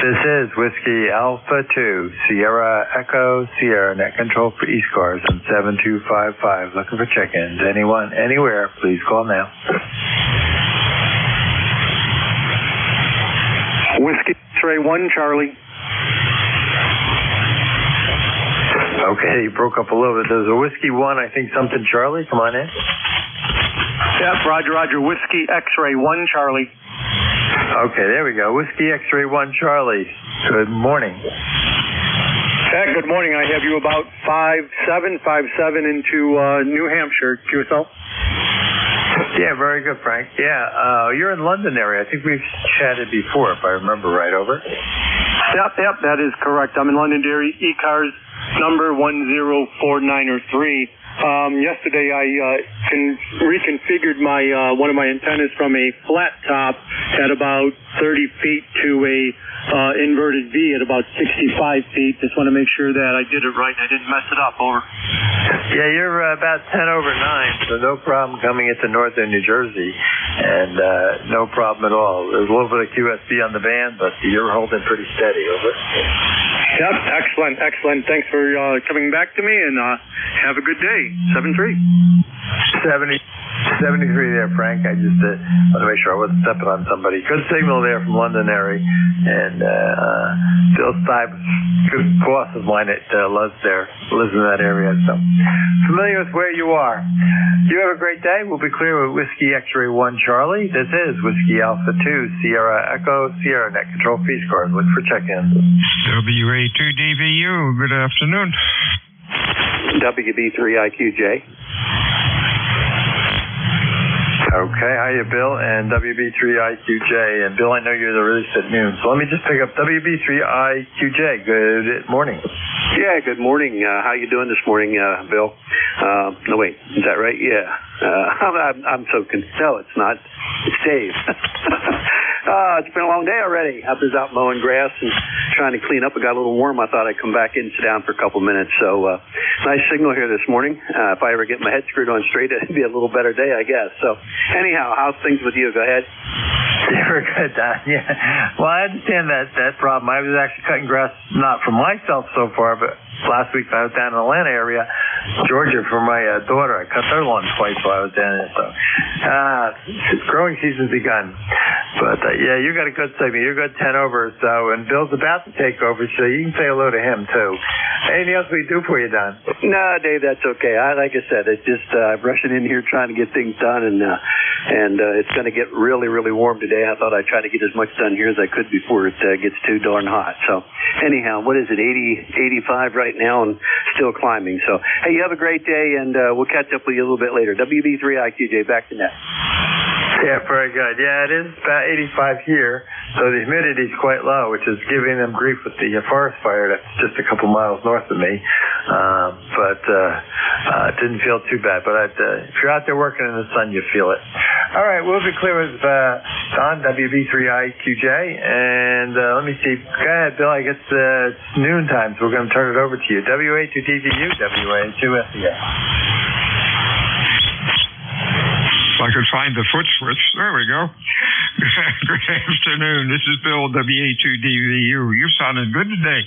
This is Whiskey Alpha 2, Sierra Echo, Sierra Net Control for ECARS in 7255. Looking for check-ins. Anyone, anywhere, please call now. Whiskey X-ray 1, Charlie. Okay, you broke up a little bit. There's a Whiskey 1, I think something Charlie. Come on in. Yep, Roger. Whiskey X-ray 1, Charlie. Okay, there we go. Whiskey X-ray 1 Charlie. Good morning. Good morning. I have you about 57 into New Hampshire, QSL. Yeah, very good, Frank. Yeah, you're in London area. I think we've chatted before, if I remember right. Over. Yep, that is correct. I'm in Londonderry, ECARS number 104903. Yesterday I reconfigured my one of my antennas from a flat top at about 30 feet to a inverted V at about 65 feet. Just want to make sure that I did it right and I didn't mess it up. Over. Yeah, you're about 10 over 9, so no problem coming into northern New Jersey, and no problem at all. There's a little bit of QSB on the band, but you're holding pretty steady. Over. Yep, excellent. Thanks for coming back to me, and have a good day. 7-3. 73 there, Frank. I just want to make sure I wasn't stepping on somebody. Good signal there from Londonderry, and Bill Stipe, good boss of mine that lives in that area, so familiar with where you are. You have a great day. We'll be clear with Whiskey X-ray 1 Charlie. This is Whiskey Alpha 2, Sierra Echo, Sierra Net Control for ECARS. Look for check-ins. WA2DVU, good afternoon. WB3IQJ. Okay, hiya, Bill, and WB3IQJ. And Bill, I know you're the release at noon, so let me just pick up WB3IQJ. Good morning. Yeah, good morning. How you doing this morning, Bill? No, wait, is that right? Yeah. I'm so confused. No, it's not. It's Dave. It's been a long day already. I was out mowing grass and trying to clean up. It got a little warm. I thought I'd come back in and sit down for a couple minutes. So, nice signal here this morning. If I ever get my head screwed on straight, it'd be a little better day, I guess. So, anyhow, how's things with you? Go ahead. We're good, Don. Yeah. Well, I understand that problem. I was actually cutting grass, not for myself so far, but last week I was down in the Atlanta area, Georgia, for my daughter. I cut her lawn twice while I was down there. So, growing season's begun. But, yeah, you got a good segment. You're good 10 over or so, and Bill's about to take over, so you can say hello to him, too. Anything else we can do for you, Don? No, Dave, that's okay. Like I said, it's just rushing in here trying to get things done, and it's going to get really, really warm today. I thought I'd try to get as much done here as I could before it gets too darn hot. So, anyhow, what is it, 80, 85 right now, and still climbing. So, hey, you have a great day, and we'll catch up with you a little bit later. WB3IQJ, back to net. Yeah, very good. Yeah, it is about 85 here, so the humidity is quite low, which is giving them grief with the forest fire that's just a couple miles north of me. But it didn't feel too bad. But if you're out there working in the sun, you feel it. All right, we'll be clear with Don, WB3IQJ, and let me see. Go ahead, Bill. I guess it's noon time, so we're going to turn it over to you. WA2DVU, WA2SES. If I could find the foot switch. There we go. Good afternoon. This is Bill, WA2DVU. You sounded good today.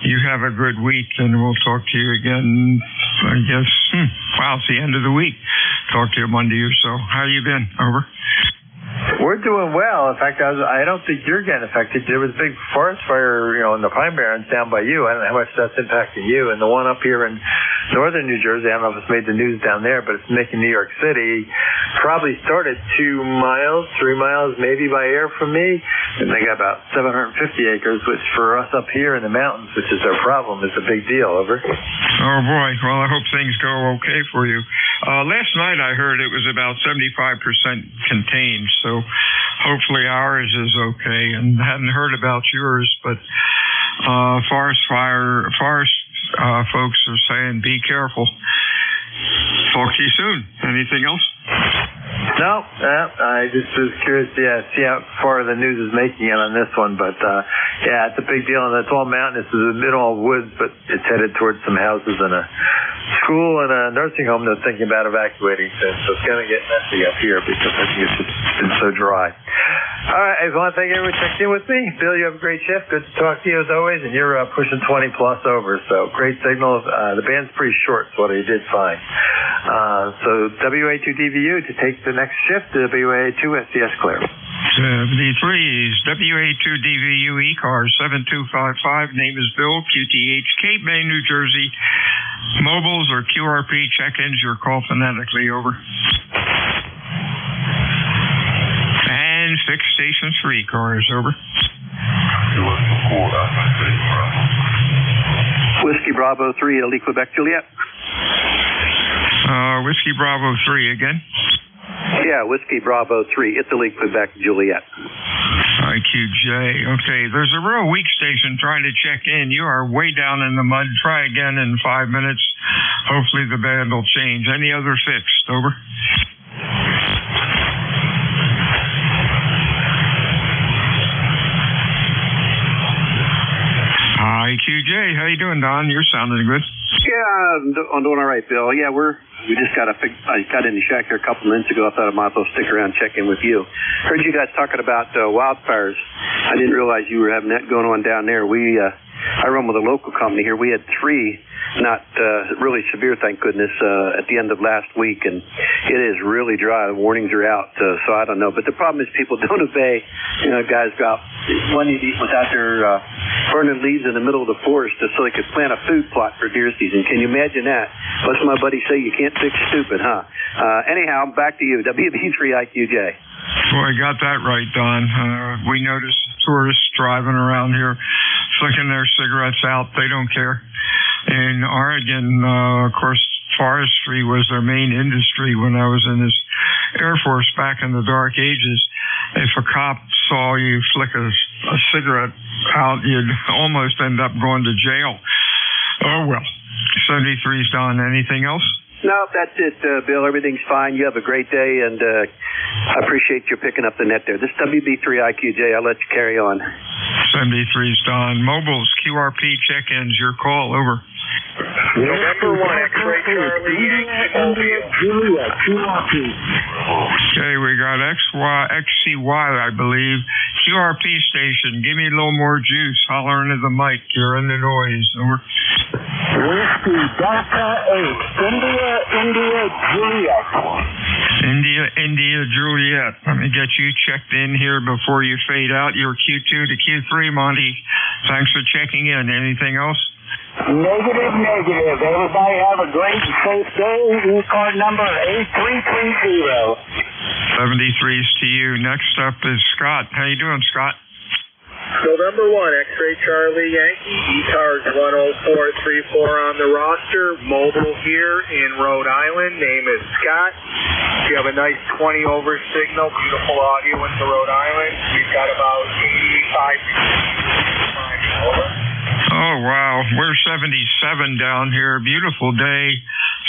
You have a good week, and we'll talk to you again, I guess, it's the end of the week. Talk to you Monday or so. How you been? Over. We're doing well. In fact, I don't think you're getting affected. There was a big forest fire, in the Pine Barrens down by you. I don't know how much that's impacting you. And the one up here in northern New Jersey, I don't know if it's made the news down there, but it's making New York City. Probably started 2 miles, 3 miles maybe by air from me. And they got about 750 acres, which for us up here in the mountains, which is their problem, is a big deal. Over. Oh, boy. Well, I hope things go okay for you. Last night I heard it was about 75% contained, so hopefully ours is okay. And I hadn't heard about yours, but forest folks are saying be careful. Talk to you soon. Anything else? No, I just was curious to see how far the news is making it on this one. But, it's a big deal, and it's all mountainous. It's all woods, but it's headed towards some houses and a school and a nursing home they're thinking about evacuating soon. So it's going to get messy up here because I think it's just been so dry. All right, I want to thank everyone who checked in with me. Bill, you have a great shift. Good to talk to you as always, and you're pushing 20 plus over. So great signal. The band's pretty short, so you did fine. So WA2DVU to take the next shift to WA2US clear. 73s, WA2DVU ECARS 7255. Name is Bill, QTH, Cape May, New Jersey. Mobiles or QRP check-ins, your call phonetically, over. And fixed station 3 cars, over. Whiskey Bravo 3, Italy, Quebec, Juliet. Whiskey Bravo 3 again. Yeah, Whiskey Bravo 3, Italy, Quebec, Juliet. IQJ. Okay, there's a real weak station trying to check in. You are way down in the mud. Try again in 5 minutes. Hopefully the band will change. Any other fixed? Over. IQJ, how you doing, Don? You're sounding good. Yeah, I'm doing all right, Bill. Yeah, we just got I got in the shack here a couple minutes ago. I thought I might as well stick around and check in with you. Heard you guys talking about wildfires. I didn't realize you were having that going on down there. I run with a local company here. We had 3, not really severe, thank goodness, at the end of last week, and it is really dry. The warnings are out, so I don't know. But the problem is people don't obey. Guys one was out there burning leaves in the middle of the forest so they could plant a food plot for deer season. Can you imagine that? What's my buddy say? You can't fix stupid, huh? Anyhow, back to you. WB3IQJ. Boy, got that right, Don. We noticed tourists driving around here, flicking their cigarettes out. They don't care. In Oregon, of course, forestry was their main industry when I was in this Air Force back in the dark ages. If a cop saw you flick a cigarette out, you'd almost end up going to jail. Oh, well. 73's Don. Anything else? No, that's it, Bill. Everything's fine. You have a great day, and I appreciate you picking up the net there. This is WB3IQJ. I'll let you carry on. 73's Don. Mobiles, QRP check-ins. Your call. Over. November 1, X-ray Charlie, Yankee, Juliet, QRP. Okay, we got XCY, I believe. QRP station. Give me a little more juice. Holler into the mic. You're in the noise. Over. Whiskey Delta 8, India, Juliet. India, Juliet. Let me get you checked in here before you fade out. You're Q2 to Q3, Monty. Thanks for checking in. Anything else? Negative. Everybody have a great and safe day. ECARS number 8330. 73's to you. Next up is Scott. How you doing, Scott? November 1, X-ray Charlie, Yankee, ECARS 10434 on the roster. Mobile here in Rhode Island. Name is Scott. You have a nice 20 over signal. Beautiful audio into Rhode Island. We've got about 85 over. Oh, wow. We're 77 down here. Beautiful day.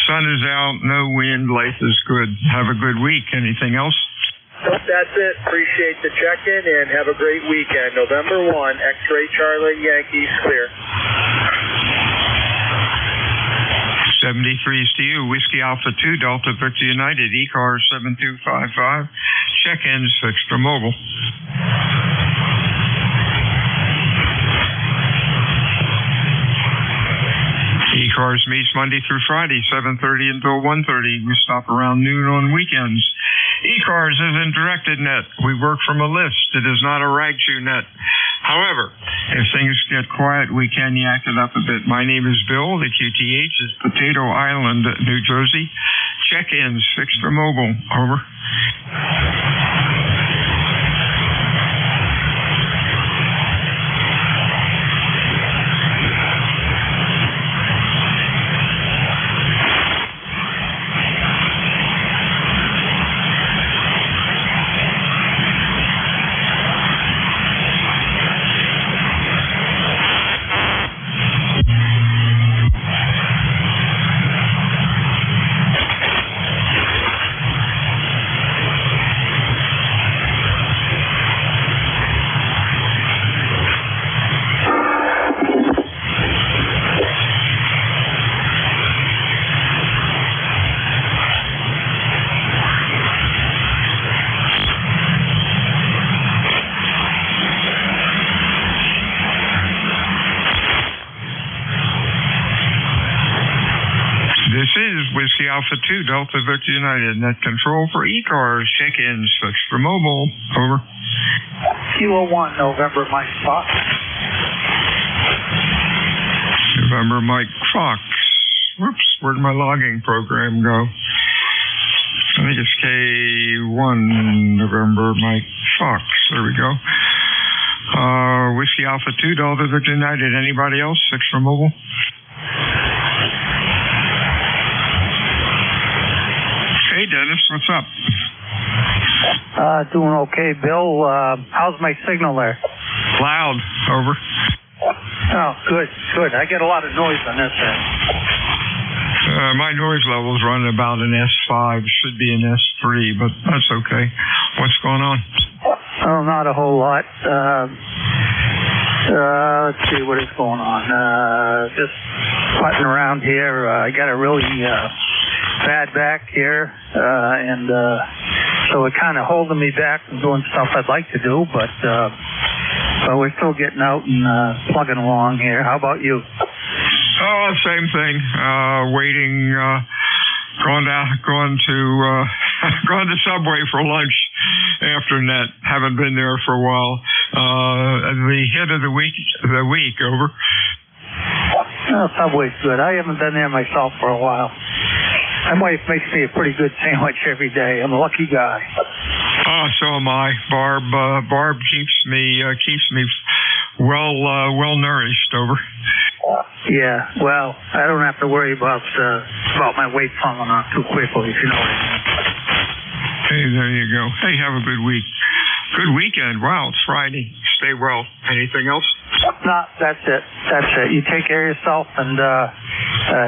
Sun is out. No wind. Life is good. Have a good week. Anything else? That's it. Appreciate the check-in and have a great weekend. November 1, X-ray Charlie, Yankees, clear. 73's to you. Whiskey Alpha 2, Delta Victor United, ECARS 7255. Check-ins fixed for mobile. ECARS meets Monday through Friday, 7:30 until 1:30. We stop around noon on weekends. ECARS ECARS isn't directed net. We work from a list. It is not a rag-chew net. However, if things get quiet, we can yak it up a bit. My name is Bill. The QTH is Potato Island, New Jersey. Check-ins fixed for mobile. Over. This is Whiskey Alpha 2, Delta Victor United. Net control for ECARS. Check-ins fixed for mobile. Over. Kilo 1, November, Mike Fox. November, Mike Fox. Whoops, where'd my logging program go? I think it's K1, November, Mike Fox. There we go. Whiskey Alpha 2, Delta Victor United. Anybody else? Fixed for mobile. Hey, Dennis, what's up? Doing okay, Bill. How's my signal there? Loud. Over. Oh, good, good. I get a lot of noise on this end. My noise level's running about an S5. Should be an S3, but that's okay. What's going on? Oh, not a whole lot. Let's see what is going on. Just putting around here. I got a really bad back here, and so it kind of holding me back from doing stuff I'd like to do, but we're still getting out and plugging along here. How about you? Oh, same thing. Waiting, going to Subway for lunch after net. Haven't been there for a while. The hit of the week. Over. Oh, Subway's good. I haven't been there myself for a while. My wife makes me a pretty good sandwich every day. I'm a lucky guy. Oh, so am I. Barb keeps me well nourished. Over. Yeah, well, I don't have to worry about my weight falling off too quickly, if you know what I mean. Hey, there you go. Hey, have a good week. Good weekend. Wow, it's Friday. Stay well. Anything else? No, that's it. That's it. You take care of yourself and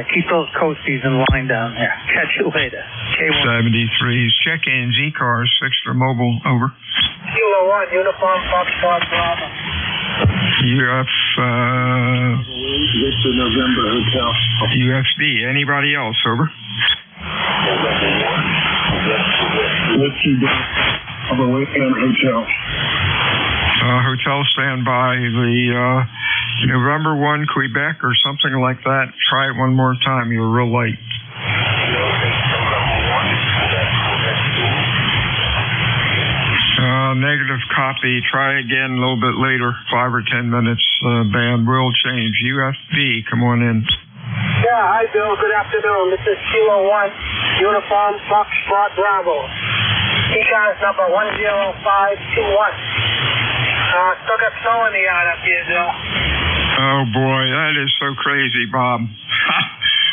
keep those coasties in line down there. Catch you later. K1. 73s. Check-ins, ECARS, fixed for mobile. Over. Kilo 1, Uniform Foxtrot Bravo. Victor November Hotel. UFB. Anybody else? Over. Whiskey of a Wakeland Hotel. Hotel standby. The November 1 Quebec or something like that. Try it one more time. You're real late. Negative copy. Try again a little bit later. 5 or 10 minutes. Band will change. UFB, come on in. Yeah, hi Bill. Good afternoon. This is Kilo 1, Uniform Foxtrot Bravo. ECARS number 10521. Still got snow in the yard up here, Bill. Oh boy, that is so crazy, Bob.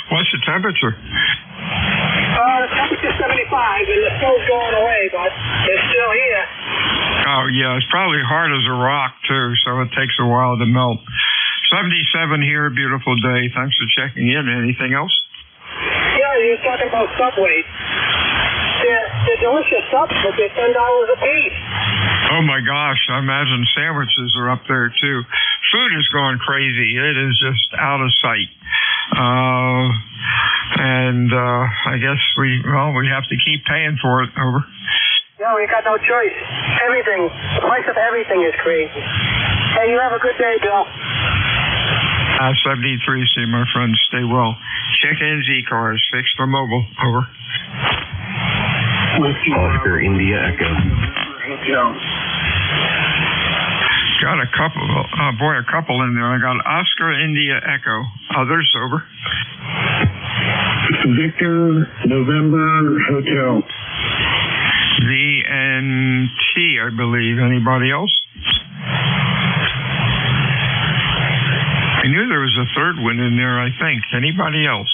What's the temperature? The temperature's 75 and the snow's going away, but it's still here. Oh yeah, it's probably hard as a rock too, so it takes a while to melt. 77 here, beautiful day. Thanks for checking in. Anything else? Yeah, you were talking about Subway. They're delicious subs, but they're $10 a piece. Oh my gosh, I imagine sandwiches are up there too. Food is going crazy. It is just out of sight. I guess we have to keep paying for it. Over. No, we got no choice. Everything, the price of everything is crazy. Hey, you have a good day, Bill. 73, see my friends. Stay well. Check-ins, ECARS, fixed for mobile. Over. Oscar India Echo. Hotel. Got a couple, a couple in there. I got Oscar India Echo. Others, over. Victor November Hotel. VNT, I believe. Anybody else? I knew there was a third one in there, I think. Anybody else?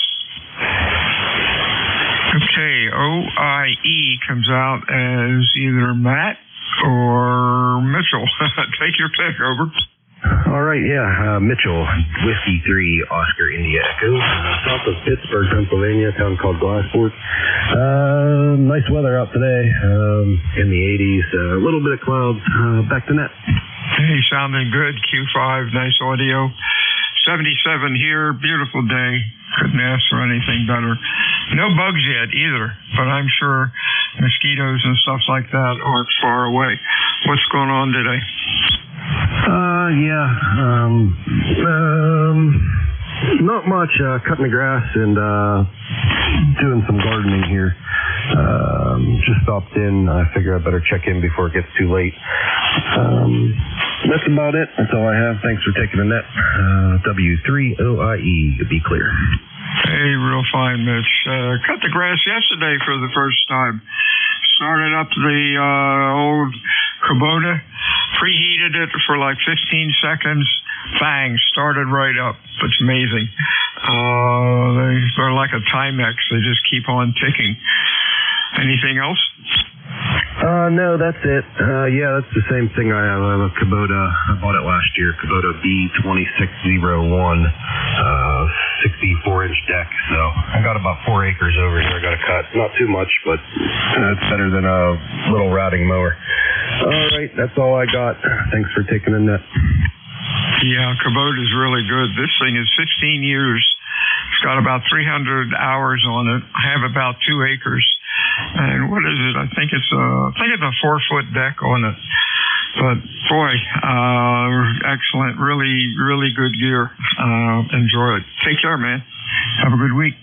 Okay, OIE comes out as either Matt or Mitchell. Take your pick, over. All right, Mitchell, Whiskey 3, Oscar India Echo, south of Pittsburgh, Pennsylvania, a town called Glassport. Nice weather out today, in the 80s, a little bit of clouds, back to net. Hey, sounding good, Q5, nice audio. 77 here, beautiful day. Couldn't ask for anything better. No bugs yet either, but I'm sure mosquitoes and stuff like that aren't far away. What's going on today? Not much, cutting the grass and doing some gardening here. Just stopped in. I figure I better check in before it gets too late. That's about it. That's all I have. Thanks for taking the net. W3OIE, to be clear. Hey, real fine, Mitch. Cut the grass yesterday for the first time. Started up the old Kubota, preheated it for like 15 seconds. Bang, started right up. It's amazing. They're like a Timex. They just keep on ticking. Anything else? No, that's it. That's the same thing I have. I have a Kubota. I bought it last year. Kubota B2601, 64-inch deck. So I got about 4 acres over here I got to cut. Not too much, but it's better than a little routing mower. All right, that's all I got. Thanks for taking the net. Yeah, Kubota's really good. This thing is 16 years. It's got about 300 hours on it. I have about 2 acres. And what is it? I think it's a 4-foot deck on it. But boy, excellent. Really, really good gear. Enjoy it. Take care, man. Have a good week.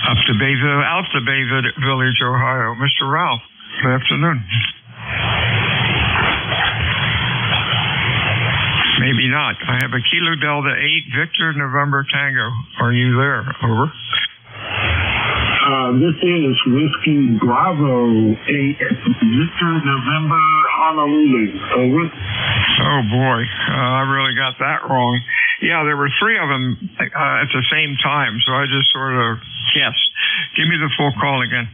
Out to Bay Village, Ohio. Mr. Ralph, good afternoon. Maybe not. I have a Kilo Delta 8 Victor November Tango. Are you there? Over. This is Whiskey Bravo 8 Victor November Honolulu. Over. Oh boy, I really got that wrong. Yeah, there were 3 of them at the same time, so I just sort of guessed. Give me the full call again.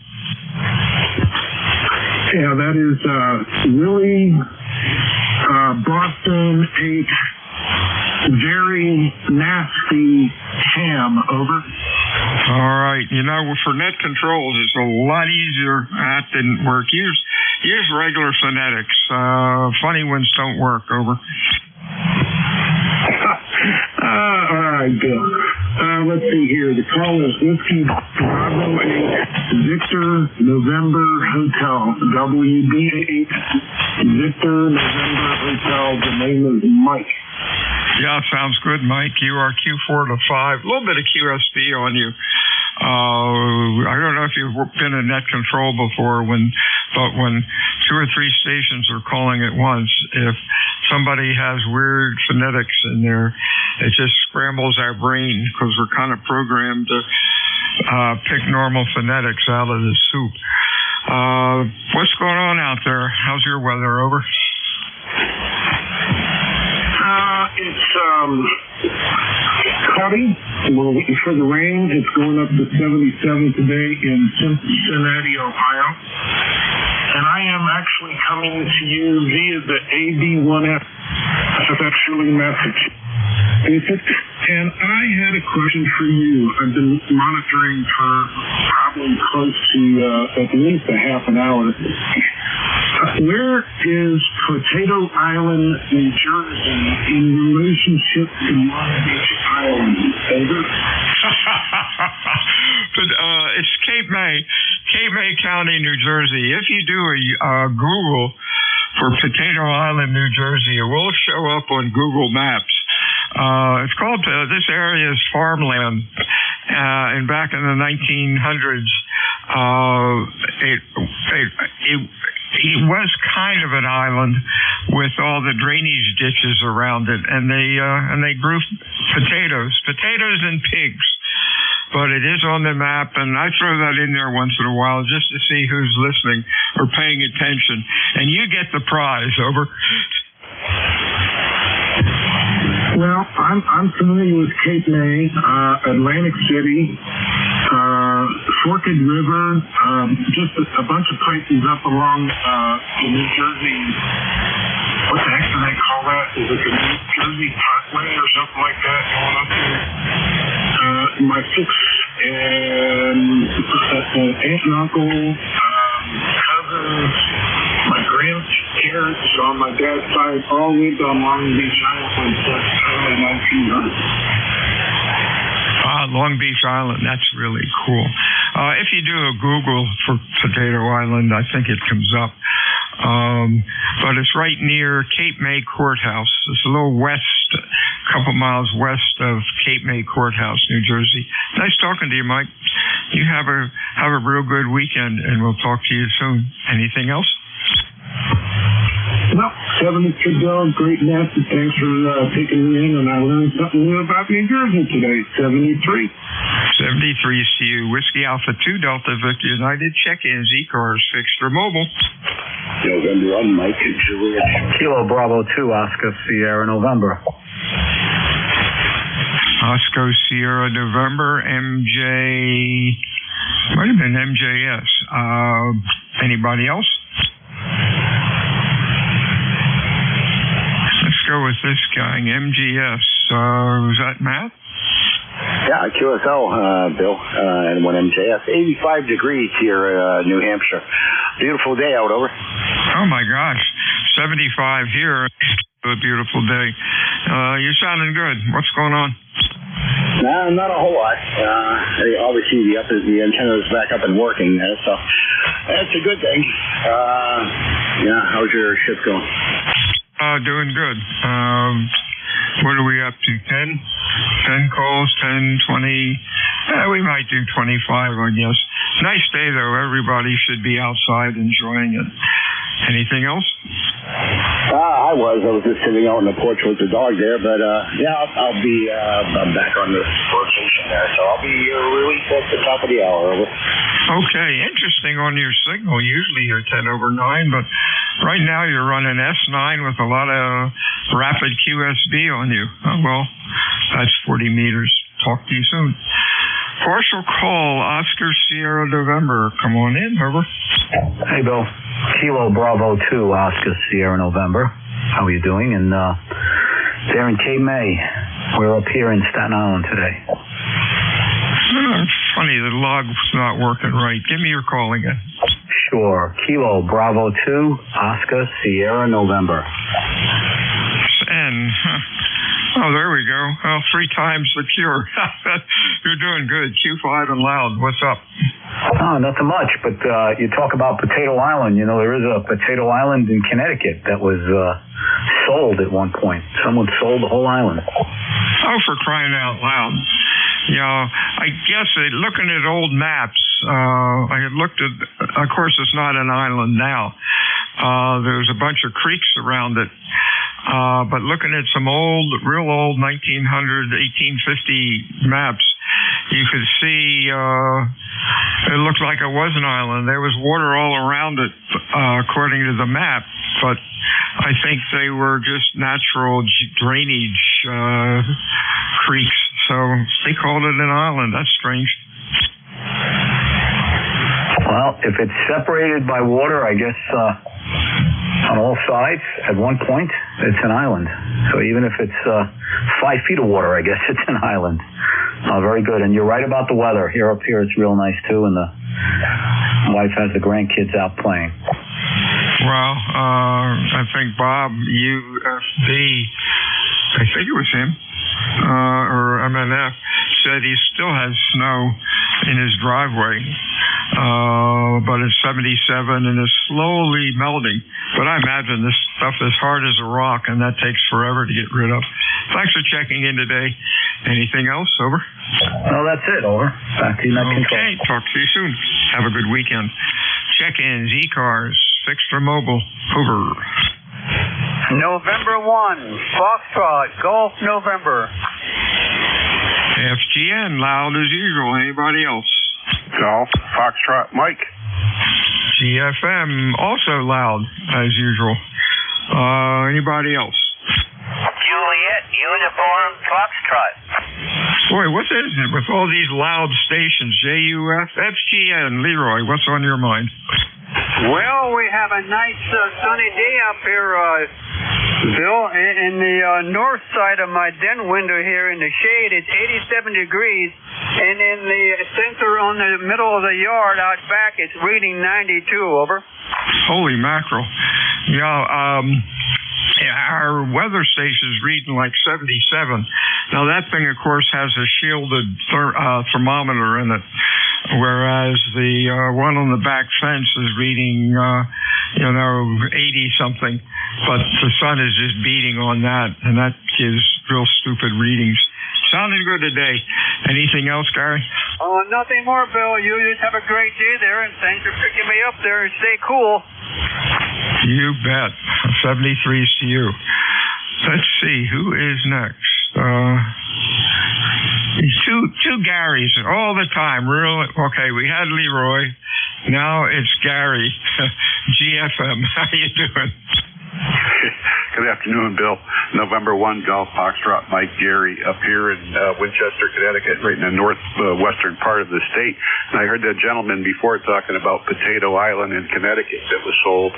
Yeah, that is Willie Boston 8 Very Nasty Ham. Over. All right. You know, for net controls, it's a lot easier. That didn't work. Use regular phonetics. Funny ones don't work. Over. All right, Bill. Let's see here. The call is Whiskey Bravo 8 Victor November Hotel. WB8 Victor November Hotel. The name is Mike. Yeah, sounds good, Mike. You are Q4 to 5. A little bit of QSB on you. I don't know if you've been in net control before, but when 2 or 3 stations are calling at once, if somebody has weird phonetics in there, it just scrambles our brain because we're kind of programmed to pick normal phonetics out of the soup. What's going on out there? How's your weather? Over. It's cloudy. We're waiting for the rain. It's going up to 77 today in Cincinnati, Ohio. And I am actually coming to you via the AB1F. That's actually Massachusetts. And I had a question for you. I've been monitoring for probably close to at least a half an hour. Where is Potato Island, New Jersey, in relationship to Long Beach Island? Over. But it's Cape May County, New Jersey. If you do a Google for Potato Island, New Jersey, it will show up on Google Maps. It's called, this area is farmland. And back in the 1900s, It was kind of an island with all the drainage ditches around it, and they grew potatoes and pigs. But it is on the map, and I throw that in there once in a while just to see who's listening or paying attention. And you get the prize. Over. Well, I'm familiar with Cape May, Atlantic City, Forked River, just a bunch of places up along the New Jersey. What the heck do they call that? Is it the New Jersey Parkway or something like that going up there? My folks and aunt and uncle, cousins, my grandparents on my dad's side all lived on Long Beach Island since early 1900. Long Beach Island, that's really cool. If you do a Google for Potato Island, I think it comes up. But it's right near Cape May Courthouse. It's a little west, a couple miles west of Cape May Courthouse, New Jersey. Nice talking to you, Mike. You have a real good weekend, and we'll talk to you soon. Anything else? Well, 72 Bill, great nap, and thanks for taking me in, and I learned something new about New Jersey today. 73. 73 CU, Whiskey Alpha 2 Delta Victor United, check-ins, ECARS, fixed or mobile. November 1, Mike, Juliet. Kilo Bravo 2, Oscar Sierra November. Oscar Sierra November, MJ, might have been MJS. Anybody else? Let's go with this guy, MGS. Was that Matt? Yeah, QSL, Bill, and 1MJS. 85 degrees here, New Hampshire. Beautiful day out, over. Oh, my gosh. 75 here. A beautiful day. You're sounding good. What's going on? No, not a whole lot. Obviously, the antenna is back up and working, so that's a good thing. Yeah, how's your shift going? Doing good. What are we up to? 10 calls, 10, 20. We might do 25, I guess. Nice day, though. Everybody should be outside enjoying it. Anything else? I was just sitting out on the porch with the dog there, but yeah, I'll be I'm back on the location there, so I'll be released at the top of the hour. Over. Okay, interesting on your signal. Usually you're 10 over 9, but right now you're running S9 with a lot of rapid QSB on you. Oh, well, that's 40 meters. Talk to you soon. Partial call, Oscar Sierra November. Come on in, over. Hey, Bill. Kilo Bravo 2, Oscar Sierra November. How are you doing? And there in Cape May, we're up here in Staten Island today. It's funny, the log's not working right. Give me your call again. Sure. Kilo Bravo 2, Oscar Sierra November. N. Oh, there we go. Well, 3 times the cure. You're doing good. Q5 and loud. What's up? Oh, nothing much. But you talk about Potato Island. You know, there is a Potato Island in Connecticut that was sold at one point. Someone sold the whole island. Oh, for crying out loud. Yeah, I guess looking at old maps, I had looked at, of course, it's not an island now. There's a bunch of creeks around it. But looking at some real old 1900, 1850 maps, you could see it looked like it was an island. There was water all around it, according to the map, but I think they were just natural drainage creeks, so they called it an island. That's strange. Well, if it's separated by water, I guess on all sides at one point, it's an island. So even if it's 5 feet of water, I guess it's an island. Very good. And you're right about the weather. Here up here, it's real nice, too, and the wife has the grandkids out playing. Well, I think Bob, UFB, I think it was him, or MNF, said he still has snow in his driveway. But it's 77 and is slowly melting. But I imagine this stuff is hard as a rock, and that takes forever to get rid of. Thanks for checking in today. Anything else? Over? No, that's it. Over. Back to you. Okay, talk to you soon. Have a good weekend. Check-ins, ECARS, fixed or mobile. Over. November 1, Foxtrot, Golf November. FGN, loud as usual. Anybody else? Golf, Foxtrot, Mike. GFM, also loud as usual. Anybody else? Juliet, Uniform, Foxtrot. Boy, what is it with all these loud stations? JUF, FGN, Leroy, what's on your mind? Well, we have a nice sunny day up here, Bill. In the north side of my den window here in the shade, it's 87 degrees. And in the center on the middle of the yard out back, it's reading 92, over. Holy mackerel. Yeah, our weather station is reading like 77. Now, that thing, of course, has a shielded thermometer in it, whereas the one on the back fence is reading, 80-something. But the sun is just beating on that, and that gives real stupid readings. Sounding good today. Anything else, Gary? Nothing more, Bill. You just have a great day there, and thanks for picking me up there, and stay cool. You bet. 73s to you. Let's see, who is next? Two Garys all the time. Really? Okay, we had Leroy. Now it's Gary. GFM. How you doing? Good afternoon, Bill. November 1, Golf Foxtrot, Mike, Gary, up here in Winchester, Connecticut, right in the northwestern part of the state. And I heard that gentleman before talking about Potato Island in Connecticut that was sold.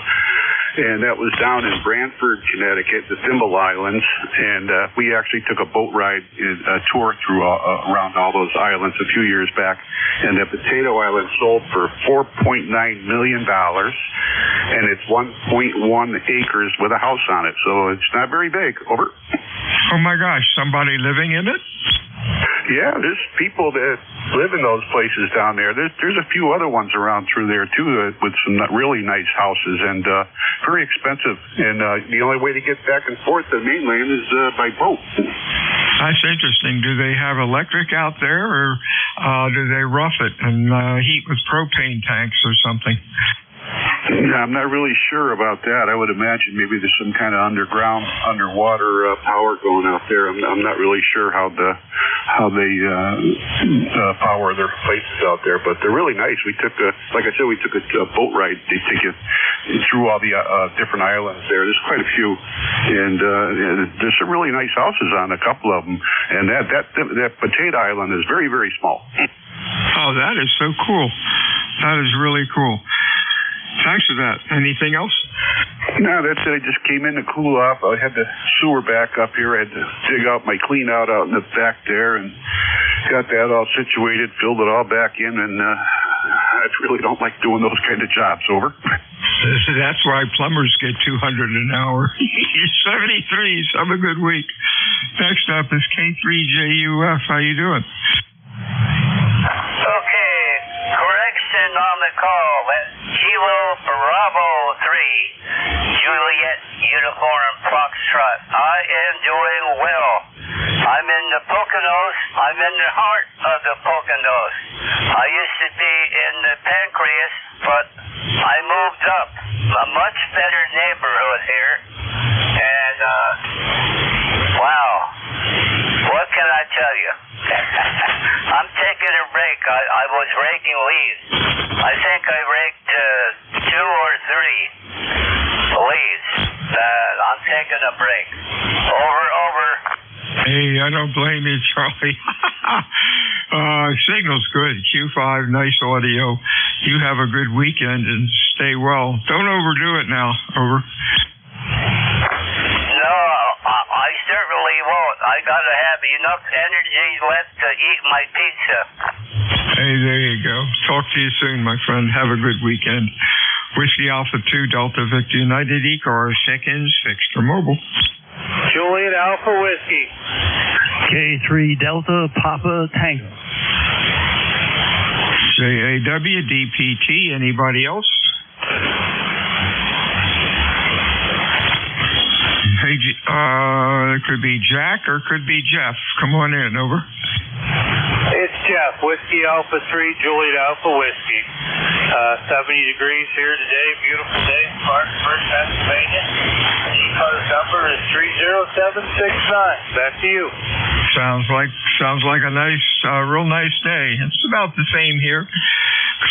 And that was down in Brantford, Connecticut, the Thimble Islands. And we actually took a boat ride, a tour through around all those islands a few years back. And the Potato Island sold for $4.9 million. And it's 1.1 acres with a house on it. So it's not very big. Over. Oh, my gosh. Somebody living in it? Yeah, there's people that live in those places down there. There's a few other ones around through there, too, with some really nice houses and very expensive. And the only way to get back and forth to the mainland is by boat. That's interesting. Do they have electric out there, or do they rough it and heat with propane tanks or something? I'm not really sure about that. I would imagine maybe there's some kind of underwater power going out there. I'm not really sure how they power their places out there, but they're really nice. We took a boat ride to take you through all the different islands there. There's quite a few, and there's some really nice houses on a couple of them. And that Potato Island is very, very small. Oh, that is so cool. That is really cool. Thanks for that. Anything else? No, that's it. I just came in to cool off. I had the sewer back up here. I had to dig out my clean out in the back there and got that all situated, filled it all back in, and I really don't like doing those kind of jobs. Over. That's why plumbers get $200 an hour. 73s. Have a good week. Next up is K3JUF. How you doing? Okay, correction on the call. Kilo Bravo 3, Juliet Uniform Foxtrot. I am doing well. I'm in the Poconos. I'm in the heart of the Poconos. I used to be in the Pancreas, but I moved up. A much better neighborhood here. And, wow. What can I tell you? I'm taking a break. I was raking leaves. I think I raked 2 or 3 leaves. I'm taking a break. Over. Hey, I don't blame you, Charlie. Signal's good. Q5, nice audio. You have a good weekend and stay well. Don't overdo it now. Over. I certainly won't. I gotta have enough energy left to eat my pizza. Hey, there you go. Talk to you soon, my friend. Have a good weekend. Whiskey Alpha 2, Delta Victor United, ECARS, check-ins, fixed or mobile. Juliet Alpha Whiskey. K3 Delta Papa Tango. JAW, DPT, anybody else? Hey, it could be Jack or it could be Jeff. Come on in, over. It's Jeff, Whiskey Alpha 3, Juliet Alpha Whiskey. 70 degrees here today. Beautiful day in Spartanburg, Pennsylvania. ECARS number is 30769. Back to you. Sounds like a nice, real nice day. It's about the same here.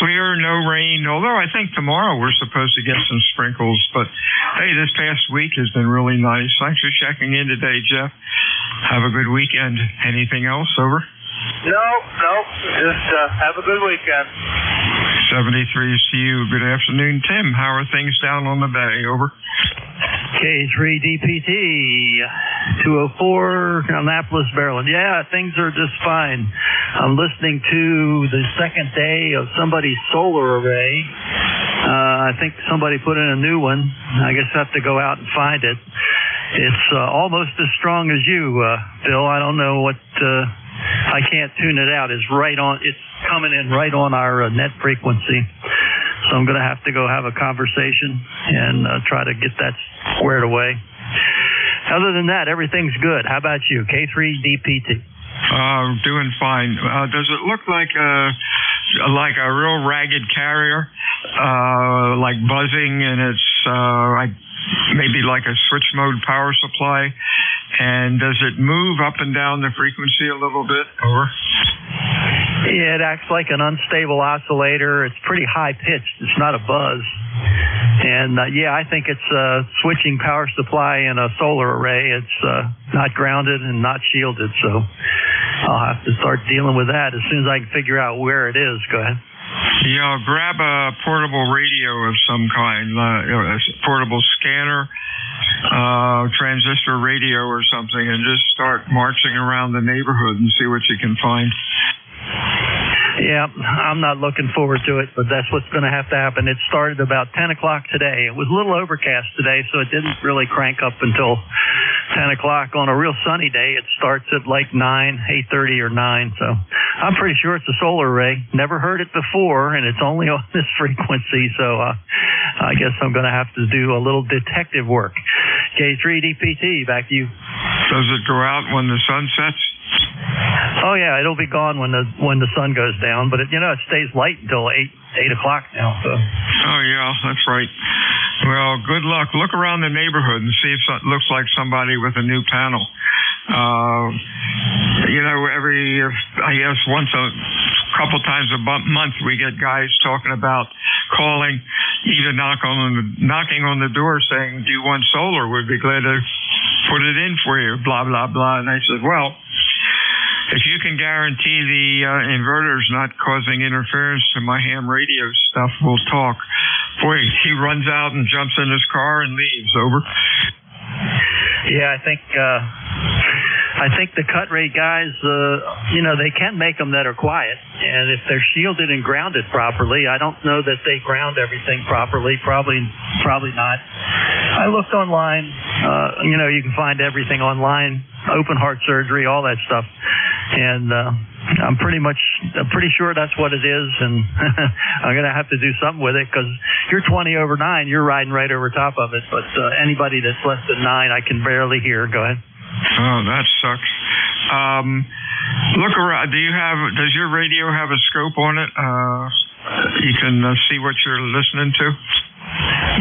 Clear, no rain. Although I think tomorrow we're supposed to get some sprinkles. But hey, this past week has been really nice. Thanks for checking in today, Jeff. Have a good weekend. Anything else? Over. No. Just have a good weekend. 73 is to you. Good afternoon, Tim. How are things down on the bay? Over. K3DPT 204 Annapolis, Maryland. Yeah, things are just fine. I'm listening to the second day of somebody's solar array. I think somebody put in a new one. I guess I have to go out and find it. It's almost as strong as you, Bill. I don't know what. I can't tune it out. It's right on. It's coming in right on our net frequency. So I'm going to have to go have a conversation and try to get that squared away. Other than that, everything's good. How about you, K3DPT? Doing fine. Does it look like a real ragged carrier, like buzzing, and it's maybe like a switch mode power supply? And does it move up and down the frequency a little bit? Over. Yeah, it acts like an unstable oscillator. It's pretty high pitched. It's not a buzz. And yeah, I think it's a switching power supply in a solar array. It's not grounded and not shielded. So I'll have to start dealing with that as soon as I can figure out where it is. Go ahead. Yeah, grab a portable radio of some kind, a portable scanner, transistor radio or something, and just start marching around the neighborhood and see what you can find. Yeah, I'm not looking forward to it, but that's what's going to have to happen. It started about 10 o'clock today. It was a little overcast today, so it didn't really crank up until 10 o'clock. On a real sunny day, it starts at like 8:30 or 9. So I'm pretty sure it's a solar array. Never heard it before, and it's only on this frequency, so I guess I'm going to have to do a little detective work. K3DPT, back to you. Does it go out when the sun sets? Oh yeah, it'll be gone when the sun goes down, but it stays light until 8 o'clock now. So. Oh yeah, that's right. Well, good luck. Look around the neighborhood and see if it looks like somebody with a new panel. I guess once a couple times a month we get guys talking about calling, even knocking on the door saying, "Do you want solar? We'd be glad to put it in for you." Blah blah blah. And I said, well, if you can guarantee the inverter's not causing interference to my ham radio stuff, we'll talk. Boy, he runs out and jumps in his car and leaves. Over. Yeah, I think the cut rate guys, they can make them that are quiet, and if they're shielded and grounded properly, I don't know that they ground everything properly. Probably not. I looked online. You can find everything online. Open heart surgery, all that stuff. And I'm pretty sure that's what it is, and I'm going to have to do something with it because you're 20 over 9, you're riding right over top of it. But anybody that's less than 9, I can barely hear. Go ahead. Oh, that sucks. Look around. Does your radio have a scope on it? You can see what you're listening to?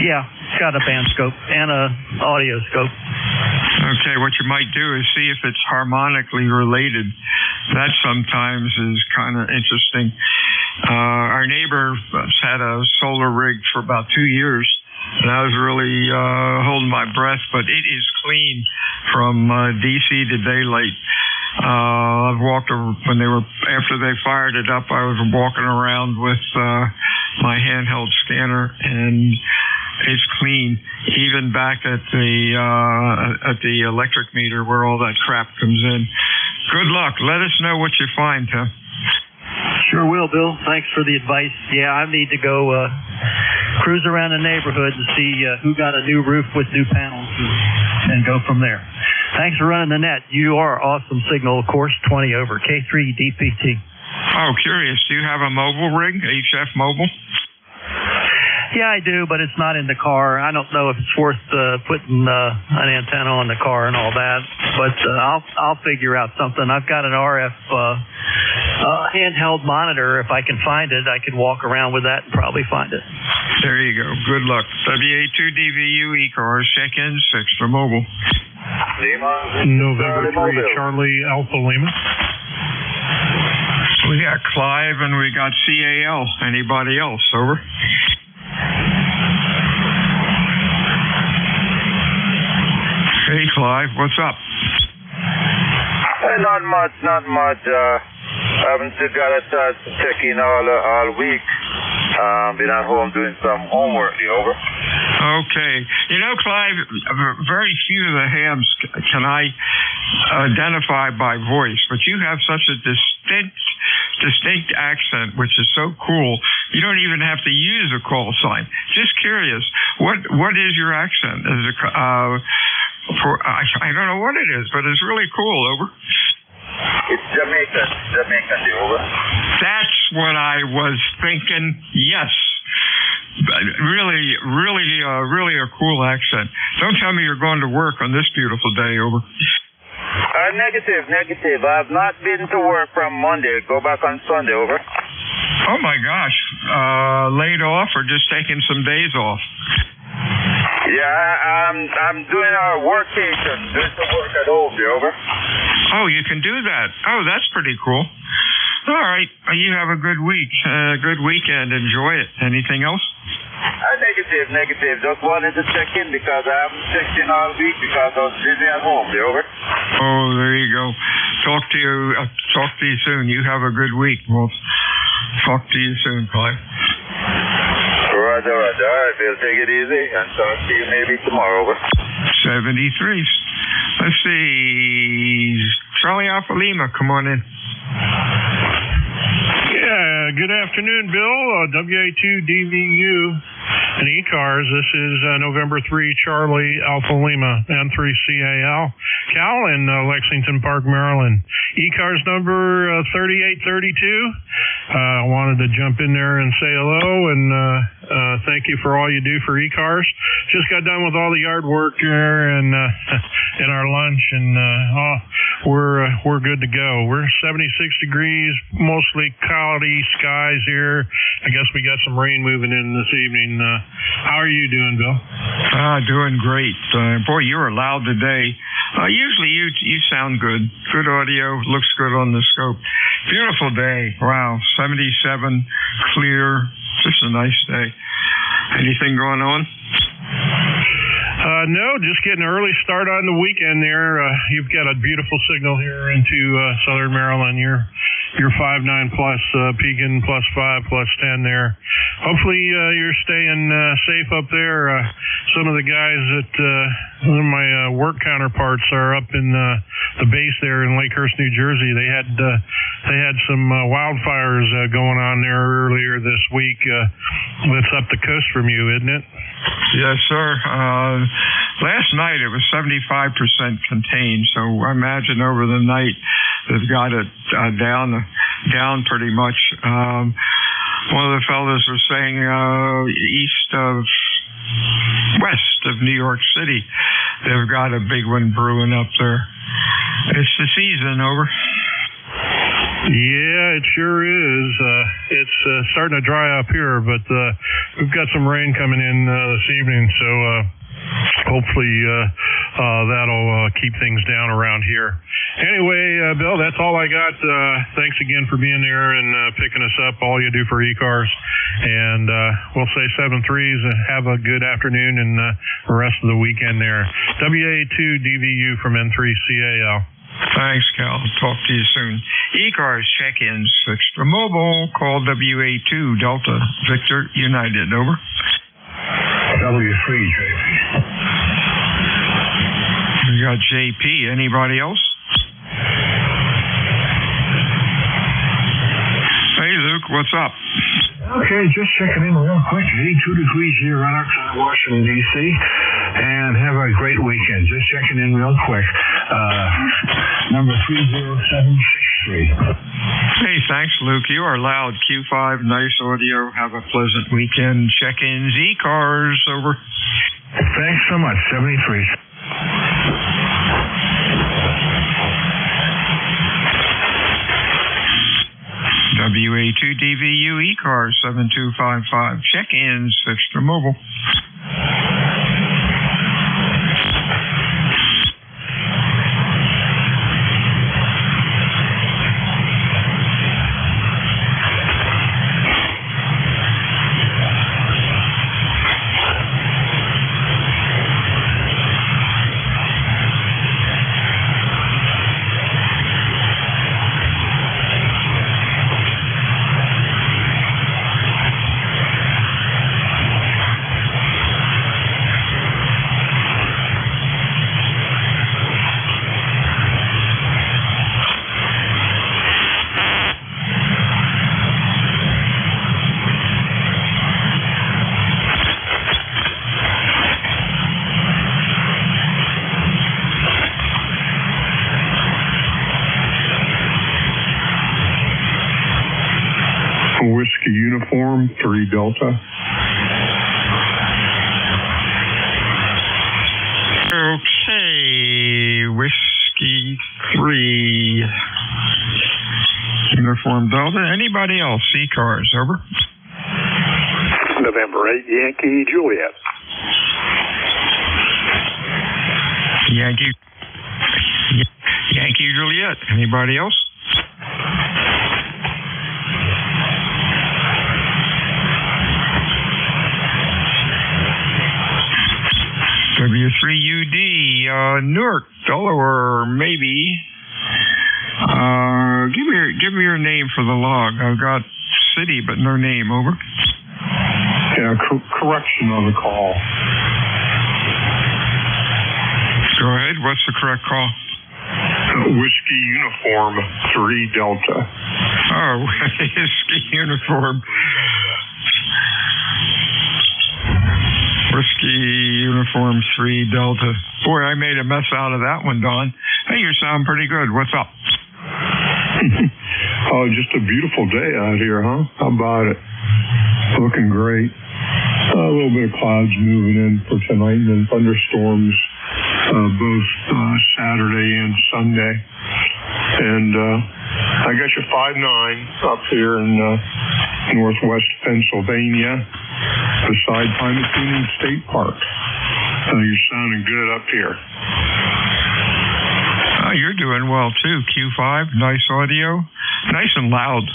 Yeah, it's got a band scope and a audio scope. Okay, what you might do is see if it's harmonically related. That sometimes is kind of interesting. Our neighbor had a solar rig for about 2 years, and I was really holding my breath, but it is clean from DC to daylight. I've walked after they fired it up, I was walking around with my handheld scanner, and it's clean, even back at the electric meter where all that crap comes in. Good luck. Let us know what you find, Tim. Sure will, Bill. Thanks for the advice. Yeah, I need to go cruise around the neighborhood and see who got a new roof with new panels and go from there. Thanks for running the net. You are awesome signal, of course. 20 over. K3DPT. Oh, curious. Do you have a mobile rig, HF mobile? Yeah, I do, but it's not in the car. I don't know if it's worth putting an antenna on the car and all that, but I'll figure out something. I've got an RF handheld monitor. If I can find it, I can walk around with that and probably find it. There you go. Good luck. WA2DVU ECARS, check-in 6 for mobile. November 3, Charlie Alpha Lima. We got Clive and we got CAL. Anybody else? Over. Hey, Clive, what's up? Not much. I haven't still got a chance to check in all week. Been at home doing some homework. Over. Okay. You know, Clive, very few of the hams can I identify by voice, but you have such a distinct accent, which is so cool. You don't even have to use a call sign. Just curious, what is your accent? Is it, I don't know what it is, but it's really cool. Over. It's Jamaican, over. That's what I was thinking. Yes. Really a cool accent. Don't tell me you're going to work on this beautiful day. Over. Negative. I have not been to work from Monday. Go back on Sunday. Over. Oh my gosh. Laid off or just taking some days off? Yeah, I'm doing a workation. Doing some work at home. Over. Oh, you can do that. Oh, that's pretty cool. All right. You have a good week. Good weekend. Enjoy it. Anything else? Negative. Just wanted to check in because I haven't checked in all week because I was busy at home. Over. Oh, there you go. Talk to you soon. You have a good week. We'll talk to you soon, Clive. Roger. All right, Bill. Take it easy and talk to you maybe tomorrow. Over. 73. Let's see. Charlie Alpha Lima, come on in. Yeah, good afternoon, Bill. WA2DVU and ECARS. This is November 3, Charlie Alpha Lima, N3CAL, Cal in Lexington Park, Maryland. ECARS number 3832. I wanted to jump in there and say hello and thank you for all you do for ECARS. Just got done with all the yard work here and our lunch, and we're good to go. We're 76 degrees, mostly cloudy skies here. I guess we got some rain moving in this evening. How are you doing, Bill? Doing great. Boy, you were loud today. Usually you sound good. Good audio. Looks good on the scope. Beautiful day. Wow. 77, clear. Just a nice day. Anything going on? No, just getting an early start on the weekend there. You've got a beautiful signal here into southern Maryland. You're 5.9 plus, peaking +5, +10 there. Hopefully you're staying safe up there. Some of the guys one of my work counterparts are up in the base there in Lakehurst, New Jersey. They had some wildfires going on there earlier this week. That's up the coast from you, isn't it? Yes, sir. Last night it was 75% contained, so I imagine over the night they've got it down pretty much. One of the fellows was saying west of New York City, they've got a big one brewing up there. It's the season. Over. Yeah, it sure is. It's starting to dry up here, but we've got some rain coming in this evening, so hopefully that'll keep things down around here. Anyway, Bill, that's all I got. Thanks again for being there and picking us up, all you do for ECARS. And we'll say 7-3s. Have a good afternoon and the rest of the weekend there. WA2DVU from N3CAL. Thanks, Cal. Talk to you soon. ECARS check-ins for mobile. Call WA2 Delta Victor United. Over. W3 JP. We got JP. Anybody else? Hey, Luke. What's up? Okay, just checking in real quick. 82 degrees here right outside Washington, D.C. And have a great weekend. Just checking in real quick. Number 30763. Hey, thanks, Luke. You are loud. Q5, nice audio. Have a pleasant weekend. Check-ins, ECARS. Over. Thanks so much. 73. WA2DVU ECARS 7255. Check-ins fixed to mobile. Whiskey Uniform 3 Delta. Okay, Whiskey 3 Uniform Delta. Anybody else? ECARS, over. November 8, Yankee Juliet. Yankee Juliet. Anybody else? W3UD, Newark, Delaware, maybe. Give me your name for the log. I've got city, but no name. Over. Yeah, correction on the call. Go ahead. What's the correct call? Whiskey Uniform 3 Delta. Oh, Whiskey Uniform. Whiskey Uniform 3 Delta. Boy, I made a mess out of that one, Don. Hey, you sound pretty good. What's up? Oh, just a beautiful day out here, huh? How about it? Looking great. A little bit of clouds moving in for tonight and then thunderstorms both Saturday and Sunday. And I got your 5-9 up here in northwest Pennsylvania beside Primus Union State Park. You're sounding good up here. You're doing well, too. Q5, nice audio, nice and loud.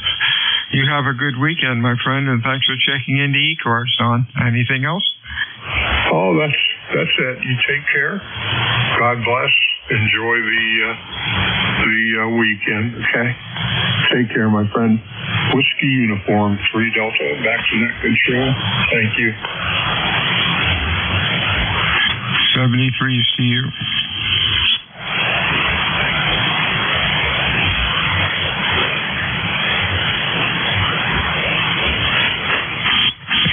You have a good weekend, my friend, and thanks for checking into ECARS, Don. Anything else? Oh, that's it. You take care. God bless. Enjoy the weekend, okay? Take care, my friend. Whiskey Uniform 3 Delta, back to that control. Thank you. 73 to you.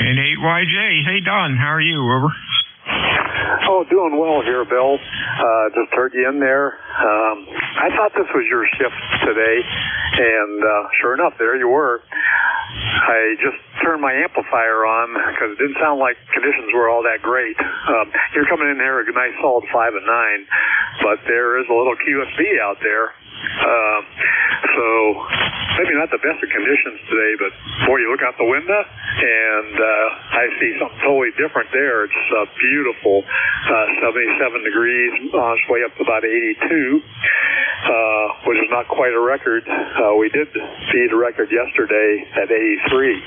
N8YJ. Hey, Don. How are you? Over. Oh, doing well here, Bill. Just heard you in there. I thought this was your shift today, and sure enough, there you were. I just turned my amplifier on because it didn't sound like conditions were all that great. You're coming in here a nice solid 5 and 9, but there is a little QSB out there. So maybe not the best of conditions today, but boy, you look out the window and I see something totally different there. It's beautiful, 77 degrees on its way up to about 82, which is not quite a record. We did beat a record yesterday at 83.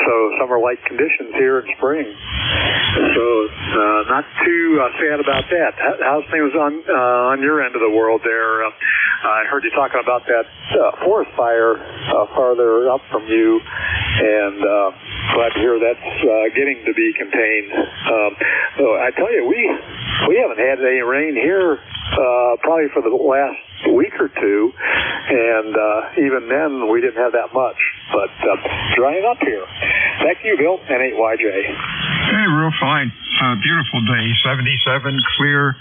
So summer-like conditions here in spring. So not too sad about that. How's things on your end of the world there? I heard you talking about that forest fire farther up from you, and glad to hear that's getting to be contained. So I tell you, we haven't had any rain here probably for the last week or two, and even then we didn't have that much. But drying up here. Thank you, Bill. N8YJ. Hey, real fine. Beautiful day. 77, clear,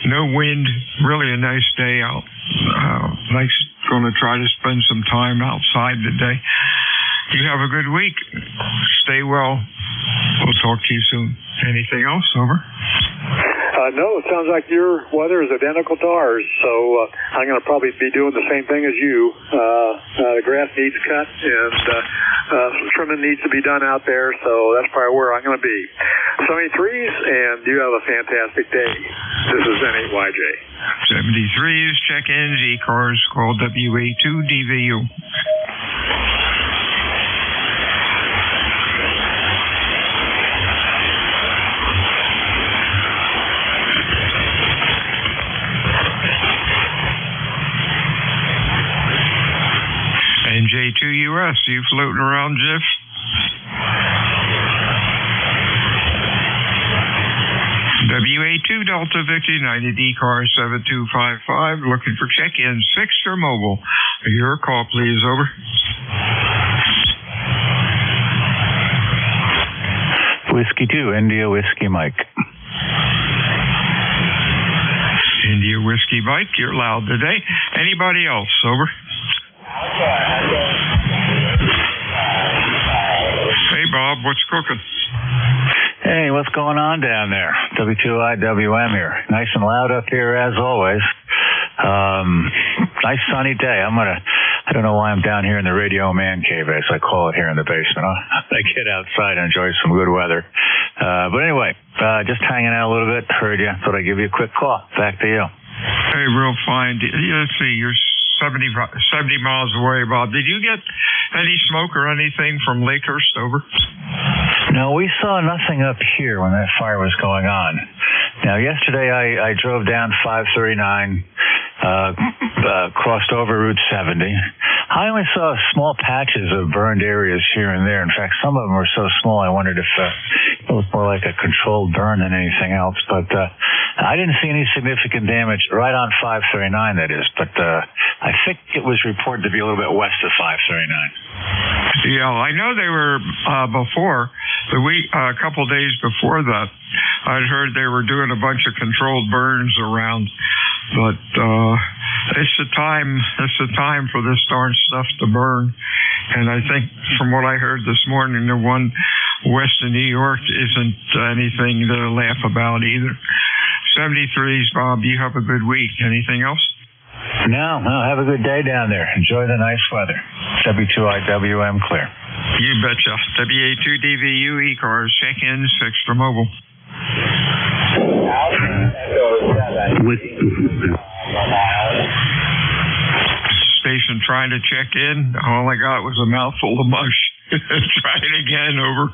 no wind. Really a nice day out. Nice. Going to try to spend some time outside today. You have a good week. Stay well. We'll talk to you soon. Anything else? Over. No, it sounds like your weather is identical to ours, so I'm going to probably be doing the same thing as you. The grass needs cut, and some trimming needs to be done out there, so that's probably where I'm going to be. 73s, and you have a fantastic day. This is N8YJ. 73s, check-ins, ECARS, call WA2DVU. NJ2US, you floating around, Jeff? WA2 Delta Victor United ECARS 7255, looking for check-ins, fixed or mobile. Your call, please, over. Whiskey 2, India Whiskey Mike. India Whiskey Mike, you're loud today. Anybody else, over? Hey, Bob, what's cooking? Hey, what's going on down there? W2IWM here. Nice and loud up here as always. Nice sunny day. I don't know why I'm down here in the radio man cave, as I call it here in the basement. I get outside and enjoy some good weather. But anyway, just hanging out a little bit. Heard you. Thought I'd give you a quick call. Back to you. Hey, real fine. Let's see, you're 70 miles away, Bob. Did you get any smoke or anything from Lakehurst, over? No, we saw nothing up here when that fire was going on. Now, yesterday I drove down 539, crossed over Route 70. I only saw small patches of burned areas here and there. In fact, some of them were so small I wondered if it was more like a controlled burn than anything else. But I didn't see any significant damage right on 539, that is. But I think it was reported to be a little bit west of 539. Yeah, I know they were before a couple days before that. I'd heard they were doing a bunch of controlled burns around, but it's the time for this darn stuff to burn. And I think from what I heard this morning, the one west of New York isn't anything to laugh about either. 73s, Bob, you have a good week. Anything else? No, have a good day down there. Enjoy the nice weather. W2IWM clear. You betcha. WA2DVU ECARS, check-ins, fixed or mobile. Station trying to check in. All I got was a mouthful of mush. Try it again, over.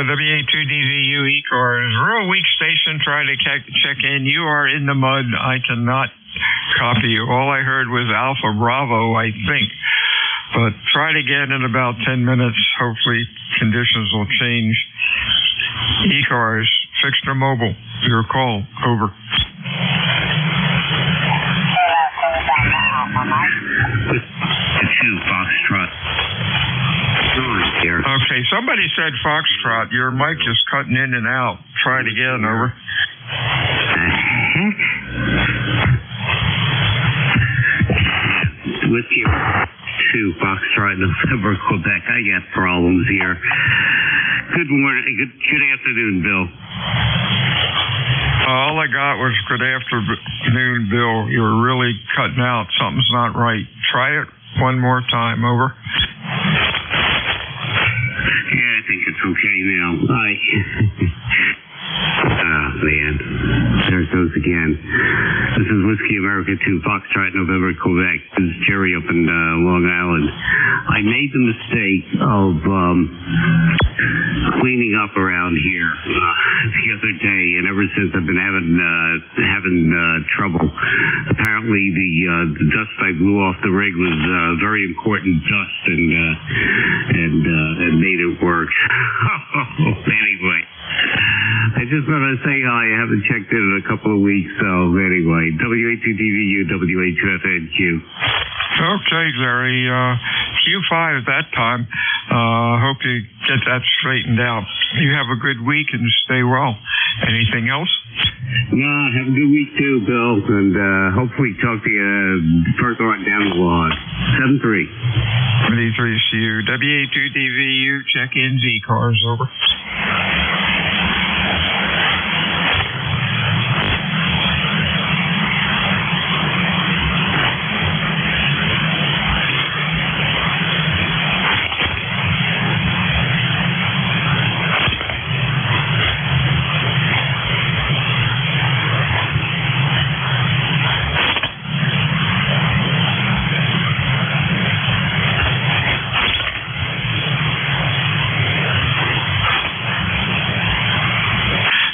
WA2DVU ECARS, real weak station, trying to check in. You are in the mud. I cannot copy you. All I heard was Alpha Bravo, I think. But try it again in about 10 minutes. Hopefully conditions will change. ECARS, fixed or mobile. Your call, over. Foxtrot. Okay, somebody said Foxtrot. Your mic is cutting in and out. Try it again, over. With you to Foxtrot, November, Quebec. I got problems here. Good morning. Good afternoon, Bill. All I got was good afternoon, Bill. You're really cutting out. Something's not right. Try it one more time, over. Yeah, I think it's okay now. Man. There it goes again. This is Whiskey America 2, Foxtrot, November, Quebec. This is Jerry up in Long Island. I made the mistake of cleaning up around here the other day, and ever since I've been having trouble. Apparently, the dust I blew off the rig was very important dust, and made it work. Anyway, I just want to say hi. I haven't checked in a couple of weeks, so anyway, WA2DVU, WA2FNQ. Okay, Larry. Q5 at that time. Hope you get that straightened out. You have a good week and stay well. Anything else? Yeah, have a good week too, Bill, and hopefully talk to you further on down the line. 7-3. 73 CU. WA2DVU, check-in ECARS, over.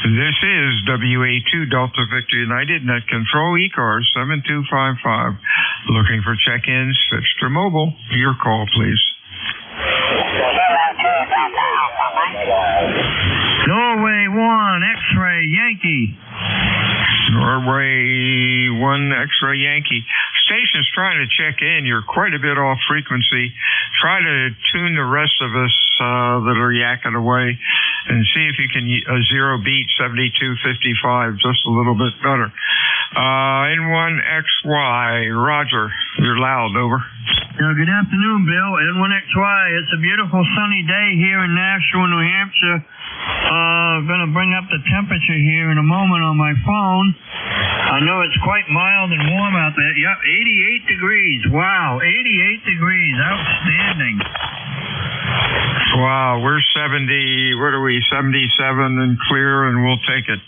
This is WA2 Delta Victor United, Net Control, ECARS 7255. Looking for check-ins, Fixter Mobile. Your call, please. Norway 1, X-ray, Yankee. Norway 1, X-ray, Yankee. Station's trying to check in. You're quite a bit off frequency. Try to tune the rest of us that are yakking away and see if you can zero beat 7255 just a little bit better. N1XY, Roger. You're loud, over. Good afternoon, Bill. N1XY. It's a beautiful sunny day here in Nashua, New Hampshire. Going to bring up the temperature here in a moment on my phone. I know it's quite mild and warm out there. Yep, 88 degrees. Wow, 88 degrees. Outstanding. Wow, we're 70, what are we, 77 and clear, and we'll take it.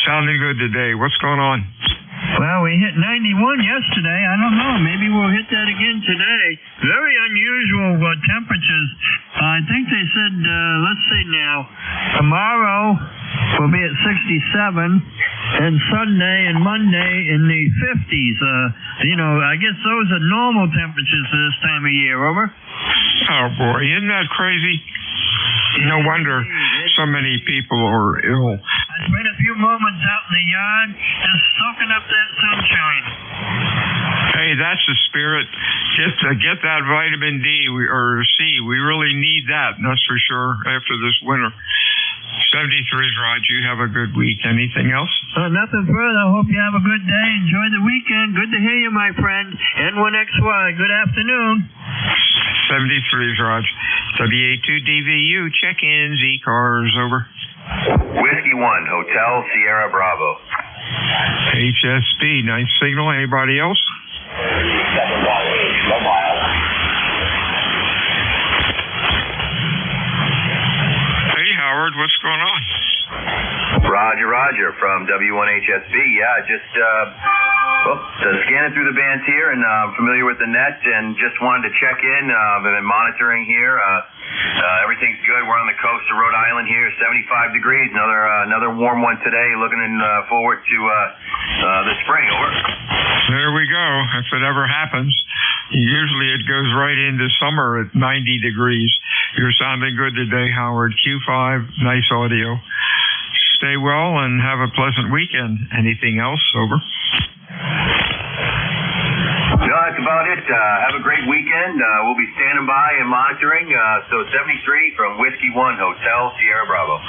Sounding good today. What's going on? Well, we hit 91 yesterday. I don't know. Maybe we'll hit that again today. Very unusual temperatures. I think they said, let's see now, tomorrow will be at 67, and Sunday and Monday in the 50s. I guess those are normal temperatures for this time of year, over? Oh, boy. Isn't that crazy? No wonder so many people are ill. I spent a few moments out in the yard just soaking up that sunshine. Hey, that's the spirit. Get that vitamin D or C. We really need that, that's for sure, after this winter. 73, Rod. You have a good week. Anything else? Nothing further. Hope you have a good day. Enjoy the weekend. Good to hear you, my friend. N1XY. Good afternoon. 73, Raj. WA2DVU, check-ins, ECARS, over. Whiskey 1, Hotel Sierra Bravo. HSB, nice signal. Anybody else? Hey, Howard, what's going on? Roger from W1HSB. Yeah, just scanning through the bands here and familiar with the net and just wanted to check in. I've been monitoring here. Everything's good. We're on the coast of Rhode Island here, 75 degrees. Another warm one today. Looking forward to the spring. Over. There we go. If it ever happens. Usually it goes right into summer at 90 degrees. You're sounding good today, Howard. Q5, nice audio. Stay well and have a pleasant weekend. Anything else? Over. No, that's about it. Have a great weekend. We'll be standing by and monitoring. So 73 from Whiskey 1, Hotel Sierra Bravo.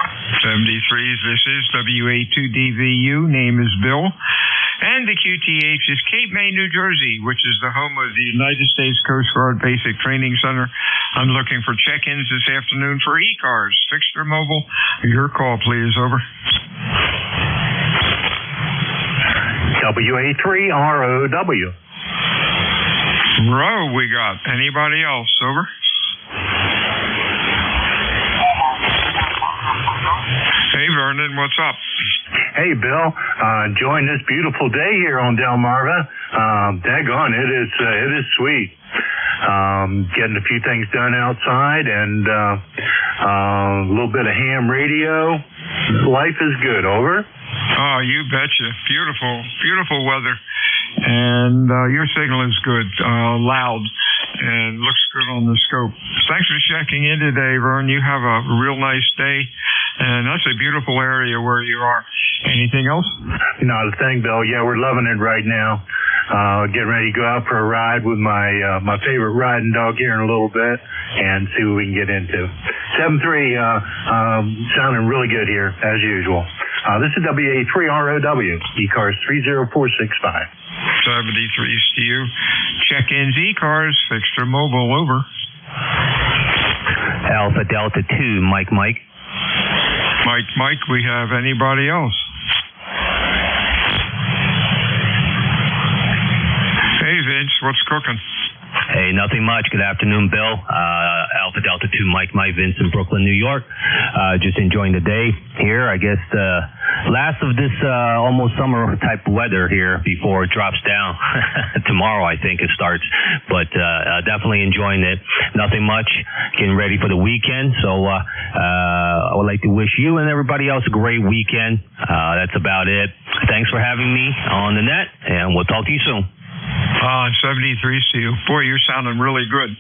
73s, this is WA2DVU. Name is Bill. And the QTH is Cape May, New Jersey, which is the home of the United States Coast Guard Basic Training Center. I'm looking for check-ins this afternoon for ECARS. Fixter Mobile, your call, please. Over. WA3ROW. Row we got. Anybody else? Over. Hey, Vernon, what's up? Hey, Bill. Enjoying this beautiful day here on Delmarva. Daggone, it is sweet. Getting a few things done outside and a little bit of ham radio. Life is good. Over. Oh, you betcha. Beautiful weather. And your signal is good, loud, and looks good on the scope. Thanks for checking in today, Vern. You have a real nice day, and that's a beautiful area where you are. Anything else? Not a thing, Bill. Yeah, we're loving it right now. Getting ready to go out for a ride with my favorite riding dog here in a little bit and see what we can get into. 7-3, sounding really good here as usual. This is WA3ROW, ECARS 30465. 73 Steve. Check-ins ECARS, Fixture Mobile, over. Alpha Delta 2, Mike. Mike, we have anybody else? Hey, Vince, what's cooking? Hey, nothing much. Good afternoon, Bill. Alpha Delta 2, Mike, Vince in Brooklyn, New York. Just enjoying the day here. I guess the last of this almost summer type weather here before it drops down. Tomorrow, I think it starts. But definitely enjoying it. Nothing much. Getting ready for the weekend. So I would like to wish you and everybody else a great weekend. That's about it. Thanks for having me on the net, and we'll talk to you soon. 73 to you. Boy, you're sounding really good.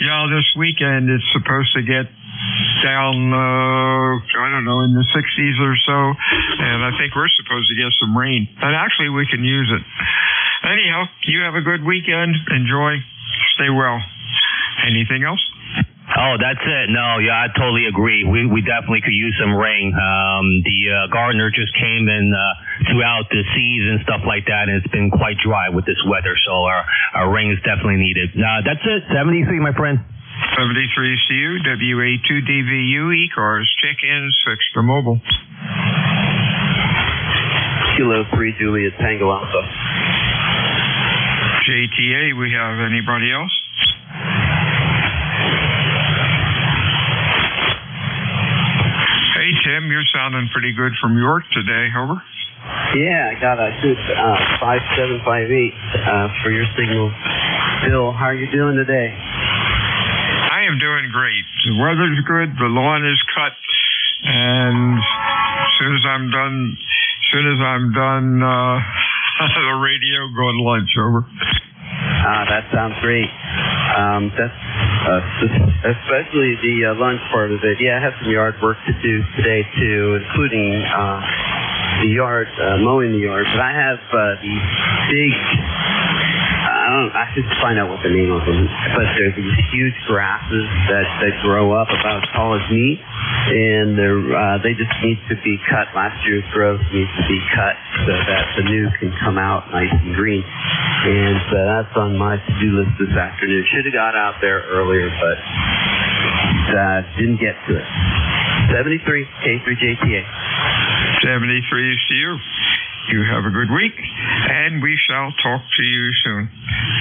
Yeah, this weekend it's supposed to get down, I don't know, in the 60s or so, and I think we're supposed to get some rain. And actually, we can use it. Anyhow, you have a good weekend. Enjoy. Stay well. Anything else? Oh, that's it. No, yeah, I totally agree. We definitely could use some rain. The gardener just came and throughout the seeds and stuff like that, and it's been quite dry with this weather, so our rain is definitely needed. That's it. 73, my friend. 73 CU, WA2DVU, ECARS, check-ins, Fixture Mobile. Kilo 3, Juliet, Tango Alpha. JTA, we have anybody else? Hey, Tim, you're sounding pretty good from York today. Over. Yeah, I got a good 5758 for your signal. Bill, how are you doing today? I am doing great. The weather's good. The lawn is cut, and as soon as I'm done, the radio going to lunch. Over. That sounds great. Especially the lunch part of it. Yeah, I have some yard work to do today too, including the yard, mowing the yard. But I have these big, I should find out what the name of them, but they're these huge grasses that grow up about as tall as me, and they just need to be cut. Last year's growth needs to be cut so that the new can come out nice and green. And that's on my to-do list this afternoon. Should have got out there earlier, but didn't get to it. 73, K3JTA. 73 is to you. You have a good week, and we shall talk to you soon.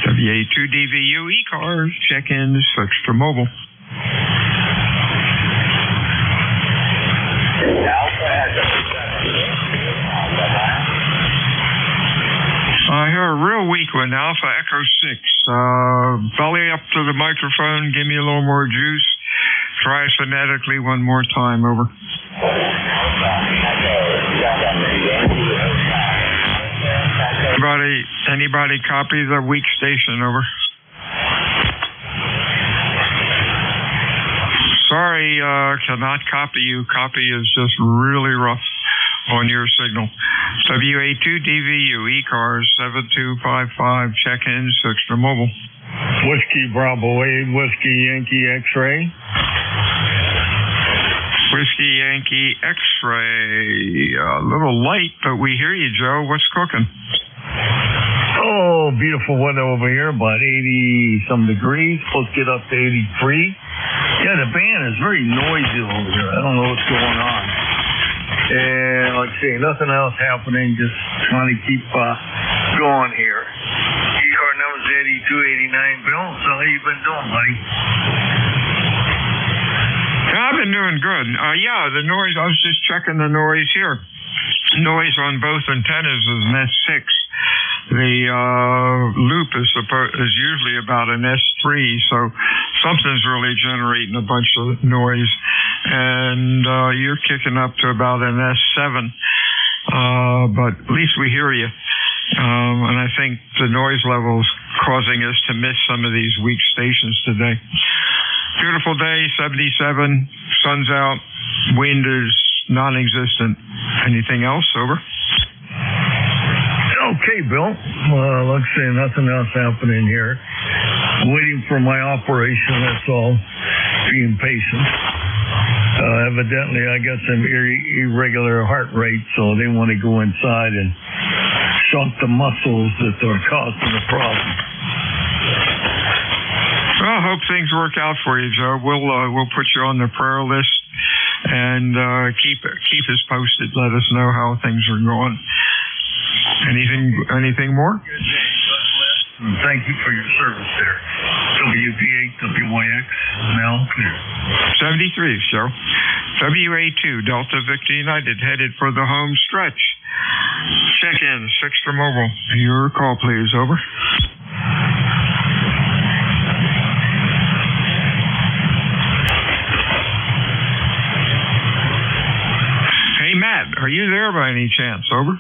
WA2DVU, ECARS, check-ins, Fixture Mobile. I hear a real weak one, Alpha Echo 6. Belly up to the microphone, give me a little more juice. Try phonetically one more time, over. Anybody copy the weak station, over? Sorry, cannot copy you. Copy is just really rough on your signal. WA2DVU, ECARS 7255, check-in, Fixture Mobile. Whiskey Bravo 8, Whiskey Yankee X-Ray. Whiskey Yankee X-Ray. A little light, but we hear you, Joe. What's cooking? Oh, beautiful weather over here, about 80-some degrees. Supposed to get up to 83. Yeah, the band is very noisy over here. I don't know what's going on. And like I say, nothing else happening, just trying to keep going here. ECAR number's 8289, Bill. So how you been doing, buddy? I've been doing good. Yeah, the noise, I was just checking the noise here. Noise on both antennas is an S6. The loop is usually about an S3, so something's really generating a bunch of noise. And you're kicking up to about an S7, but at least we hear you. And I think the noise level's causing us to miss some of these weak stations today. Beautiful day, 77, sun's out, wind is non-existent. Anything else, over? Okay, Okay, Bill. Let's see, nothing else happening here. Waiting for my operation, that's all. Being patient. Evidently, I got some irregular heart rate, so they want to go inside and shunt the muscles that are causing the problem. Well, I hope things work out for you, Joe. We'll put you on the prayer list and keep us posted. Let us know how things are going. Anything more? Thank you for your service there. WP8, WYX, Mel, clear. 73, Joe. WA2, Delta Victor United, headed for the home stretch. Check in, Sixter Mobile. Your call, please. Over. Hey, Matt, are you there by any chance? Over.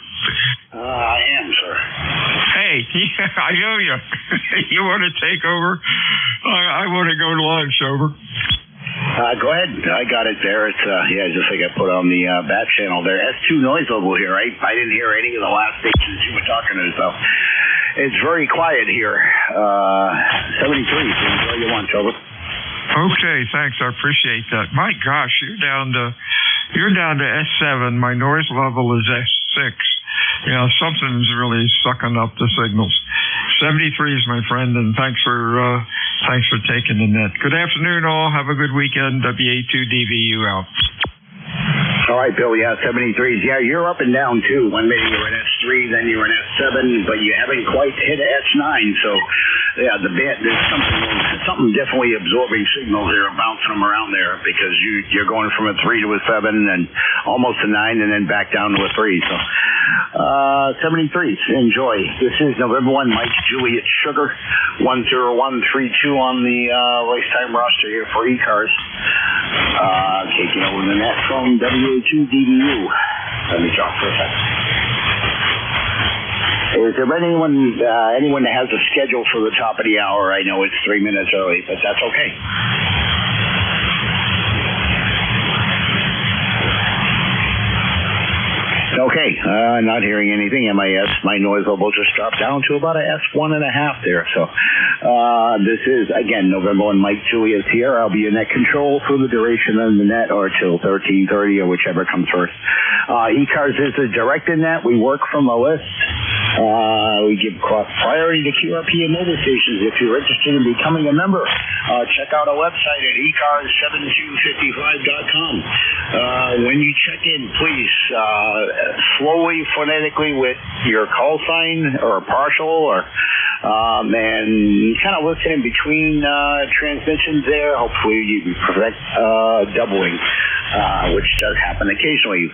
I am, sir. Hey, I know you. You want to take over? I want to go to lunch. Over. Go ahead. I got it there. It's just like I put on the back channel there. S2 noise level here. I didn't hear any of the last stations you were talking to, so it's very quiet here. 73. So enjoy your lunch. Over. Okay, thanks. I appreciate that. My gosh, you're down to S7. My noise level is S6. You know, something's really sucking up the signals. 73 is my friend, and thanks for taking the net. Good afternoon, all. Have a good weekend. WA2DVU out. All right, Bill. Yeah, 73s. Yeah, you're up and down too. One minute you're in S3, then you're in S7, but you haven't quite hit S9. So, yeah, there's something definitely absorbing signals there, bouncing them around there, because you're going from a 3 to a 7, and almost a 9, and then back down to a 3. So, 73s. Enjoy. This is November 1, Mike Juliet Sugar, 10132 on the race time roster here for ECARS. Taking over the net from WA2DVU. Let me drop for a second. Is there anyone that has a schedule for the top of the hour? I know it's 3 minutes early, but that's okay. Okay, not hearing anything. MIS, my noise level just dropped down to about a S1.5 there. So this is, again, November 1, Mike Julius here. I'll be your net control for the duration of the net, or till 13:30, or whichever comes first. ECARS is a directed net. We work from a list. We give priority to QRP and mobile stations. If you're interested in becoming a member, check out our website at ECARS7255.com. When you check in, please slowly, phonetically, with your call sign or partial, or and kind of listen in between transmissions there. Hopefully you prevent doubling, which does happen occasionally.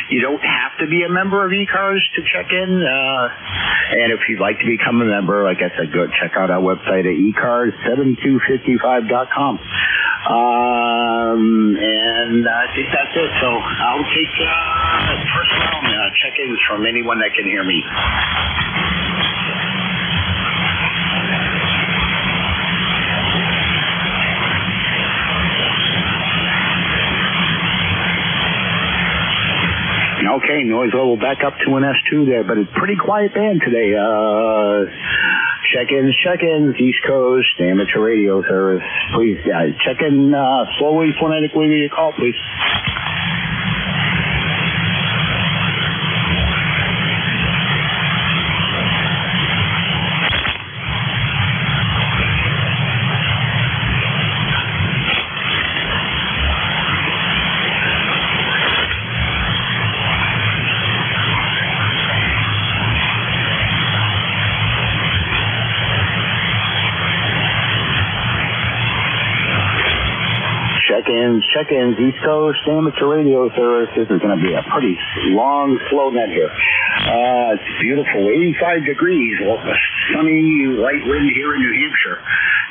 You don't have to be a member of ECARS to check in, and if you'd like to become a member, like I said, go check out our website at ECARS7255.com. And I think that's it. So I'll take first round check-ins from anyone that can hear me. Okay, noise level back up to an S2 there, but it's pretty quiet band today. Check-ins, East Coast, amateur radio service. Please, check in slowly, phonetically with your call, please. Check-ins, East Coast, amateur radio service. This is going to be a pretty long, slow net here. It's beautiful, 85 degrees, sunny, light wind here in New Hampshire.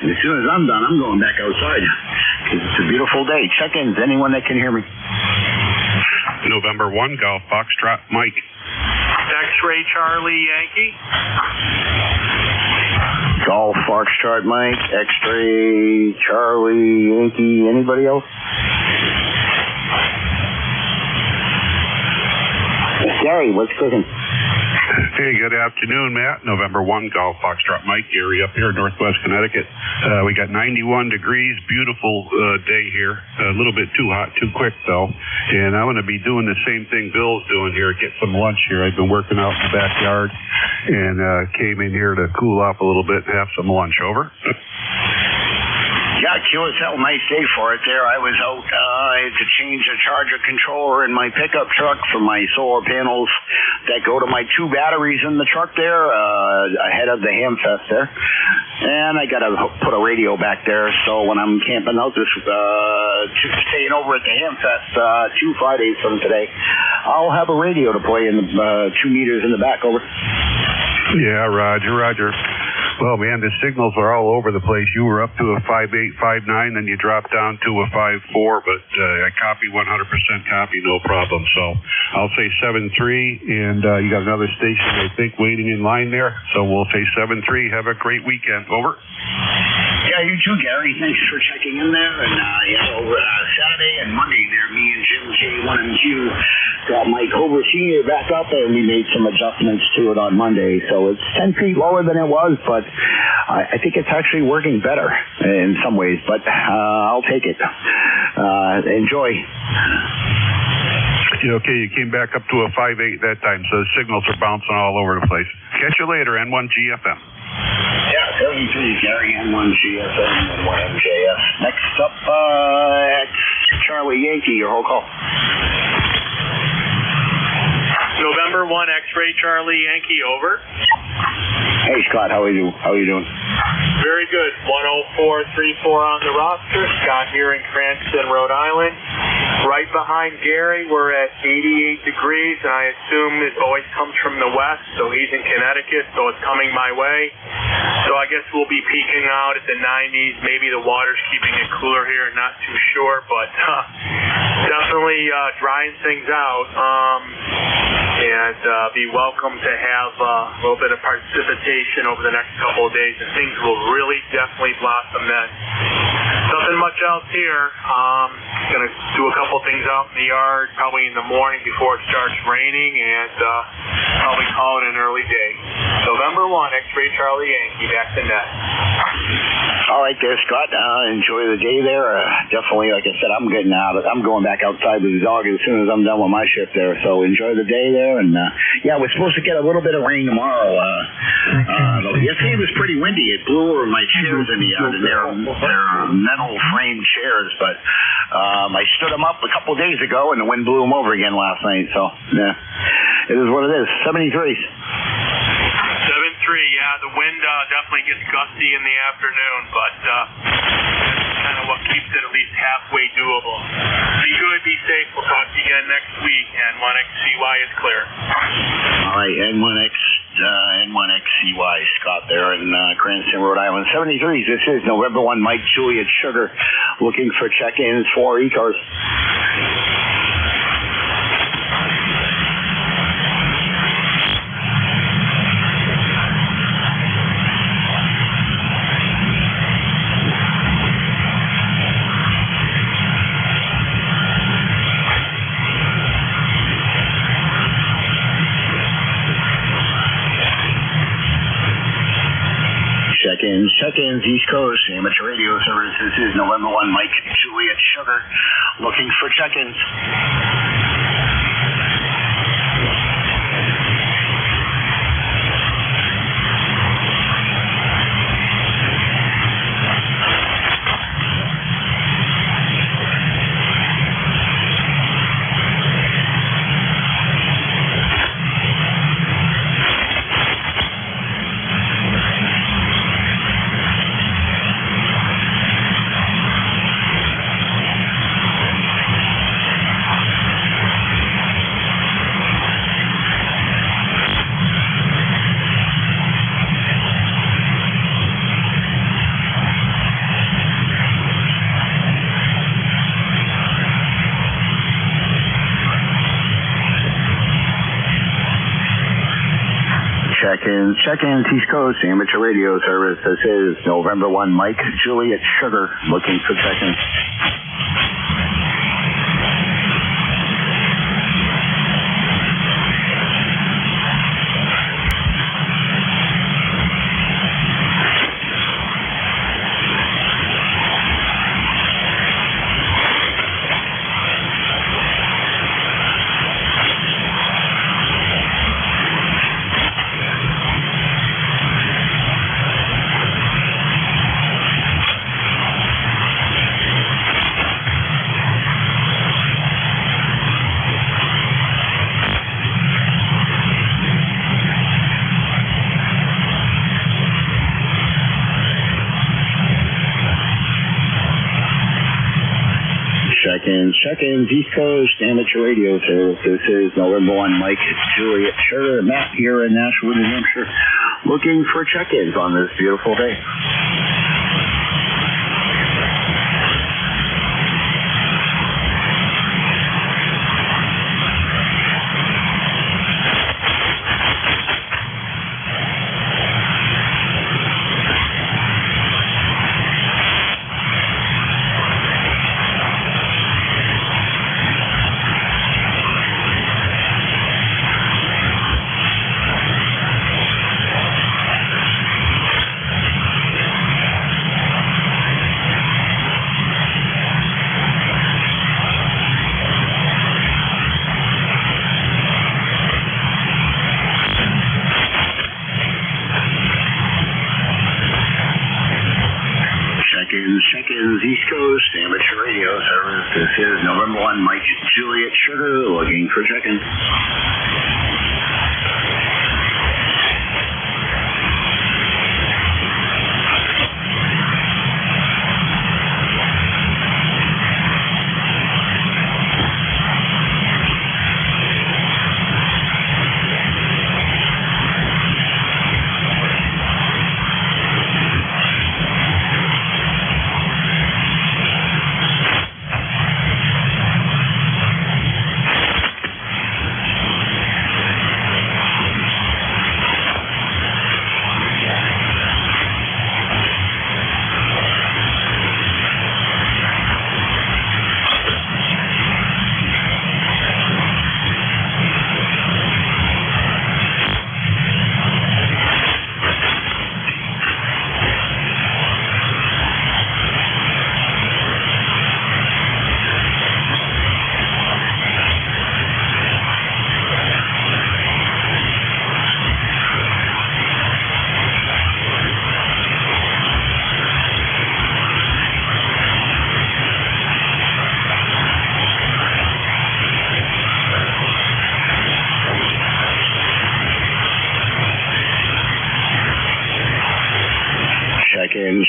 And as soon as I'm done, I'm going back outside, because it's a beautiful day. Check-ins, anyone that can hear me. November 1, Golf Foxtrot, Mike. X-Ray Charlie Yankee. Golf Foxtrot Mike, X-Ray Charlie Yankee, anybody else? Gary, what's cooking? Hey, good afternoon, Matt. November 1, Golf Foxtrot Mike, Gary up here in Northwest Connecticut. We got 91 degrees, beautiful day here. A little bit too hot, too quick, though. And I'm going to be doing the same thing Bill's doing here, get some lunch here. I've been working out in the backyard and came in here to cool off a little bit and have some lunch. Over. Yeah, QSL, nice day for it there. I was out to change a charger controller in my pickup truck for my solar panels that go to my 2 batteries in the truck there ahead of the Hamfest there. And I got to put a radio back there, so when I'm camping out staying over at the Hamfest 2 Fridays from today, I'll have a radio to play in the 2 meters in the back. Over. Yeah, Roger. Well, man, the signals are all over the place. You were up to a 5.8, 5.9, then you dropped down to a 5.4, but I copy 100% copy, no problem. So I'll say 7.3, and you got another station, I think, waiting in line there. So we'll say 7.3. Have a great weekend. Over. Yeah, you too, Gary. Thanks for checking in there. And over Saturday and Monday there, me and Jim K1 and Q got Mike Hover Sr. back up, and we made some adjustments to it on Monday. So it's 10 feet lower than it was, but I think it's actually working better in some ways. But I'll take it. Enjoy. Okay, you came back up to a 5.8 that time, so the signals are bouncing all over the place. Catch you later, N1GFM. Yeah, 73, Gary, N1GFM and 1MJF. Next up, Charlie Yankee, your whole call. November 1, X-Ray Charlie Yankee, over. Hey, Scott, how are you doing? Very good. 10434 on the roster. Scott here in Cranston, Rhode Island. Right behind Gary, we're at 88 degrees, and I assume it always comes from the west, so he's in Connecticut, so it's coming my way. So I guess we'll be peaking out at the 90s. Maybe the water's keeping it cooler here, not too sure, but definitely drying things out. And be welcome to have a little bit of precipitation over the next couple of days, and things will really definitely blossom then. Nothing much else here. Going to do a couple things out in the yard, probably in the morning before it starts raining, and probably call it an early day. November 1, X-Ray Charlie Yankee, back to net. All right there, Scott. Enjoy the day there. Definitely, like I said, I'm going back outside with the dog as soon as I'm done with my shift there. So enjoy the day there. And yeah, we're supposed to get a little bit of rain tomorrow. Yesterday it was pretty windy. It blew over my chairs in the yard, and they're metal frame chairs. But I stood them up a couple days ago, and the wind blew them over again last night. So yeah, it is what it is. 73s. 7-3, yeah, the wind definitely gets gusty in the afternoon, but that's kind of what keeps it at least halfway doable. Be good, be safe. We'll talk to you again next week, and 1XCY is clear. All right, N1XCY, Scott there in Cranston, Rhode Island. 73s, this is November 1, Mike Juliet Sugar, looking for check-ins for ECARS. Check-ins, East Coast, amateur radio service. This is November 1, Mike Juliet Sugar, looking for check-ins. Check-ins, East Coast, amateur radio service. This is November 1, Mike Juliet Sugar, looking for check-ins. Check-ins, East Coast Amateur Radio Service. This is November 1, Mike, Juliet, Sugar, and Matt here in Nashua, New Hampshire, looking for check-ins on this beautiful day. Check-ins, East Coast Amateur Radio Service. This is November 1, Mike, Juliet, Sugar, looking for check-ins.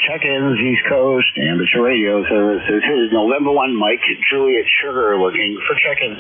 Check-ins, East Coast Amateur Radio Service. This is November 1, Mike, Juliet, Sugar, looking for check-ins.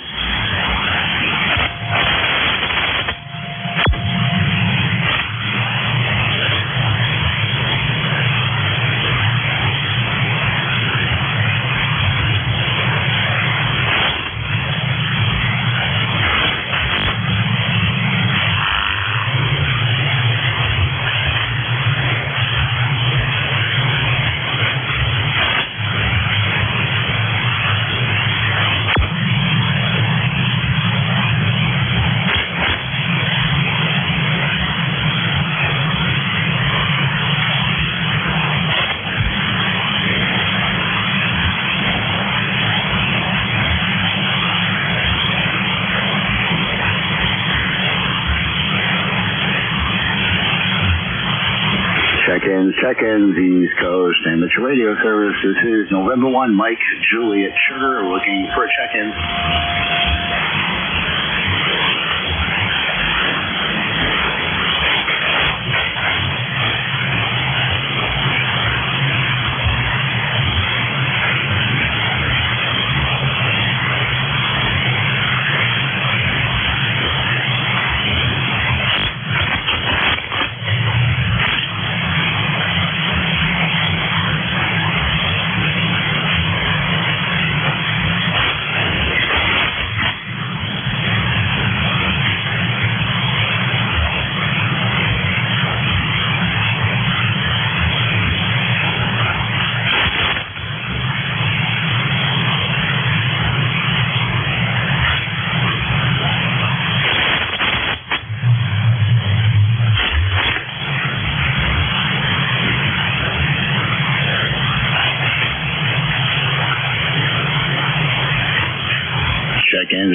Check-ins, East Coast Amateur Radio Service. This is November 1, Mike, Juliet, Sugar, looking for check-ins.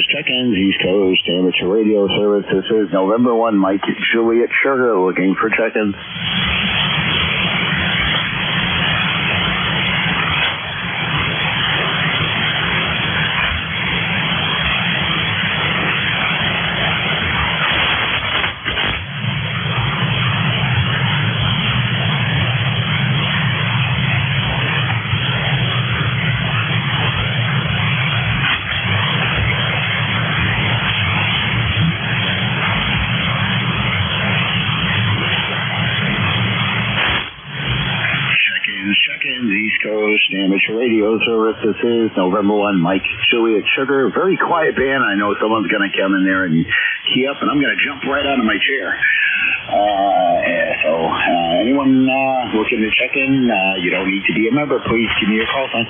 Check-ins, East Coast Amateur Radio Service. This is November 1, Mike, Juliet, Sugar, looking for check-ins. Amateur Radio Service. This is November 1, Mike, Juliet, Sugar. Very quiet band. I know someone's going to come in there and key up, and I'm going to jump right out of my chair. So anyone looking to check in, you don't need to be a member. Please give me a call sign.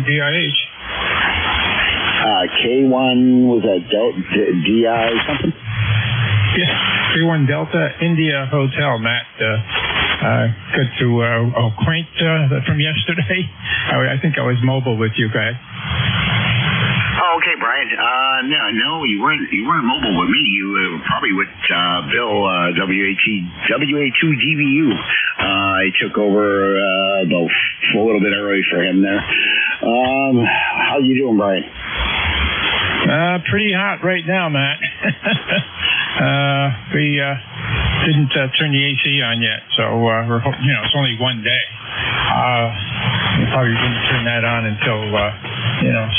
DIH. K1, was that DI something? Yeah, K1 Delta India Hotel, Matt. Good to acquaint from yesterday. I think I was mobile with you guys. Oh, okay, Brian. No, you weren't mobile with me. You were probably with Bill, WA2GVU. I took over about a little bit early for him there. How you doing, Brian? Pretty hot right now, Matt. We didn't turn the AC on yet, so we're it's only one day. We probably didn't turn that on until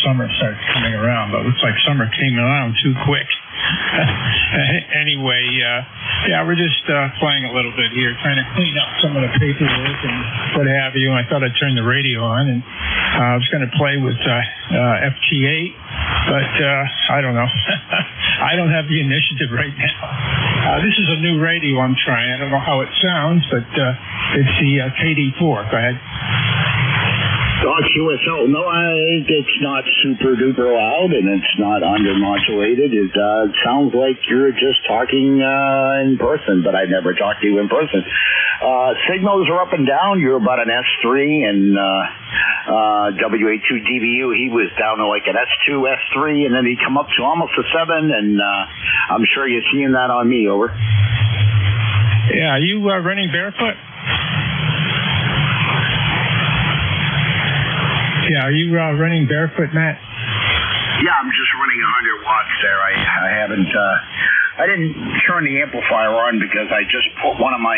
summer starts coming around. But it looks like summer came around too quick. Anyway, we're just playing a little bit here, trying to clean up some of the paperwork and what have you. I thought I'd turn the radio on, and I was going to play with FT8, but I don't know. I don't have the initiative right now. This is a new radio I'm trying. I don't know how it sounds, but it's the KD4. Go ahead. QSL. No, it's not super duper loud, and it's not undermodulated. It sounds like you're just talking in person, but I never talked to you in person. Signals are up and down. You're about an S3, and WA2DVU, he was down to like an S2, S3, and then he come up to almost a 7, and I'm sure you're seeing that on me. Over. Yeah, are you running barefoot? Yeah, are you running barefoot, Matt? Yeah, I'm just running 100 watts there. I didn't turn the amplifier on because I just put one of my,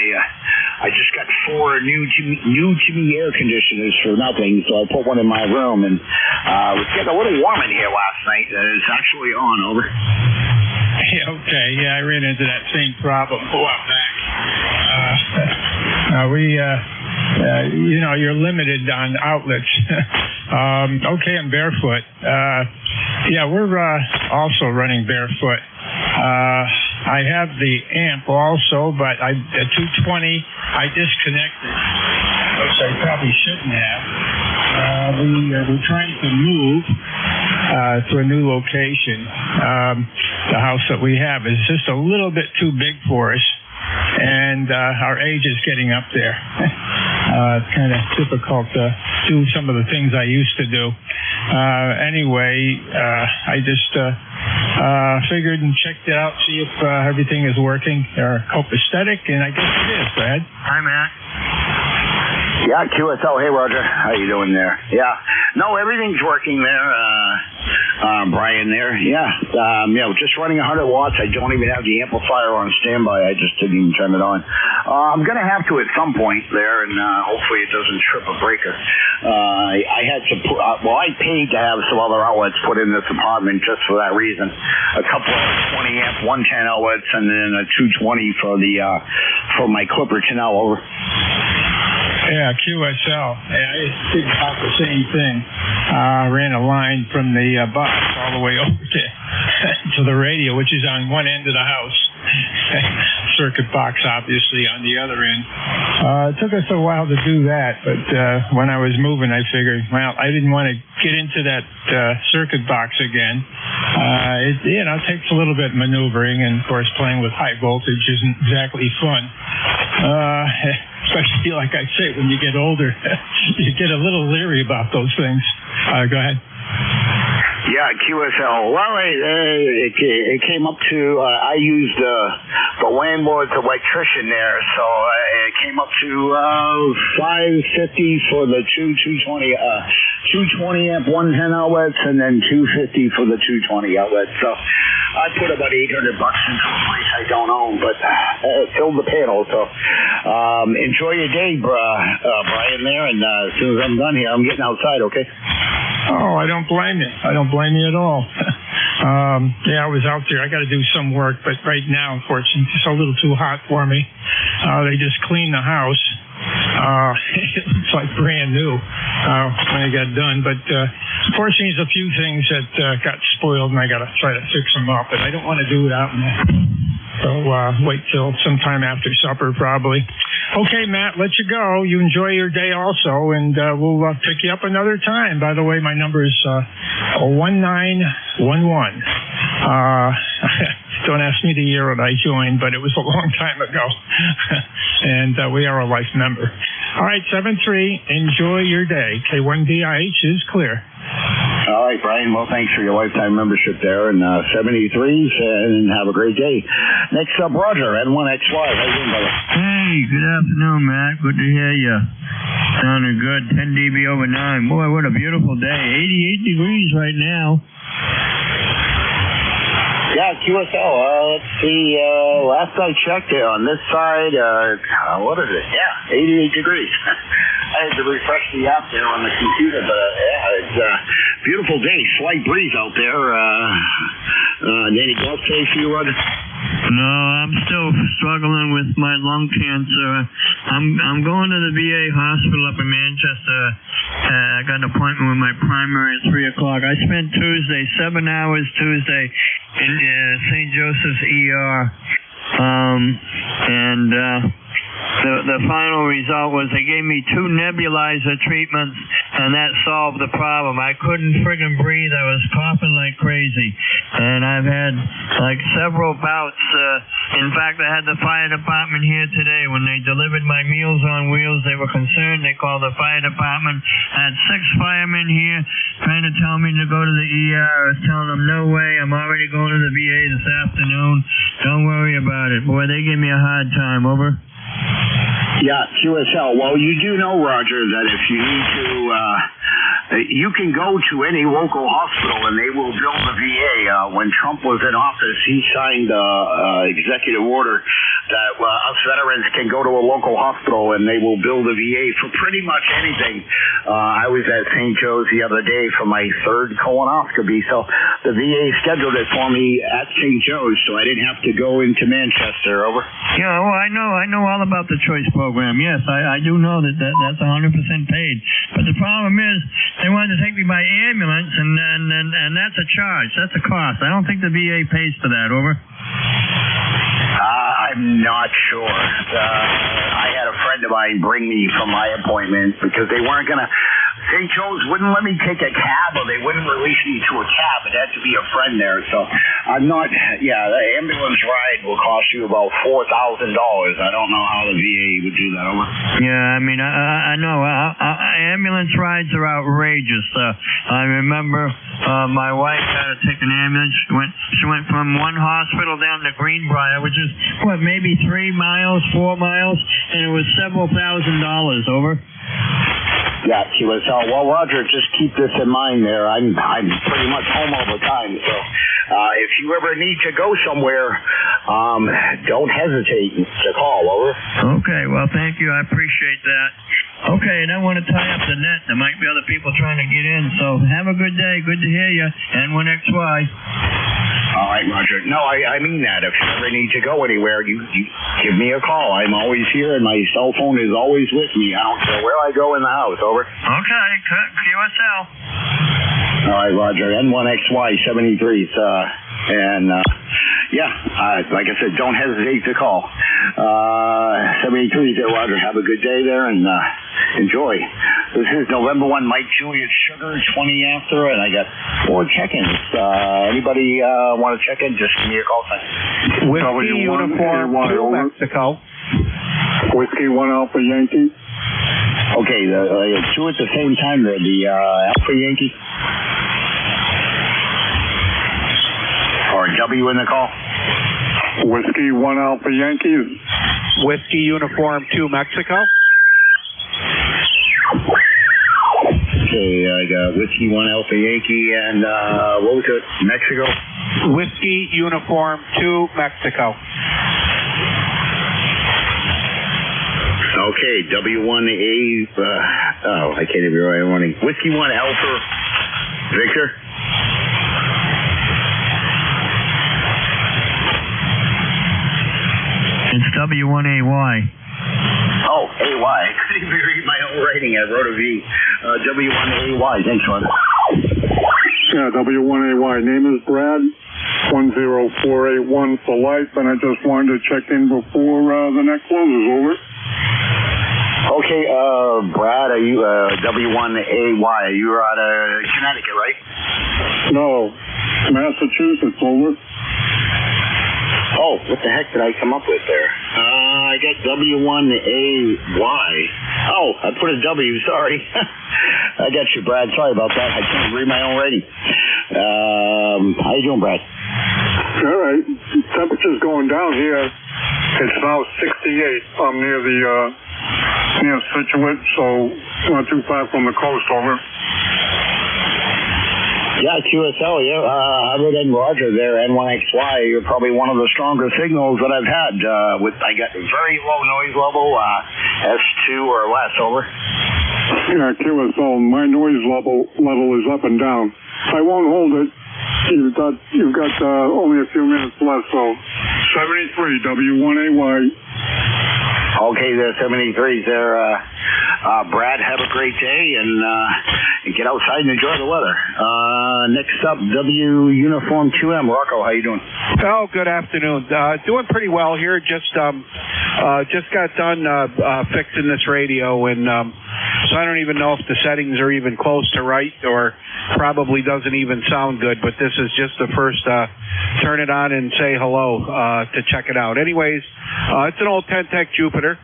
I just got 4 new to me air conditioners for nothing, so I put one in my room, and it was getting a little warm in here last night. It's actually on. Over. Yeah, okay, yeah, I ran into that same problem a while back. You're limited on outlets. Okay, I'm barefoot. We're also running barefoot. I have the amp also, but at 220, I disconnected, which I probably shouldn't have. We're trying to move to a new location. The house that we have is just a little bit too big for us, and our age is getting up there. It's kind of difficult to do some of the things I used to do. Anyway, I just figured and checked it out, see if everything is working, or copacetic, and I guess it is. Go ahead. Hi, Matt. Yeah, QSL. Hey, Roger. How you doing there? Yeah. No, everything's working there, Brian there. Yeah. Just running 100 watts. I don't even have the amplifier on standby. I just didn't even turn it on. I'm going to have to at some point there, and hopefully it doesn't trip a breaker. I had to put, I paid to have some other outlets put in this apartment just for that reason. A couple of 20 amp 110 outlets, and then a 220 for my Clipper channel. Over. Yeah, QSL. I did about the same thing. Ran a line from the box all the way over to the radio, which is on one end of the house. Circuit box, obviously, on the other end. It took us a while to do that, but when I was moving, I figured, well, I didn't want to get into that circuit box again. It takes a little bit maneuvering, and of course, playing with high voltage isn't exactly fun. Especially, like I say, when you get older, you get a little leery about those things. Go ahead. Yeah, QSL. Well, it came up to, I used the landlord's electrician there, so it came up to $550 for the 220 amp 110 outlets, and then $250 for the 220 outlets. So I put about $800 into a place I don't own, but filled the panel. So enjoy your day, Brian, there, and as soon as I'm done here, I'm getting outside. Okay. Oh, I don't blame you. I don't blame you at all. Yeah, I was out there. I got to do some work, but right now, unfortunately, it's a little too hot for me. They just cleaned the house. It looks like brand new when it got done. But unfortunately, there's a few things that got spoiled, and I got to try to fix them up. But I don't want to do it out in there. So wait till sometime after supper, probably. Okay, Matt, let you go. You enjoy your day also, and we'll pick you up another time. By the way, my number is 1911. Don't ask me the year that I joined, but it was a long time ago. And we are a life member. All right, 73, enjoy your day. K1DIH is clear. All right, Brian. Well, thanks for your lifetime membership there, and 73s, and have a great day. Next up, Roger, N1XY. How you doing, brother? Hey, good afternoon, Matt. Good to hear you. Sounding good. 10 dB over 9. Boy, what a beautiful day. 88 degrees right now. Yeah, QSL. Let's see. Last I checked on this side, what is it? Yeah, 88 degrees. I had to refresh the app there on the computer, but yeah, it's a beautiful day. Slight breeze out there. Any golf day for you, Roger? No, I'm still struggling with my lung cancer. I'm going to the VA hospital up in Manchester. I got an appointment with my primary at 3 o'clock. I spent Tuesday, 7 hours Tuesday in St. Joseph's ER. The final result was they gave me 2 nebulizer treatments, and that solved the problem. I couldn't friggin' breathe. I was coughing like crazy. And I've had like several bouts. In fact, I had the fire department here today. When they delivered my Meals on Wheels, they were concerned. They called the fire department. I had 6 firemen here trying to tell me to go to the ER. I was telling them, no way, I'm already going to the VA this afternoon. Don't worry about it. Boy, they gave me a hard time. Over. Yeah, QSL. Well, you do know, Roger, that if you need to, you can go to any local hospital and they will bill the VA. When Trump was in office, he signed an executive order that us veterans can go to a local hospital and they will bill the VA for pretty much anything. I was at St. Joe's the other day for my 3rd colonoscopy, so the VA scheduled it for me at St. Joe's, so I didn't have to go into Manchester. Over. Yeah, well, I know all about the choice program. Yes, I do know that's 100% paid. But the problem is they wanted to take me by ambulance, and that's a charge. That's a cost. I don't think the VA pays for that. Over. I'm not sure. I had a friend of mine bring me from my appointment because they weren't going to. St. Joe's wouldn't let me take a cab, or they wouldn't release me to a cab. It had to be a friend there. So I'm not. Yeah, the ambulance ride will cost you about $4,000. I don't know how the VA would do that. Over. Yeah, I mean, I know. Ambulance rides are outrageous. I remember my wife had to take an ambulance. She went from one hospital down to Greenbrier, which is maybe 3 miles, 4 miles, and it was several $1,000s. Over. Yeah, QSL. Well, Roger, just keep this in mind there. I'm pretty much home all the time, so if you ever need to go somewhere, don't hesitate to call. Over. Okay, well, thank you. I appreciate that. Okay, and I want to tie up the net. There might be other people trying to get in, so have a good day. Good to hear you. N1XY. All right, Roger. No, I mean that. If you ever need to go anywhere, you give me a call. I'm always here, and my cell phone is always with me. I don't care where I go in the house. Over. Okay, QSL. All right, Roger. N1XY 73. Like I said, don't hesitate to call. 73 there, Roger. Have a good day there, and enjoy. This is November 1, Mike Juliet Sugar, 20 after, and I got 4 check-ins. Anybody want to check in? Just give me a call. Whiskey Uniform 2 Mexico. Whiskey 1 Alpha Yankee. Okay, the 2 at the same time there. The Alpha Yankee. Or W in the call. Whiskey 1 Alpha Yankee. Whiskey Uniform 2 Mexico. Okay, I got Whiskey 1 Alpha Yankee and what was it? Mexico? Whiskey Uniform 2 Mexico. Okay, W1A, I can't even remember morning. Whiskey 1 Alpha Victor. It's W1AY. Oh, AY. I couldn't even read my own writing. I wrote a V. W1AY. Thanks, Ron. Yeah, W1AY. Name is Brad. 10481 for life, and I just wanted to check in before the net closes. Over. Okay, Brad, are you W1AY? Are you out of Connecticut, right? No, Massachusetts. Over. Oh, what the heck did I come up with there? I got W1AY. Oh, I put a W, sorry. I got you, Brad. Sorry about that. I can't read my own writing. How you doing, Brad? All right. Temperature's going down here. It's now 68. I'm near the near Situate, so not too far from the coast. Over. Yeah, QSL, yeah. Other than Roger there, N1XY, you're probably one of the stronger signals that I've had. I got very low noise level, S2 or less, over. Yeah, QSL, my noise level is up and down. I won't hold it. You've got only a few minutes left, so 73 W1AY. Okay, there, 73s there. Brad, have a great day and get outside and enjoy the weather. Next up, W Uniform 2M. Rocco, how you doing? Oh, good afternoon. Doing pretty well here. Just got done fixing this radio, and so I don't even know if the settings are even close to right, or probably doesn't even sound good. But this is just the first turn it on and say hello to check it out. Anyways, it's an old 10-tech Jupiter,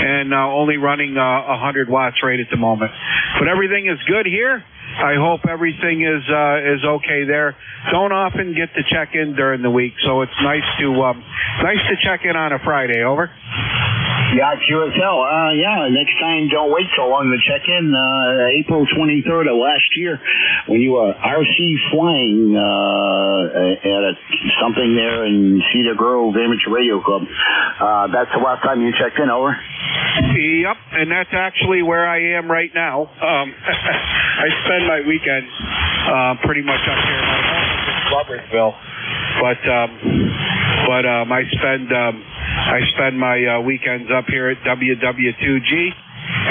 and only running 100 watts right at the moment. But everything is good here. I hope everything is okay there. Don't often get to check in during the week, so it's nice to check in on a Friday. Over. Yeah, QSL. Yeah, next time don't wait so long to check in. April 23rd of last year, when you were RC flying at something there in Cedar Grove Amateur Radio Club. That's the last time you checked in, over? Yep, and that's actually where I am right now. I spend my weekends pretty much up here. My home is in Gloversville, but I spend my weekends up here at WW2G,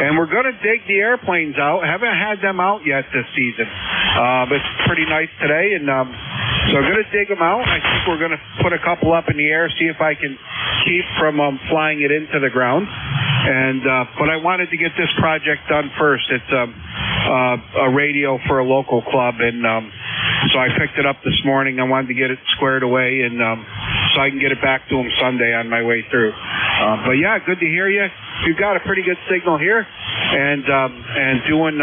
and we're going to dig the airplanes out. Haven't had them out yet this season, but it's pretty nice today, and so I'm going to dig them out. I think we're going to put a couple up in the air, see if I can keep from flying it into the ground. And but I wanted to get this project done first. It's a radio for a local club, and so I picked it up this morning. I wanted to get it squared away, and so I can get it back to them Sunday on my way through. But yeah, good to hear you. You've got a pretty good signal here, and doing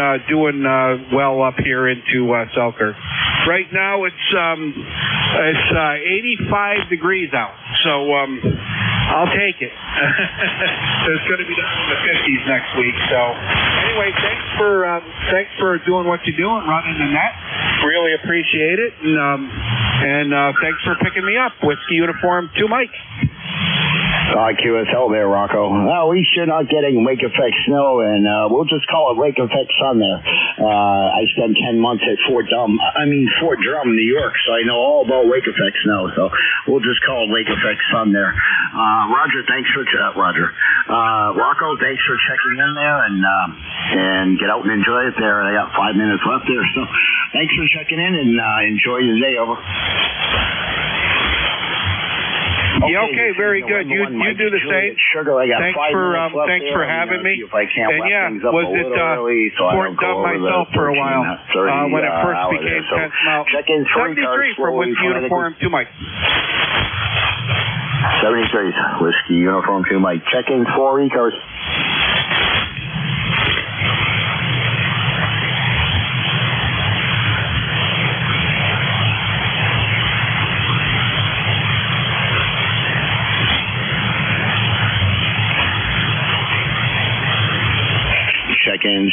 well up here into Selkirk. Right now it's 85 degrees out, so I'll take it. It's going to be down in the 50s next week. So anyway, thanks for doing what you're doing, running the net. Really appreciate it, and thanks for picking me up. Whiskey Uniform 2 Mike. QSL there, Rocco. At least you're not getting lake effect snow, and we'll just call it lake effect sun there. I spent 10 months at Fort Drum, New York, so I know all about lake effect snow. So we'll just call it lake effect sun there. Roger, thanks for Rocco, thanks for checking in there, and get out and enjoy it there. I got 5 minutes left there, so thanks for checking in, and enjoy your day. Over. Yeah, okay, very good. You do the same. Sugar, I got thanks for having me. And yeah, was it Fort Drum myself for a while when it first became 10 miles. 73 for Whiskey Uniform 2 Mike. 73, Whiskey Uniform 2 Mike. Check-in for ECARS.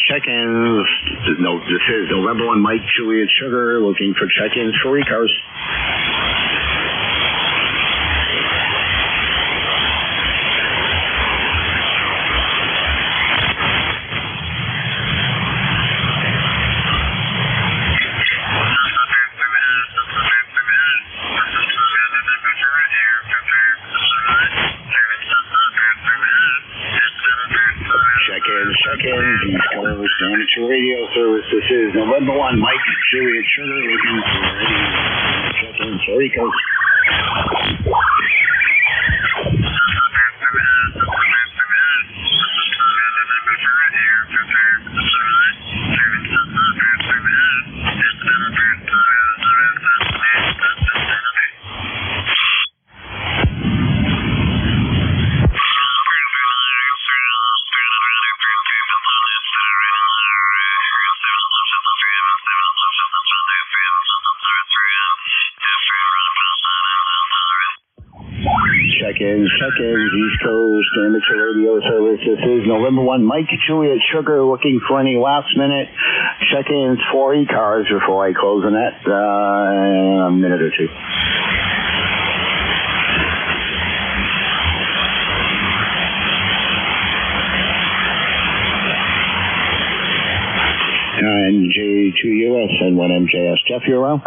Check-ins. No, this is November 1 Mike, Juliet Sugar, looking for check-ins for ECARS. Check-in, East Coast Amateur Radio Service. This is November 1 Mike, Juliet Sugar, looking for check-in for ECARS. Check-in, East Coast Amateur Radio Service. This is November 1 Mike, Juliet Sugar, looking for any last-minute check-ins for ECARS before I close the net in a minute or two. NJ2US and 1MJS. Jeff, you around?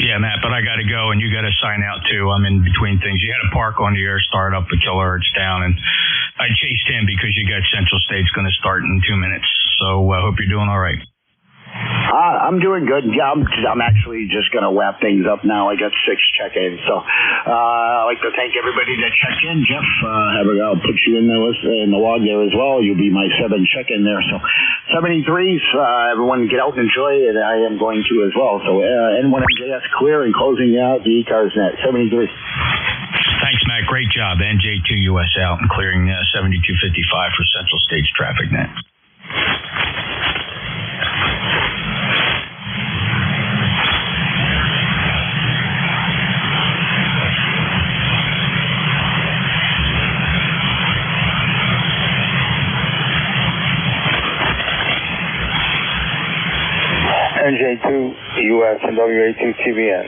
Yeah, Matt, but I got to go, and you got to sign out, too. I'm in between things. You had to park on the air, start up, but Killer Hurts down, and I chased him because you got Central State's going to start in 2 minutes. So I hope you're doing all right. I'm doing good. Yeah, I'm actually just going to wrap things up now. I got 6 check-ins. So I'd like to thank everybody that checked in. Jeff, I'll put you in the list, in the log there as well. You'll be my 7 check-in there. So 73s, everyone get out and enjoy it. I am going to as well. So N1MJS clear and closing out the ECARS net. 73. Thanks, Matt. Great job. NJ2US out and clearing 7255 for Central State's traffic net. NJ2US and WA2TBN.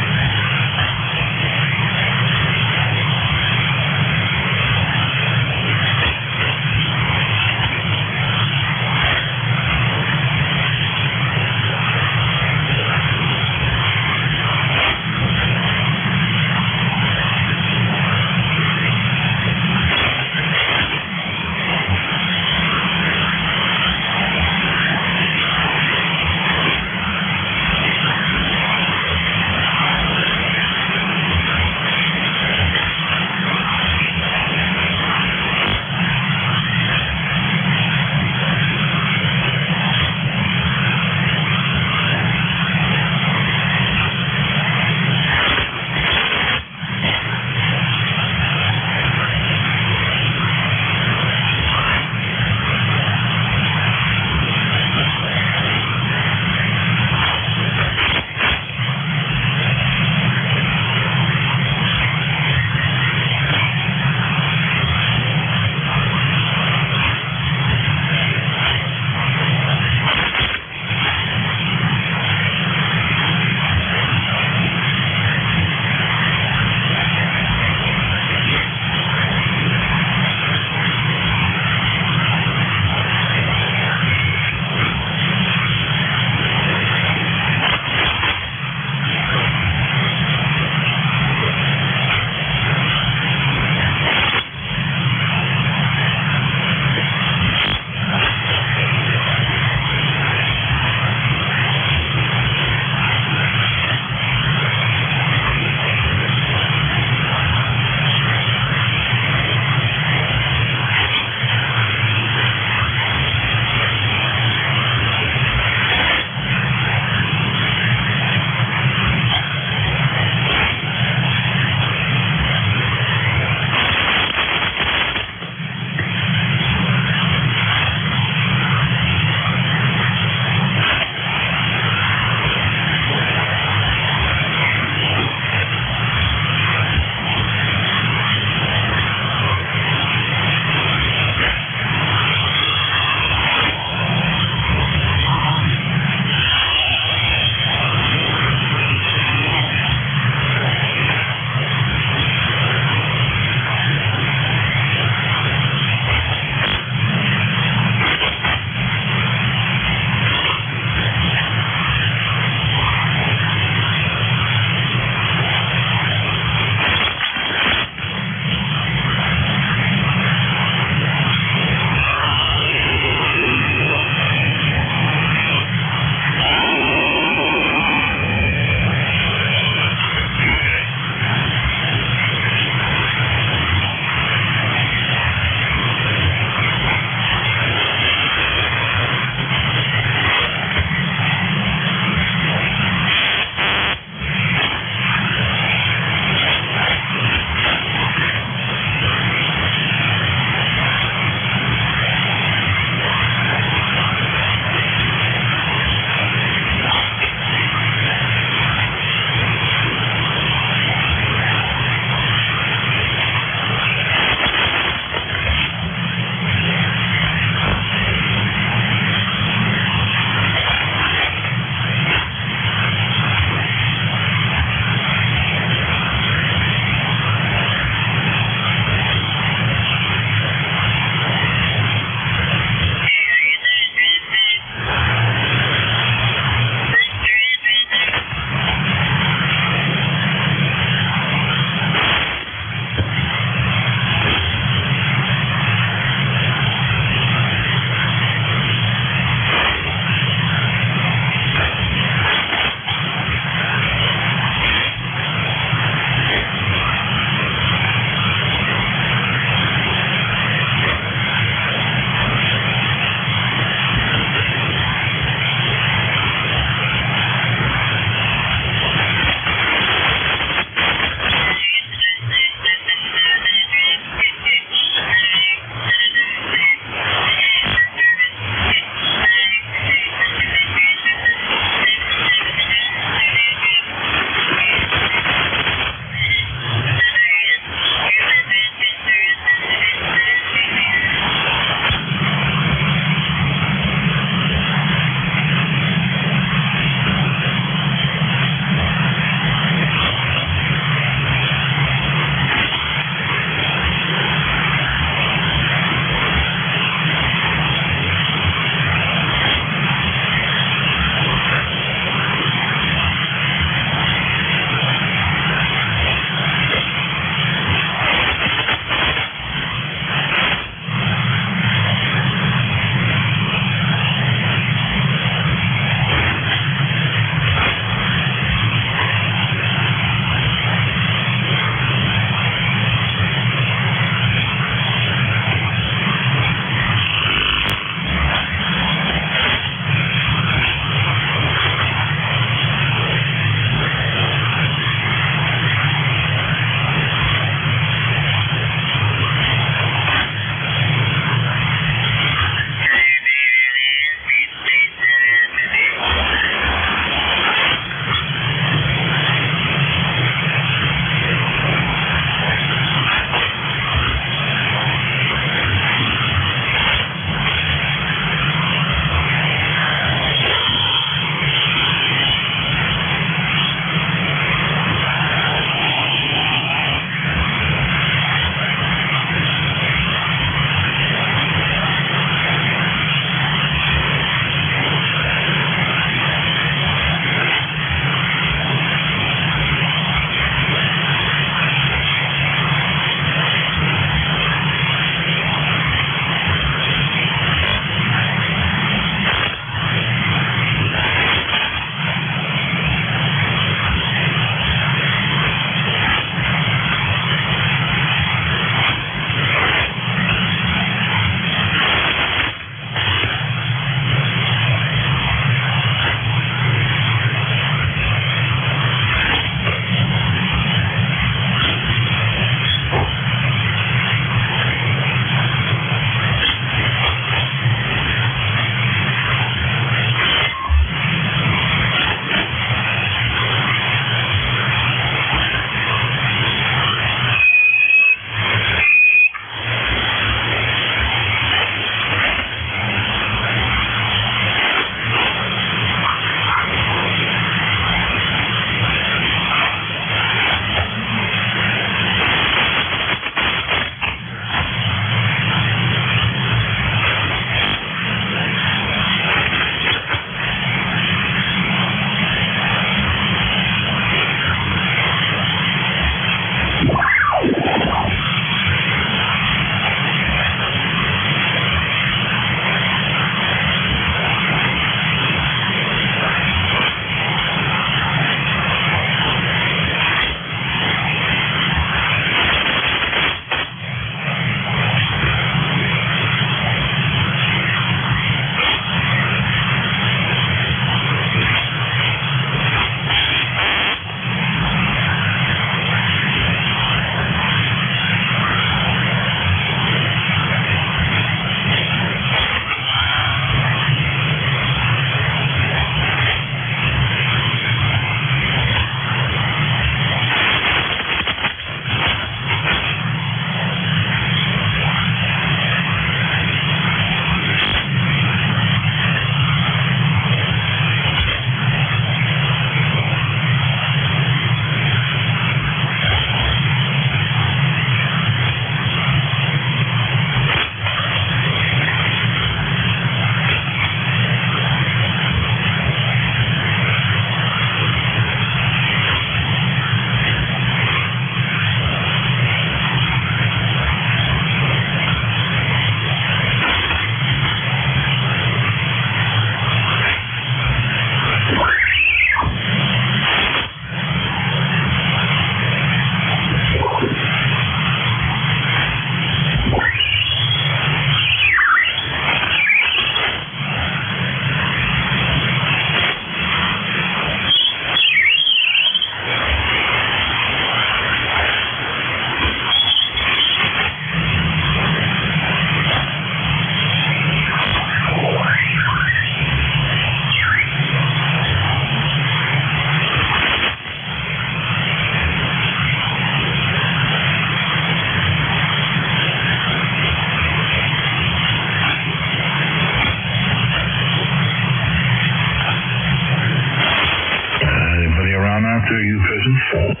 after you peasants.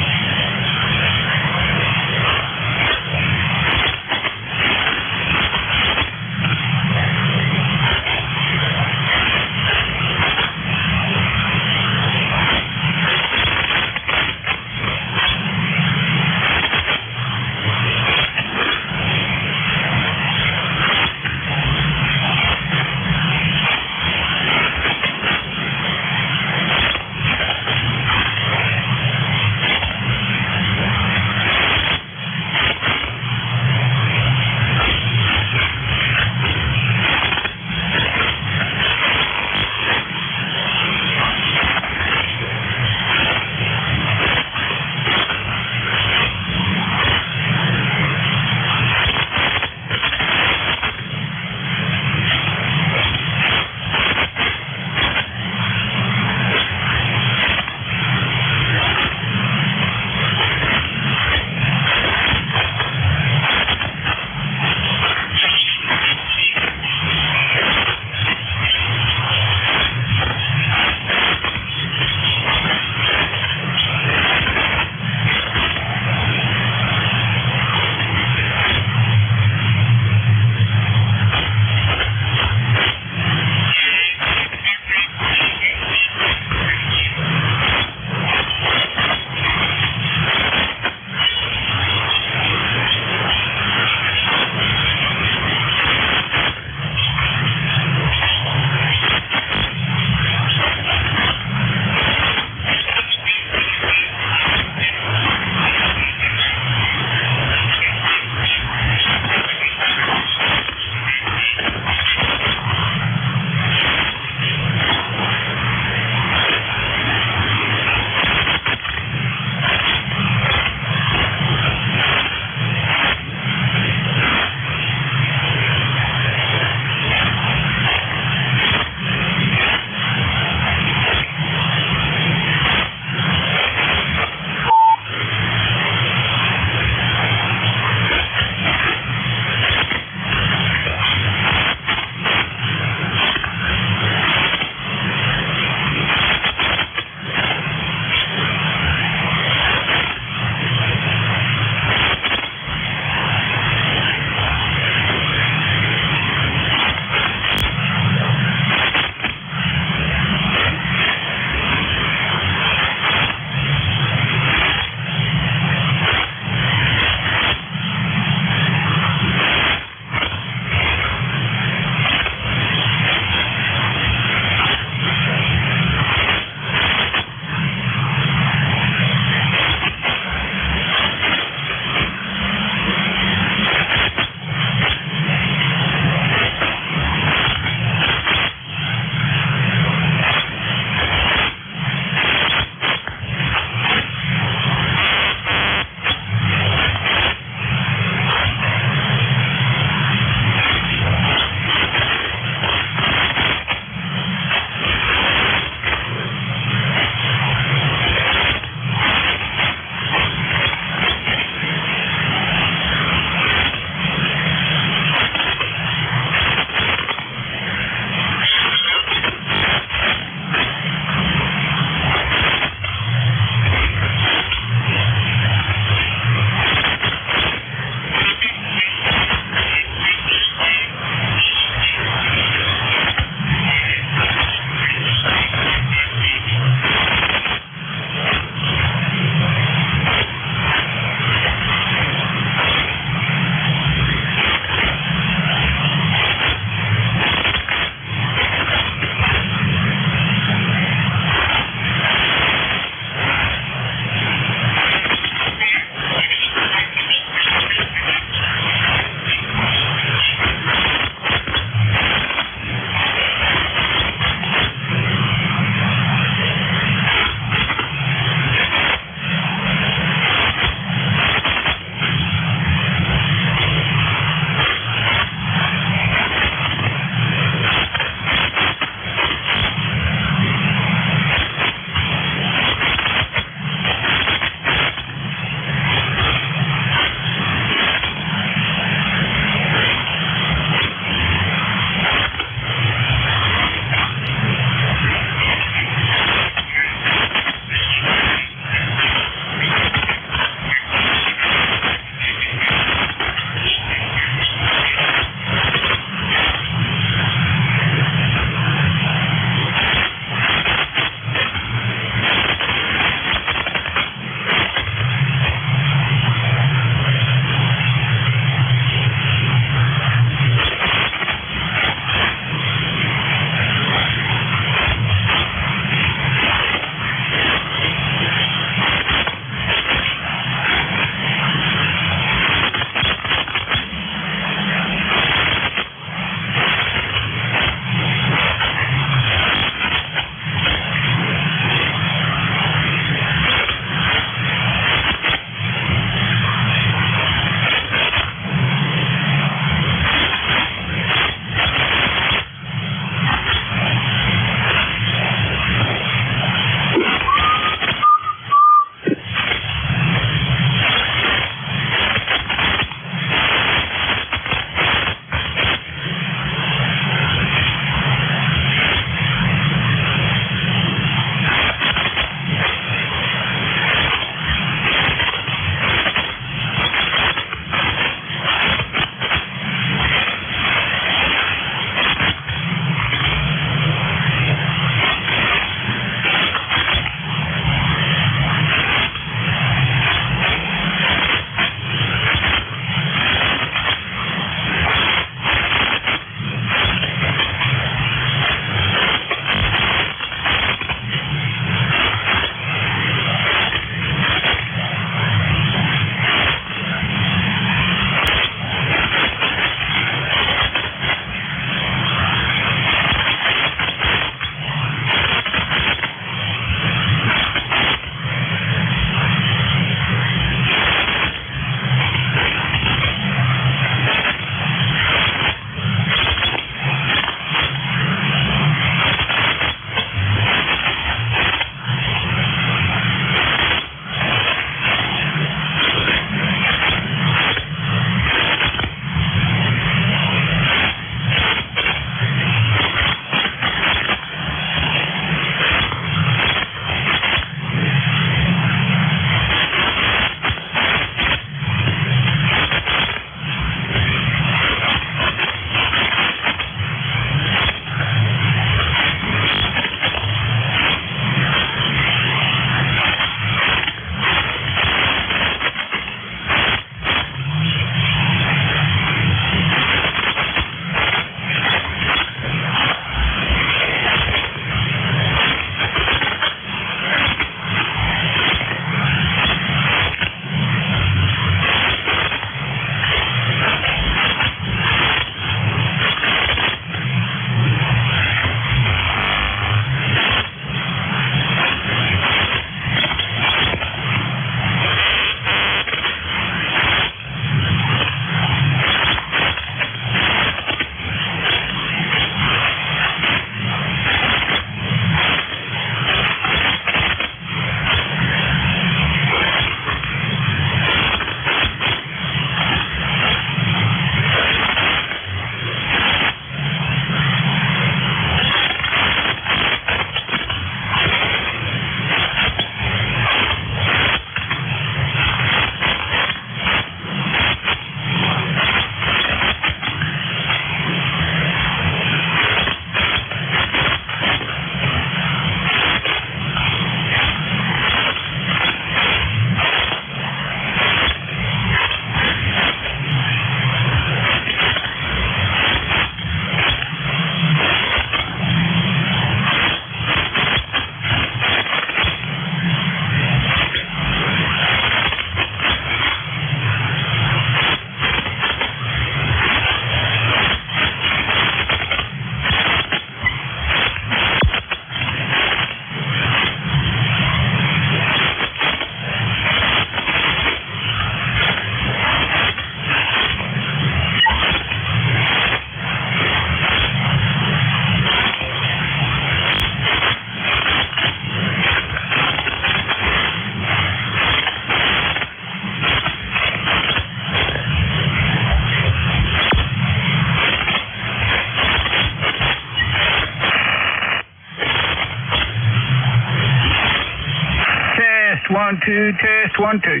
Test 1 2. Test 1 2.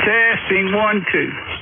Testing 1 2.